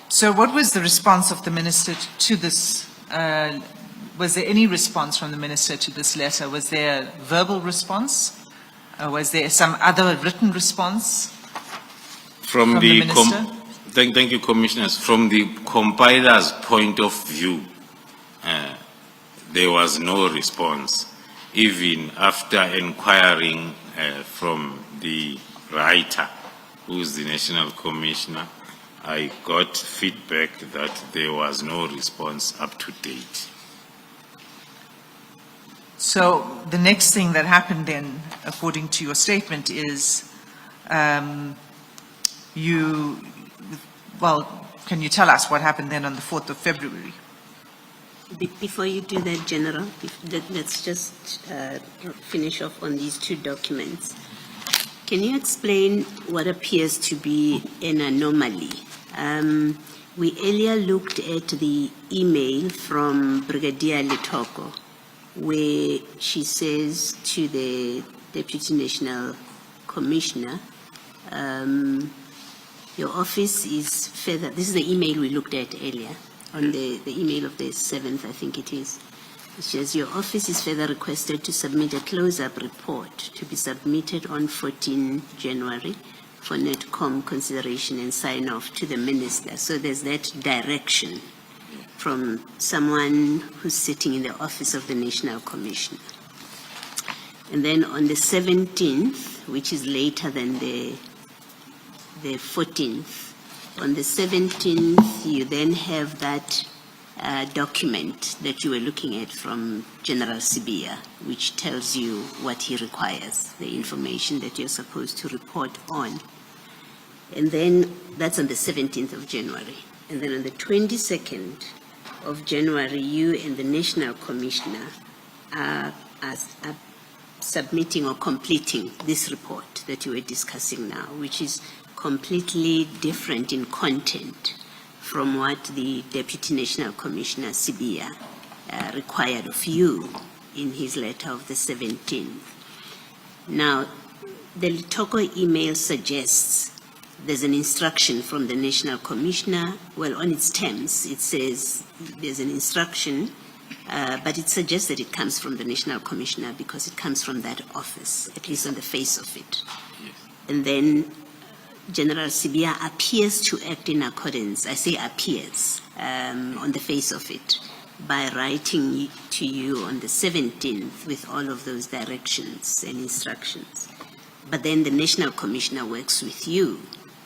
So what was the response of the Minister to this? Was there any response from the Minister to this letter? Was there a verbal response? Was there some other written response from the Minister? Thank you, Commissioners. From the compiler's point of view, there was no response. Even after inquiring from the writer, who is the National Commissioner, I got feedback that there was no response up to date. So the next thing that happened then, according to your statement, is can you tell us what happened then on the 4th of February? Before you do that, General, let's just finish off on these two documents. Can you explain what appears to be an anomaly? We earlier looked at the email from Brigadier Letoko, where she says to the Deputy National Commissioner, your office is further, this is the email we looked at earlier, on the email of the 7th, I think it is. It says, your office is further requested to submit a close-up report to be submitted on 14 January for NETCOM consideration and sign-off to the Minister. So there's that direction from someone who's sitting in the office of the National Commissioner. And then on the 17th, which is later than the 14th, on the 17th, you then have that document that you were looking at from General Sibia, which tells you what he requires, the information that you're supposed to report on. And then that's on the 17th of January. And then on the 22nd of January, you and the National Commissioner are submitting or completing this report that you were discussing now, which is completely different in content from what the Deputy National Commissioner Sibia required of you in his letter of the 17th. Now, the Litoko email suggests there's an instruction from the National Commissioner. Well, on its terms, it says there's an instruction, but it suggests that it comes from the National Commissioner because it comes from that office, at least on the face of it. Yes. And then General Sibia appears to act in accordance, I say appears, on the face of it, by writing to you on the 17th with all of those directions and instructions. But then the National Commissioner works with you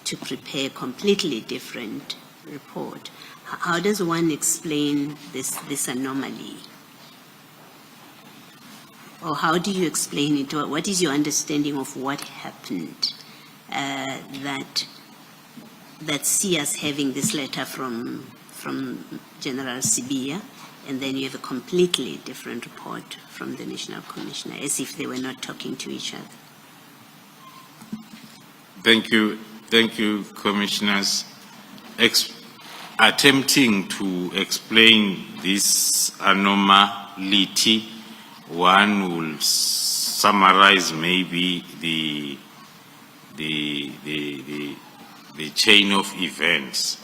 to prepare a completely different report. How does one explain this anomaly? Or how do you explain it? What is your understanding of what happened that see us having this letter from General Sibia, and then you have a completely different report from the National Commissioner, as if they were not talking to each other? Thank you, Commissioners. Attempting to explain this anomaly, one will summarize maybe the chain of events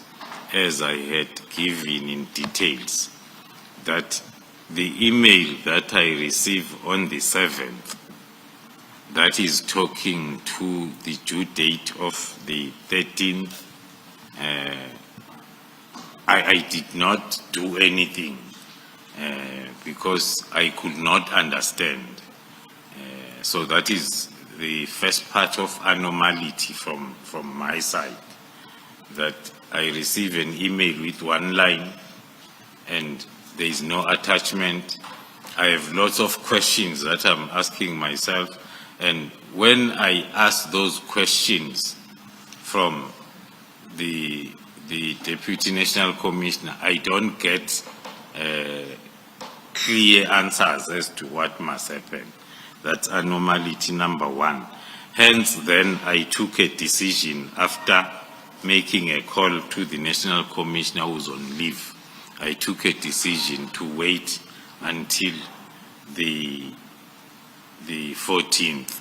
as I had given in details, that the email that I received on the 7th, that is talking to the due date of the 13th, I did not do anything because I could not understand. So that is the first part of anomaly from my side, that I receive an email with one line and there is no attachment. I have lots of questions that I'm asking myself, and when I ask those questions from the Deputy National Commissioner, I don't get clear answers as to what must happen. That's anomaly number one. Hence, then I took a decision after making a call to the National Commissioner who's on leave. I took a decision to wait until the 14th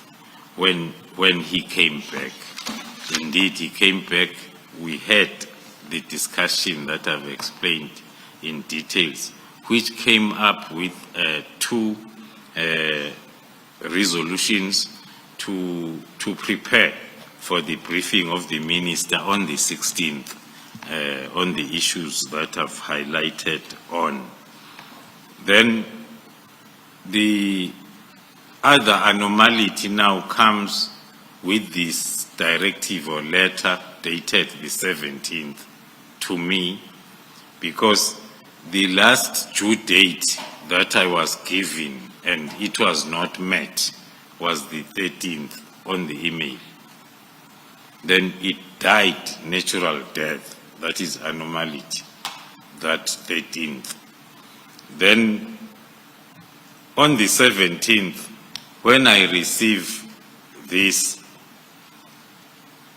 when he came back. Indeed, he came back. We had the discussion that I've explained in details, which came up with two resolutions to prepare for the briefing of the minister on the 16th on the issues that I've highlighted on. Then the other anomaly now comes with this directive or letter dated the 17th to me, because the last due date that I was given and it was not met was the 13th on the email. Then it died natural death, that is anomaly, that 13th. Then on the 17th, when I receive this,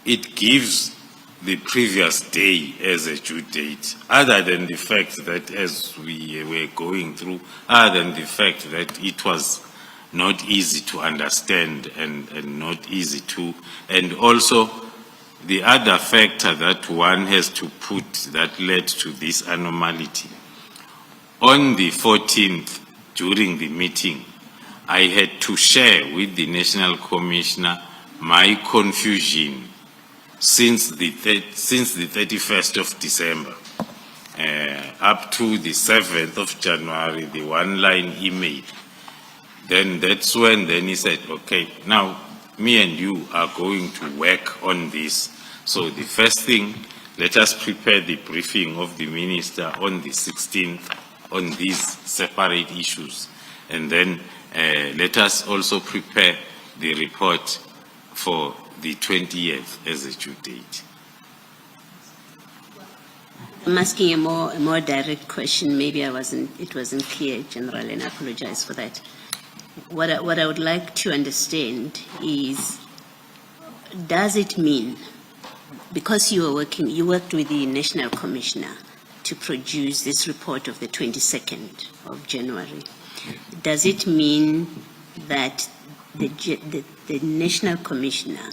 it gives the previous day as a due date, other than the fact that as we were going through, other than the fact that it was not easy to understand and not easy to, and also the other factor that one has to put that led to this anomaly. On the 14th, during the meeting, I had to share with the National Commissioner my confusion since the 31st of December up to the 7th of January, the one-line email. Then that's when he said, okay, now me and you are going to work on this. So the first thing, let us prepare the briefing of the minister on the 16th on these separate issues. And then let us also prepare the report for the 20th as a due date. I'm asking a more direct question. Maybe it wasn't clear, General, and I apologize for that. What I would like to understand is, does it mean, because you worked with the National Commissioner to produce this report of the 22nd of January, does it mean that the National Commissioner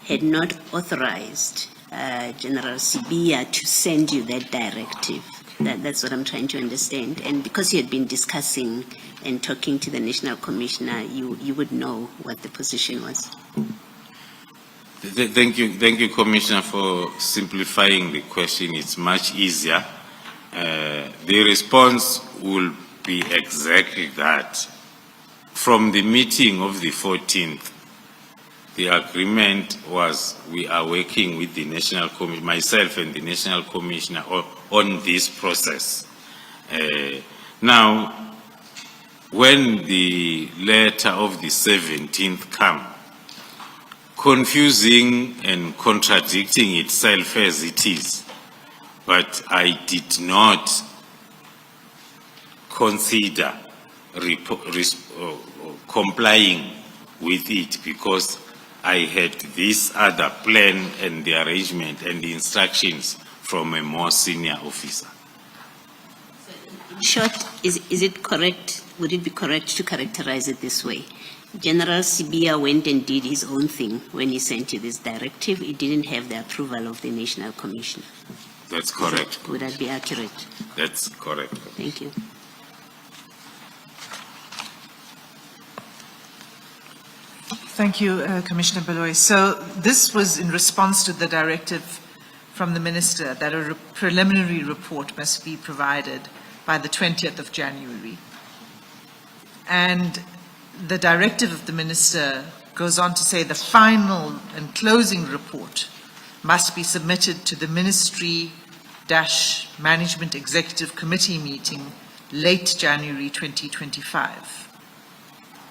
had not authorized General Sibia to send you that directive? That's what I'm trying to understand. And because you had been discussing and talking to the National Commissioner, you would know what the position was. Thank you, Commissioner, for simplifying the question. It's much easier the response will be exactly that. From the meeting of the 14th, the agreement was we are working with the National Commission, myself and the National Commissioner on this process. Now, when the letter of the 17th come, confusing and contradicting itself as it is, but I did not consider complying with it because I had this other plan and the arrangement and the instructions from a more senior officer. In short, is it correct, would it be correct to characterize it this way? General Sibia went and did his own thing when he sent you this directive. It didn't have the approval of the National Commission. That's correct. Would that be accurate? That's correct. Thank you. Thank you, Commissioner Baloy. So this was in response to the directive from the Minister that a preliminary report must be provided by the 20th of January. And the directive of the Minister goes on to say the final and closing report must be submitted to the Ministry-Management Executive Committee meeting late January 2025.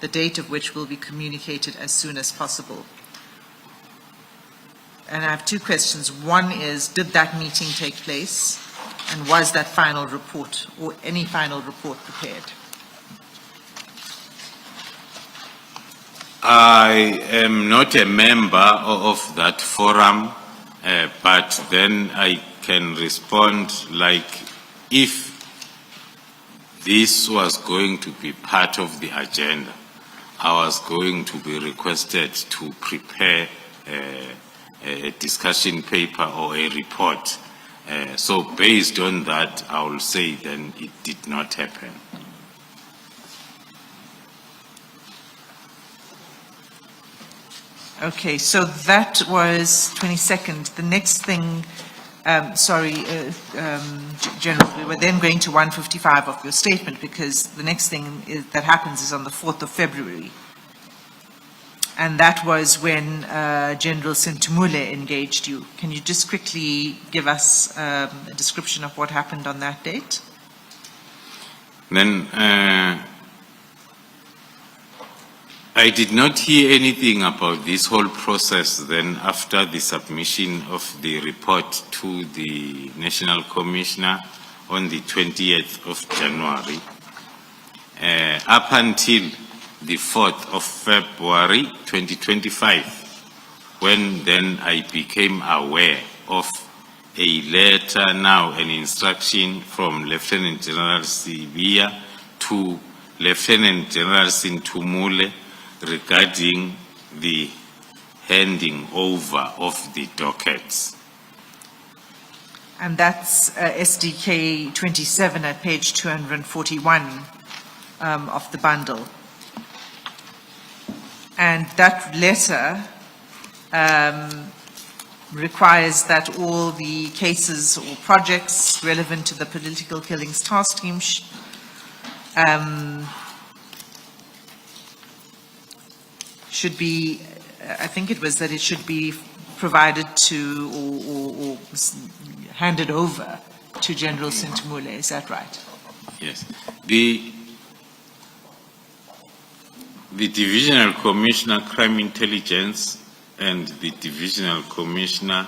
The date of which will be communicated as soon as possible. And I have two questions. One is, did that meeting take place? And was that final report or any final report prepared? I am not a member of that forum, but then I can respond like if this was going to be part of the agenda, I was going to be requested to prepare a discussion paper or a report. So based on that, I will say then it did not happen. Okay, so that was 22nd. The next thing, General, we were then going to 155 of your statement because the next thing that happens is on the 4th of February. And that was when General Sintumule engaged you. Can you just quickly give us a description of what happened on that date? Then I did not hear anything about this whole process then after the submission of the report to the National Commissioner on the 20th of January. Up until the 4th of February 2025, when then I became aware of a letter, now an instruction from Lieutenant General Sibia to Lieutenant General Sintumule regarding the handing over of the dockets. And that's SDK 27 at page 241 of the bundle. And that letter requires that all the cases or projects relevant to the political killings task team should be, I think it was that it should be provided to or handed over to General Sintumule. Is that right? Yes. The Divisional Commissioner Crime Intelligence and the Divisional Commissioner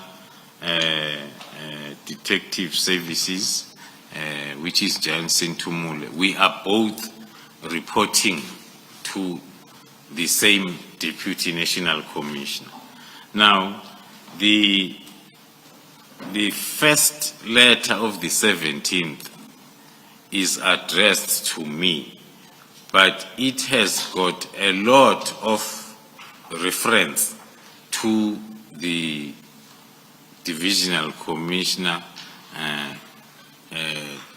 Detective Services, which is Jan Sintumule, we are both reporting to the same Deputy National Commissioner. Now, the first letter of the 17th is addressed to me, but it has got a lot of reference to the Divisional Commissioner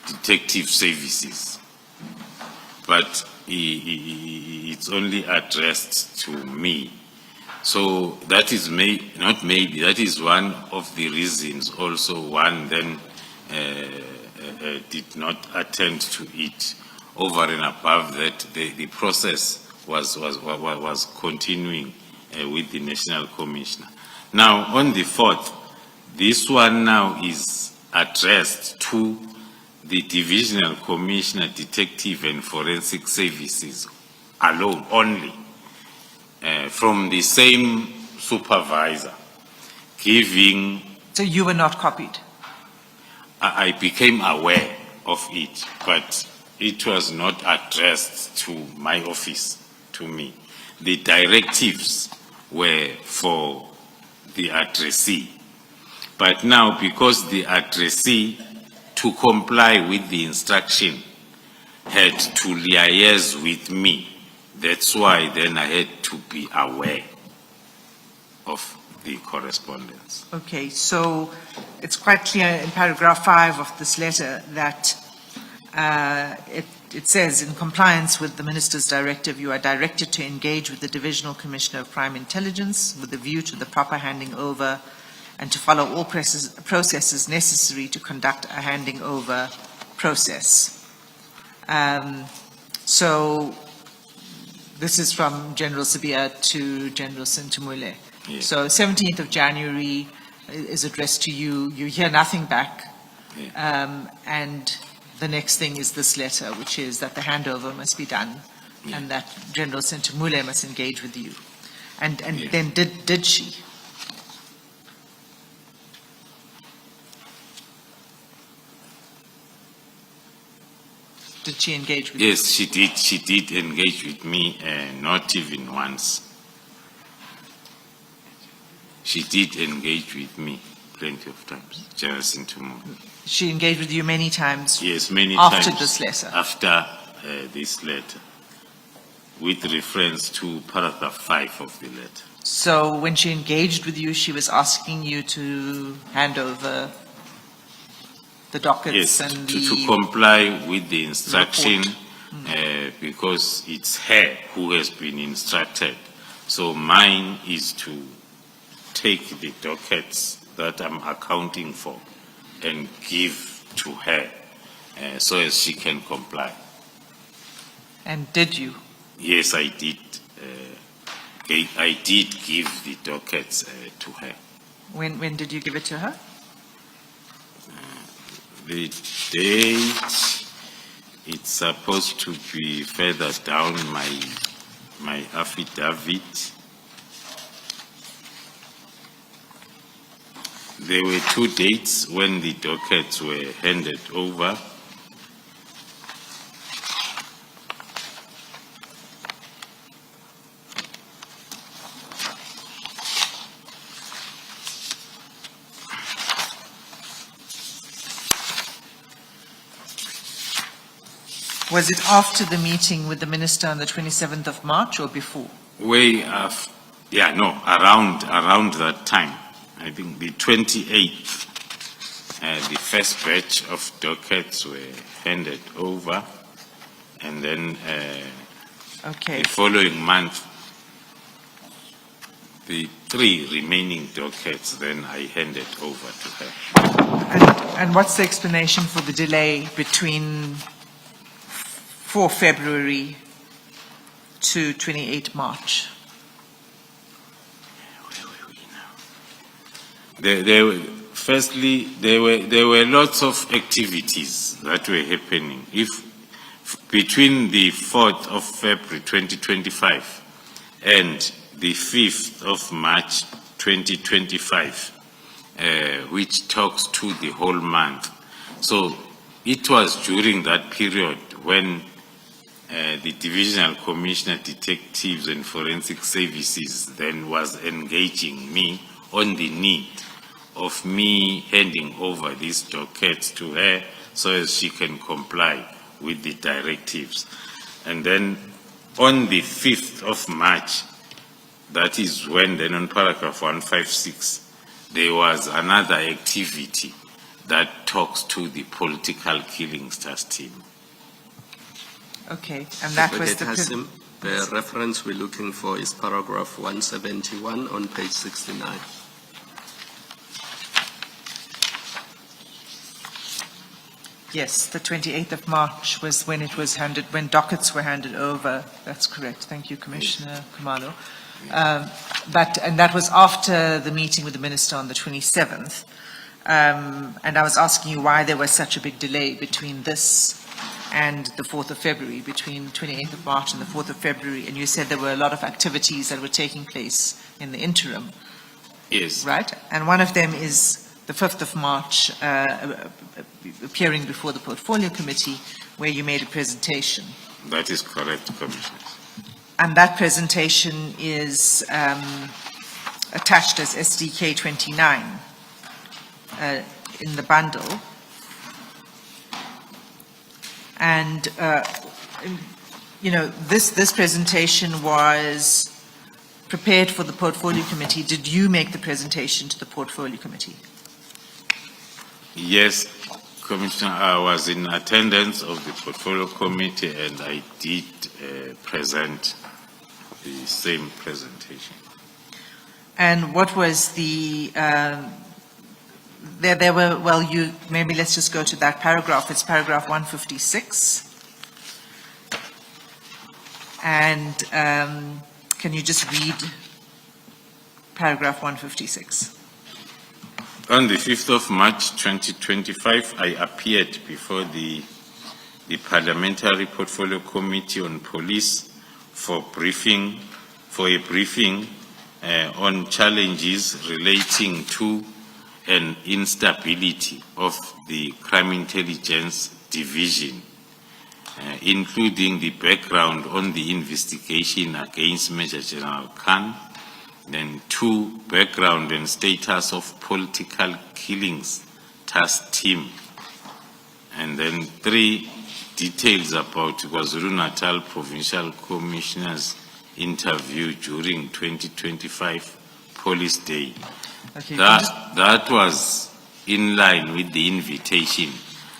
Detective Services. But it's only addressed to me. So that is that is one of the reasons also one then did not attend to it. Over and above that, the process was continuing with the National Commissioner. Now, on the 4th, this one now is addressed to the Divisional Commissioner, Detective and Forensic Services alone, only, from the same supervisor, giving... So you were not copied? I became aware of it, but it was not addressed to my office, to me. The directives were for the addressee. But now, because the addressee, to comply with the instruction, had to liaise with me, that's why then I had to be aware of the correspondence. Okay, so it's quite clear in paragraph 5 of this letter that it says, in compliance with the Minister's directive, you are directed to engage with the Divisional Commissioner of Crime Intelligence with a view to the proper handing over and to follow all processes necessary to conduct a handing over process. So this is from General Sabia to General Sintumule. Yes. So 17th of January is addressed to you. You hear nothing back. Yeah. And the next thing is this letter, which is that the handover must be done and that General Sintumule must engage with you. And then did she? Did she engage with you? Yes, she did. She did engage with me, not even once. She did engage with me plenty of times, General Sintumule. She engaged with you many times? Yes, many after times. This letter? After this letter, with reference to paragraph 5 of the letter. So when she engaged with you, she was asking you to hand over the dockets Yes, and to comply with the instruction, because it's her who has been instructed. So mine is to take the dockets that I'm accounting for and give to her so as she can comply. And did you? Yes, I did. I did give the dockets to her. When did you give it to her? The date, it's supposed to be further down my affidavit. There were 2 dates when the dockets were handed over. Was it after the meeting with the minister on the 27th of March or before? Around that time. I think the 28th, the first batch of dockets were handed over, and then the following month, the 3 remaining dockets, then I handed over to her. And what's the explanation for the delay between 4 February to 28 March? Firstly, there were lots of activities that were happening. Between the 4th of February 2025 and the 5th of March 2025, which talks to the whole month. So it was during that period when the Divisional Commissioner, Detectives and Forensic Services then was engaging me on the need of me handing over these dockets to her so as she can comply with the directives. And then on the 5th of March, that is when then on paragraph 156, there was another activity that talks to the political killing stars team. Okay, and that was the reference we're looking for is paragraph 171 on page 69. Yes, the 28th of March was when it was handed, when dockets were handed over. That's correct. Thank you, Commissioner Khumalo. And that was after the meeting with the Minister on the 27th. And I was asking you why there was such a big delay between this and the 4th of February, between 28th of March and the 4th of February. And you said there were a lot of activities that were taking place in the interim. Yes. Right? And one of them is the 5th of March, appearing before the Portfolio Committee, where you made a presentation. That is correct, Commissioner. And that presentation is attached as SDK 29 in the bundle. And, you know, this presentation was prepared for the Portfolio Committee. Did you make the presentation to the Portfolio Committee? Yes, Commissioner, I was in attendance of the Portfolio Committee and I did present the same presentation. And what was the, there were, well, maybe let's just go to that paragraph. It's paragraph 156. And can you just read paragraph 156? On the 5th of March 2025, I appeared before the Parliamentary Portfolio Committee on Police for a briefing on challenges relating to an instability of the Crime Intelligence Division, including the background on the investigation against Major General Khan, then 2, background and status of political killings task team, and then 3, details about KwaZulu-Natal Provincial Commissioner's interview during 2025 Police Day. Okay, that was in line with the invitation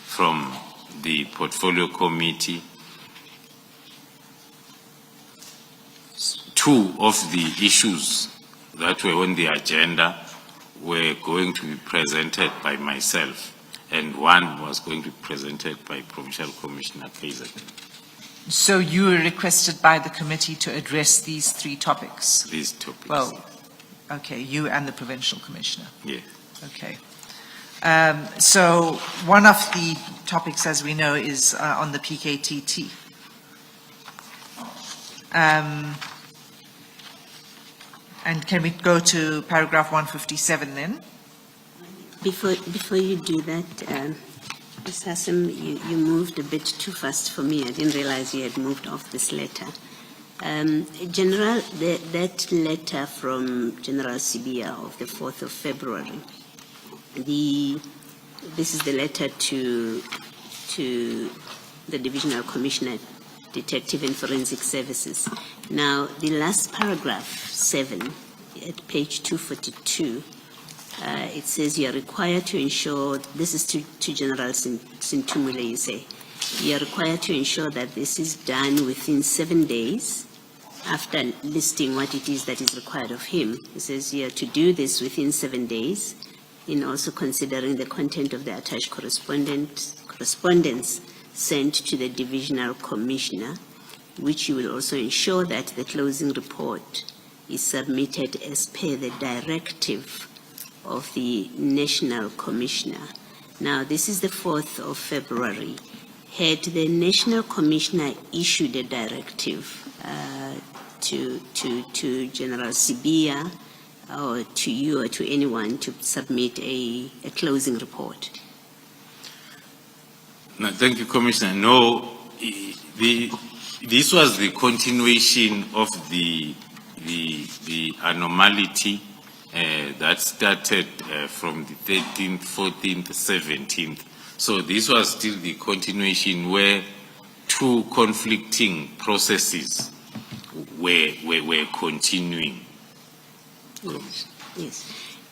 from the Portfolio Committee. 2 of the issues that were on the agenda were going to be presented by myself, and 1 was going to be presented by Provincial Commissioner Kaiser. So you were requested by the committee to address these 3 topics? These topics. Well, okay, you and the Provincial Commissioner. Yes. Okay. So one of the topics, as we know, is on the PKTT. And can we go to paragraph 157 then? Before you do that, Ms. Hassan, you moved a bit too fast for me. I didn't realize you had moved off this letter. General, that letter from General Sibia of the 4th of February, this is the letter to the Divisional Commissioner, Detective and Forensic Services. Now, the last paragraph, 7, at page 242, it says you are required to ensure, this is to General Sintumule, you say, you are required to ensure that this is done within 7 days after listing what it is that is required of him. It says you are to do this within 7 days, in also considering the content of the attached correspondence sent to the Divisional Commissioner, which you will also ensure that the closing report is submitted as per the directive of the National Commissioner. Now, this is the 4th of February. Had the National Commissioner issued a directive to General Sibia or to you or to anyone to submit a closing report? No, thank you, Commissioner. No, this was the continuation of the anomaly that started from the 13th, 14th, 17th. So this was still the continuation where 2 conflicting processes were continuing. Yes.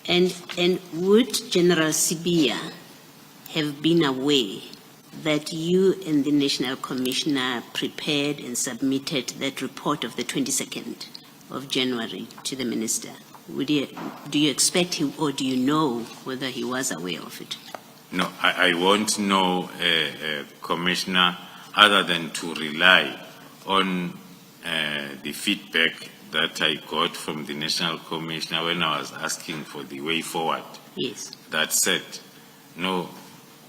And would General Sibia have been aware that you and the National Commissioner prepared and submitted that report of the 22nd of January to the Minister? Do you expect him, or do you know whether he was aware of it? No, I won't know, Commissioner, other than to rely on the feedback that I got from the National Commissioner when I was asking for the way forward. Yes. That said, no,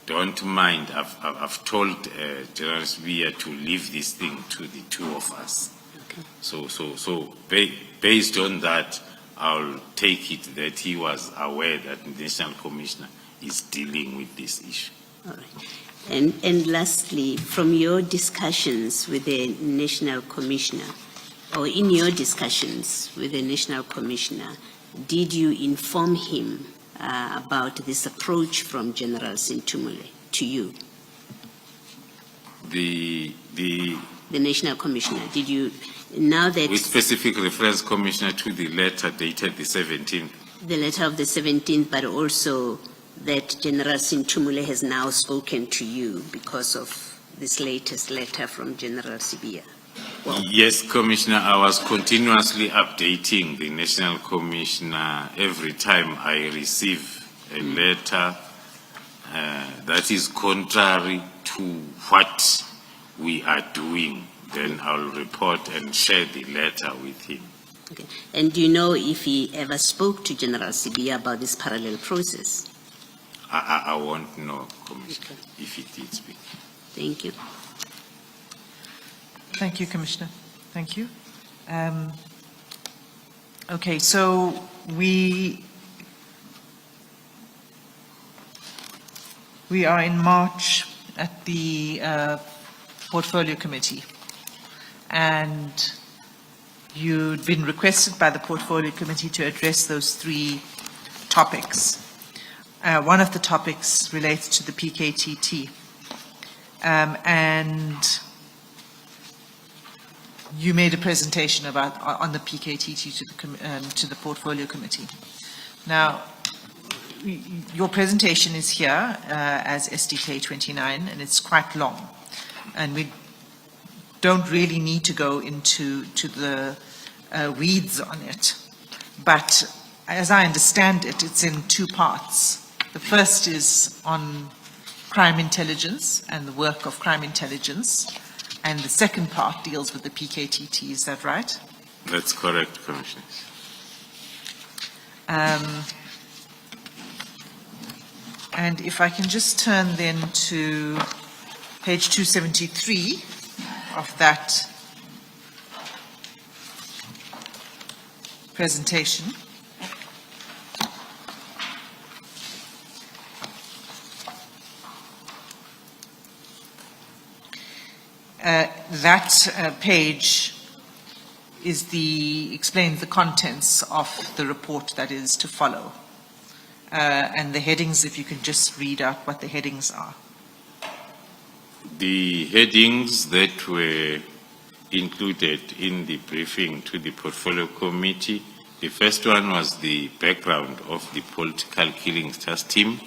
don't mind. I've told General Sibia to leave this thing to the two of us. Okay. So based on that, I'll take it that he was aware that the National Commissioner is dealing with this issue. All right. And lastly, from your discussions with the National Commissioner, or in your discussions with the National Commissioner, did you inform him about this approach from General Sintumule to you? The National Commissioner, did you, now that... With specific reference, Commissioner, to the letter dated the 17th. The letter of the 17th, but also that General Sintumule has now spoken to you because of this latest letter from General Sibia. Well, yes, Commissioner, I was continuously updating the National Commissioner every time I receive a letter that is contrary to what we are doing. Then I'll report and share the letter with him. okay. And do you know if he ever spoke to General Sibia about this parallel process? I won't know, Commissioner, if he did speak. Thank you. Thank you, Commissioner. Thank you. Okay, so we are in March at the Portfolio Committee, and you'd been requested by the Portfolio Committee to address those three topics. One of the topics relates to the PKTT, and you made a presentation on the PKTT to the Portfolio Committee. Now, your presentation is here as SDK 29, and it's quite long, and we don't really need to go into the weeds on it. But as I understand it, it's in two parts. The first is on crime intelligence and the work of crime intelligence, and the second part deals with the PKTT. Is that right? That's correct, Commissioner. And if I can just turn then to page 273 of that presentation. That page explains the contents of the report that is to follow. And the headings, if you can just read out what the headings are. The headings that were included in the briefing to the Portfolio Committee, the first one was the background of the political killings task team,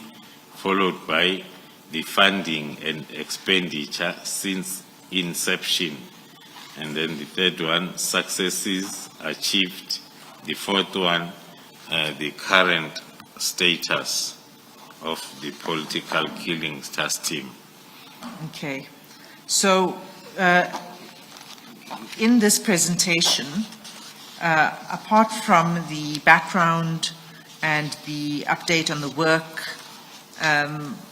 followed by the funding and expenditure since inception. And then the third one, successes achieved. The fourth one, the current status of the political killings task team. Okay. So, in this presentation, apart from the background and the update on the work,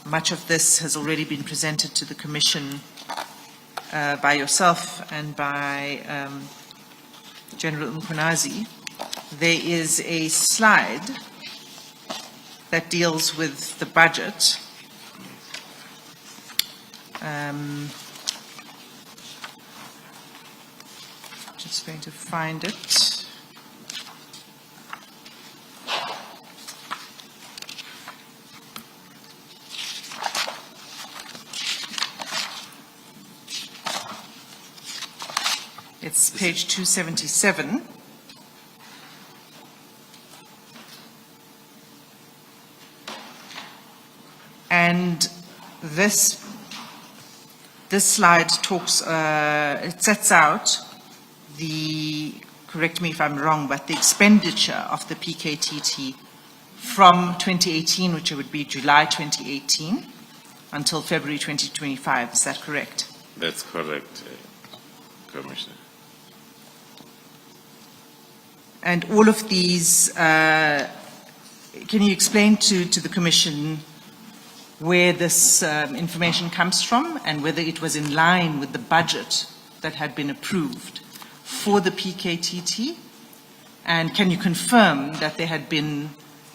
much of this has already been presented to the Commission by yourself and by General Mkhunazi. There is a slide that deals with the budget. Just going to find it. It's page 277. And this slide talks, it sets out the, correct me if I'm wrong, but the expenditure of the PKTT from 2018, which would be July 2018, until February 2025. Is that correct? That's correct, Commissioner. And all of these, can you explain to the Commission where this information comes from and whether it was in line with the budget that had been approved for the PKTT? And can you confirm that there had been,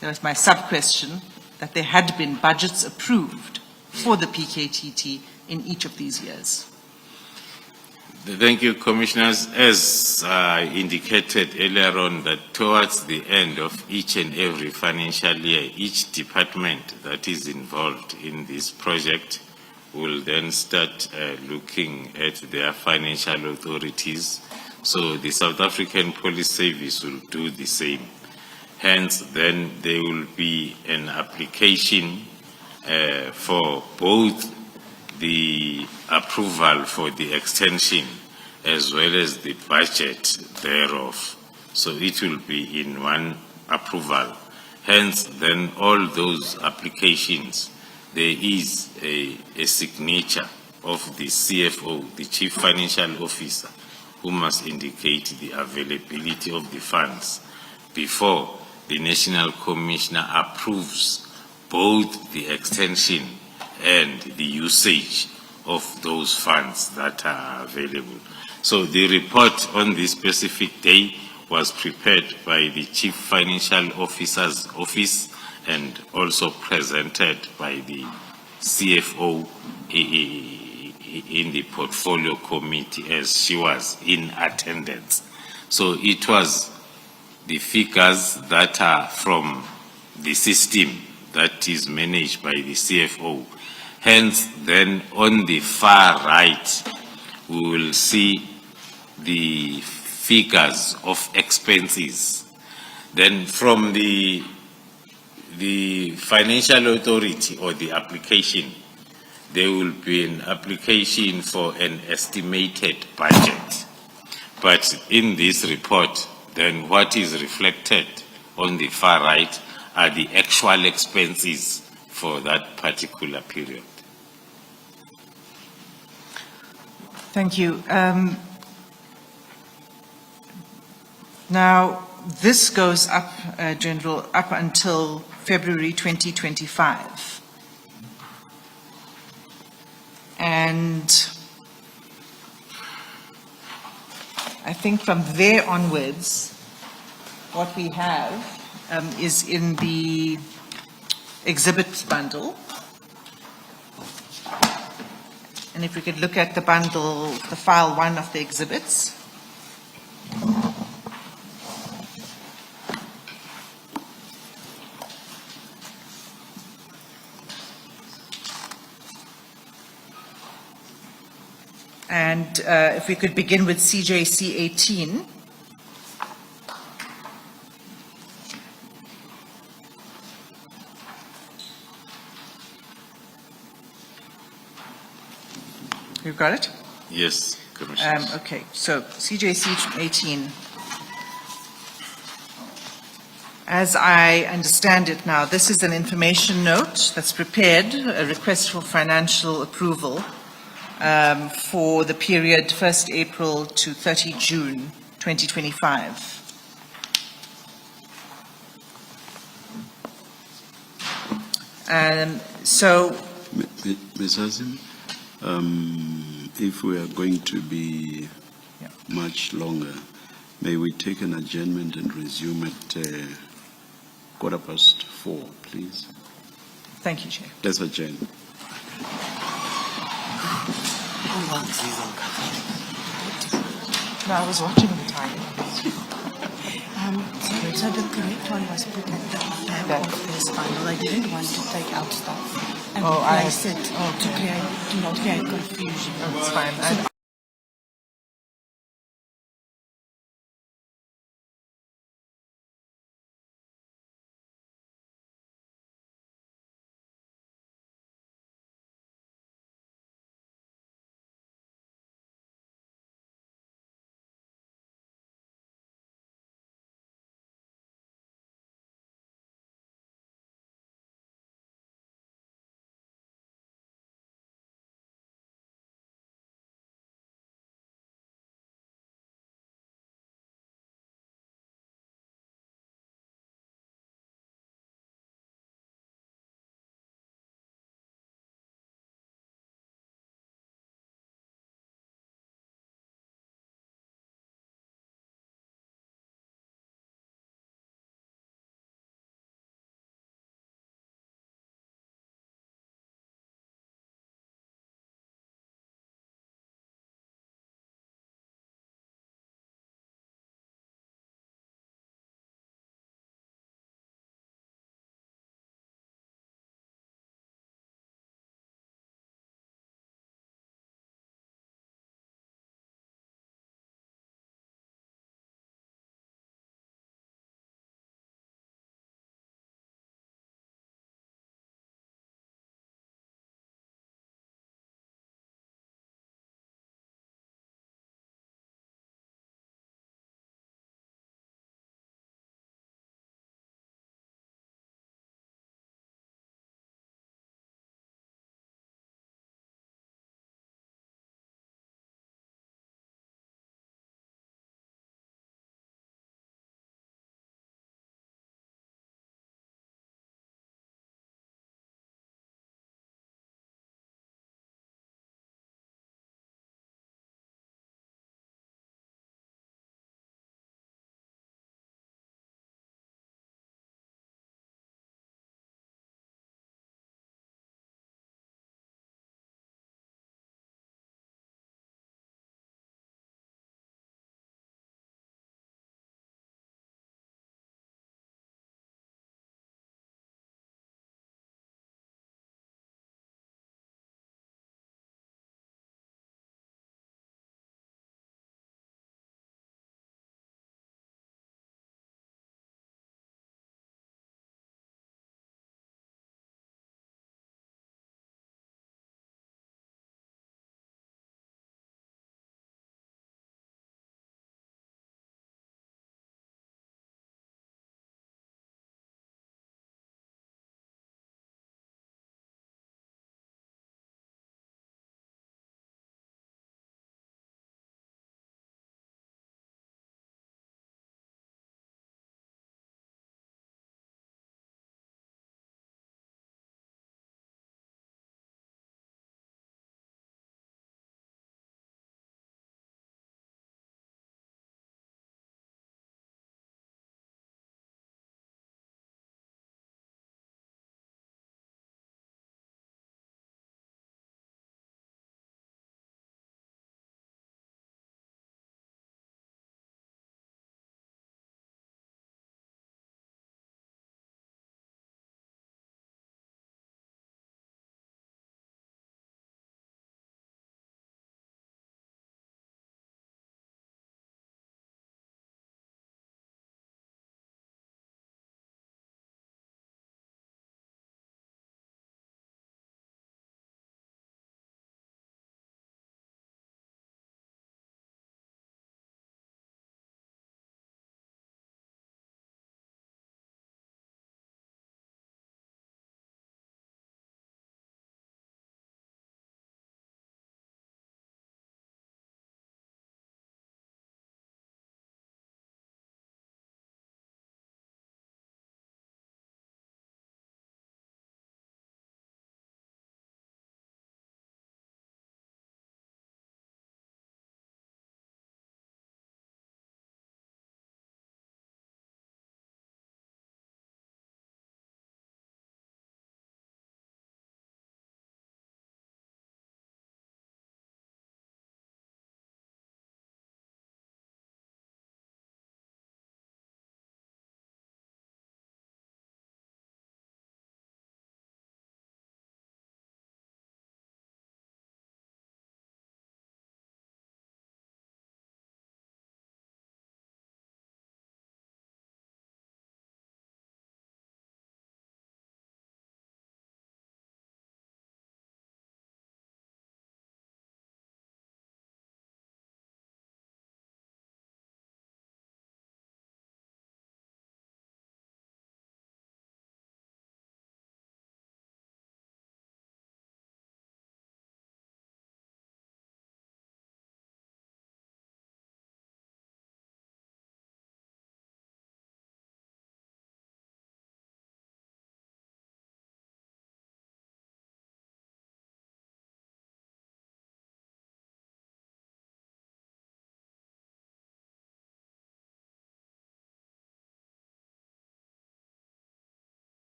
that was my sub-question, that there had been budgets approved for the PKTT in each of these years? Thank you, Commissioners. As I indicated earlier on, that towards the end of each and every financial year, each department that is involved in this project will then start looking at their financial authorities. So the South African Police Service will do the same. Hence, then there will be an application for both the approval for the extension as well as the budget thereof. So it will be in one approval. Hence, then all those applications, there is a signature of the CFO, the Chief Financial Officer, who must indicate the availability of the funds before the National Commissioner approves both the extension and the usage of those funds that are available. So the report on this specific day was prepared by the Chief Financial Officer's office and also presented by the CFO in the portfolio committee as she was in attendance. So it was the figures that are from the system that is managed by the CFO. Hence, then on the far right, we will see the figures of expenses. Then from the financial authority or the application, there will be an application for an estimated budget. But in this report, then what is reflected on the far right are the actual expenses for that particular period. Thank you. Now, this goes up, General, up until February 2025. And I think from there onwards, what we have is in the exhibits bundle. And if we could look at the bundle, the file 1 of the exhibits. And if we could begin with CJC 18. You've got it? Yes, Commissioner. Okay, so CJC 18. As I understand it now, this is an information note that's prepared, a request for financial approval for the period 1st April to 30 June 2025. So, Ms. Hazim, if we are going to be much longer, may we take an adjournment and resume at 4:15, please? thank you, Chair. Let's adjourn. No, I was watching the time. So the correct one was put at the back of this bundle. I didn't want to take out stuff and replace it to not create confusion. That's fine.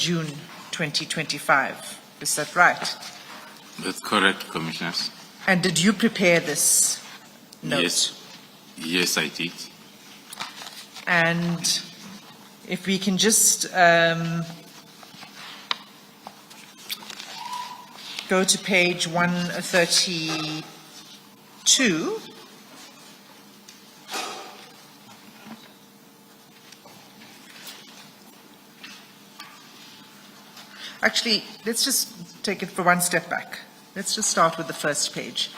June 2025. Is that right? That's correct, Commissioners. And did you prepare this note? Yes. Yes, I did. And if we can just go to page 132. Actually, let's just take it for one step back. Let's just start with the first page.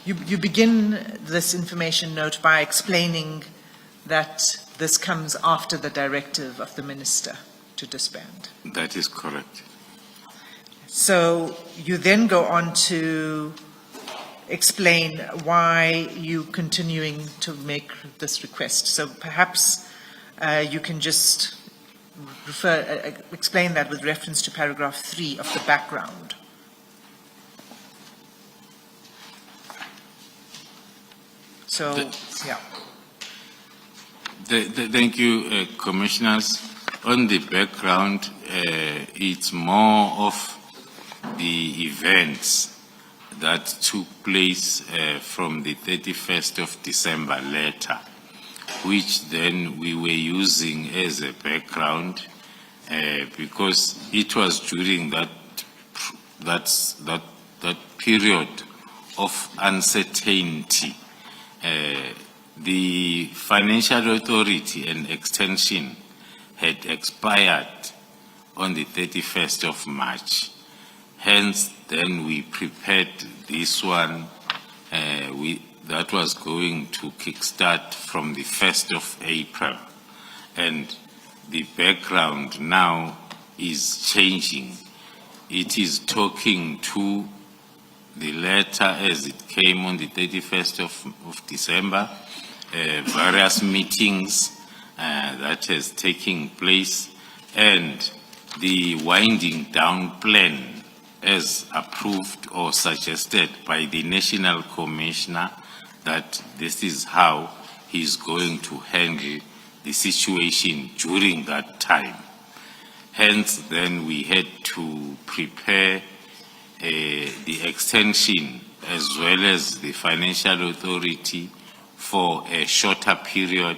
You begin this information note by explaining that this comes after the directive of the minister to disband. That is correct. So you then go on to explain why you continuing to make this request. So perhaps you can just explain that with reference to paragraph 3 of the background. So, yeah. Thank you, Commissioners. On the background, it's more of the events that took place from the 31st of December letter, which then we were using as a background because it was during that period of uncertainty. The financial authority and extension had expired on the 31st of March. Hence, then we prepared this one that was going to kickstart from the 1st of April. And the background now is changing. It is talking to the letter as it came on the 31st of December, various meetings that has taken place, and the winding down plan as approved or suggested by the National Commissioner, that this is how he's going to handle the situation during that time. Hence, then we had to prepare the extension as well as the financial authority for a shorter period,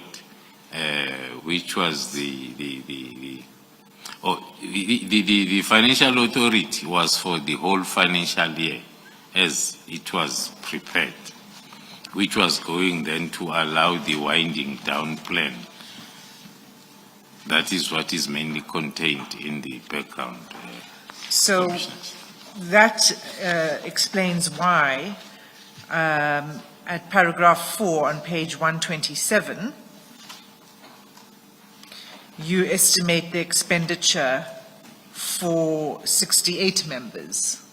which was the financial authority was for the whole financial year as it was prepared, which was going then to allow the winding down plan. That is what is mainly contained in the background. So that explains why at paragraph 4 on page 127, you estimate the expenditure for 68 members.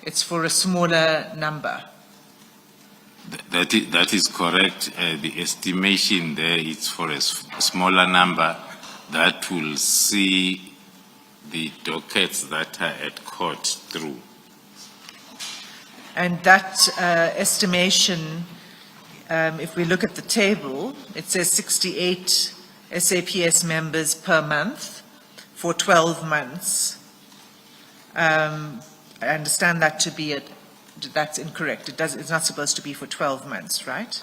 It's for a smaller number. That is correct. The estimation there is for a smaller number that will see the dockets that are at court through. And that estimation, if we look at the table, it says 68 SAPS members per month for 12 months. I understand that to be that's incorrect. It's not supposed to be for 12 months, right?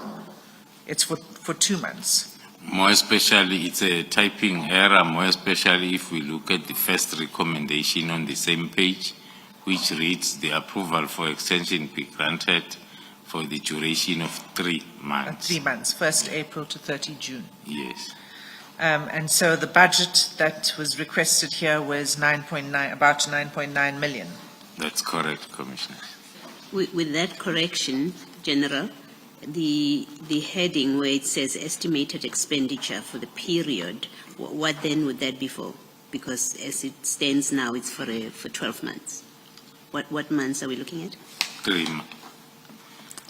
It's for 2 months. More especially, it's a typing error, more especially if we look at the first recommendation on the same page, which reads the approval for extension be granted for the duration of 3 months. 3 months, 1st April to 30 June. Yes. And so the budget that was requested here was about 9.9 million. That's correct, Commissioner. With that correction, General, the heading where it says estimated expenditure for the period, what then would that be for? Because as it stands now, it's for 12 months. What months are we looking at? 3 months.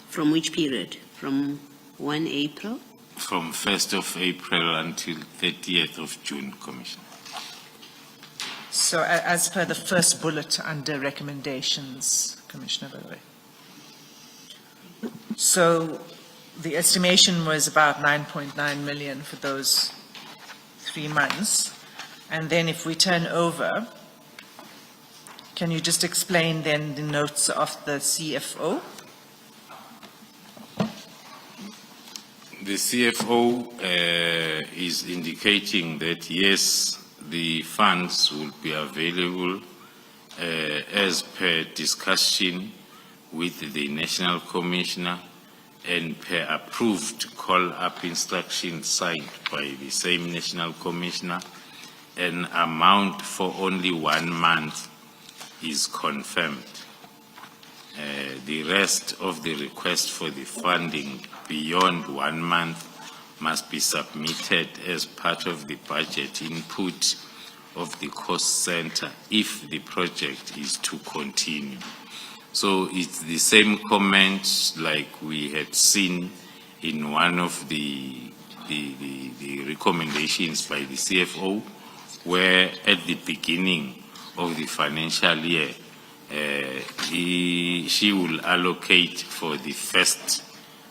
From which period? From 1 April? From 1st of April until 30th of June, Commissioner. So as per the first bullet under recommendations, Commissioner, by the way. So the estimation was about 9.9 million for those 3 months. And then if we turn over, can you just explain then the notes of the CFO? The CFO is indicating that yes, the funds will be available as per discussion with the National Commissioner and per approved call-up instruction signed by the same National Commissioner. An amount for only 1 month is confirmed. The rest of the request for the funding beyond 1 month must be submitted as part of the budget input of the cost center if the project is to continue. So it's the same comment like we had seen in one of the recommendations by the CFO, where at the beginning of the financial year, she will allocate for the first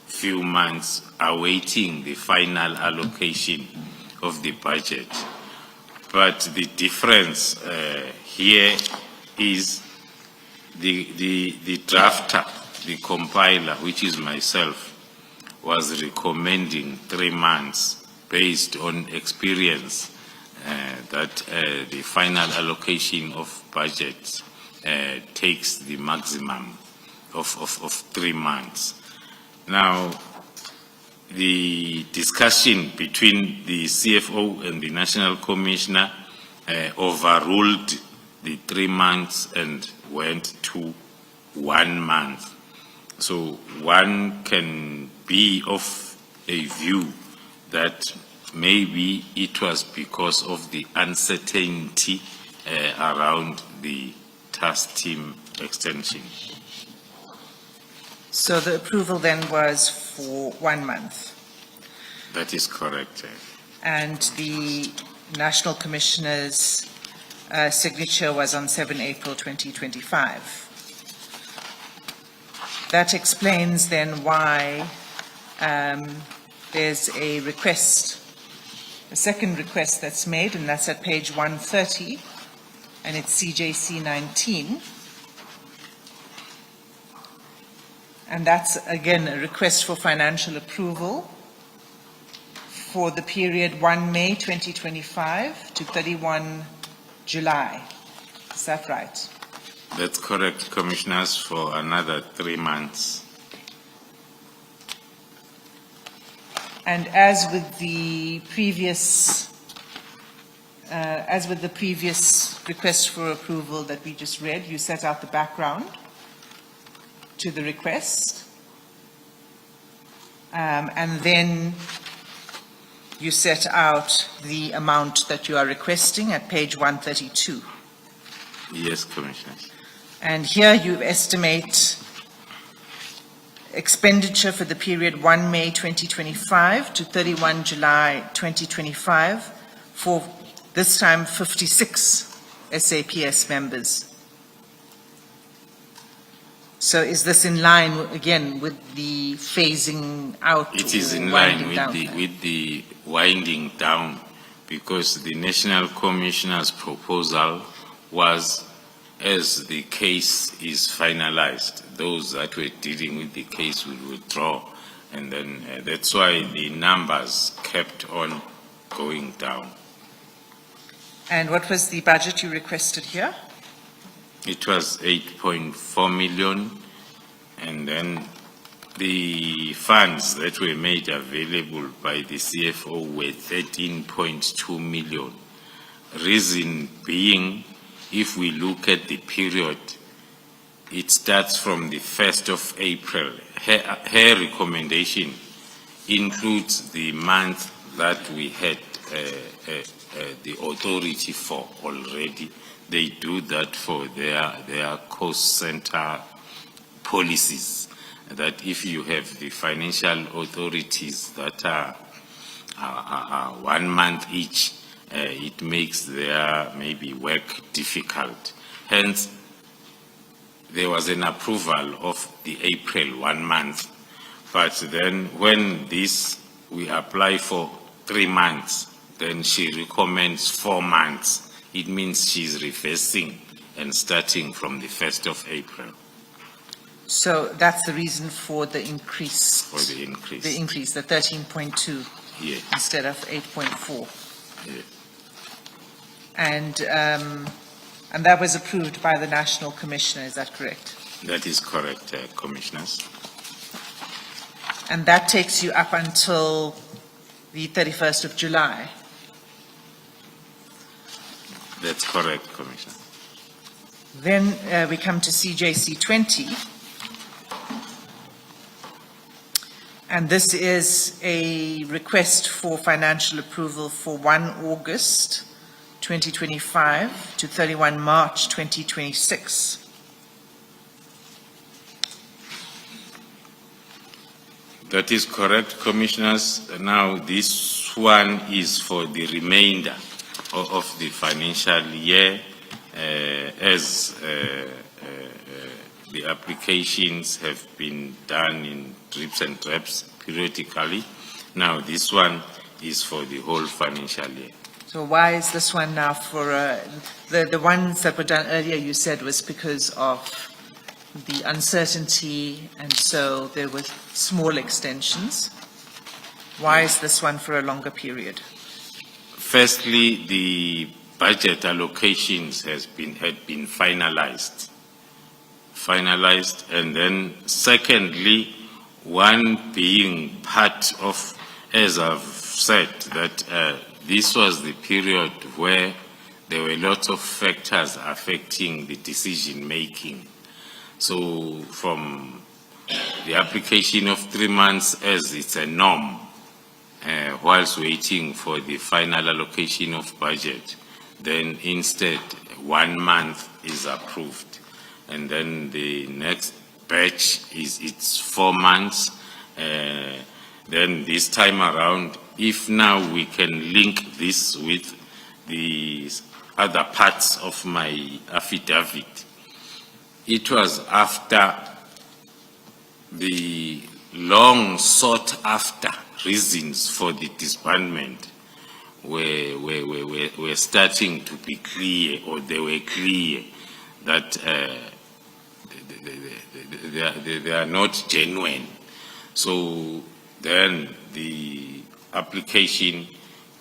few months, awaiting the final allocation of the budget. But the difference here is the drafter, the compiler, which is myself, was recommending 3 months based on experience that the final allocation of budget takes the maximum of 3 months. Now, the discussion between the CFO and the National Commissioner overruled the 3 months and went to 1 month. So one can be of a view that maybe it was because of the uncertainty around the task team extension. So the approval then was for 1 month. That is correct. And the National Commissioner's signature was on 7 April 2025. That explains then why there's a request, a second request that's made, and that's at page 130, and it's CJC 19. And that's, again, a request for financial approval for the period 1 May 2025 to 31 July. Is that right? That's correct, Commissioners, for another 3 months. And as with the previous request for approval that we just read, you set out the background to the request, and then you set out the amount that you are requesting at page 132. Yes, Commissioner. And here you estimate expenditure for the period 1 May 2025 to 31 July 2025 for this time 56 SAPS members. So is this in line, again, with the phasing out? It is in line with the winding down, because the National Commissioner's proposal was, as the case is finalized, those that were dealing with the case will withdraw. And then that's why the numbers kept on going down. And what was the budget you requested here? It was 8.4 million, and then the funds that were made available by the CFO were 13.2 million. Reason being, if we look at the period, it starts from the 1st of April. Her recommendation includes the month that we had the authority for already. They do that for their cost center policies, that if you have the financial authorities that are 1 month each, it makes their maybe work difficult. Hence, there was an approval of the April 1 month, but then when we apply for 3 months, then she recommends 4 months. It means she's reversing and starting from the 1st of April So that's the reason for the increase. for the increase. The increase, the 13.2 Yeah, instead of 8.4. yeah. And that was approved by the National Commissioner, is that correct? That is correct, Commissioners. And that takes you up until the 31st of July. That's correct, Commissioner. Then we come to CJC 20. And this is a request for financial approval for 1 August 2025 to 31 March 2026. That is correct, Commissioners. Now, this one is for the remainder of the financial year, as the applications have been done in drips and drabs periodically. Now, this one is for the whole financial year. So why is this one now for, the ones that were done earlier, you said, was because of the uncertainty, and so there were small extensions. Why is this one for a longer period? Firstly, the budget allocations had been finalized, and then secondly, one being part of, as I've said, that this was the period where there were lots of factors affecting the decision making. So from the application of 3 months as it's a norm, whilst waiting for the final allocation of budget, then instead 1 month is approved. And then the next batch it's 4 months. Then this time around, if now we can link this with the other parts of my affidavit, it was after the long sought after reasons for the disbandment were starting to be clear, or they were clear, that they are not genuine. So then the application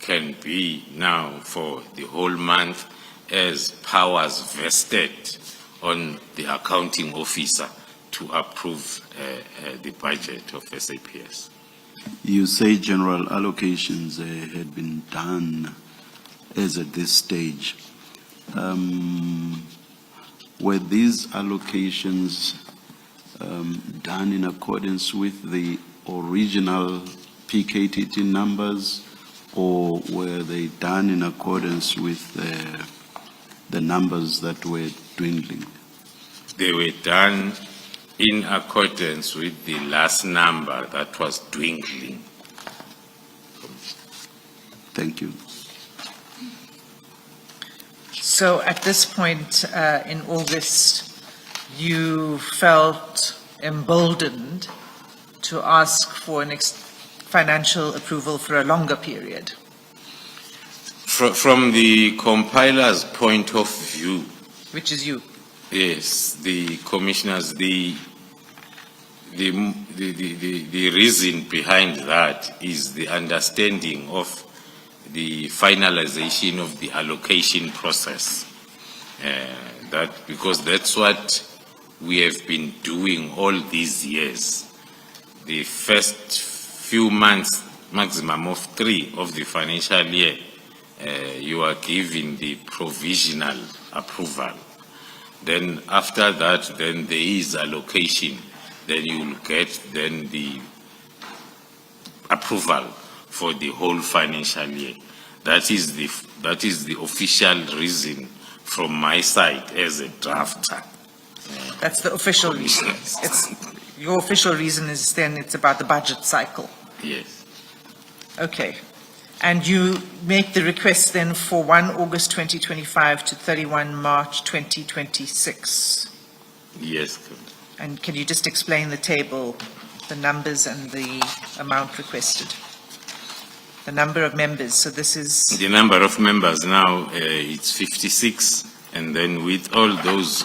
can be now for the whole month as powers vested on the accounting officer to approve the budget of SAPS. You say general allocations had been done as at this stage. Were these allocations done in accordance with the original PKTT numbers, or were they done in accordance with the numbers that were dwindling? They were done in accordance with the last number that was dwindling. Thank you. So at this point in August, you felt emboldened to ask for an financial approval for a longer period. From the compiler's point of view, Which is you. yes, the commissioners, the reason behind that is the understanding of the finalization of the allocation process. Because that's what we have been doing all these years. The first few months, maximum of 3 of the financial year, you are given the provisional approval. Then after that, then there is allocation. Then you will get then the approval for the whole financial year. That is the official reason from my side as a drafter. That's the official reason. Your official reason is then it's about the budget cycle. Yes. Okay. And you make the request then for 1 August 2025 to 31 March 2026. Yes. And can you just explain the table, the numbers and the amount requested? The number of members, so this is, The number of members now, it's 56, and then with all those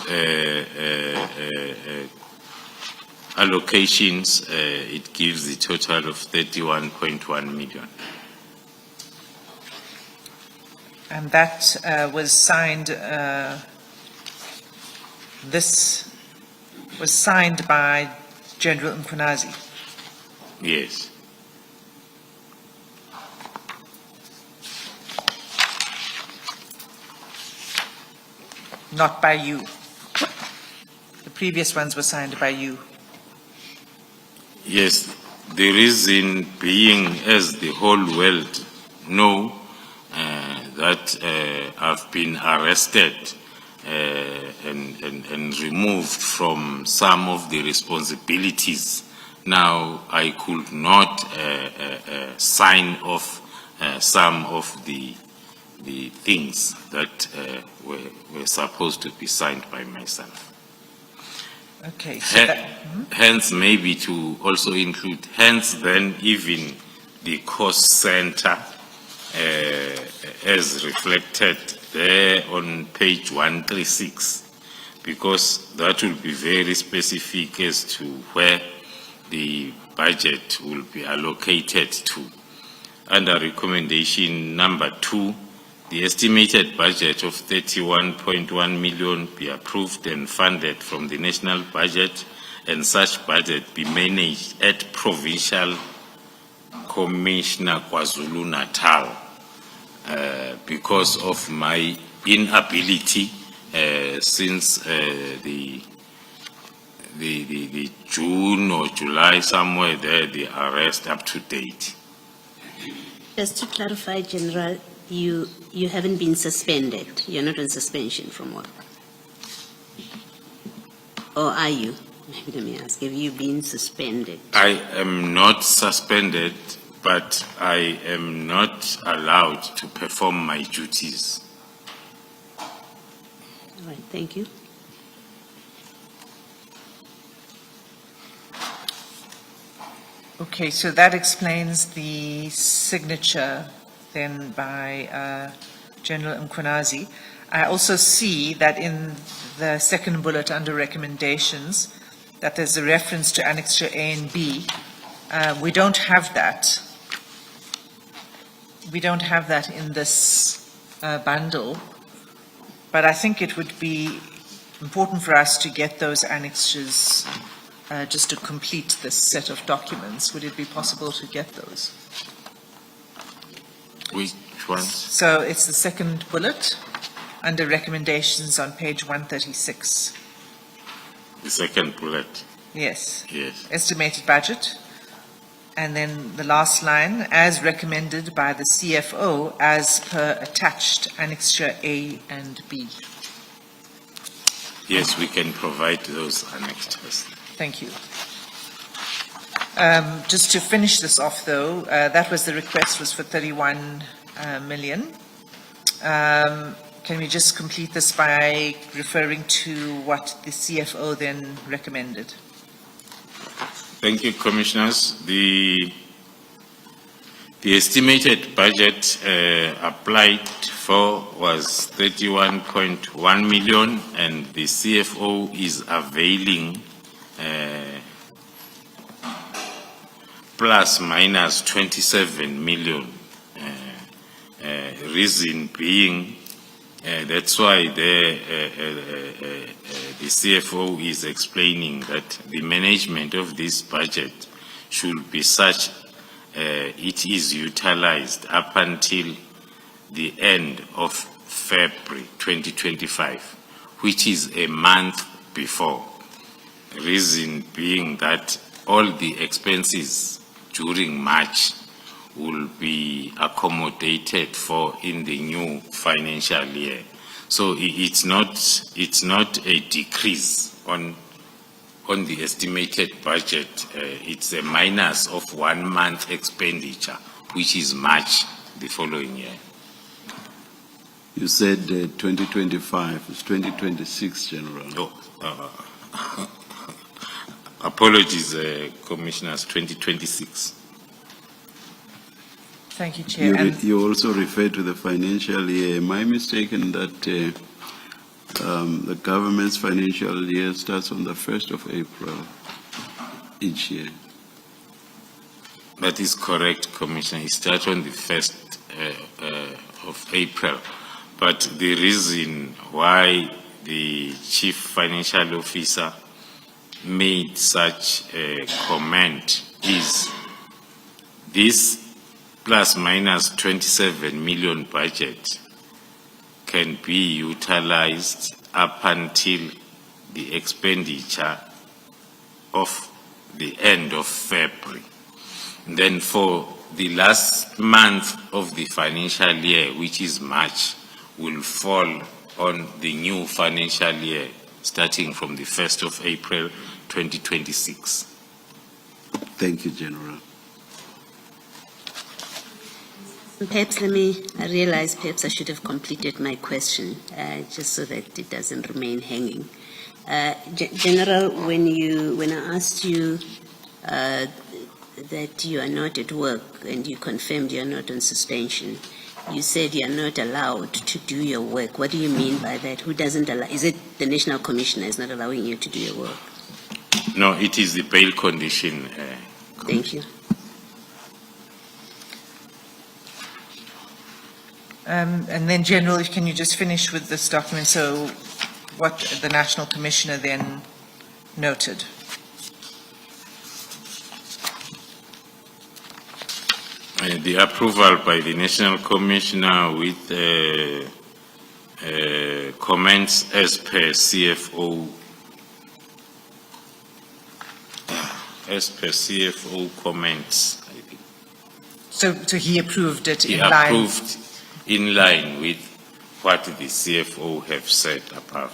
allocations, it gives a total of 31.1 million. and that was signed, this was signed by General Mkhunazi. Yes. Not by you. The previous ones were signed by you. Yes, the reason being, as the whole world know, that I've been arrested and removed from some of the responsibilities. Now I could not sign off some of the things that were supposed to be signed by myself. Okay, so that, Hence, maybe to also include, hence then even the cost center as reflected there on page 136, because that will be very specific as to where the budget will be allocated to. Under recommendation number 2, the estimated budget of 31.1 million be approved and funded from the national budget, and such budget be managed at Provincial Commissioner KwaZulu-Natal. Because of my inability since the June or July, somewhere there, the arrest up to date. Just to clarify, General, you haven't been suspended. You're not on suspension from work. Or are you? Maybe let me ask, have you been suspended? I am not suspended, but I am not allowed to perform my duties. All right, thank you. okay, so that explains the signature then by General Mkhunazi. I also see that in the second bullet under recommendations, that there's a reference to Annexure A and B. We don't have that. We don't have that in this bundle, but I think it would be important for us to get those annexures just to complete this set of documents. Would it be possible to get those? Which one? So it's the second bullet under recommendations on page 136. The second bullet. Yes. Yes. Estimated budget. And then the last line, as recommended by the CFO as per attached annexure A and B. Yes, we can provide those annexures. Thank you. Just to finish this off though, that was the request was for 31 million. Can we just complete this by referring to what the CFO then recommended? Thank you, Commissioners. The estimated budget applied for was 31.1 million, and the CFO is availing plus minus 27 million. Reason being, that's why the CFO is explaining that the management of this budget should be such it is utilized up until the end of February 2025, which is a month before. Reason being that all the expenses during March will be accommodated for in the new financial year. So it's not a decrease on the estimated budget. It's a minus of 1 month expenditure, which is March the following year. You said 2025, it's 2026, General. Oh, apologies, Commissioners, 2026. Thank you, Chair. And You also refer to the financial year. Am I mistaken that the government's financial year starts on the 1st of April each year? That is correct, Commissioner. It starts on the 1st of April. But the reason why the Chief Financial Officer made such a comment is this plus minus 27 million budget can be utilized up until the expenditure of the end of February. Then for the last month of the financial year, which is March, will fall on the new financial year starting from the 1st of April 2026. Thank you, General. Perhaps I realize perhaps I should have completed my question, just so that it doesn't remain hanging. General, when I asked you that you are not at work and you confirmed you are not on suspension, you said you are not allowed to do your work. What do you mean by that? Who doesn't allow? Is it the National Commissioner is not allowing you to do your work? No, it is the bail condition. Thank you. And then, General, can you just finish with this document? So what the National Commissioner then noted. The approval by the National Commissioner with comments as per CFO comments, I think. So he approved it He in line. approved in line with what the CFO have said above.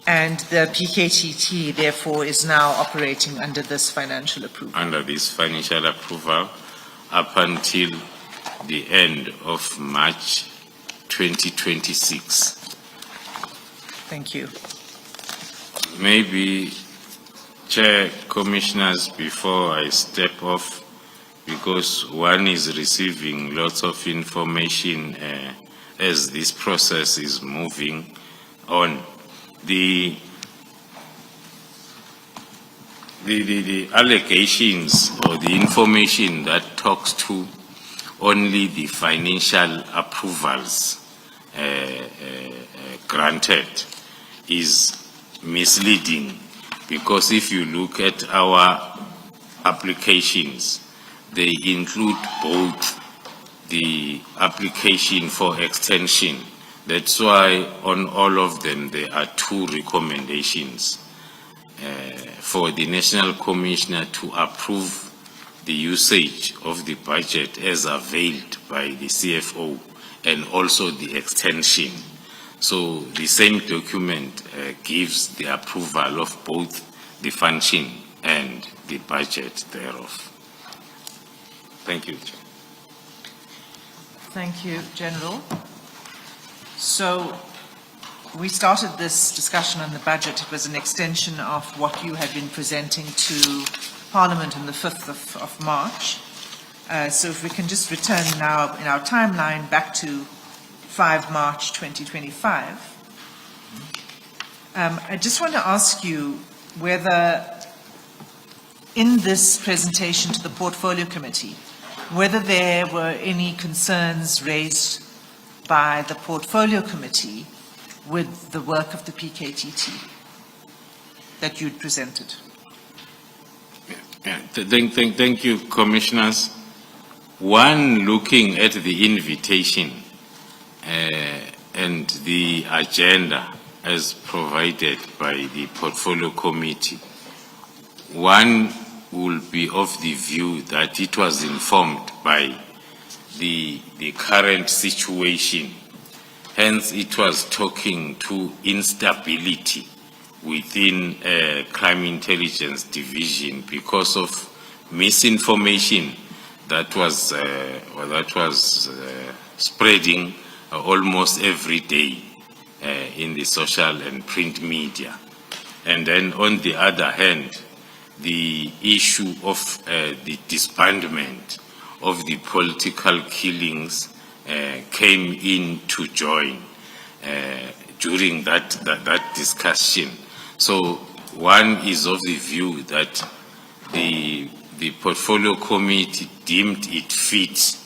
And the PKTT, therefore, is now operating under this financial approval. Under this financial approval up until the end of March 2026. Thank you. Maybe, Chair, Commissioners, before I step off, because one is receiving lots of information as this process is moving on. The allegations or the information that talks to only the financial approvals granted is misleading, because if you look at our applications, they include both the application for extension. That's why on all of them there are two recommendations for the National Commissioner to approve the usage of the budget as availed by the CFO and also the extension. So the same document gives the approval of both the function and the budget thereof. Thank you, Chair. Thank you, General. So we started this discussion on the budget. It was an extension of what you had been presenting to Parliament on the 5th of March. So if we can just return now in our timeline back to 5 March 2025. I just want to ask you whether in this presentation to the Portfolio Committee, whether there were any concerns raised by the Portfolio Committee with the work of the PKTT that you'd presented. Thank you, Commissioners. One, looking at the invitation and the agenda as provided by the Portfolio Committee, one will be of the view that it was informed by the current situation. Hence, it was talking to instability within Crime Intelligence Division because of misinformation that was spreading almost every day in the social and print media. And then on the other hand, the issue of the disbandment of the political killings came in to join during that discussion. So one is of the view that the portfolio committee deemed it fit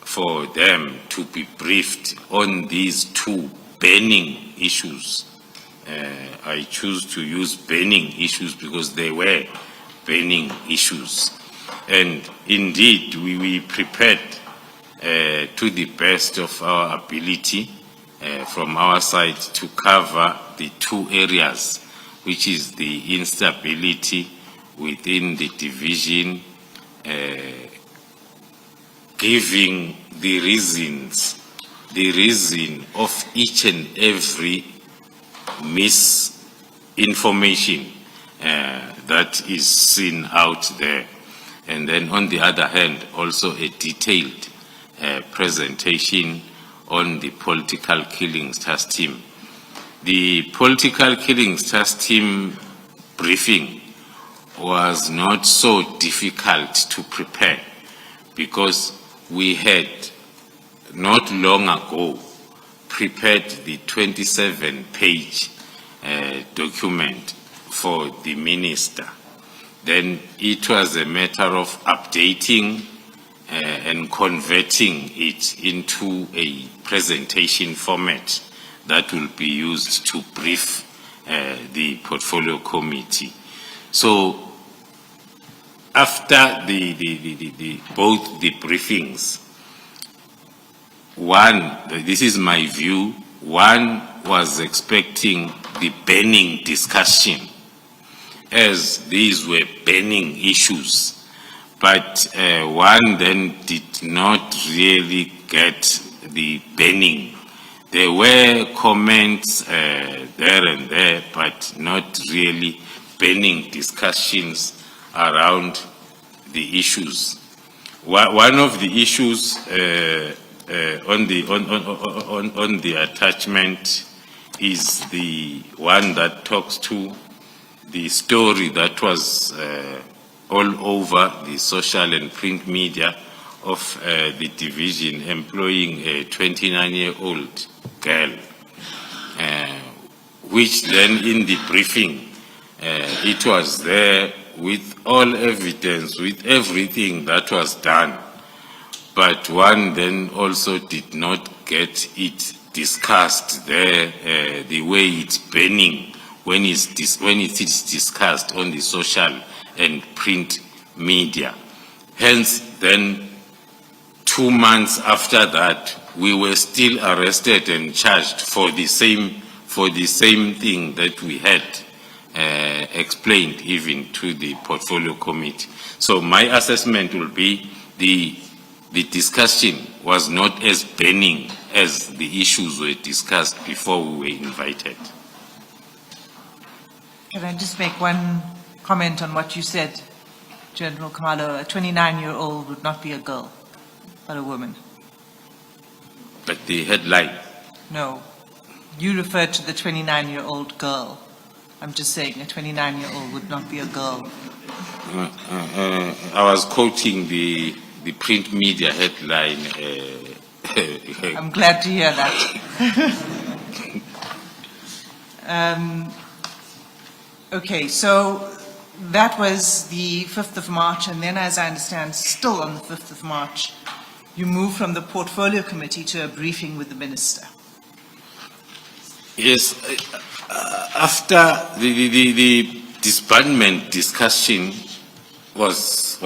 for them to be briefed on these two burning issues. I choose to use burning issues because they were burning issues. And indeed, we prepared to the best of our ability from our side to cover the two areas, which is the instability within the division, giving the reason of each and every misinformation that is seen out there. And then on the other hand, also a detailed presentation on the political killings task team. The political killings task team briefing was not so difficult to prepare because we had not long ago prepared the 27-page document for the minister. Then it was a matter of updating and converting it into a presentation format that will be used to brief the portfolio committee. So after both the briefings, one, this is my view, one was expecting the burning discussion, as these were burning issues. But one then did not really get the burning. There were comments there and there, but not really burning discussions around the issues. One of the issues on the attachment is the one that talks to the story that was all over the social and print media of the division employing a 29-year-old girl, which then in the briefing, it was there with all evidence, with everything that was done. But one then also did not get it discussed there the way it's burning when it is discussed on the social and print media. Hence, then 2 months after that, we were still arrested and charged for the same thing that we had explained even to the portfolio committee. So my assessment will be the discussion was not as burning as the issues were discussed before we were invited. Can I just make one comment on what you said, General Khumalo? A 29-year-old would not be a girl, but a woman. But the headline? No. You referred to the 29-year-old girl. I'm just saying a 29-year-old would not be a girl. I was quoting the print media headline. I'm glad to hear that. Okay, so that was the 5th of March, and then, as I understand, still on the 5th of March, you moved from the portfolio committee to a briefing with the minister. Yes, after the disbandment discussion was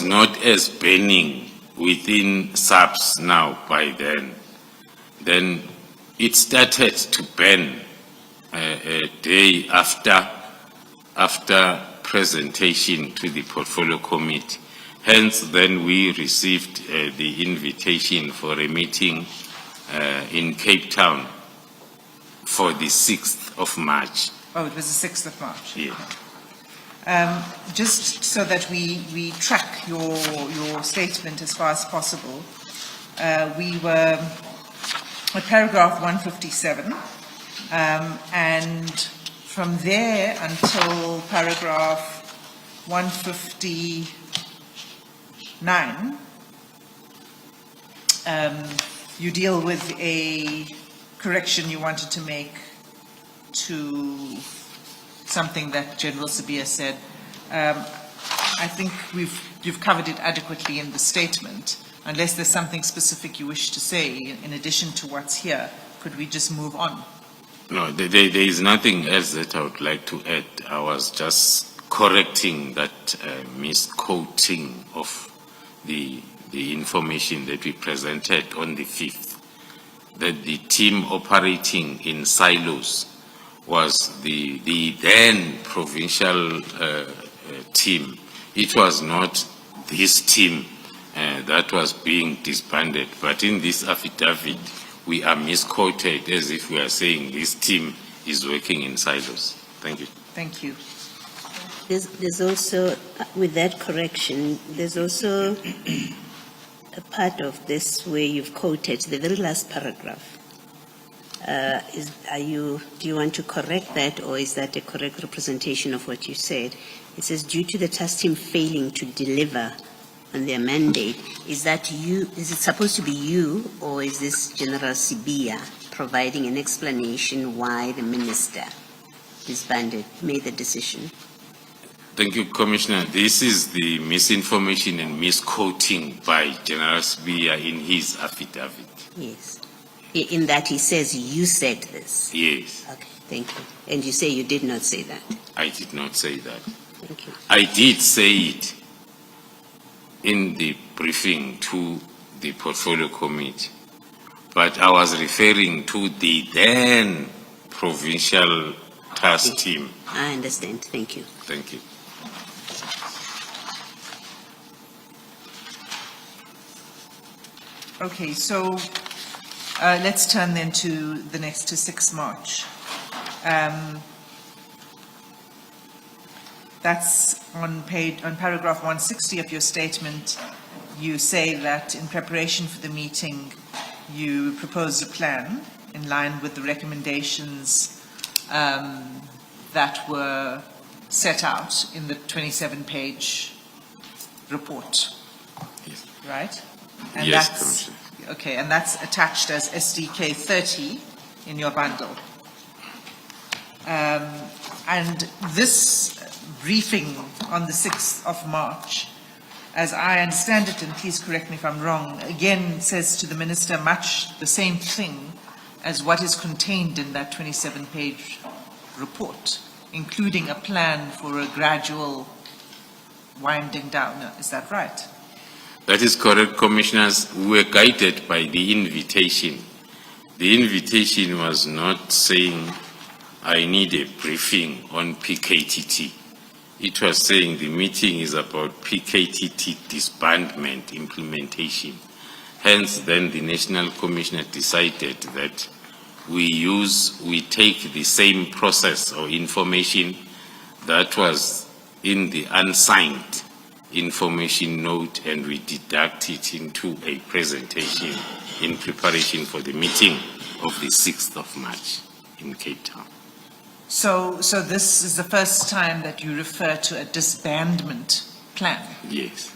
not as burning within SAPS now by then it started to burn a day after presentation to the portfolio committee. Hence, then we received the invitation for a meeting in Cape Town for the 6th of March. Oh, it was the 6th of March. Yeah. Just so that we track your statement as far as possible, we were at paragraph 157, and from there until paragraph 159, you deal with a correction you wanted to make to something that General Sabia said. I think you've covered it adequately in the statement. Unless there's something specific you wish to say in addition to what's here, could we just move on? No, there is nothing else that I would like to add. I was just correcting that misquoting of the information that we presented on the 5th, that the team operating in silos was the then provincial team. It was not this team that was being disbanded, but in this affidavit, we are misquoted as if we are saying this team is working in silos. Thank you. Thank you. There's also, with that correction, there's also a part of this where you've quoted the very last paragraph. Do you want to correct that, or is that a correct representation of what you said? It says, due to the task team failing to deliver on their mandate, is that you, is it supposed to be you, or is this General Sibia providing an explanation why the minister disbanded, made the decision? Thank you, Commissioner. This is the misinformation and misquoting by General Sibia in his affidavit. Yes. In that he says you said this. Yes. Okay, thank you. And you say you did not say that. I did not say that. Thank you. I did say it in the briefing to the portfolio committee, but I was referring to the then provincial task team. I understand. Thank you. Thank you. Okay, so let's turn then to the next, to 6 March. That's on paragraph 160 of your statement. You say that in preparation for the meeting, you proposed a plan in line with the recommendations that were set out in the 27-page report, Yes. right? And Yes, that's, Commissioner. okay, and that's attached as SDK 30 in your bundle. And this briefing on the 6th of March, as I understand it, and please correct me if I'm wrong, again says to the Minister much the same thing as what is contained in that 27-page report, including a plan for a gradual winding down. Is that right? That is correct, Commissioners. We were guided by the invitation. The invitation was not saying, I need a briefing on PKTT. It was saying the meeting is about PKTT disbandment implementation. Hence, then the National Commissioner decided that we take the same process or information that was in the unsigned information note and we deduct it into a presentation in preparation for the meeting of the 6th of March in Cape Town. So this is the first time that you refer to a disbandment plan? Yes.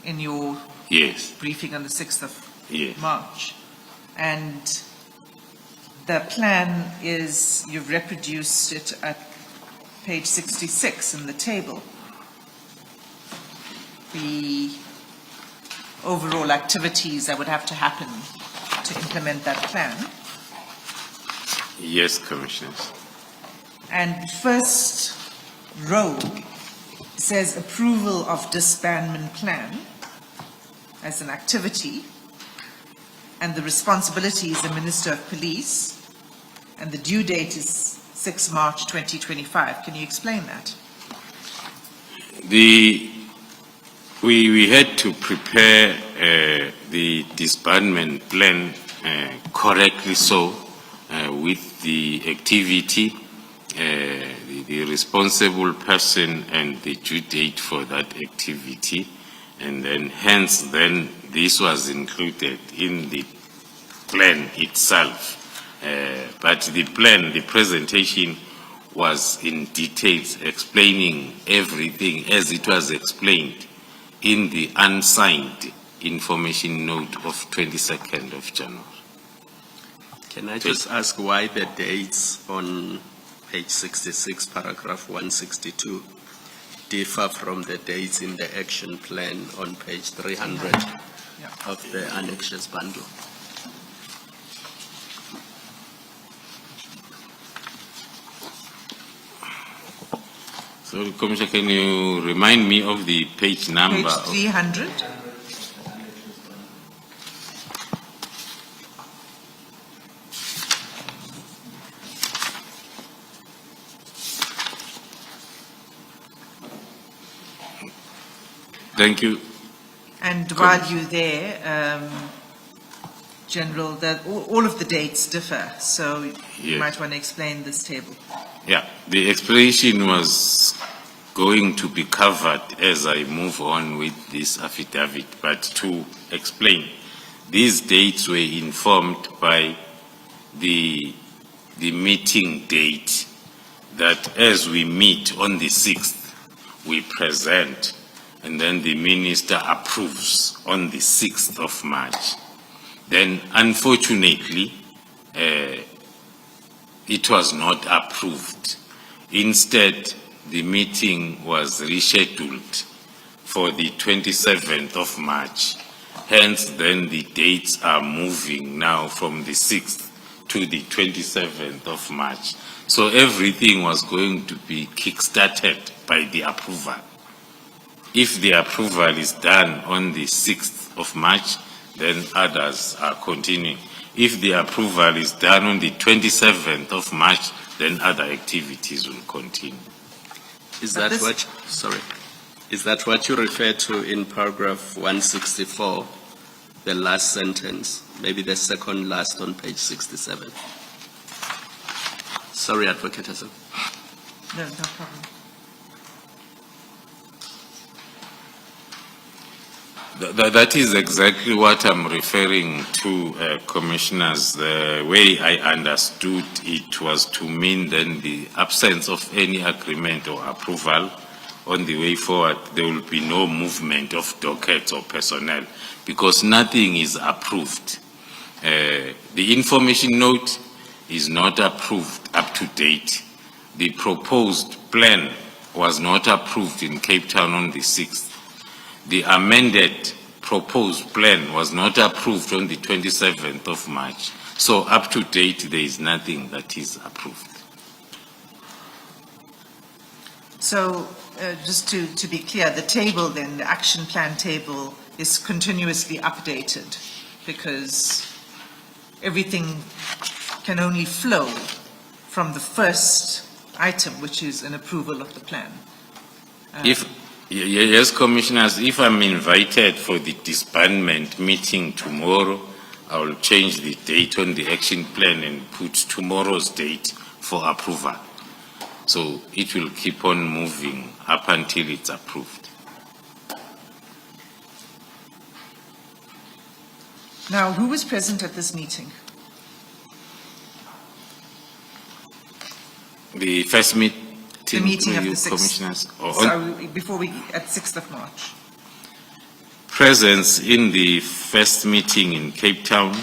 In your Yes. briefing on the 6th of Yes. March. And the plan is, you've reproduced it at page 66 in the table. The overall activities that would have to happen to implement that plan. Yes, Commissioners. And first row says approval of disbandment plan as an activity, and the responsibility is the Minister of Police, and the due date is 6 March 2025. Can you explain that? We had to prepare the disbandment plan correctly so with the activity, the responsible person and the due date for that activity, and then hence then this was included in the plan itself. But the plan, the presentation was in details explaining everything as it was explained in the unsigned information note of 22nd of January. Can I just ask why the dates on page 66, paragraph 162, differ from the dates in the action plan on page 300 of the annexures bundle? So, Commissioner, can you remind me of the page number? Page 300. Thank you. And while you're there, General, that all of the dates differ, so you Yes. might want to explain this table. Yeah, the explanation was going to be covered as I move on with this affidavit, but to explain, these dates were informed by the meeting date that as we meet on the 6th, we present, and then the minister approves on the 6th of March. Then, unfortunately, it was not approved. Instead, the meeting was rescheduled for the 27th of March. Hence, then the dates are moving now from the 6th to the 27th of March. So everything was going to be kick-started by the approval. If the approval is done on the 6th of March, then others are continuing. If the approval is done on the 27th of March, then other activities will continue. Is that what you refer to in paragraph 164, the last sentence, maybe the second last on page 67? Sorry, Advocate Hassan. No problem. That is exactly what I'm referring to, Commissioners. The way I understood it was to mean then the absence of any agreement or approval on the way forward, there will be no movement of dockets or personnel because nothing is approved. The information note is not approved up to date. The proposed plan was not approved in Cape Town on the 6th. The amended proposed plan was not approved on the 27th of March. So up to date, there is nothing that is approved. So just to be clear, the table then, the action plan table is continuously updated because everything can only flow from the first item, which is an approval of the plan. Yes, Commissioners, if I'm invited for the disbandment meeting tomorrow, I will change the date on the action plan and put tomorrow's date for approval. So it will keep on moving up until it's approved. Now, who was present at this meeting? The first meeting. The meeting of you the 6th. Commissioners, Before we, at 6th of March. Presence in the first meeting in Cape Town,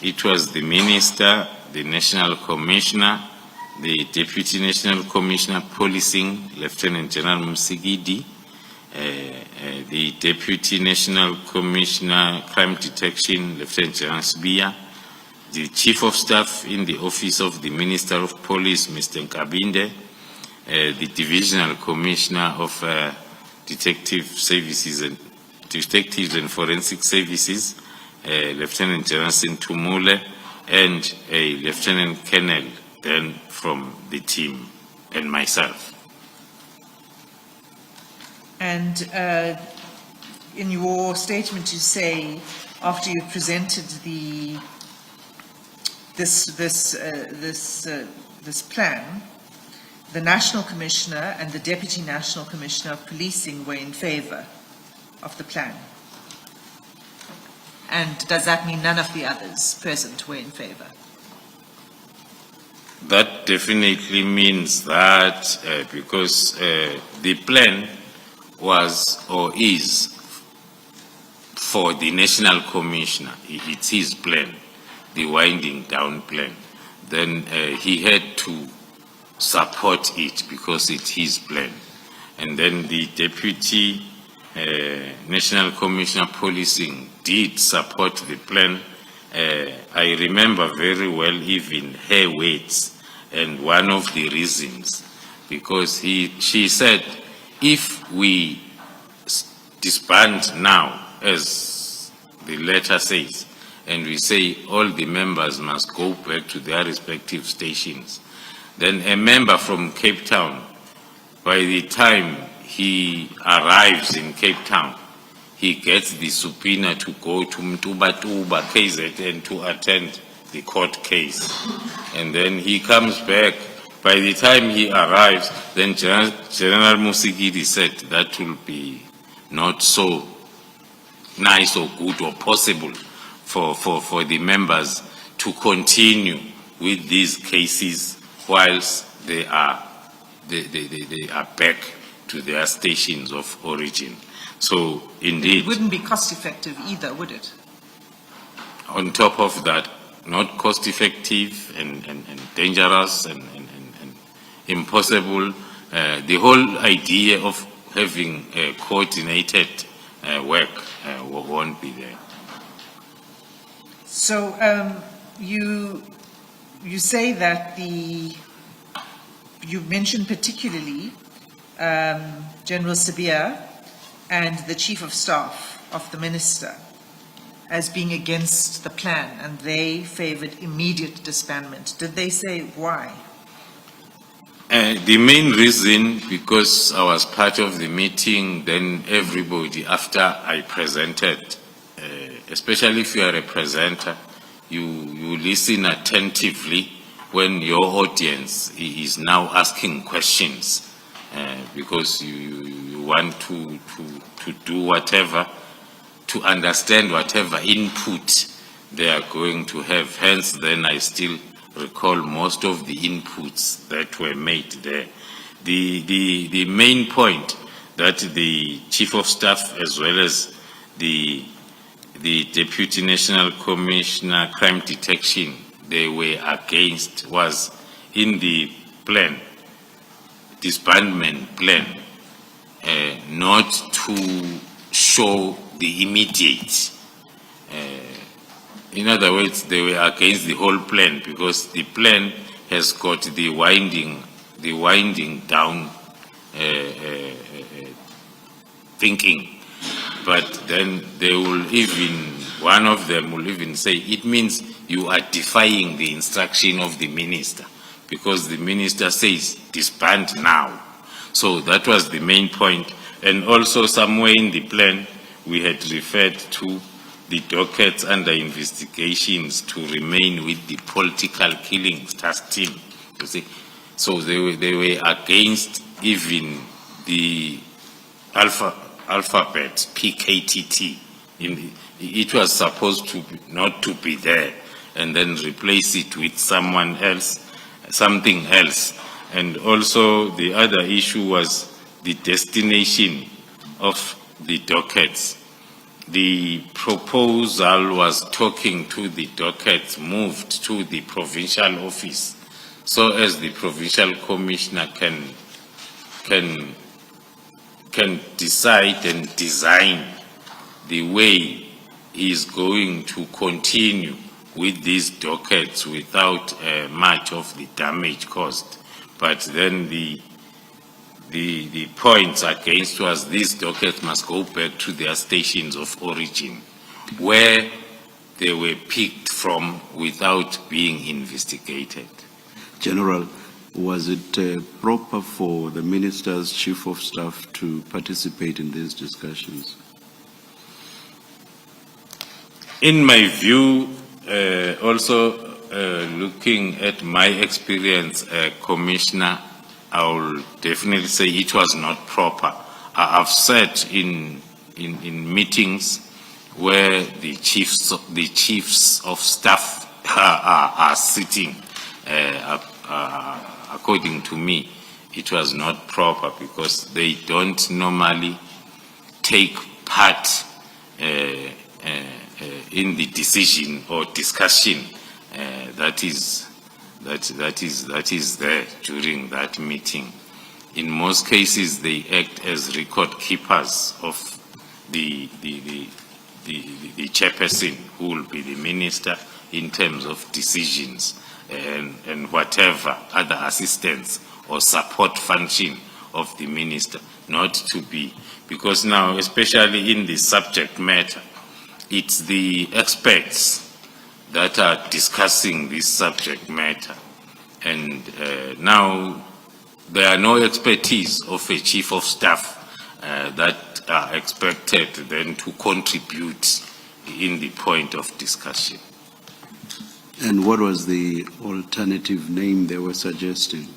it was the Minister, the National Commissioner, the Deputy National Commissioner Policing, Lieutenant General Musigidi, the Deputy National Commissioner Crime Detection, Lieutenant General Sbia, the Chief of Staff in the Office of the Minister of Police, Mr. Nkabinde, the Divisional Commissioner of Detectives and Forensic Services, Lieutenant General Sintumule, and a Lieutenant Colonel then from the team, and myself. And in your statement, you say after you presented this plan, the National Commissioner and the Deputy National Commissioner of Policing were in favor of the plan. And does that mean none of the others present were in favor? That definitely means that because the plan was or is for the National Commissioner, it's his plan, the winding down plan, then he had to support it because it's his plan. And then the Deputy National Commissioner Policing did support the plan. I remember very well even her words, and one of the reasons, because she said, if we disband now, as the letter says, and we say all the members must go back to their respective stations, then a member from Cape Town, by the time he arrives in Cape Town, he gets the subpoena to go to Mtubatuba KZN to attend the court case. And then he comes back. By the time he arrives, then General Musigidi said that will be not so nice or good or possible for the members to continue with these cases whilst they are back to their stations of origin. So indeed, it wouldn't be cost effective either, would it? On top of that, not cost effective and dangerous and impossible. The whole idea of having coordinated work won't be there. So you say that you mentioned particularly General Sabia and the Chief of Staff of the Minister as being against the plan, and they favoured immediate disbandment. Did they say why? The main reason, because I was part of the meeting, then everybody, after I presented, especially if you are a presenter, you listen attentively when your audience is now asking questions, because you want to do whatever, to understand whatever input they are going to have. Hence, then I still recall most of the inputs that were made there. The main point that the Chief of Staff as well as the Deputy National Commissioner Crime Detection, they were against, was in the plan, disbandment plan, not to show the immediate. In other words, they were against the whole plan because the plan has got the winding down thinking. But then they will one of them will even say, it means you are defying the instruction of the minister because the minister says disband now. So that was the main point. And also somewhere in the plan, we had referred to the dockets under investigations to remain with the political killings task team. You see, so they were against even the alphabet PKTT. It was supposed to not to be there, and then replace it with something else. And also the other issue was the destination of the dockets. The proposal was talking to the dockets moved to the provincial office, so as the provincial commissioner can decide and design the way he is going to continue with these dockets without much of the damage caused. But then the points against was these dockets must go back to their stations of origin, where they were picked from without being investigated. General, was it proper for the Minister's Chief of Staff to participate in these discussions? In my view, also looking at my experience, Commissioner, I will definitely say it was not proper. I've sat in meetings where the chiefs of staff are sitting according to me, it was not proper because they don't normally take part in the decision or discussion that is there during that meeting. In most cases, they act as record keepers of the chairperson, who will be the minister, in terms of decisions and whatever other assistance or support function of the minister, not to be. Because now, especially in the subject matter, it's the experts that are discussing this subject matter. And now there are no expertise of a chief of staff that are expected then to contribute in the point of discussion. And what was the alternative name they were suggesting?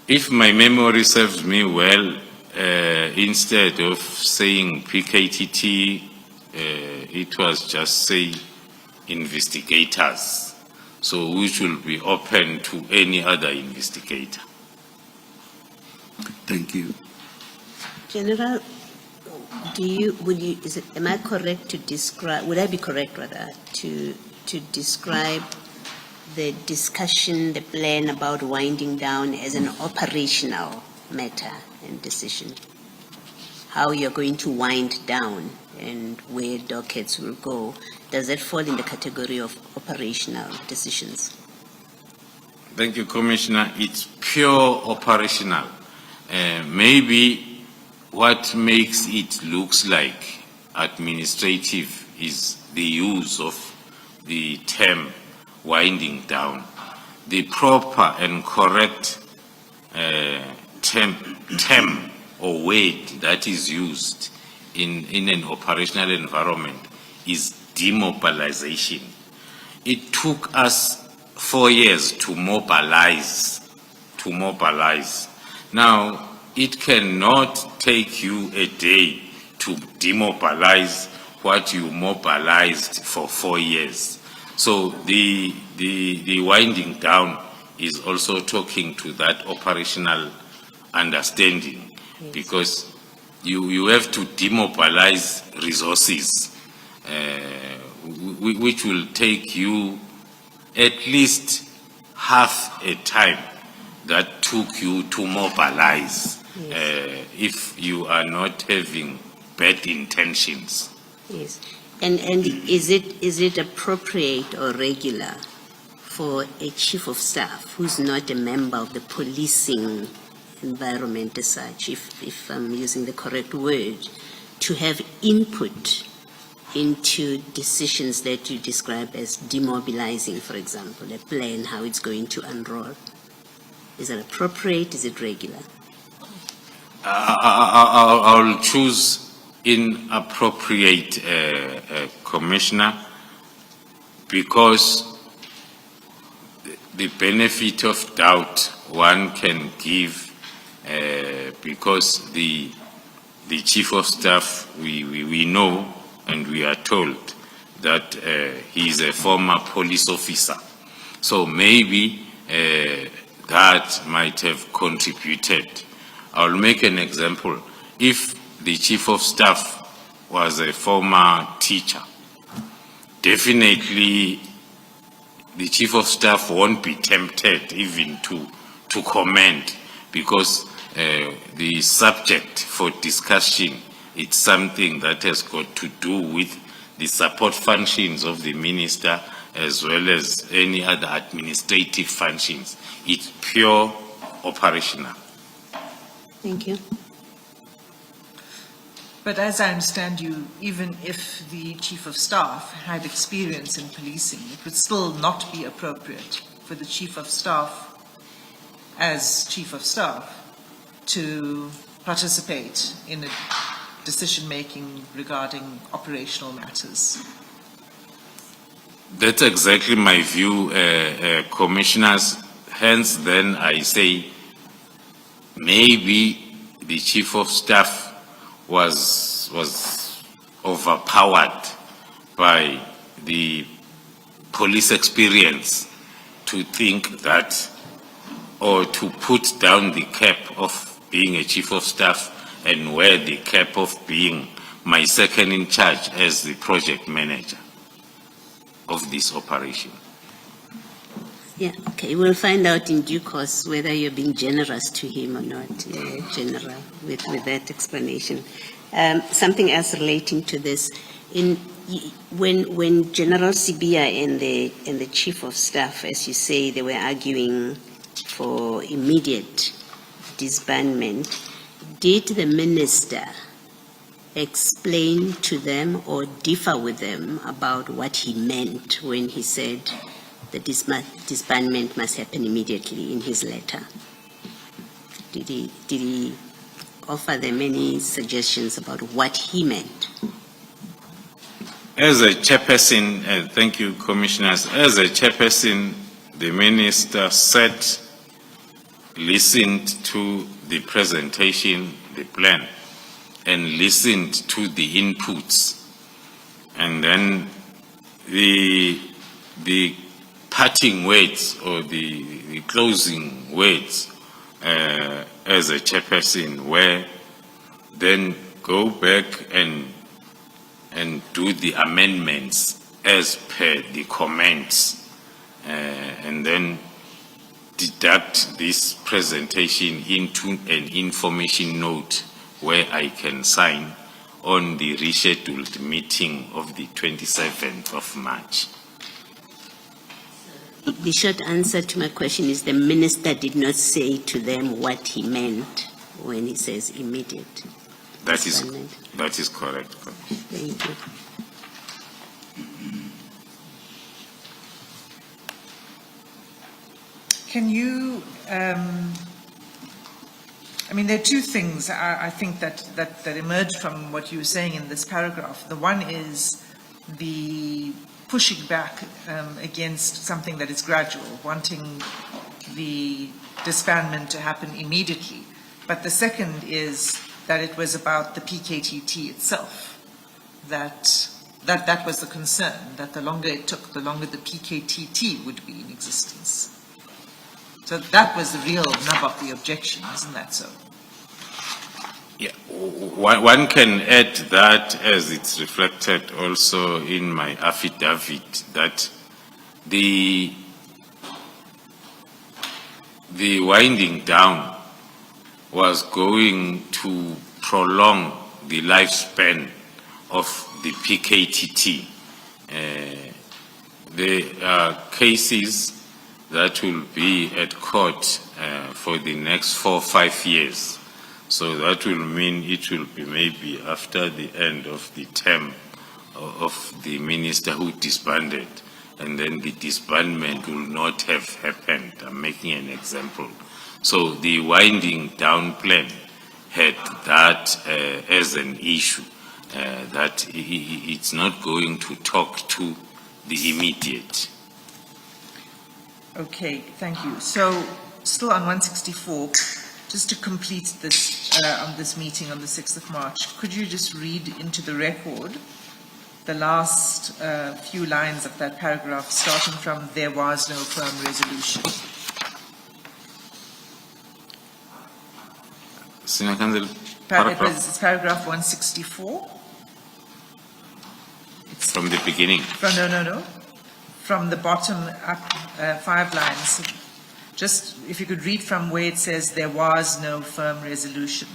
If my memory serves me well, instead of saying PKTT, it was just say investigators, so which will be open to any other investigator. Thank you. General, am I correct to describe, would I be correct rather, to describe the discussion, the plan about winding down as an operational matter and decision? How you're going to wind down and where dockets will go, does that fall in the category of operational decisions? Thank you, Commissioner. It's pure operational. Maybe what makes it looks like administrative is the use of the term winding down. The proper and correct term or word that is used in an operational environment is demobilization. It took us 4 years to mobilize. Now, it cannot take you a day to demobilize what you mobilized for 4 years. So the winding down is also talking to that operational understanding, because you have to demobilize resources, which will take you at least half a time that took you to mobilize, yes, if you are not having bad intentions. Yes. And is it appropriate or regular for a chief of staff who's not a member of the policing environment as such, if I'm using the correct word, to have input into decisions that you describe as demobilizing, for example, a plan, how it's going to unroll? Is it appropriate? Is it regular? I'll choose inappropriate, Commissioner, because the benefit of doubt one can give, because the chief of staff, we know and we are told that he is a former police officer. So maybe that might have contributed. I'll make an example. If the chief of staff was a former teacher, definitely the chief of staff won't be tempted even to comment, because the subject for discussion, it's something that has got to do with the support functions of the minister as well as any other administrative functions. It's pure operational. Thank you. But as I understand you, even if the chief of staff had experience in policing, it would still not be appropriate for the chief of staff, as chief of staff, to participate in a decision-making regarding operational matters. That's exactly my view, Commissioners. Hence, then I say maybe the chief of staff was overpowered by the police experience to think that, or to put down the cap of being a chief of staff and wear the cap of being my second in charge as the project manager of this operation. Yeah, okay, we'll find out in due course whether you're being generous to him or not, General, with that explanation. Something else relating to this, when General Sibia and the Chief of Staff, as you say, they were arguing for immediate disbandment, did the Minister explain to them or differ with them about what he meant when he said the disbandment must happen immediately in his letter? Did he offer them any suggestions about what he meant? As a chairperson, thank you, Commissioners. As a chairperson, the Minister sat, listened to the presentation, the plan, and listened to the inputs. And then the parting words or the closing words as a chairperson were then go back and do the amendments as per the comments and then deduct this presentation into an information note where I can sign on the rescheduled meeting of the 27th of March. The short answer to my question is the Minister did not say to them what he meant when he says immediate. That is correct. Thank you. Can you, I mean, there are two things I think that emerged from what you were saying in this paragraph. The one is the pushing back against something that is gradual, wanting the disbandment to happen immediately. But the second is that it was about the PKTT itself, that was the concern, that the longer it took, the longer the PKTT would be in existence. So that was the real nub of the objection, isn't that so? Yeah, one can add that, as it's reflected also in my affidavit, that the winding down was going to prolong the lifespan of the PKTT. There are cases that will be at court for the next 4 or 5 years. So that will mean it will be maybe after the end of the term of the minister who disbanded, and then the disbandment will not have happened. I'm making an example. So the winding down plan had that as an issue, that it's not going to talk to the immediate. Okay, thank you. So still on 164, just to complete this on this meeting on the 6th of March, could you just read into the record the last few lines of that paragraph, starting from "there was no firm resolution"? It's paragraph 164. It's from the beginning. No. From the bottom up 5 lines. Just if you could read from where it says "there was no firm resolution."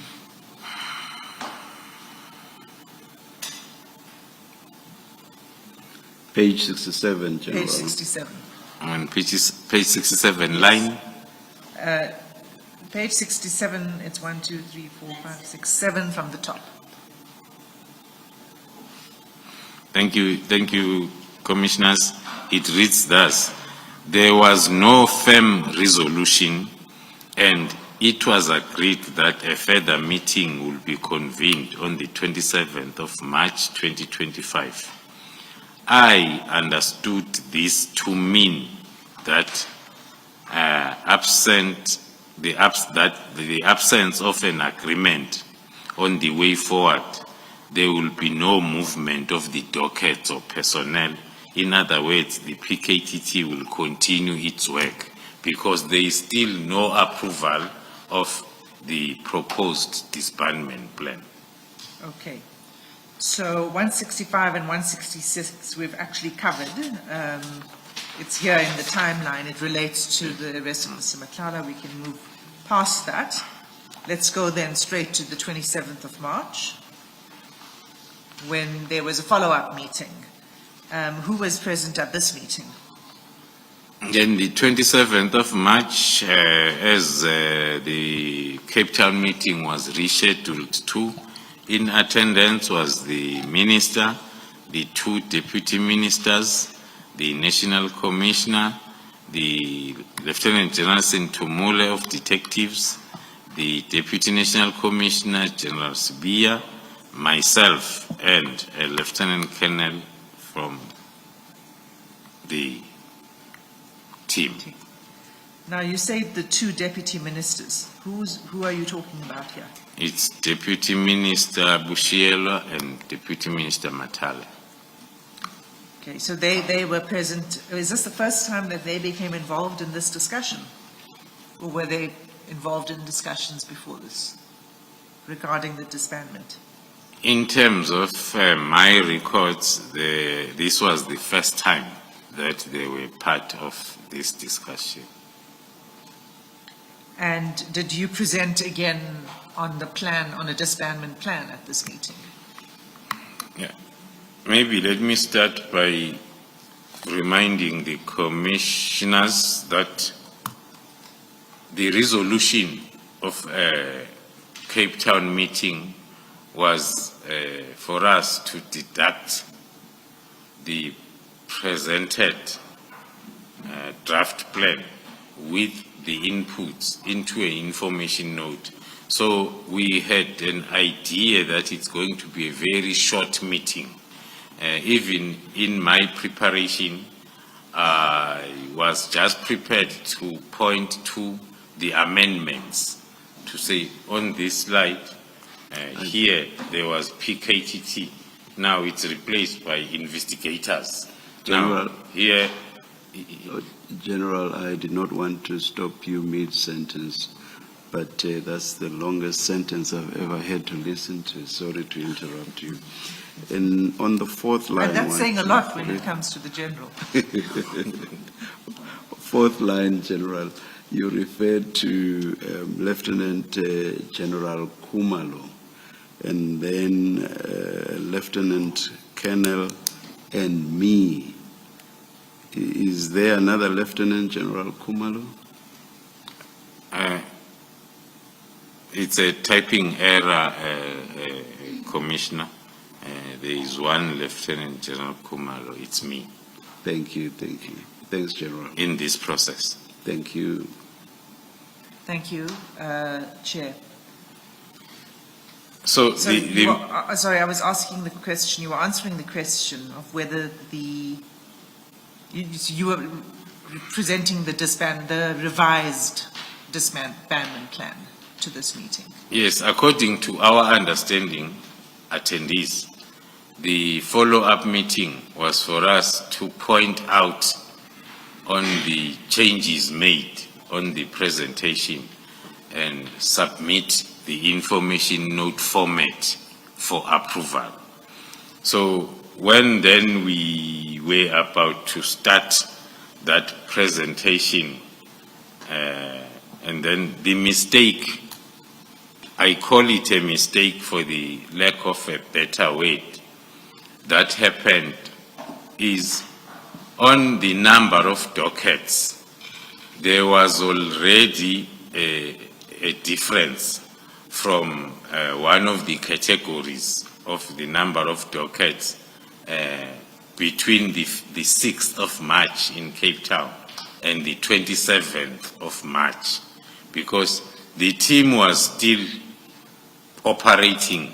Page 67, General. Page 67. On page 67, line? Page 67, it's 1, 2, 3, 4, 5, 6, 7 from the top. Thank you, Commissioners. It reads thus: there was no firm resolution, and it was agreed that a further meeting will be convened on the 27th of March 2025. I understood this to mean that the absence of an agreement on the way forward, there will be no movement of the dockets or personnel In other words, the PKTT will continue its work because there is still no approval of the proposed disbandment plan. Okay. So 165 and 166 we've actually covered. It's here in the timeline. It relates to the arrest of Mr. Matlala. We can move past that. Let's go then straight to the 27th of March, when there was a follow-up meeting. Who was present at this meeting? Then the 27th of March, as the Cape Town meeting was rescheduled to, in attendance was the Minister, the 2 Deputy Ministers, the National Commissioner, the Lieutenant General Sintumule of Detectives, the Deputy National Commissioner, General Sibia, myself, and a Lieutenant Colonel from the team. Now, you say the 2 deputy ministers. Who are you talking about here? It's Deputy Minister Bushielo and Deputy Minister Matale. Okay, so they were present. Is this the first time that they became involved in this discussion? Or were they involved in discussions before this regarding the disbandment? In terms of my records, this was the first time that they were part of this discussion. And did you present again on the plan, on a disbandment plan at this meeting? Yeah. Maybe let me start by reminding the commissioners that the resolution of a Cape Town meeting was for us to deduct the presented draft plan with the inputs into an information note. So we had an idea that it's going to be a very short meeting. Even in my preparation, I was just prepared to point to the amendments to say on this slide, here there was PKTT. Now it's replaced by investigators. General, now here, General, I did not want to stop you mid-sentence, but that's the longest sentence I've ever had to listen to. Sorry to interrupt you. And on the 4th line... And that's saying a lot when it comes to the General. 4th line, General, you referred to Lieutenant General Khumalo, and then Lieutenant Colonel and me. Is there another Lieutenant General Khumalo? it's a typing error, Commissioner. There is one Lieutenant General Khumalo. It's me. Thank you, thank you. Thanks, General. In this process. Thank you. Thank you, Chair. So, sorry, I was asking the question, you were answering the question of whether you were presenting the revised disbandment plan to this meeting. yes, according to our understanding, attendees, the follow-up meeting was for us to point out on the changes made on the presentation and submit the information note format for approval. So when then we were about to start that presentation, and then the mistake, I call it a mistake for the lack of a better word, that happened is on the number of dockets, there was already a difference from one of the categories of the number of dockets between the 6th of March in Cape Town and the 27th of March, because the team was still operating.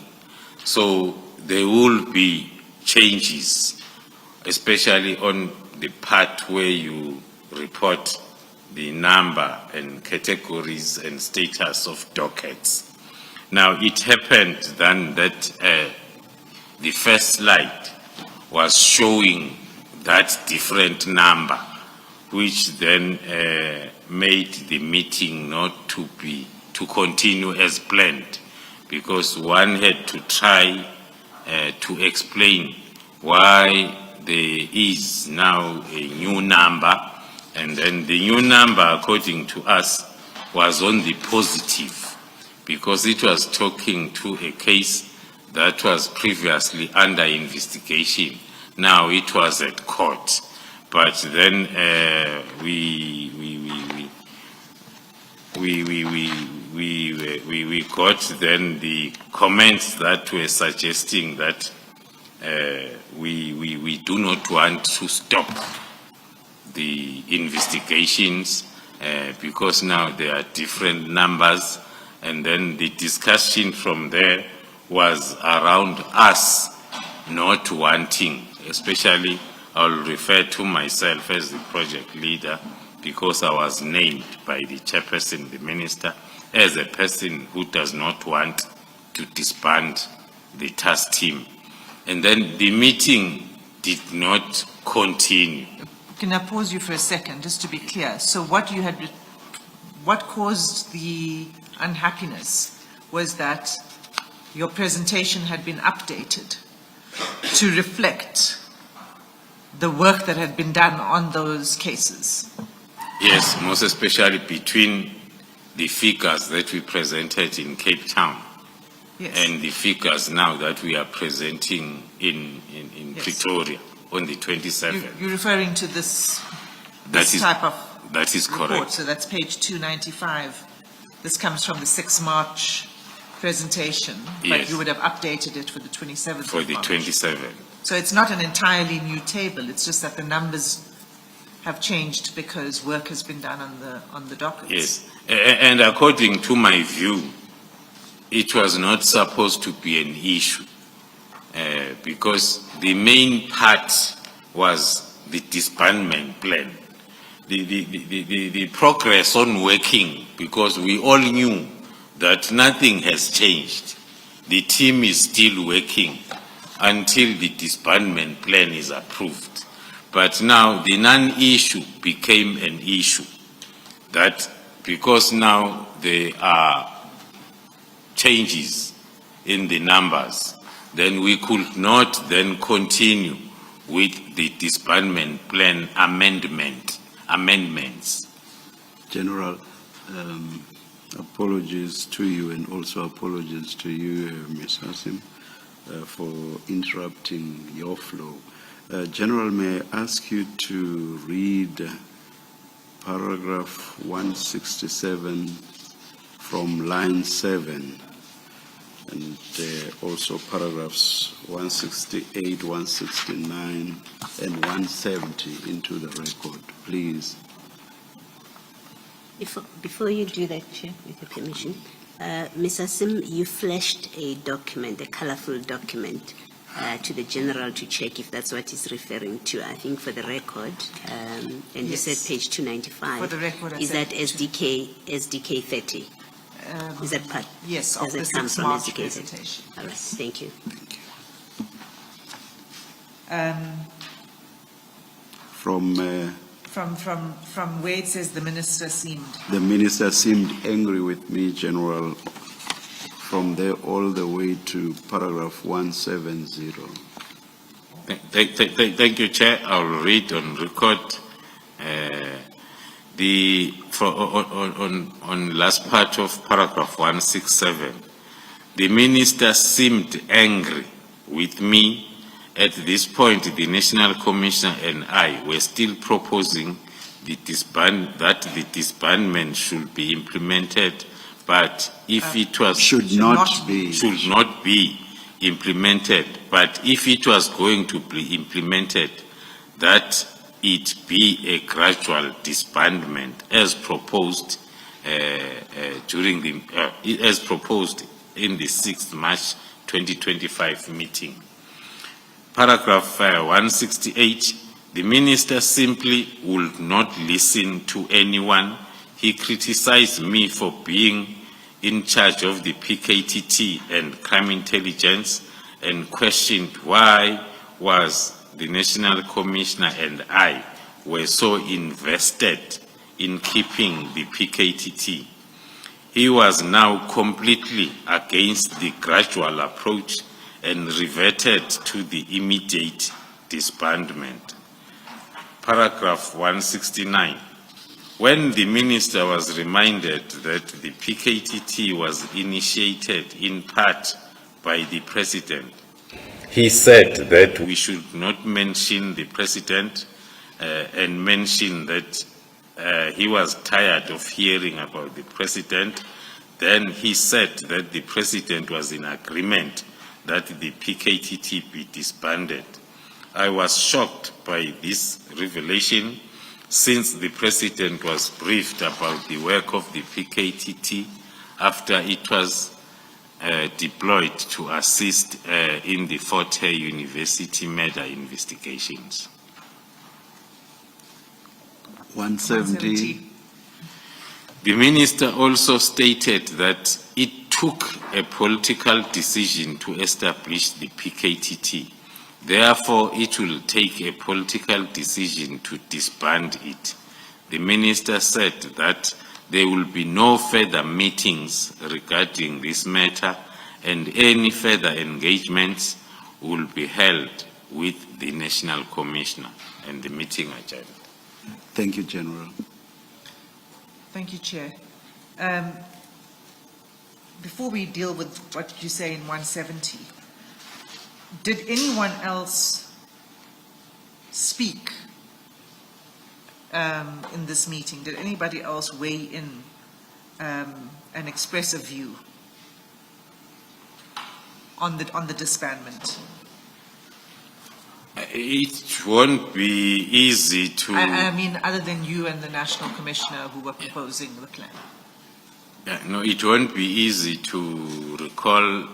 So there will be changes, especially on the part where you report the number and categories and status of dockets. Now, it happened then that the first slide was showing that different number, which then made the meeting not to continue as planned, because one had to try to explain why there is now a new number, and then the new number, according to us, was on the positive, because it was talking to a case that was previously under investigation. Now it was at court, but then we got then the comments that were suggesting that we do not want to stop the investigations because now there are different numbers, and then the discussion from there was around us not wanting, especially I'll refer to myself as the project leader, because I was named by the chairperson, the minister, as a person who does not want to disband the task team. And then the meeting did not continue. Can I pause you for a second, just to be clear? So what caused the unhappiness was that your presentation had been updated to reflect the work that had been done on those cases. Yes, most especially between the figures that we presented in Cape Town, yes, and the figures now that we are presenting in yes, Pretoria on the 27th. You're referring to this type of that is report. Correct. So that's page 295. This comes from the 6 March presentation, yes, but you would have updated it for the 27th for of the March. 27th. So it's not an entirely new table, it's just that the numbers have changed because work has been done on the dockets. Yes, and according to my view, it was not supposed to be an issue because the main part was the disbandment plan. The progress on working, because we all knew that nothing has changed. The team is still working until the disbandment plan is approved. But now the non-issue became an issue, that because now there are changes in the numbers, then we could not then continue with the disbandment plan amendments. General, apologies to you, and also apologies to you, Ms. Hassim, for interrupting your flow. General, may I ask you to read paragraph 167 from line 7, and also paragraphs 168, 169, and 170 into the record, please. Before you do that, Chair, with your permission, Ms. Hassim, you flashed a document, a colorful document, to the General to check if that's what he's referring to, I think for the record, and yes, you said page 295. For the record, is that SDK 30? Is that part? Yes, does of it the come 6 from March SDK? presentation. All right, Yes. thank you. From where it says the minister seemed. The minister seemed angry with me, General, from there all the way to paragraph 170. Thank you, Chair. I'll read on record. On last part of paragraph 167, the minister seemed angry with me. At this point, the National Commissioner and I were still proposing that the disbandment should be implemented, but if it was should not be implemented, but if it was going to be implemented, that it be a gradual disbandment as proposed as proposed in the 6th March 2025 meeting. Paragraph 168, the minister simply would not listen to anyone. He criticized me for being in charge of the PKTT and crime intelligence, and questioned why was the National Commissioner and I were so invested in keeping the PKTT, he was now completely against the gradual approach and reverted to the immediate disbandment. Paragraph 169. When the minister was reminded that the PKTT was initiated in part by the president, he said that we should not mention the president and mention that he was tired of hearing about the president. Then he said that the president was in agreement that the PKTT be disbanded. I was shocked by this revelation, since the president was briefed about the work of the PKTT after it was deployed to assist in the Fort Hare University murder investigations. 170. The minister also stated that it took a political decision to establish the PKTT. Therefore, it will take a political decision to disband it. The minister said that there will be no further meetings regarding this matter, and any further engagements will be held with the National Commissioner, and the meeting adjourned. Thank you, General. Thank you, Chair. Before we deal with what you say in 170, did anyone else speak in this meeting? Did anybody else weigh in and express a view on the disbandment? It won't be easy to... I mean, other than you and the National Commissioner who were proposing the plan. No, it won't be easy to recall,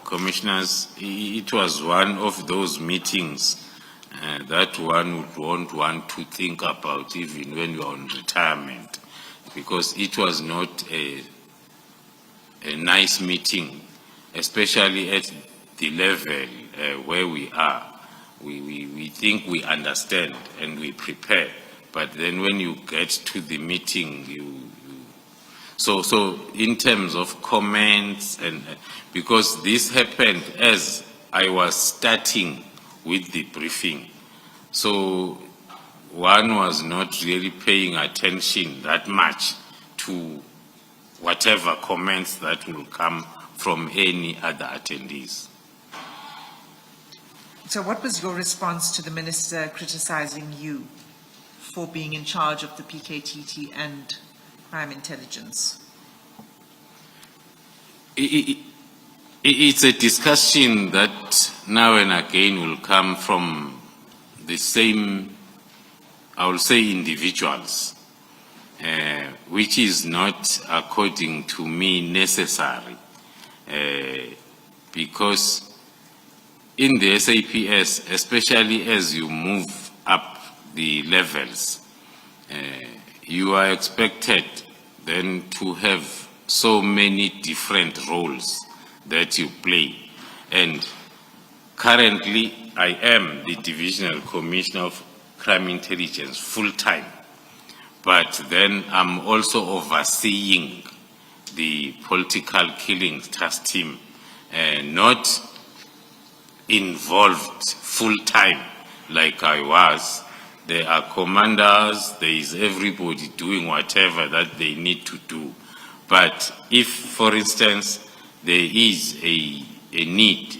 commissioners. It was one of those meetings that one won't want to think about even when you are on retirement, because it was not a nice meeting, especially at the level where we are. We think we understand and we prepare, but then when you get to the meeting, So in terms of comments, and because this happened as I was starting with the briefing, so one was not really paying attention that much to whatever comments that will come from any other attendees. So what was your response to the minister criticizing you for being in charge of the PKTT and crime intelligence? It's a discussion that now and again will come from the same, I will say, individuals, which is not, according to me, necessary, because in the SAPS, especially as you move up the levels, you are expected then to have so many different roles that you play. And currently, I am the Divisional Commissioner of Crime Intelligence full-time, but then I'm also overseeing the Political Killings Task Team, not involved full-time like I was. There are commanders, there is everybody doing whatever that they need to do. But if, for instance, there is a need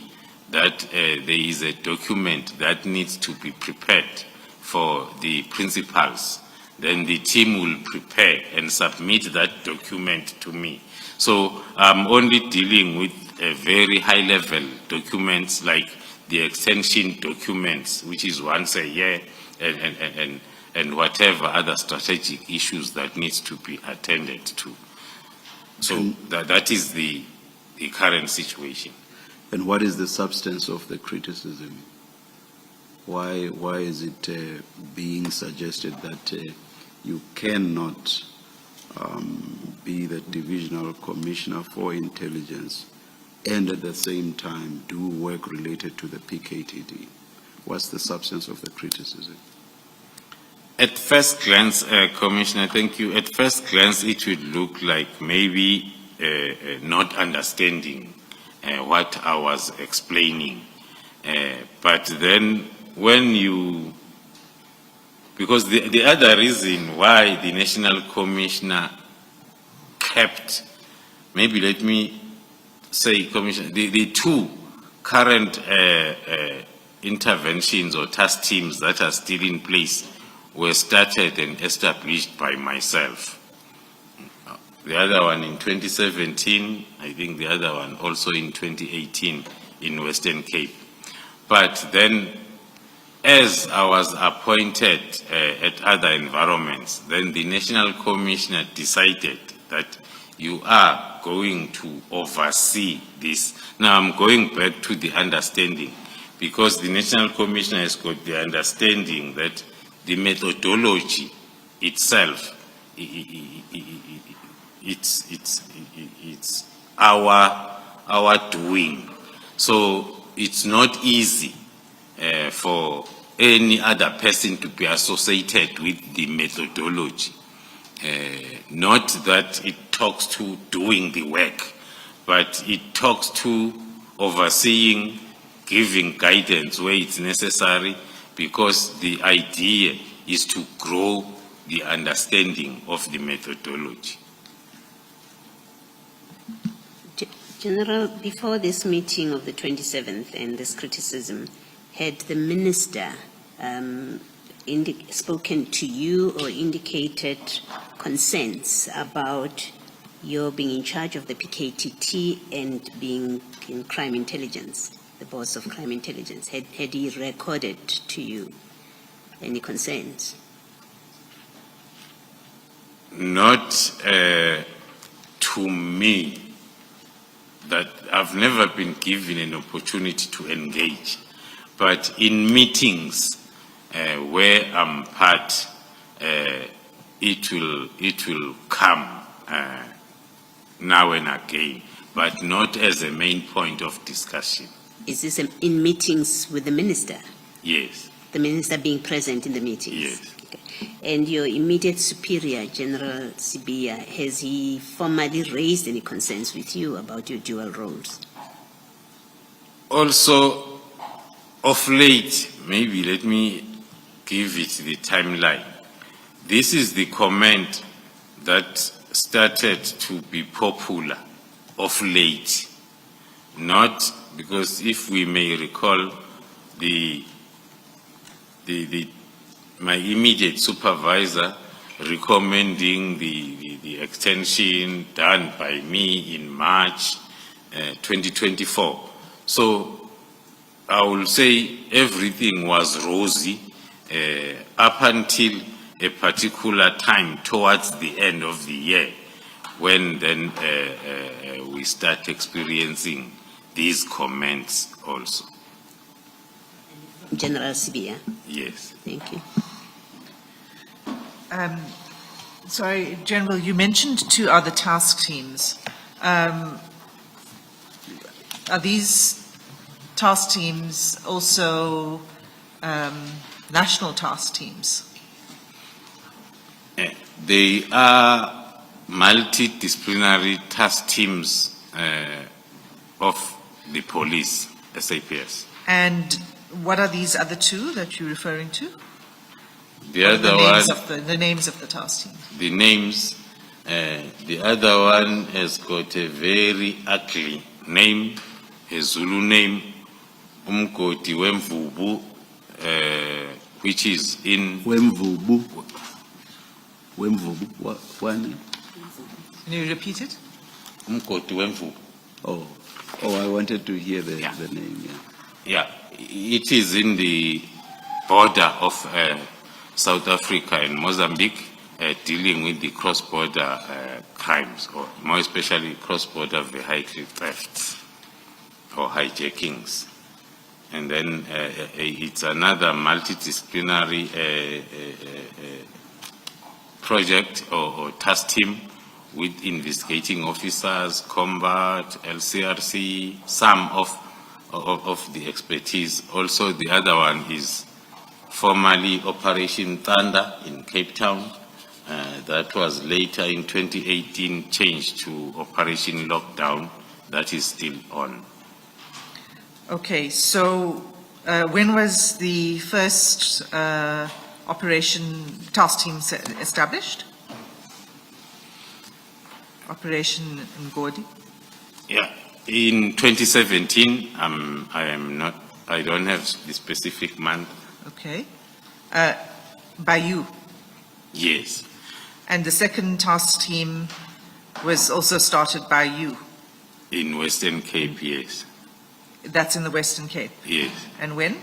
that there is a document that needs to be prepared for the principals, then the team will prepare and submit that document to me. So I'm only dealing with very high-level documents like the extension documents, which is once a year, and whatever other strategic issues that needs to be attended to. So that is the current situation. And what is the substance of the criticism? Why is it being suggested that you cannot be the Divisional Commissioner for Intelligence and at the same time do work related to the PKTT? what's the substance of the criticism? At first glance, Commissioner, thank you. At first glance, it would look like maybe not understanding what I was explaining. But then when you, because the other reason why the National Commissioner kept, maybe let me say, Commissioner, the two current interventions or task teams that are still in place were started and established by myself. The other one in 2017, I think the other one also in 2018 in Western Cape. But then, as I was appointed at other environments, then the National Commissioner decided that you are going to oversee this. Now I'm going back to the understanding, because the National Commissioner has got the understanding that the methodology itself, it's our doing. So it's not easy for any other person to be associated with the methodology. Not that it talks to doing the work, but it talks to overseeing, giving guidance where it's necessary, because the idea is to grow the understanding of the methodology. General, before this meeting of the 27th and this criticism, had the minister spoken to you or indicated concerns about your being in charge of the PKTT and being in crime intelligence, the boss of crime intelligence? Had he recorded to you any concerns? Not to me. That I've never been given an opportunity to engage. But in meetings where I'm part, it will come now and again, but not as a main point of discussion. Is this in meetings with the minister? Yes. The minister being present in the meetings? Yes. Okay. And your immediate superior, General Sibia, has he formally raised any concerns with you about your dual roles? Also, of late, maybe let me give it the timeline. This is the comment that started to be popular of late. Not because, if we may recall, my immediate supervisor recommending the extension done by me in March 2024. So I will say everything was rosy up until a particular time towards the end of the year, when then we start experiencing these comments also. General Sibia. Yes. Thank you. Sorry, General, you mentioned two other task teams. Are these task teams also national task teams? They are multidisciplinary task teams of the police, SAPS. And what are these other two that you're referring to? The other one, the names of the task teams. the names, the other one has got a very ugly name, a Zulu name, Umkoti Wemvubu, which is in... Wemvubu. Wemvubu. What name? Can you repeat it? Umkoti Wemvubu. Oh, I wanted to hear the name, Yeah, it is in the border of South Africa and Mozambique, dealing with the cross-border crimes, or more especially cross-border vehicle thefts or hijackings. And then it's another multidisciplinary project or task team with investigating officers, combat, LCRC, some of of the expertise. Also, the other one is formerly Operation Thunder in Cape Town. That was later in 2018 changed to Operation Lockdown. That is still on. Okay, so when was the first operation task team established? Operation Ngodi? Yeah, in 2017, I don't have the specific month. Okay. By you? Yes. And the second task team was also started by you? In Western Cape, yes. That's in the Western Cape? Yes. And when?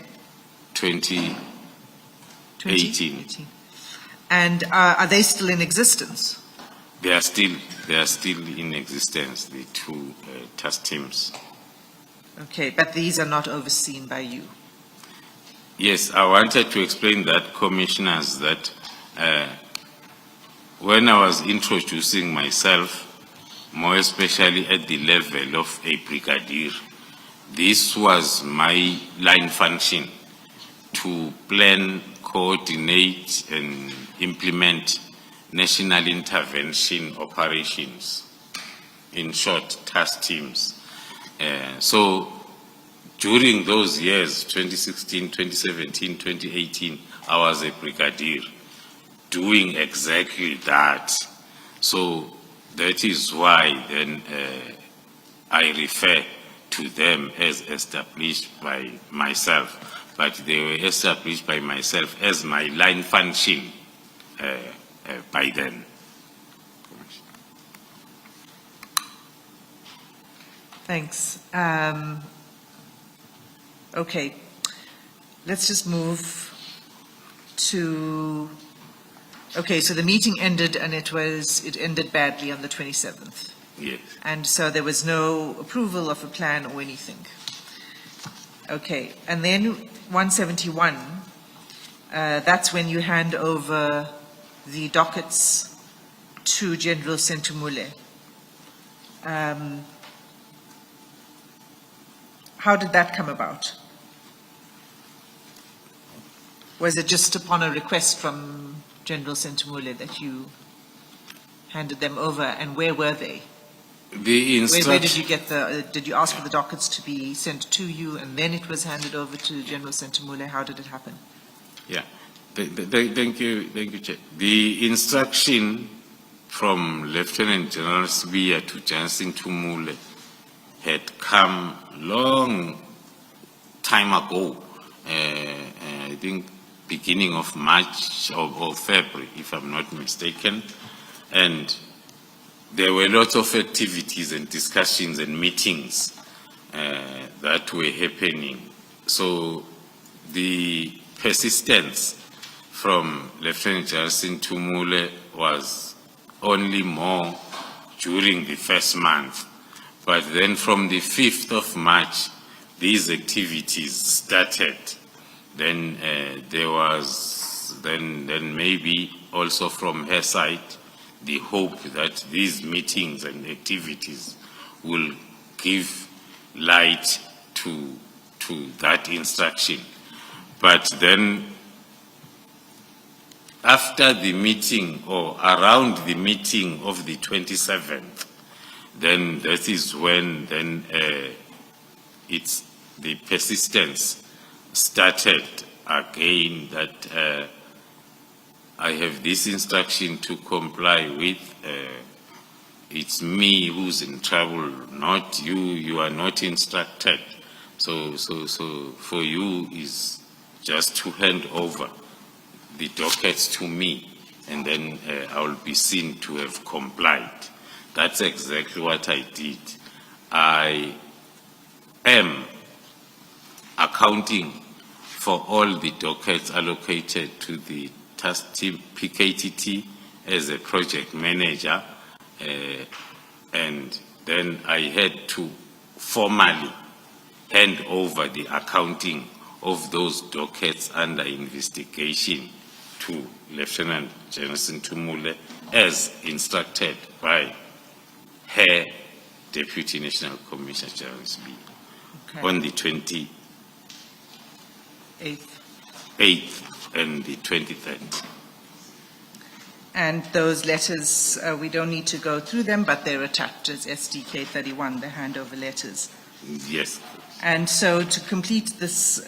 2018. 2018. And are they still in existence? They are still in existence, the two task teams. Okay, but these are not overseen by you? Yes, I wanted to explain that, commissioners, that when I was introducing myself, more especially at the level of a brigadier, this was my line function to plan, coordinate, and implement national intervention operations, in short, task teams. So during those years, 2016, 2017, 2018, I was a brigadier doing exactly that. So that is why then I refer to them as established by myself, but they were established by myself as my line function by then. Thanks. Okay, let's just move to, okay, so the meeting ended and it ended badly on the 27th. Yes. And so there was no approval of a plan or anything. Okay, and then 171, that's when you hand over the dockets to General Sentumule. How did that come about? Was it just upon a request from General Sentumule that you handed them over, and where were they? The Where did you get did you ask for the dockets to be sent to you and then it was handed over to General Sentumule? How did it happen? Yeah, thank you, Chair. The instruction from Lieutenant General Sibiya to Johnson Tumule had come long time ago, I think beginning of March or February, if I'm not mistaken, and there were lots of activities and discussions and meetings that were happening. So the persistence from Lieutenant General Tumule was only more during the first month. But then from the 5th of March, these activities started. Then there was, then maybe also from her side, the hope that these meetings and activities will give light to that instruction. But then after the meeting or around the meeting of the 27th, then that is when then it's the persistence started again that I have this instruction to comply with. It's me who's in trouble, not you. You are not instructed. So for you is just to hand over the dockets to me, and then I will be seen to have complied. That's exactly what I did. I am accounting for all the dockets allocated to the task team PKTT as a project manager, and then I had to formally hand over the accounting of those dockets under investigation to Lieutenant General Tumule as instructed by her Deputy National Commissioner, General Sibiya. Okay. on the 28th and the 23rd. And those letters, we don't need to go through them, but they're attached as SDK 31, the handover letters. Yes. And so to complete this,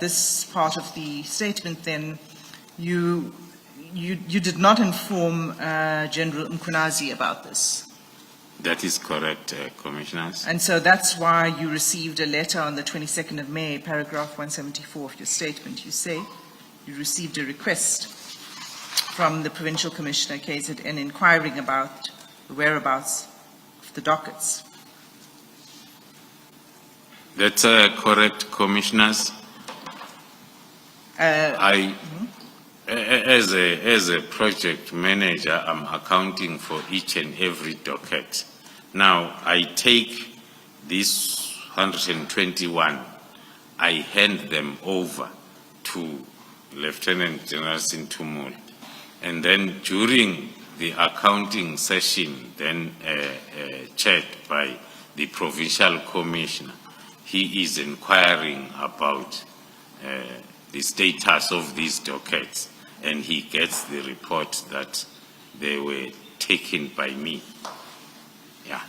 this part of the statement then, you did not inform General Mkhunazi about this. That is correct, Commissioners. And so that's why you received a letter on the 22nd of May, paragraph 174 of your statement. You say you received a request from the Provincial Commissioner, KZN, inquiring about the whereabouts of the dockets. That's correct, Commissioners. As a project manager, I'm accounting for each and every docket. Now, I take these 121, I hand them over to Lieutenant General Sintumul, and then during the accounting session, then chaired by the Provincial Commissioner, he is inquiring about the status of these dockets, and he gets the report that they were taken by me. Yeah.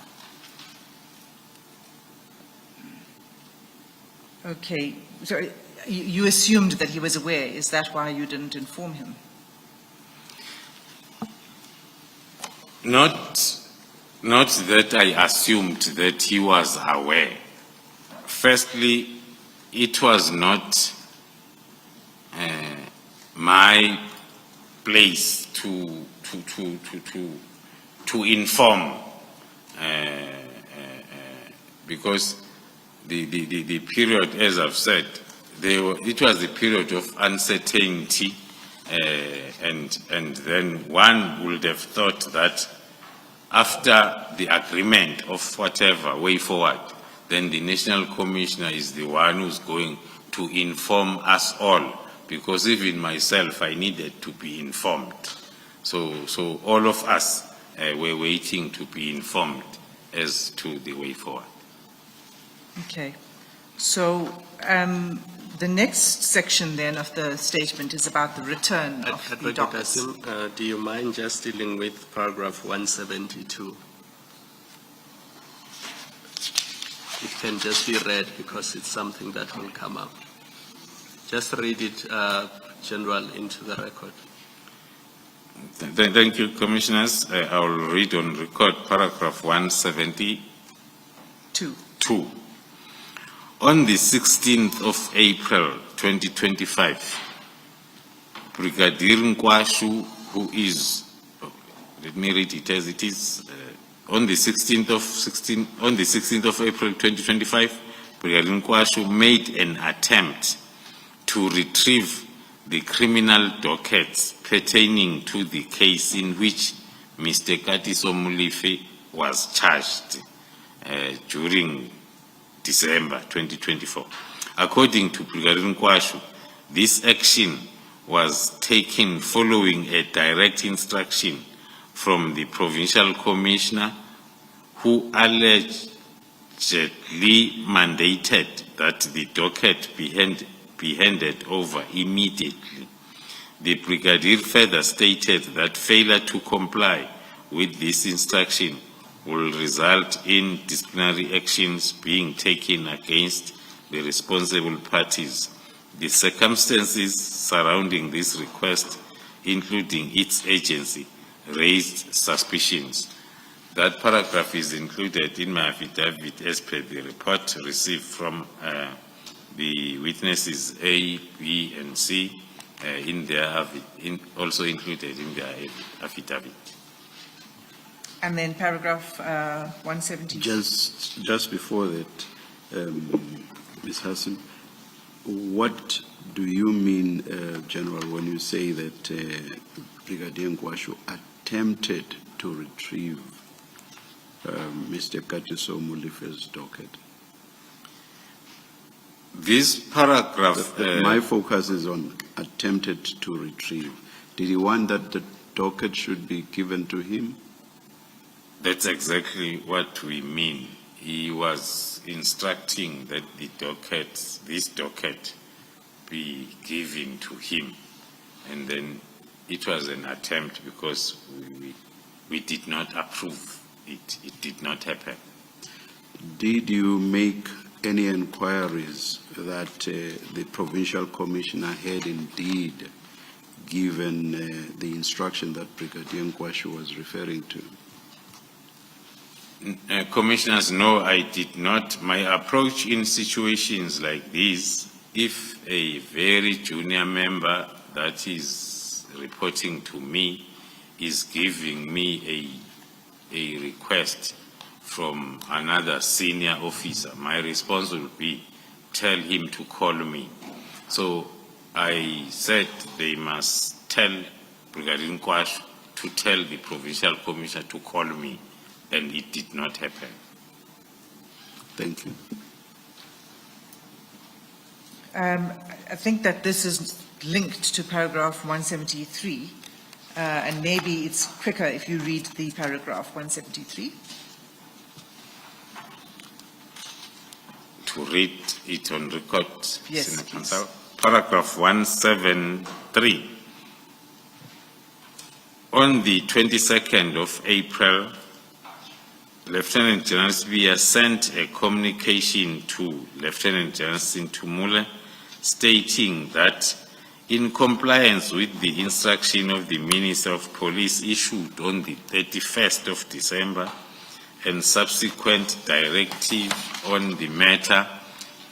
Okay, so you assumed that he was aware. Is that why you didn't inform him? Not that I assumed that he was aware. Firstly, it was not my place to inform, because the period, as I've said, it was the period of uncertainty, and then one would have thought that after the agreement of whatever way forward, then the National Commissioner is the one who's going to inform us all, because even myself, I needed to be informed. So all of us were waiting to be informed as to the way forward. Okay. So the next section then of the statement is about the return of the Advocate dockets. Asim, do you mind just dealing with paragraph 172? It can just be read because it's something that will come up. Just read it, General, into the record. Thank you, Commissioners. I will read on record paragraph 172. On the 16th of April 2025, Brigadier Nkwashu, who is, let me read it as it is, on the 16th of April 2025, Brigadier Nkwashu made an attempt to retrieve the criminal dockets pertaining to the case in which Mr. Katiso Mulife was charged during December 2024. According to Brigadier Nkwashu, this action was taken following a direct instruction from the Provincial Commissioner, who allegedly mandated that the docket be handed over immediately. The Brigadier further stated that failure to comply with this instruction will result in disciplinary actions being taken against the responsible parties. The circumstances surrounding this request, including its agency, raised suspicions. That paragraph is included in my affidavit as per the report received from the witnesses A, B, and C, also included in their affidavit. And then paragraph 170. Just before that, Ms. Hassan, what do you mean, General, when you say that Brigadier Nkwashu attempted to retrieve Mr. Katiso Mulife's docket? This paragraph... my focus is on attempted to retrieve. Did he want that the docket should be given to him? That's exactly what we mean. he was instructing that this docket be given to him. And then it was an attempt because we did not approve it. It did not happen. Did you make any inquiries that the provincial commissioner had indeed given the instruction that Brigadier Nkwashu was referring to? Commissioners, no, I did not. My approach in situations like this, if a very junior member that is reporting to me is giving me a request from another senior officer, my response will be, tell him to call me. So I said they must tell Brigadier Nkwashu to tell the provincial commissioner to call me, and it did not happen. Thank you. I think that this is linked to paragraph 173, and maybe it's quicker if you read the paragraph 173. To read it on record, Yes, Senator please. Counsel. Paragraph 173. On the 22nd of April, Lieutenant General Sibia sent a communication to Lieutenant General Sintumule stating that in compliance with the instruction of the Minister of Police issued on the 31st of December and subsequent directive on the matter,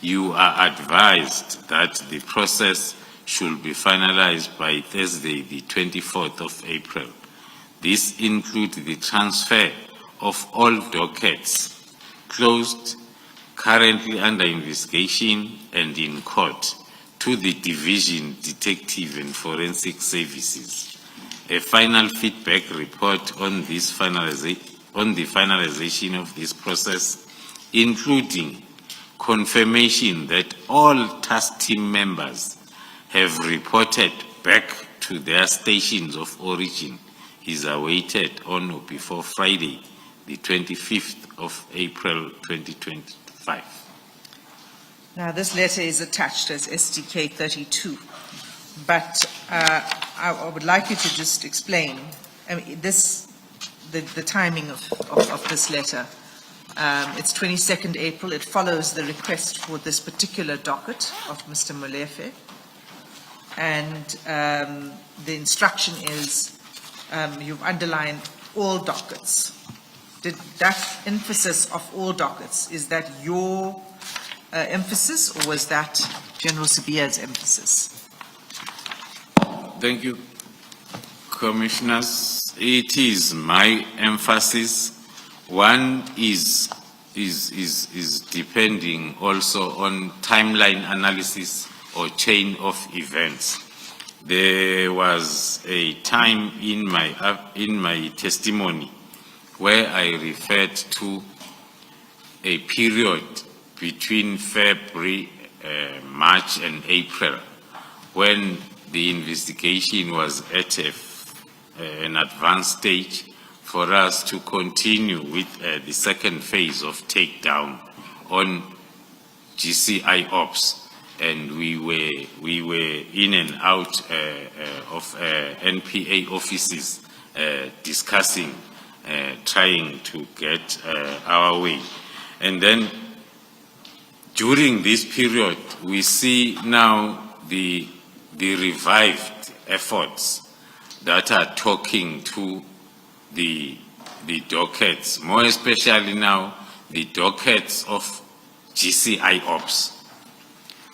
you are advised that the process should be finalized by Thursday, the 24th of April. This includes the transfer of all dockets closed, currently under investigation and in court, to the Division Detective and Forensic Services. A final feedback report on this on the finalization of this process, including confirmation that all task team members have reported back to their stations of origin, is awaited on or before Friday, the 25th of April 2025. Now, this letter is attached as SDK 32, but I would like you to just explain, I mean, the timing of this letter. It's 22nd April. It follows the request for this particular docket of Mr. Molefe. And the instruction is, you've underlined all dockets. Did that emphasis of all dockets, is that your emphasis, or was that General Sibia's emphasis? Thank you, Commissioners. It is my emphasis. One is depending also on timeline analysis or chain of events. There was a time in my testimony where I referred to a period between February, March and April when the investigation was at an advanced stage for us to continue with the second phase of takedown on GCI ops, and we were in and out of NPA offices discussing, trying to get our way. And then during this period, we see now the revived efforts that are talking to the dockets, more especially now the dockets of GCI ops.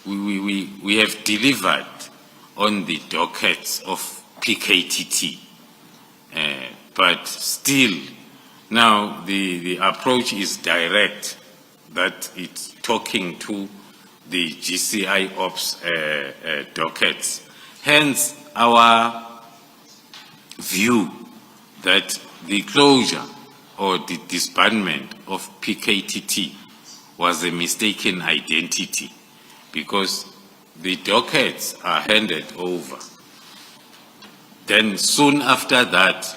We have delivered on the dockets of PKTT, but still now the approach is direct, that it's talking to the GCI ops dockets. Hence our view that the closure or the disbandment of PKTT was a mistaken identity, because the dockets are handed over. Then soon after that,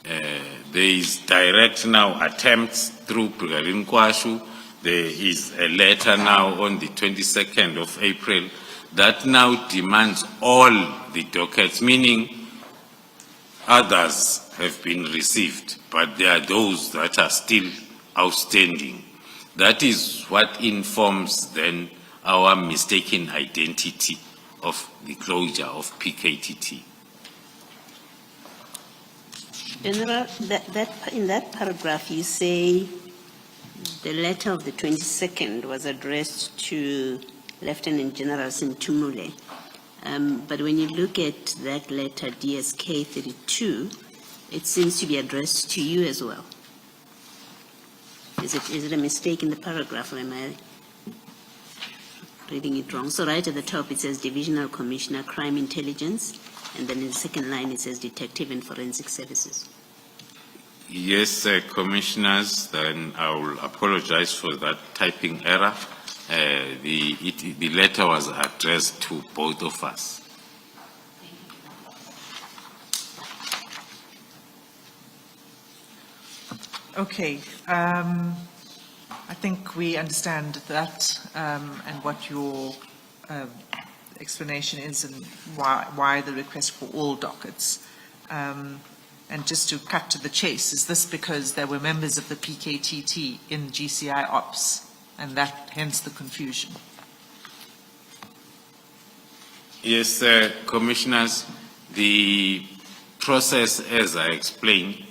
there is direct now attempts through Brigadier Nkwashu there is a letter now on the 22nd of April that now demands all the dockets, meaning others have been received, but there are those that are still outstanding. That is what informs then our mistaken identity of the closure of PKTT. General, in that paragraph, you say the letter of the 22nd was addressed to Lieutenant General Sintumule. But when you look at that letter, DSK 32, it seems to be addressed to you as well. Is it a mistake in the paragraph, or am I reading it wrong? So right at the top, it says Divisional Commissioner, Crime Intelligence, and then in the second line, it says Detective and Forensic Services. Yes, Commissioners, then I will apologize for that typing error. The letter was addressed to both of us. Okay. I think we understand that and what your explanation is and why the request for all dockets. And just to cut to the chase, is this because there were members of the PKTT in GCI Ops, and that hence the confusion? Yes, Commissioners, the process, as I explained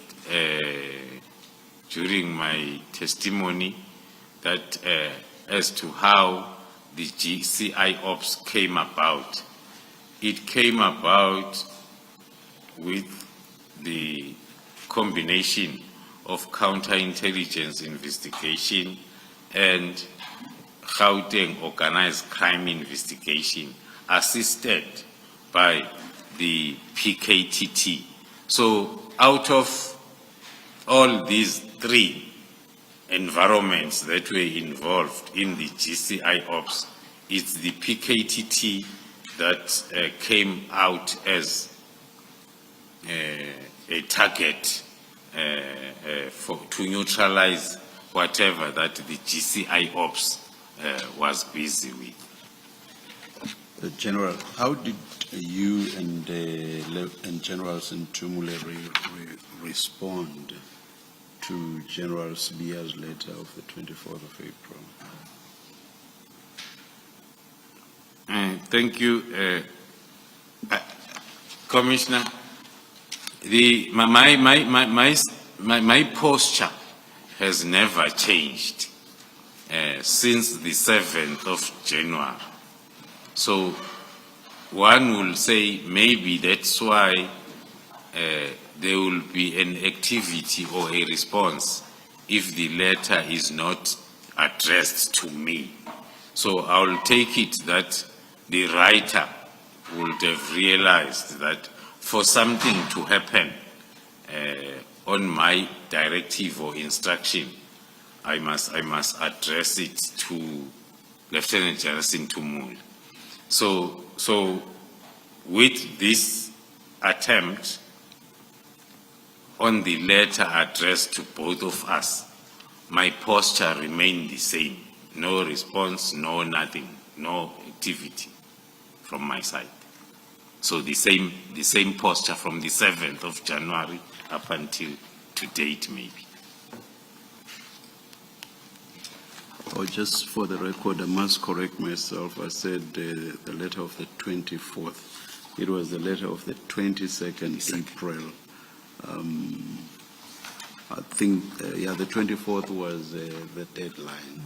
during my testimony, that as to how the GCI Ops came about, it came about with the combination of counterintelligence investigation and Gauteng organized crime investigation assisted by the PKTT. So out of all these three environments that were involved in the GCI Ops, it's the PKTT that came out as a target to neutralize whatever that the GCI Ops was busy with. General, how did you and General Sintumule respond to General Sbia's letter of the 24th of April? Thank you, Commissioner. My posture has never changed since the 7th of January. So one will say maybe that's why there will be an activity or a response if the letter is not addressed to me. So I will take it that the writer would have realized that for something to happen on my directive or instruction, I must address it to Lieutenant General Sintumule. So with this attempt on the letter addressed to both of us, my posture remained the same. No response, no nothing, no activity from my side. So the same posture from the 7th of January up until to date, maybe. Oh, just for the record, I must correct myself. I said the letter of the 24th. It was the letter of the 22nd April. I think, the 24th was the deadline.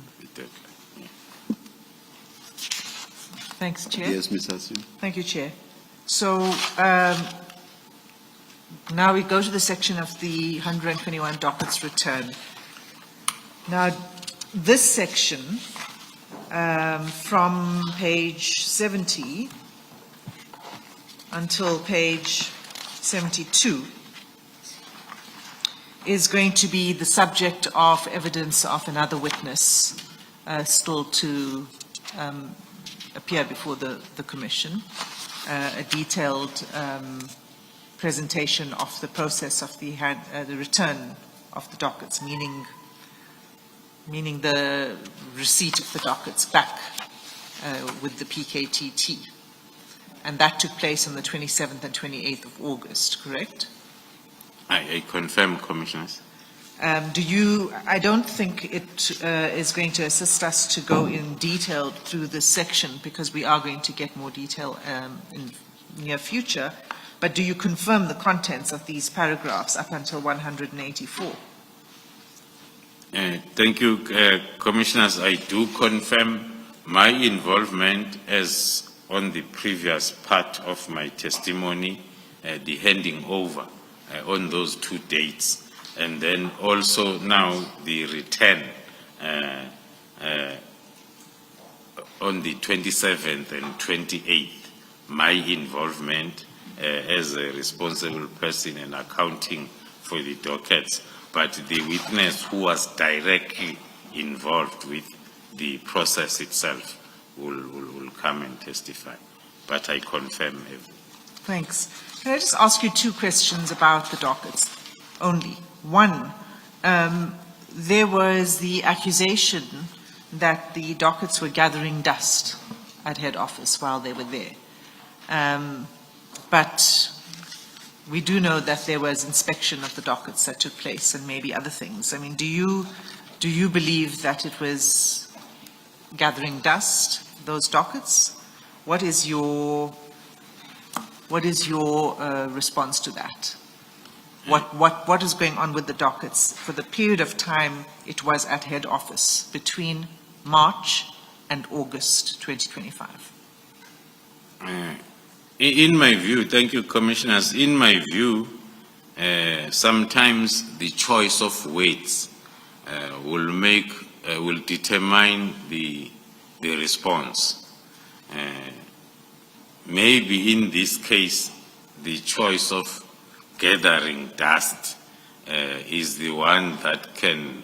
Thanks, Chair. Yes, Ms. Hassim. Thank you, Chair. So now we go to the section of the 121 dockets return. Now, this section from page 70 until page 72 is going to be the subject of evidence of another witness still to appear before the Commission, a detailed presentation of the process of the return of the dockets, meaning meaning the receipt of the dockets back with the PKTT. And that took place on the 27th and 28th of August, correct? I confirm, Commissioners. I don't think it is going to assist us to go in detail through this section because we are going to get more detail in near future, but do you confirm the contents of these paragraphs up until 184? Thank you, Commissioners. I do confirm my involvement as on the previous part of my testimony, the handing over on those 2 dates. And then also now the return on the 27th and 28th, my involvement as a responsible person and accounting for the dockets, but the witness who was directly involved with the process itself will come and testify. But I confirm everything. Thanks. Can I just ask you 2 questions about the dockets only? One, there was the accusation that the dockets were gathering dust at head office while they were there. But we do know that there was inspection of the dockets that took place and maybe other things. I mean, do you believe that it was gathering dust, those dockets? What is your response to that? What is going on with the dockets for the period of time it was at head office between March and August 2025? In my view, thank you, Commissioners. In my view, sometimes the choice of weights will determine the response. Maybe in this case, the choice of gathering dust is the one that can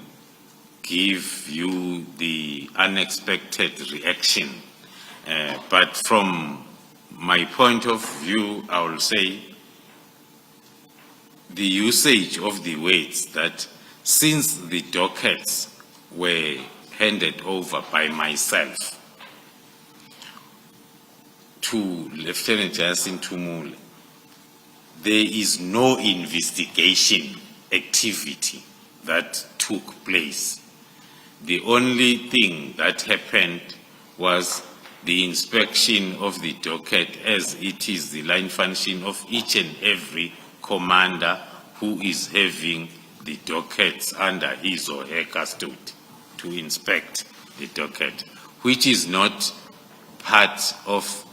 give you the unexpected reaction. But from my point of view, I will say the usage of the weights that since the dockets were handed over by myself to Lieutenant Jasin Tumule, there is no investigation activity that took place. The only thing that happened was the inspection of the docket, as it is the line function of each and every commander who is having the dockets under his or her custody to inspect the docket, which is not part of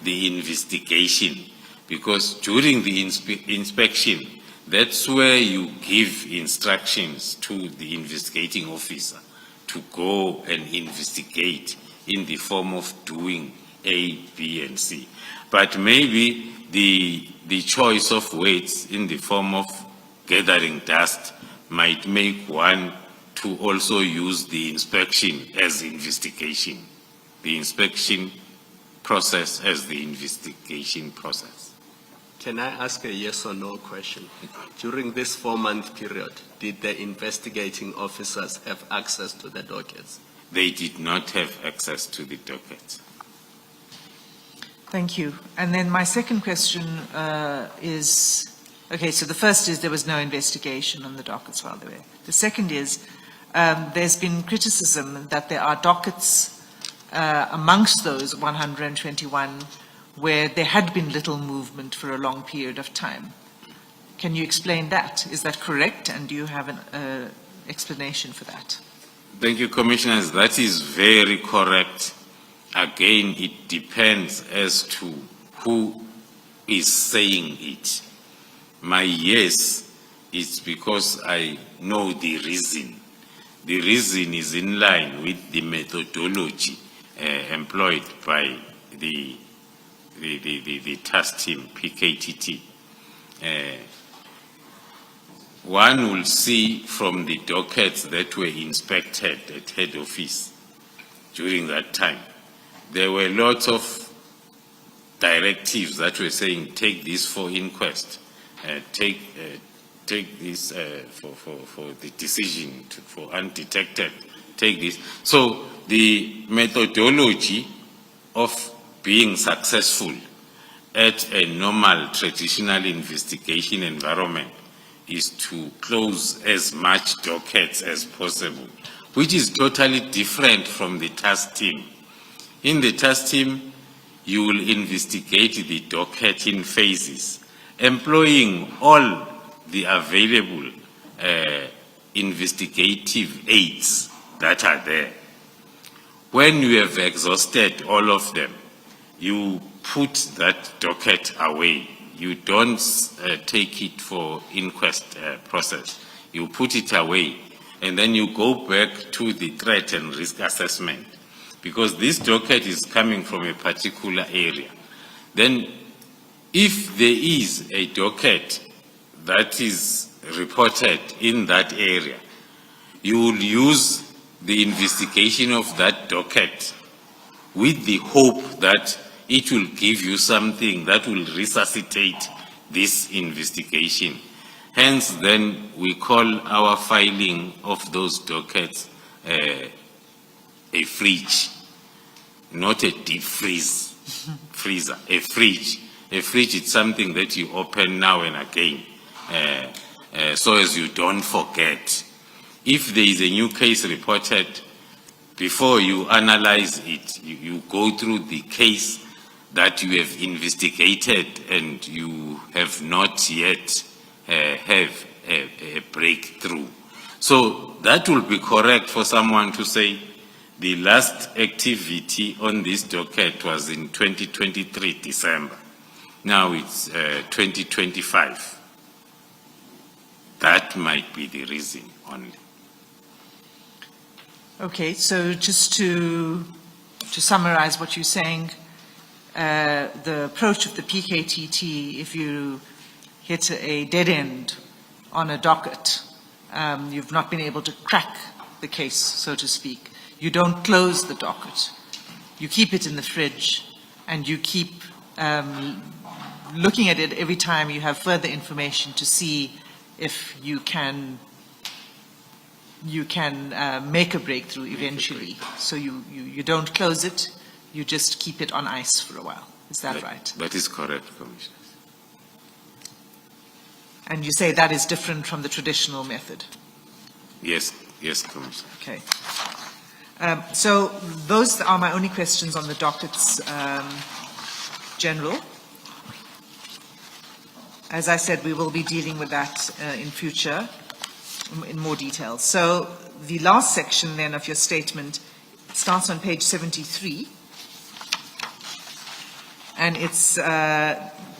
the investigation, because during the inspection, that's where you give instructions to the investigating officer to go and investigate in the form of doing A, B, and C. But maybe the choice of weights in the form of gathering dust might make one to also use the inspection as investigation, the inspection process as the investigation process. Can I ask a yes or no question? During this 4-month period, did the investigating officers have access to the dockets? They did not have access to the dockets. Thank you. And then my second question is, okay, so the first is there was no investigation on the dockets while they were there. The second is there's been criticism that there are dockets amongst those 121 where there had been little movement for a long period of time. Can you explain that? Is that correct? And do you have an explanation for that? Thank you, Commissioners. That is very correct. Again, it depends as to who is saying it. My yes is because I know the reason. The reason is in line with the methodology employed by the task team, PKTT. One will see from the dockets that were inspected at head office during that time, there were lots of directives that were saying, take this for inquest, take this for the decision for undetected take this. So the methodology of being successful at a normal traditional investigation environment is to close as much dockets as possible, which is totally different from the task team. In the task team, you will investigate the docket in phases, employing all the available investigative aids that are there. When you have exhausted all of them, you put that docket away. You don't take it for inquest process. You put it away, and then you go back to the threat and risk assessment, because this docket is coming from a particular area. Then, if there is a docket that is reported in that area, you will use the investigation of that docket with the hope that it will give you something that will resuscitate this investigation. Hence, then, we call our filing of those dockets a fridge, not a deep freezer, a fridge. A fridge is something that you open now and again, so as you don't forget. If there is a new case reported, before you analyze it, you go through the case that you have investigated and you have not yet have a breakthrough. So that will be correct for someone to say the last activity on this docket was in 2023 December. Now it's 2025. That might be the reason only. Okay, so just to summarize what you're saying, the approach of the PKTT, if you hit a dead end on a docket, you've not been able to crack the case, so to speak. You don't close the docket. You keep it in the fridge, and you keep looking at it every time you have further information to see if you can make a breakthrough eventually. So you don't close it, you just keep it on ice for a while. Is that right? That is correct, Commissioner. And you say that is different from the traditional method? Yes, Commissioner. Okay. So those are my only questions on the dockets, General. As I said, we will be dealing with that in future in more detail. So the last section then of your statement starts on page 73, and it's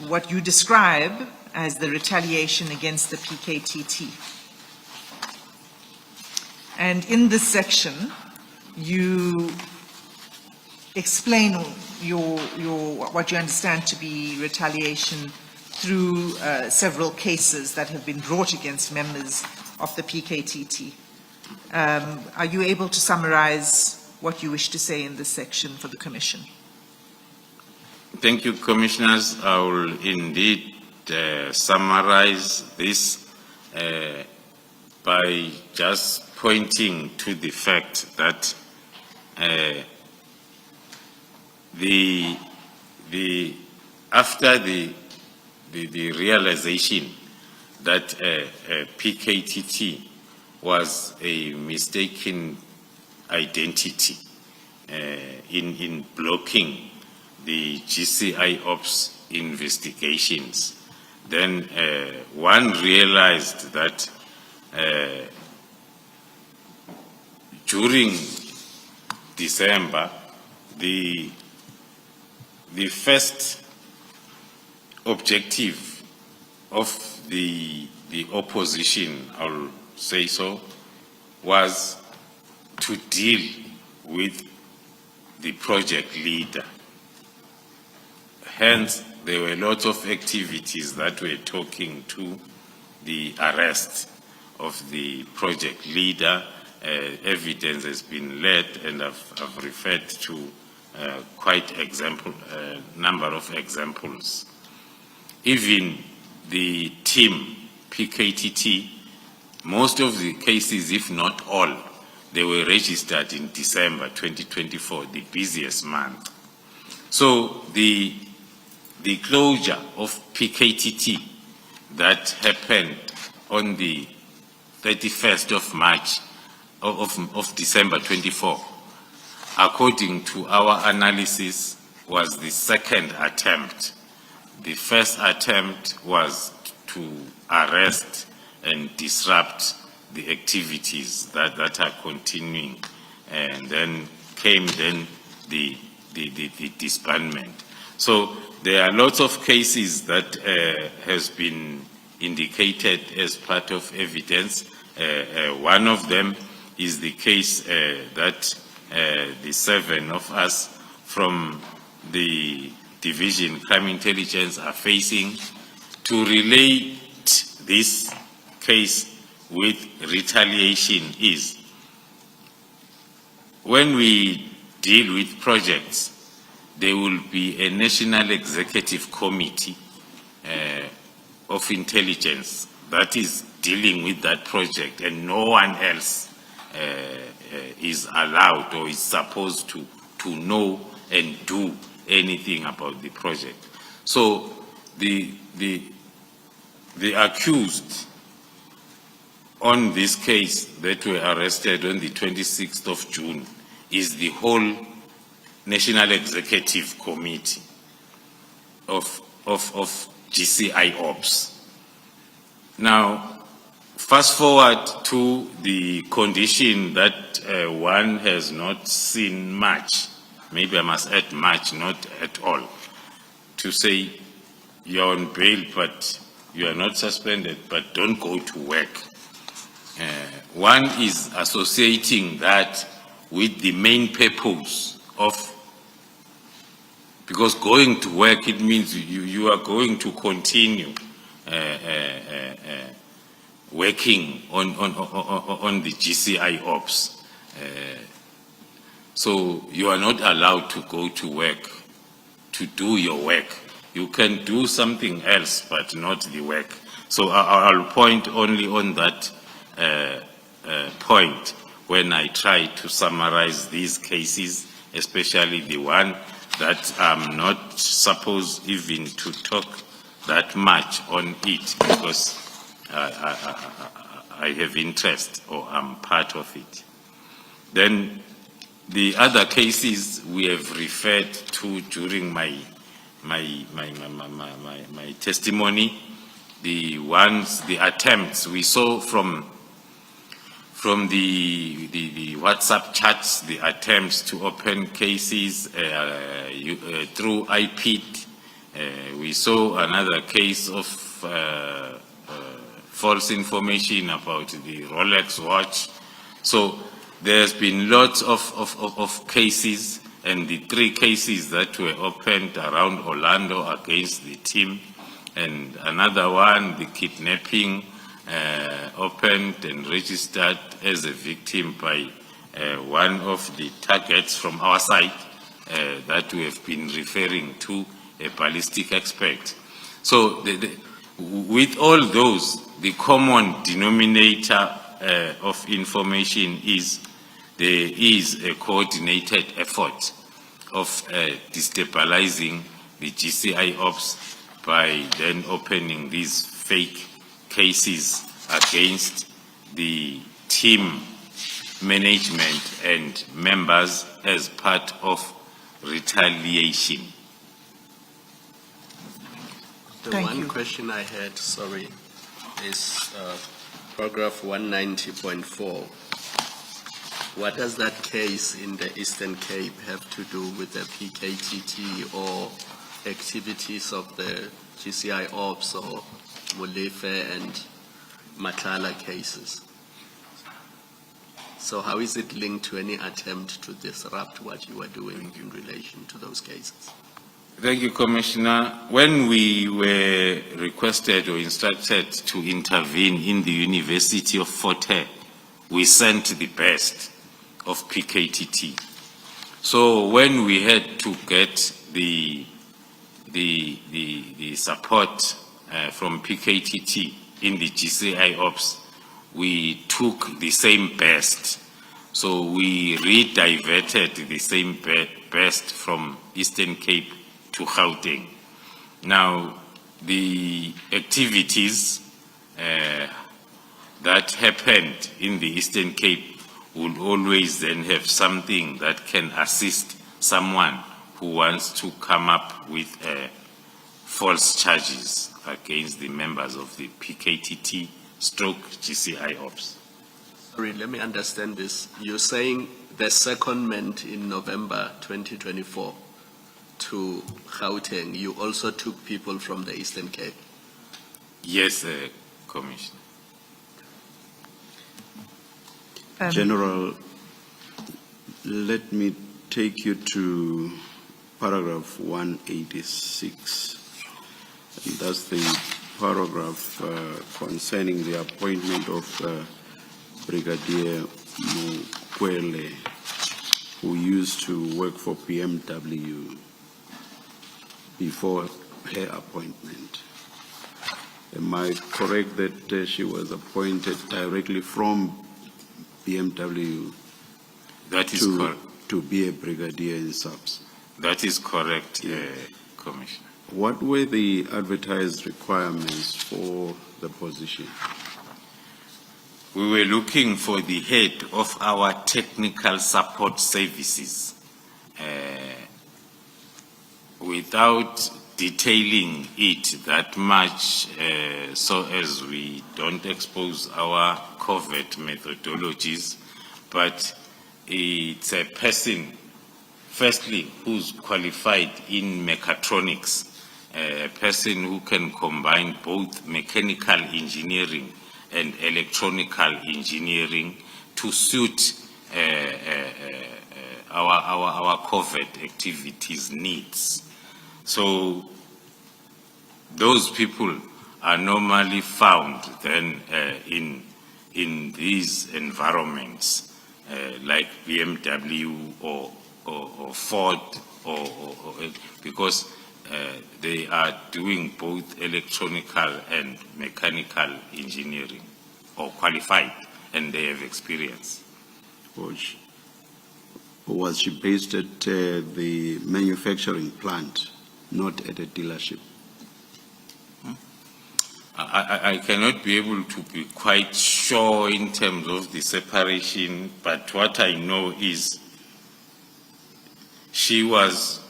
what you describe as the retaliation against the PKTT. And in this section, you explain what you understand to be retaliation through several cases that have been brought against members of the PKTT. Are you able to summarize what you wish to say in this section for the Commission? Thank you, Commissioners. I will indeed summarize this by just pointing to the fact that after the realization that PKTT was a mistaken identity in blocking the GCI Ops investigations, then one realized that during December, the first objective of the opposition, I'll say so, was to deal with the project leader. Hence, there were lots of activities that were talking to the arrest of the project leader. Evidence has been led, and I've referred to quite number of examples. Even the team, PKTT, most of the cases, if not all, they were registered in December 2024, the busiest month. So the closure of PKTT that happened on the 31st of March of December 24, according to our analysis, was the second attempt. The first attempt was to arrest and disrupt the activities that are continuing, and then came the disbandment. So there are lots of cases that has been indicated as part of evidence. One of them is the case that the 7 of us from the Division Crime Intelligence are facing. To relate this case with retaliation is, when we deal with projects, there will be a National Executive Committee of Intelligence that is dealing with that project, and no one else is allowed or is supposed to know and do anything about the project. So the accused on this case that were arrested on the 26th of June is the whole National Executive Committee of GCI Ops. Now, fast forward to the condition that one has not seen much, maybe I must add much, not at all, to say you're on bail, but you are not suspended, but don't go to work. One is associating that with the main purpose of, because going to work, it means you are going to continue working on the GCI ops. So you are not allowed to go to work to do your work. You can do something else, but not the work. So I'll point only on that point when I try to summarize these cases, especially the one that I'm not supposed even to talk that much on it, because I have interest, or I'm part of it. Then the other cases we have referred to during my testimony, the ones, the attempts we saw from the WhatsApp chats, the attempts to open cases through IP. We saw another case of false information about the Rolex watch. So there's been lots of cases, and the 3 cases that were opened around Orlando against the team, and another one, the kidnapping, opened and registered as a victim by one of the targets from our side that we have been referring to, a ballistic expert. So with all those, the common denominator of information is there is a coordinated effort of destabilizing the GCI ops by then opening these fake cases against the team management and members as part of retaliation. Thank one you. question I had, sorry, is paragraph 190.4. What does that case in the Eastern Cape have to do with the PKTT or activities of the GCI Ops or Molefe and Matlala cases? So how is it linked to any attempt to disrupt what you are doing in relation to those cases? Thank you, Commissioner. When we were requested or instructed to intervene in the University of Fort Hare, we sent the best of PKTT. So when we had to get the support from PKTT in the GCI Ops, we took the same best. So we re-diverted the same burst from Eastern Cape to Gauteng. Now, the activities that happened in the Eastern Cape will always then have something that can assist someone who wants to come up with false charges against the members of the PKTT stroke GCI Ops. Sorry, let me understand this. You're saying the secondment in November 2024 to Gauteng, you also took people from the Eastern Cape? Yes, Commissioner. General, let me take you to paragraph 186. And that's the paragraph concerning the appointment of Brigadier Mukwele, who used to work for BMW before her appointment. Am I correct that she was appointed directly from BMW That is correct. to be a brigadier in subs? That is correct, Commissioner. What were the advertised requirements for the position? We were looking for the head of our technical support services. Without detailing it that much, so as we don't expose our covert methodologies, but it's a person, firstly, who's qualified in mechatronics, a person who can combine both mechanical engineering and electronical engineering to suit our covert activities needs. So those people are normally found then in these environments like BMW or Ford, because they are doing both electronical and mechanical engineering, or qualified, and they have experience. Was she based at the manufacturing plant, not at a dealership? I cannot be able to be quite sure in terms of the separation, but what I know is she was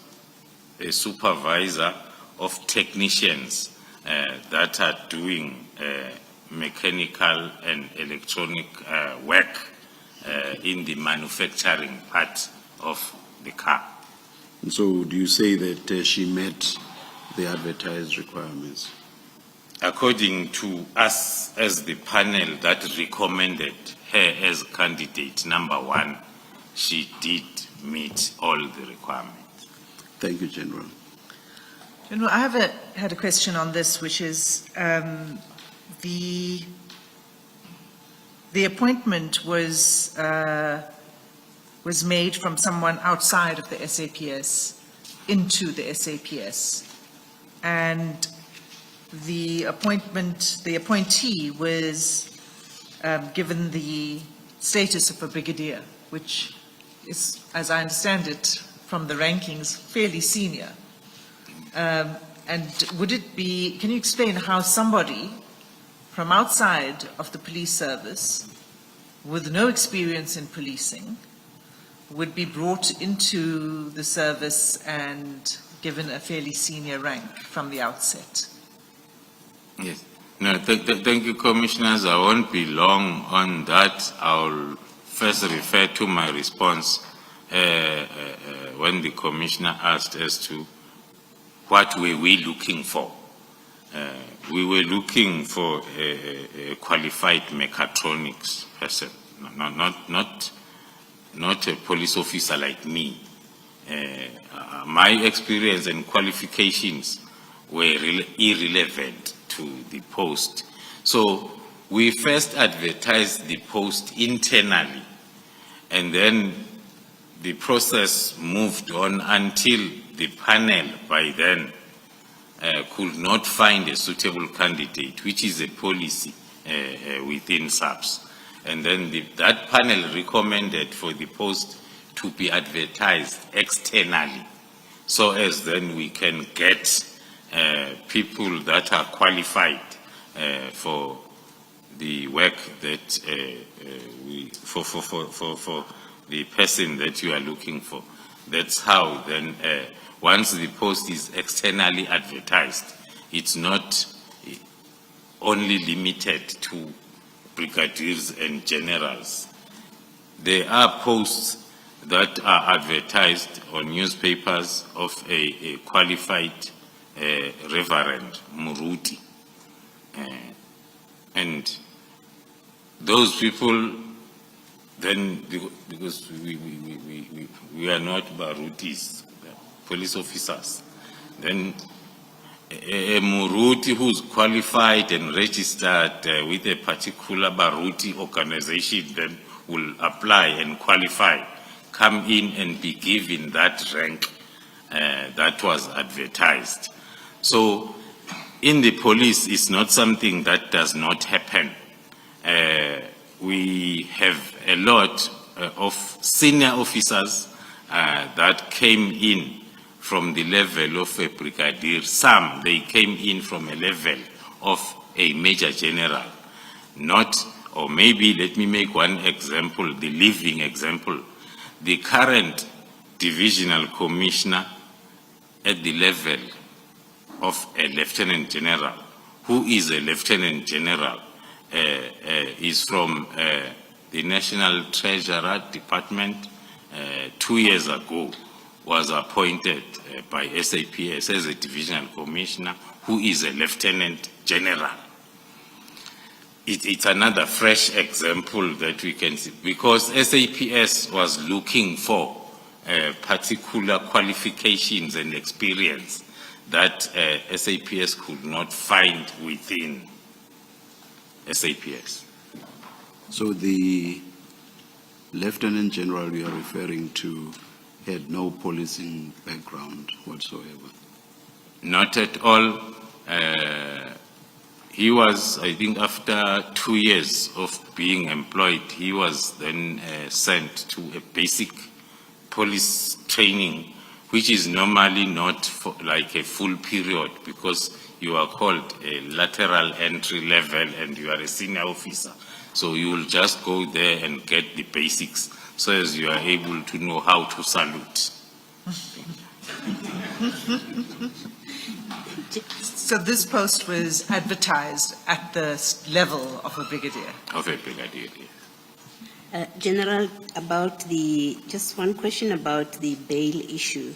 a supervisor of technicians that are doing mechanical and electronic work in the manufacturing part of the car. And so do you say that she met the advertised requirements? According to us as the panel that recommended her as candidate number one, she did meet all the requirements. Thank you, General. General, I had a question on this, which is the appointment was made from someone outside of the SAPS into the SAPS, and the appointee was given the status of a brigadier, which is, as I understand it from the rankings, fairly senior. And would it be, can you explain how somebody from outside of the police service with no experience in policing would be brought into the service and given a fairly senior rank from the outset? Yes. No, thank you, Commissioners. I won't be long on that. I'll first refer to my response when the Commissioner asked as to what were we looking for. We were looking for a qualified mechatronics person, not a police officer like me. My experience and qualifications were irrelevant to the post. So we first advertised the post internally, and then the process moved on until the panel by then could not find a suitable candidate, which is a policy within SAPS. And then that panel recommended for the post to be advertised externally, so as then we can get people that are qualified for the work that for the person that you are looking for. That's how then, once the post is externally advertised, it's not only limited to brigadiers and generals. There are posts that are advertised on newspapers of a qualified Reverend Muruti. And those people then, because we are not Barutis, police officers, then a Muruti who's qualified and registered with a particular Baruti organization then will apply and qualify, come in and be given that rank that was advertised. So in the police, it's not something that does not happen. We have a lot of senior officers that came in from the level of a brigadier. Some, they came in from a level of a major general. Not, or maybe let me make one example, the living example. The current divisional commissioner at the level of a lieutenant general, who is a lieutenant general, is from the National Treasurer Department. 2 years ago was appointed by SAPS as a divisional commissioner, who is a lieutenant general. It's another fresh example that we can see, because SAPS was looking for particular qualifications and experience that SAPS could not find within SAPS. So the Lieutenant General you are referring to had no policing background whatsoever? Not at all. He was, I think, after 2 years of being employed, he was then sent to a basic police training, which is normally not for like a full period, because you are called a lateral entry level and you are a senior officer. So you will just go there and get the basics, so as you are able to know how to salute. So this post was advertised at the level of a brigadier? Of a brigadier, yes. General, about just one question about the bail issue.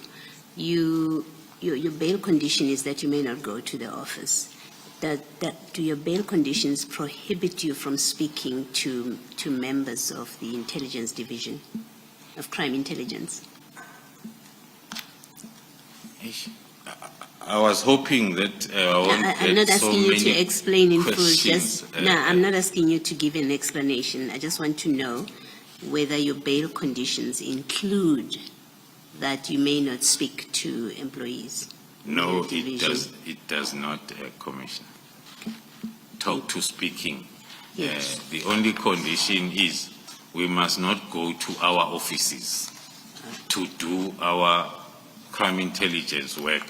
Your bail condition is that you may not go to the office. Do your bail conditions prohibit you from speaking to members of the intelligence division, of crime intelligence? I was hoping that I'm not asking you to explain in full. questions. I'm not asking you to give an explanation. I just want to know whether your bail conditions include that you may not speak to employees. No, it does not, Commissioner. Talk to speaking. Yes. The only condition is we must not go to our offices to do our crime intelligence work.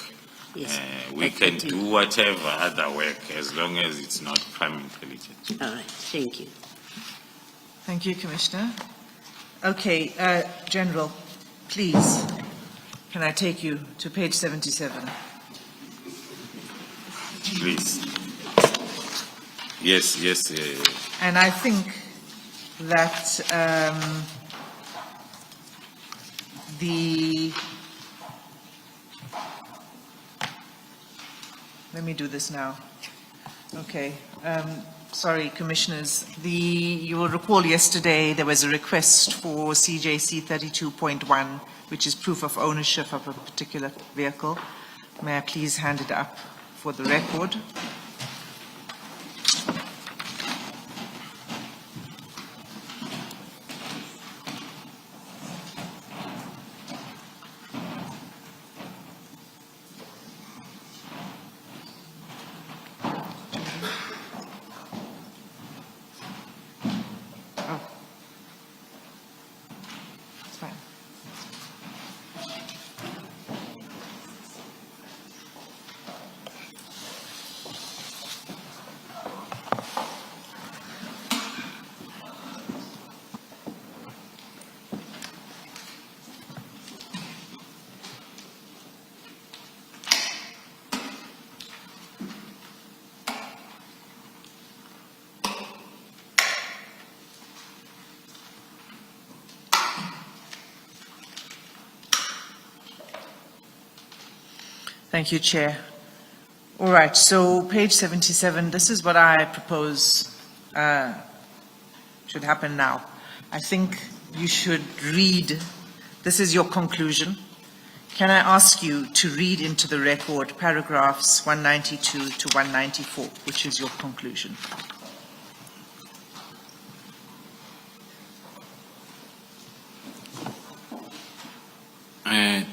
Yes. We can do whatever other work as long as it's not crime intelligence. All right, thank you. Thank you, Commissioner. Okay, General, please, can I take you to page 77? Please. Yes. And I think that let me do this now. Okay. Sorry, Commissioners. You will recall yesterday there was a request for CJC 32.1, which is proof of ownership of a particular vehicle. May I please hand it up for the record? Thank you, Chair. All right, so page 77, this is what I propose should happen now. I think you should read, this is your conclusion. Can I ask you to read into the record paragraphs 192 to 194, which is your conclusion?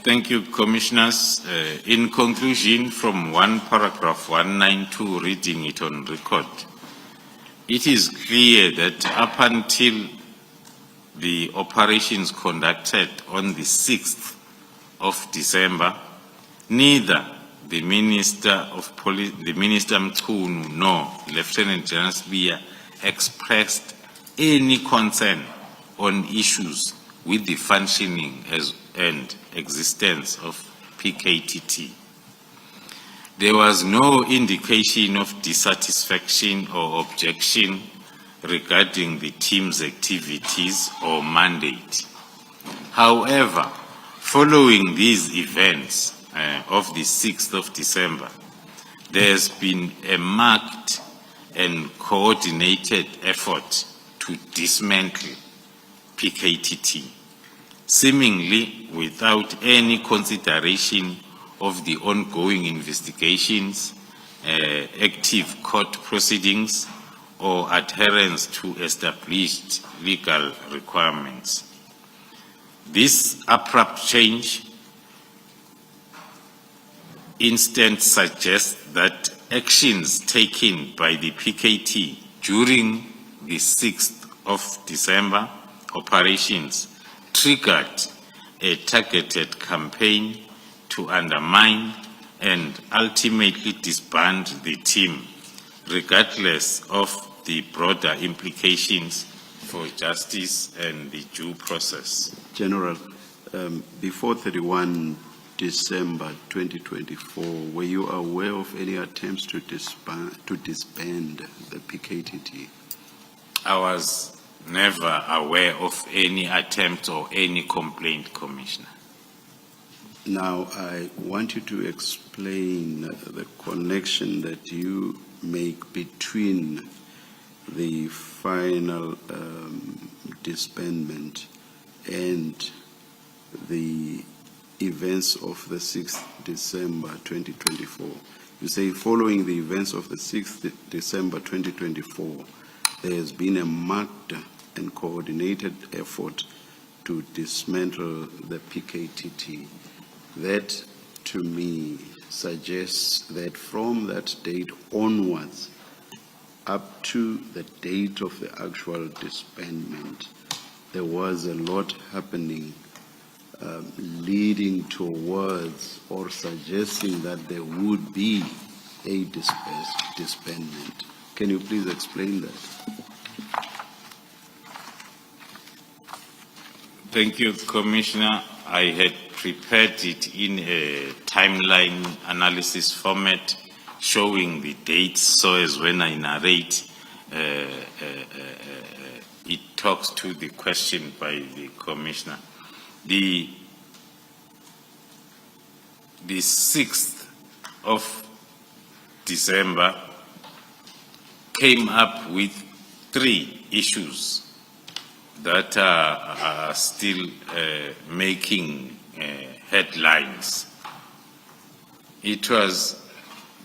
Thank you, Commissioners. In conclusion, from one paragraph 192, reading it on record, it is clear that up until the operations conducted on the 6th of December, neither the Minister of Police, the Minister Mchunu, nor Lieutenant General Sbiya expressed any concern on issues with the functioning and existence of PKTT. There was no indication of dissatisfaction or objection regarding the team's activities or mandate. However, following these events of the 6th of December, there has been a marked and coordinated effort to dismantle PKTT, seemingly without any consideration of the ongoing investigations, active court proceedings, or adherence to established legal requirements. This abrupt change instead suggests that actions taken by the PKT during the 6th of December operations triggered a targeted campaign to undermine and ultimately disband the team, regardless of the broader implications for justice and the due process. General, before 31 December 2024, were you aware of any attempts to disband the PKTT? I was never aware of any attempt or any complaint, Commissioner. Now, I want you to explain the connection that you make between the final disbandment and the events of the 6th December 2024. You say following the events of the 6th December 2024, there has been a marked and coordinated effort to dismantle the PKTT. That, to me, suggests that from that date onwards, up to the date of the actual disbandment, there was a lot happening leading towards or suggesting that there would be a disbandment. Can you please explain that? Thank you, Commissioner. I had prepared it in a timeline analysis format showing the dates, so as when I narrate, it talks to the question by the Commissioner. The 6th of December came up with 3 issues that are still making headlines. It was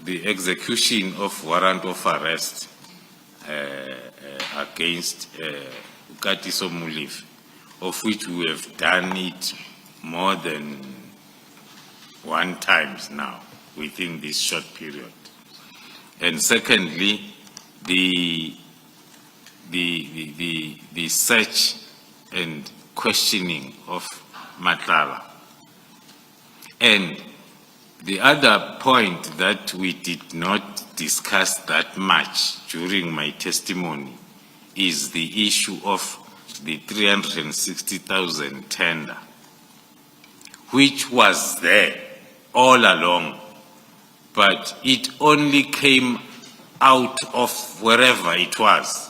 the execution of warrant of arrest against Katiso Muliv, of which we have done it more than 1 time now within this short period. And secondly, the search and questioning of Madlanga. And the other point that we did not discuss that much during my testimony is the issue of the 360,000 tender, which was there all along, but it only came out of wherever it was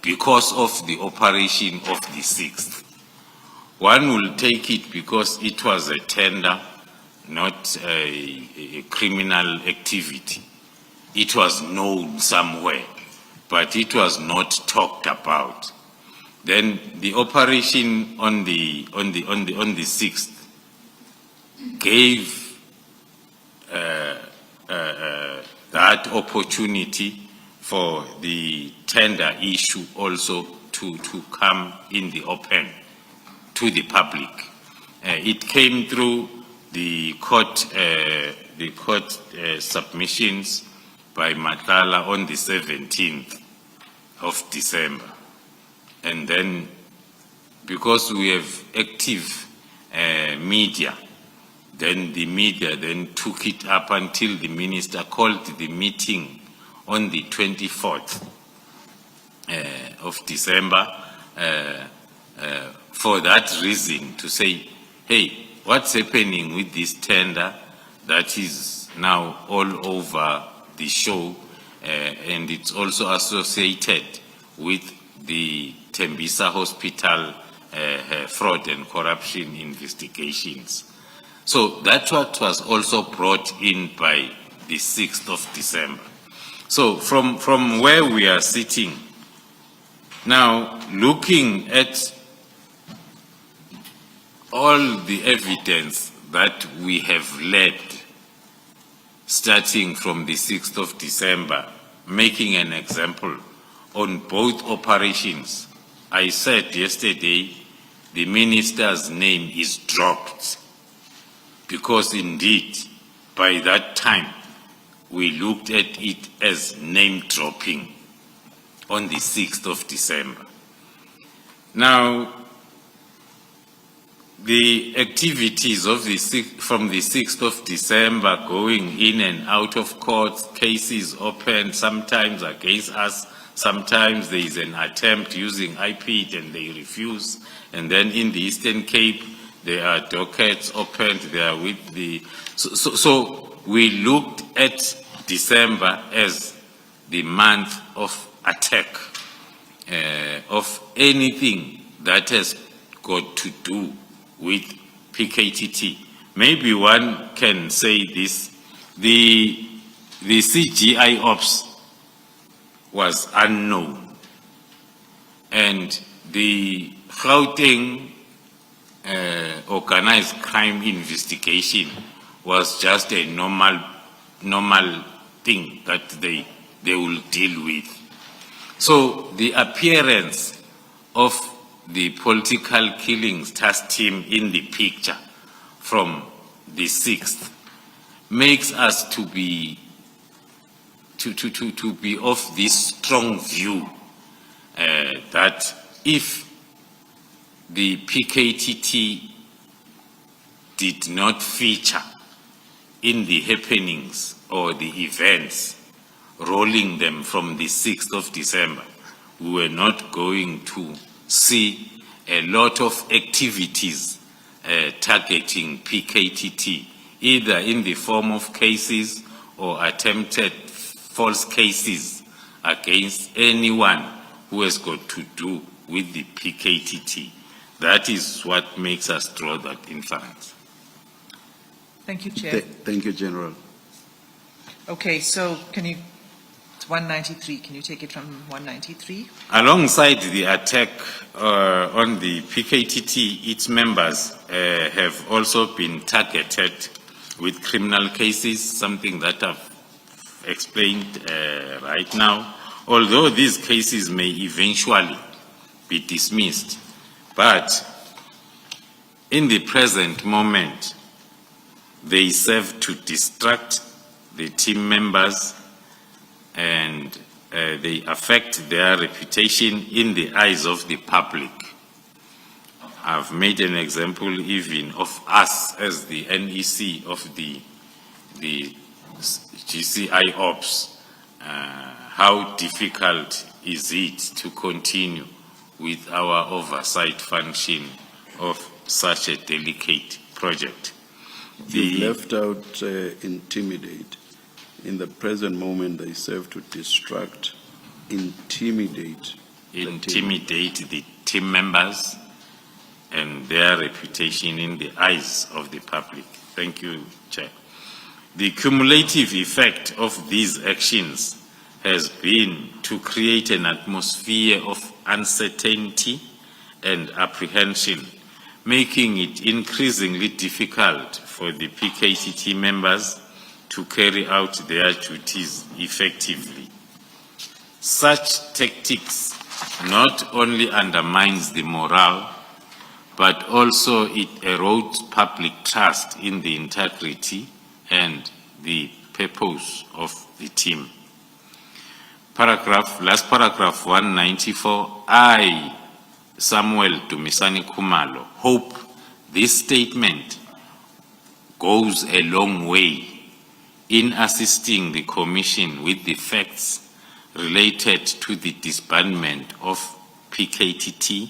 because of the operation of the 6th. One will take it because it was a tender, not a criminal activity. It was known somewhere, but it was not talked about. Then the operation on the 6th gave that opportunity for the tender issue also to come in the open to the public. It came through the court submissions by Matala on the 17th of December. And then, because we have active media, then the media then took it up until the minister called the meeting on the 24th of December for that reason, to say, hey, what's happening with this tender that is now all over the show, and it's also associated with the Tembisa Hospital fraud and corruption investigations. So that's what was also brought in by the 6th of December. So from where we are sitting now, looking at all the evidence that we have led, starting from the 6th of December, making an example on both operations, I said yesterday the minister's name is dropped, because indeed by that time we looked at it as name dropping on the 6th of December. Now, the activities of from the 6th of December, going in and out of court, cases open, sometimes against us, sometimes there is an attempt using IPID and they refuse. And then in the Eastern Cape, there are dockets opened there with the... So we looked at December as the month of attack of anything that has got to do with PKTT. Maybe one can say this, the CGI ops was unknown, and the Gauteng organized crime investigation was just a normal thing that they will deal with. So the appearance of the political killings task team in the picture from the 6th makes us to be of this strong view that if the PKTT did not feature in the happenings or the events rolling them from the 6th of December, we were not going to see a lot of activities targeting PKTT, either in the form of cases or attempted false cases against anyone who has got to do with the PKTT. That is what makes us draw that inference. Thank you, Chair. Thank you, General. Okay, so it's 193. Can you take it from 193? Alongside the attack on the PKTT, its members have also been targeted with criminal cases, something that I've explained right now. Although these cases may eventually be dismissed, but in the present moment, they serve to distract the team members, and they affect their reputation in the eyes of the public. I've made an example even of us as the NEC of the GCI Ops. How difficult is it to continue with our oversight function of such a delicate project? You left out intimidate. In the present moment, they serve to distract, intimidate the team members, and their reputation in the eyes of the public. Thank you, Chair. The cumulative effect of these actions has been to create an atmosphere of uncertainty and apprehension, making it increasingly difficult for the PKTT members to carry out their duties effectively. Such tactics not only undermines the morale, but also it erodes public trust in the integrity and the purpose of the team. Last paragraph 194, I, General Dumisani Khumalo, hope this statement goes a long way in assisting the Commission with the facts related to the disbandment of PKTT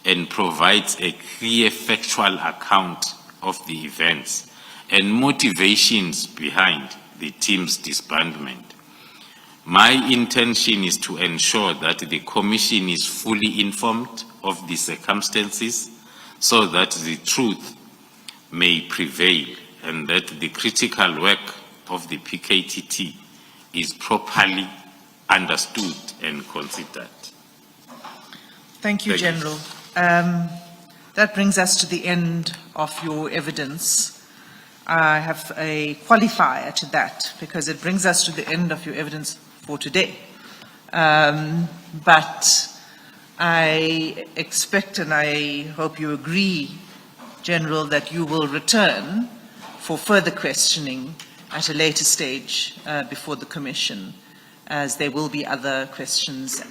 and provides a clear factual account of the events and motivations behind the team's disbandment. My intention is to ensure that the Commission is fully informed of the circumstances so that the truth may prevail and that the critical work of the PKTT is properly understood and considered. Thank you, General. That brings us to the end of your evidence. I have a qualifier to that because it brings us to the end of your evidence for today. But I expect and I hope you agree, General, that you will return for further questioning at a later stage before the Commission, as there will be other questions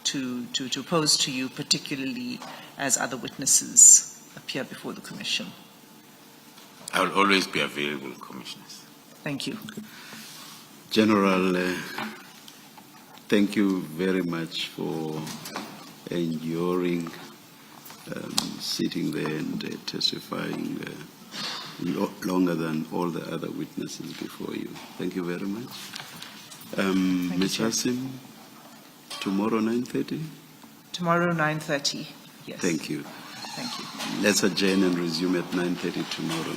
to pose to you, particularly as other witnesses appear before the Commission. I will always be available, Commissioners. Thank you. General, thank you very much for enduring sitting there and testifying longer than all the other witnesses before you. Thank you very much. Ms. Hassim, tomorrow 9:30? Tomorrow 9:30, yes. Thank you. Thank you. Let's adjourn and resume at 9:30 tomorrow.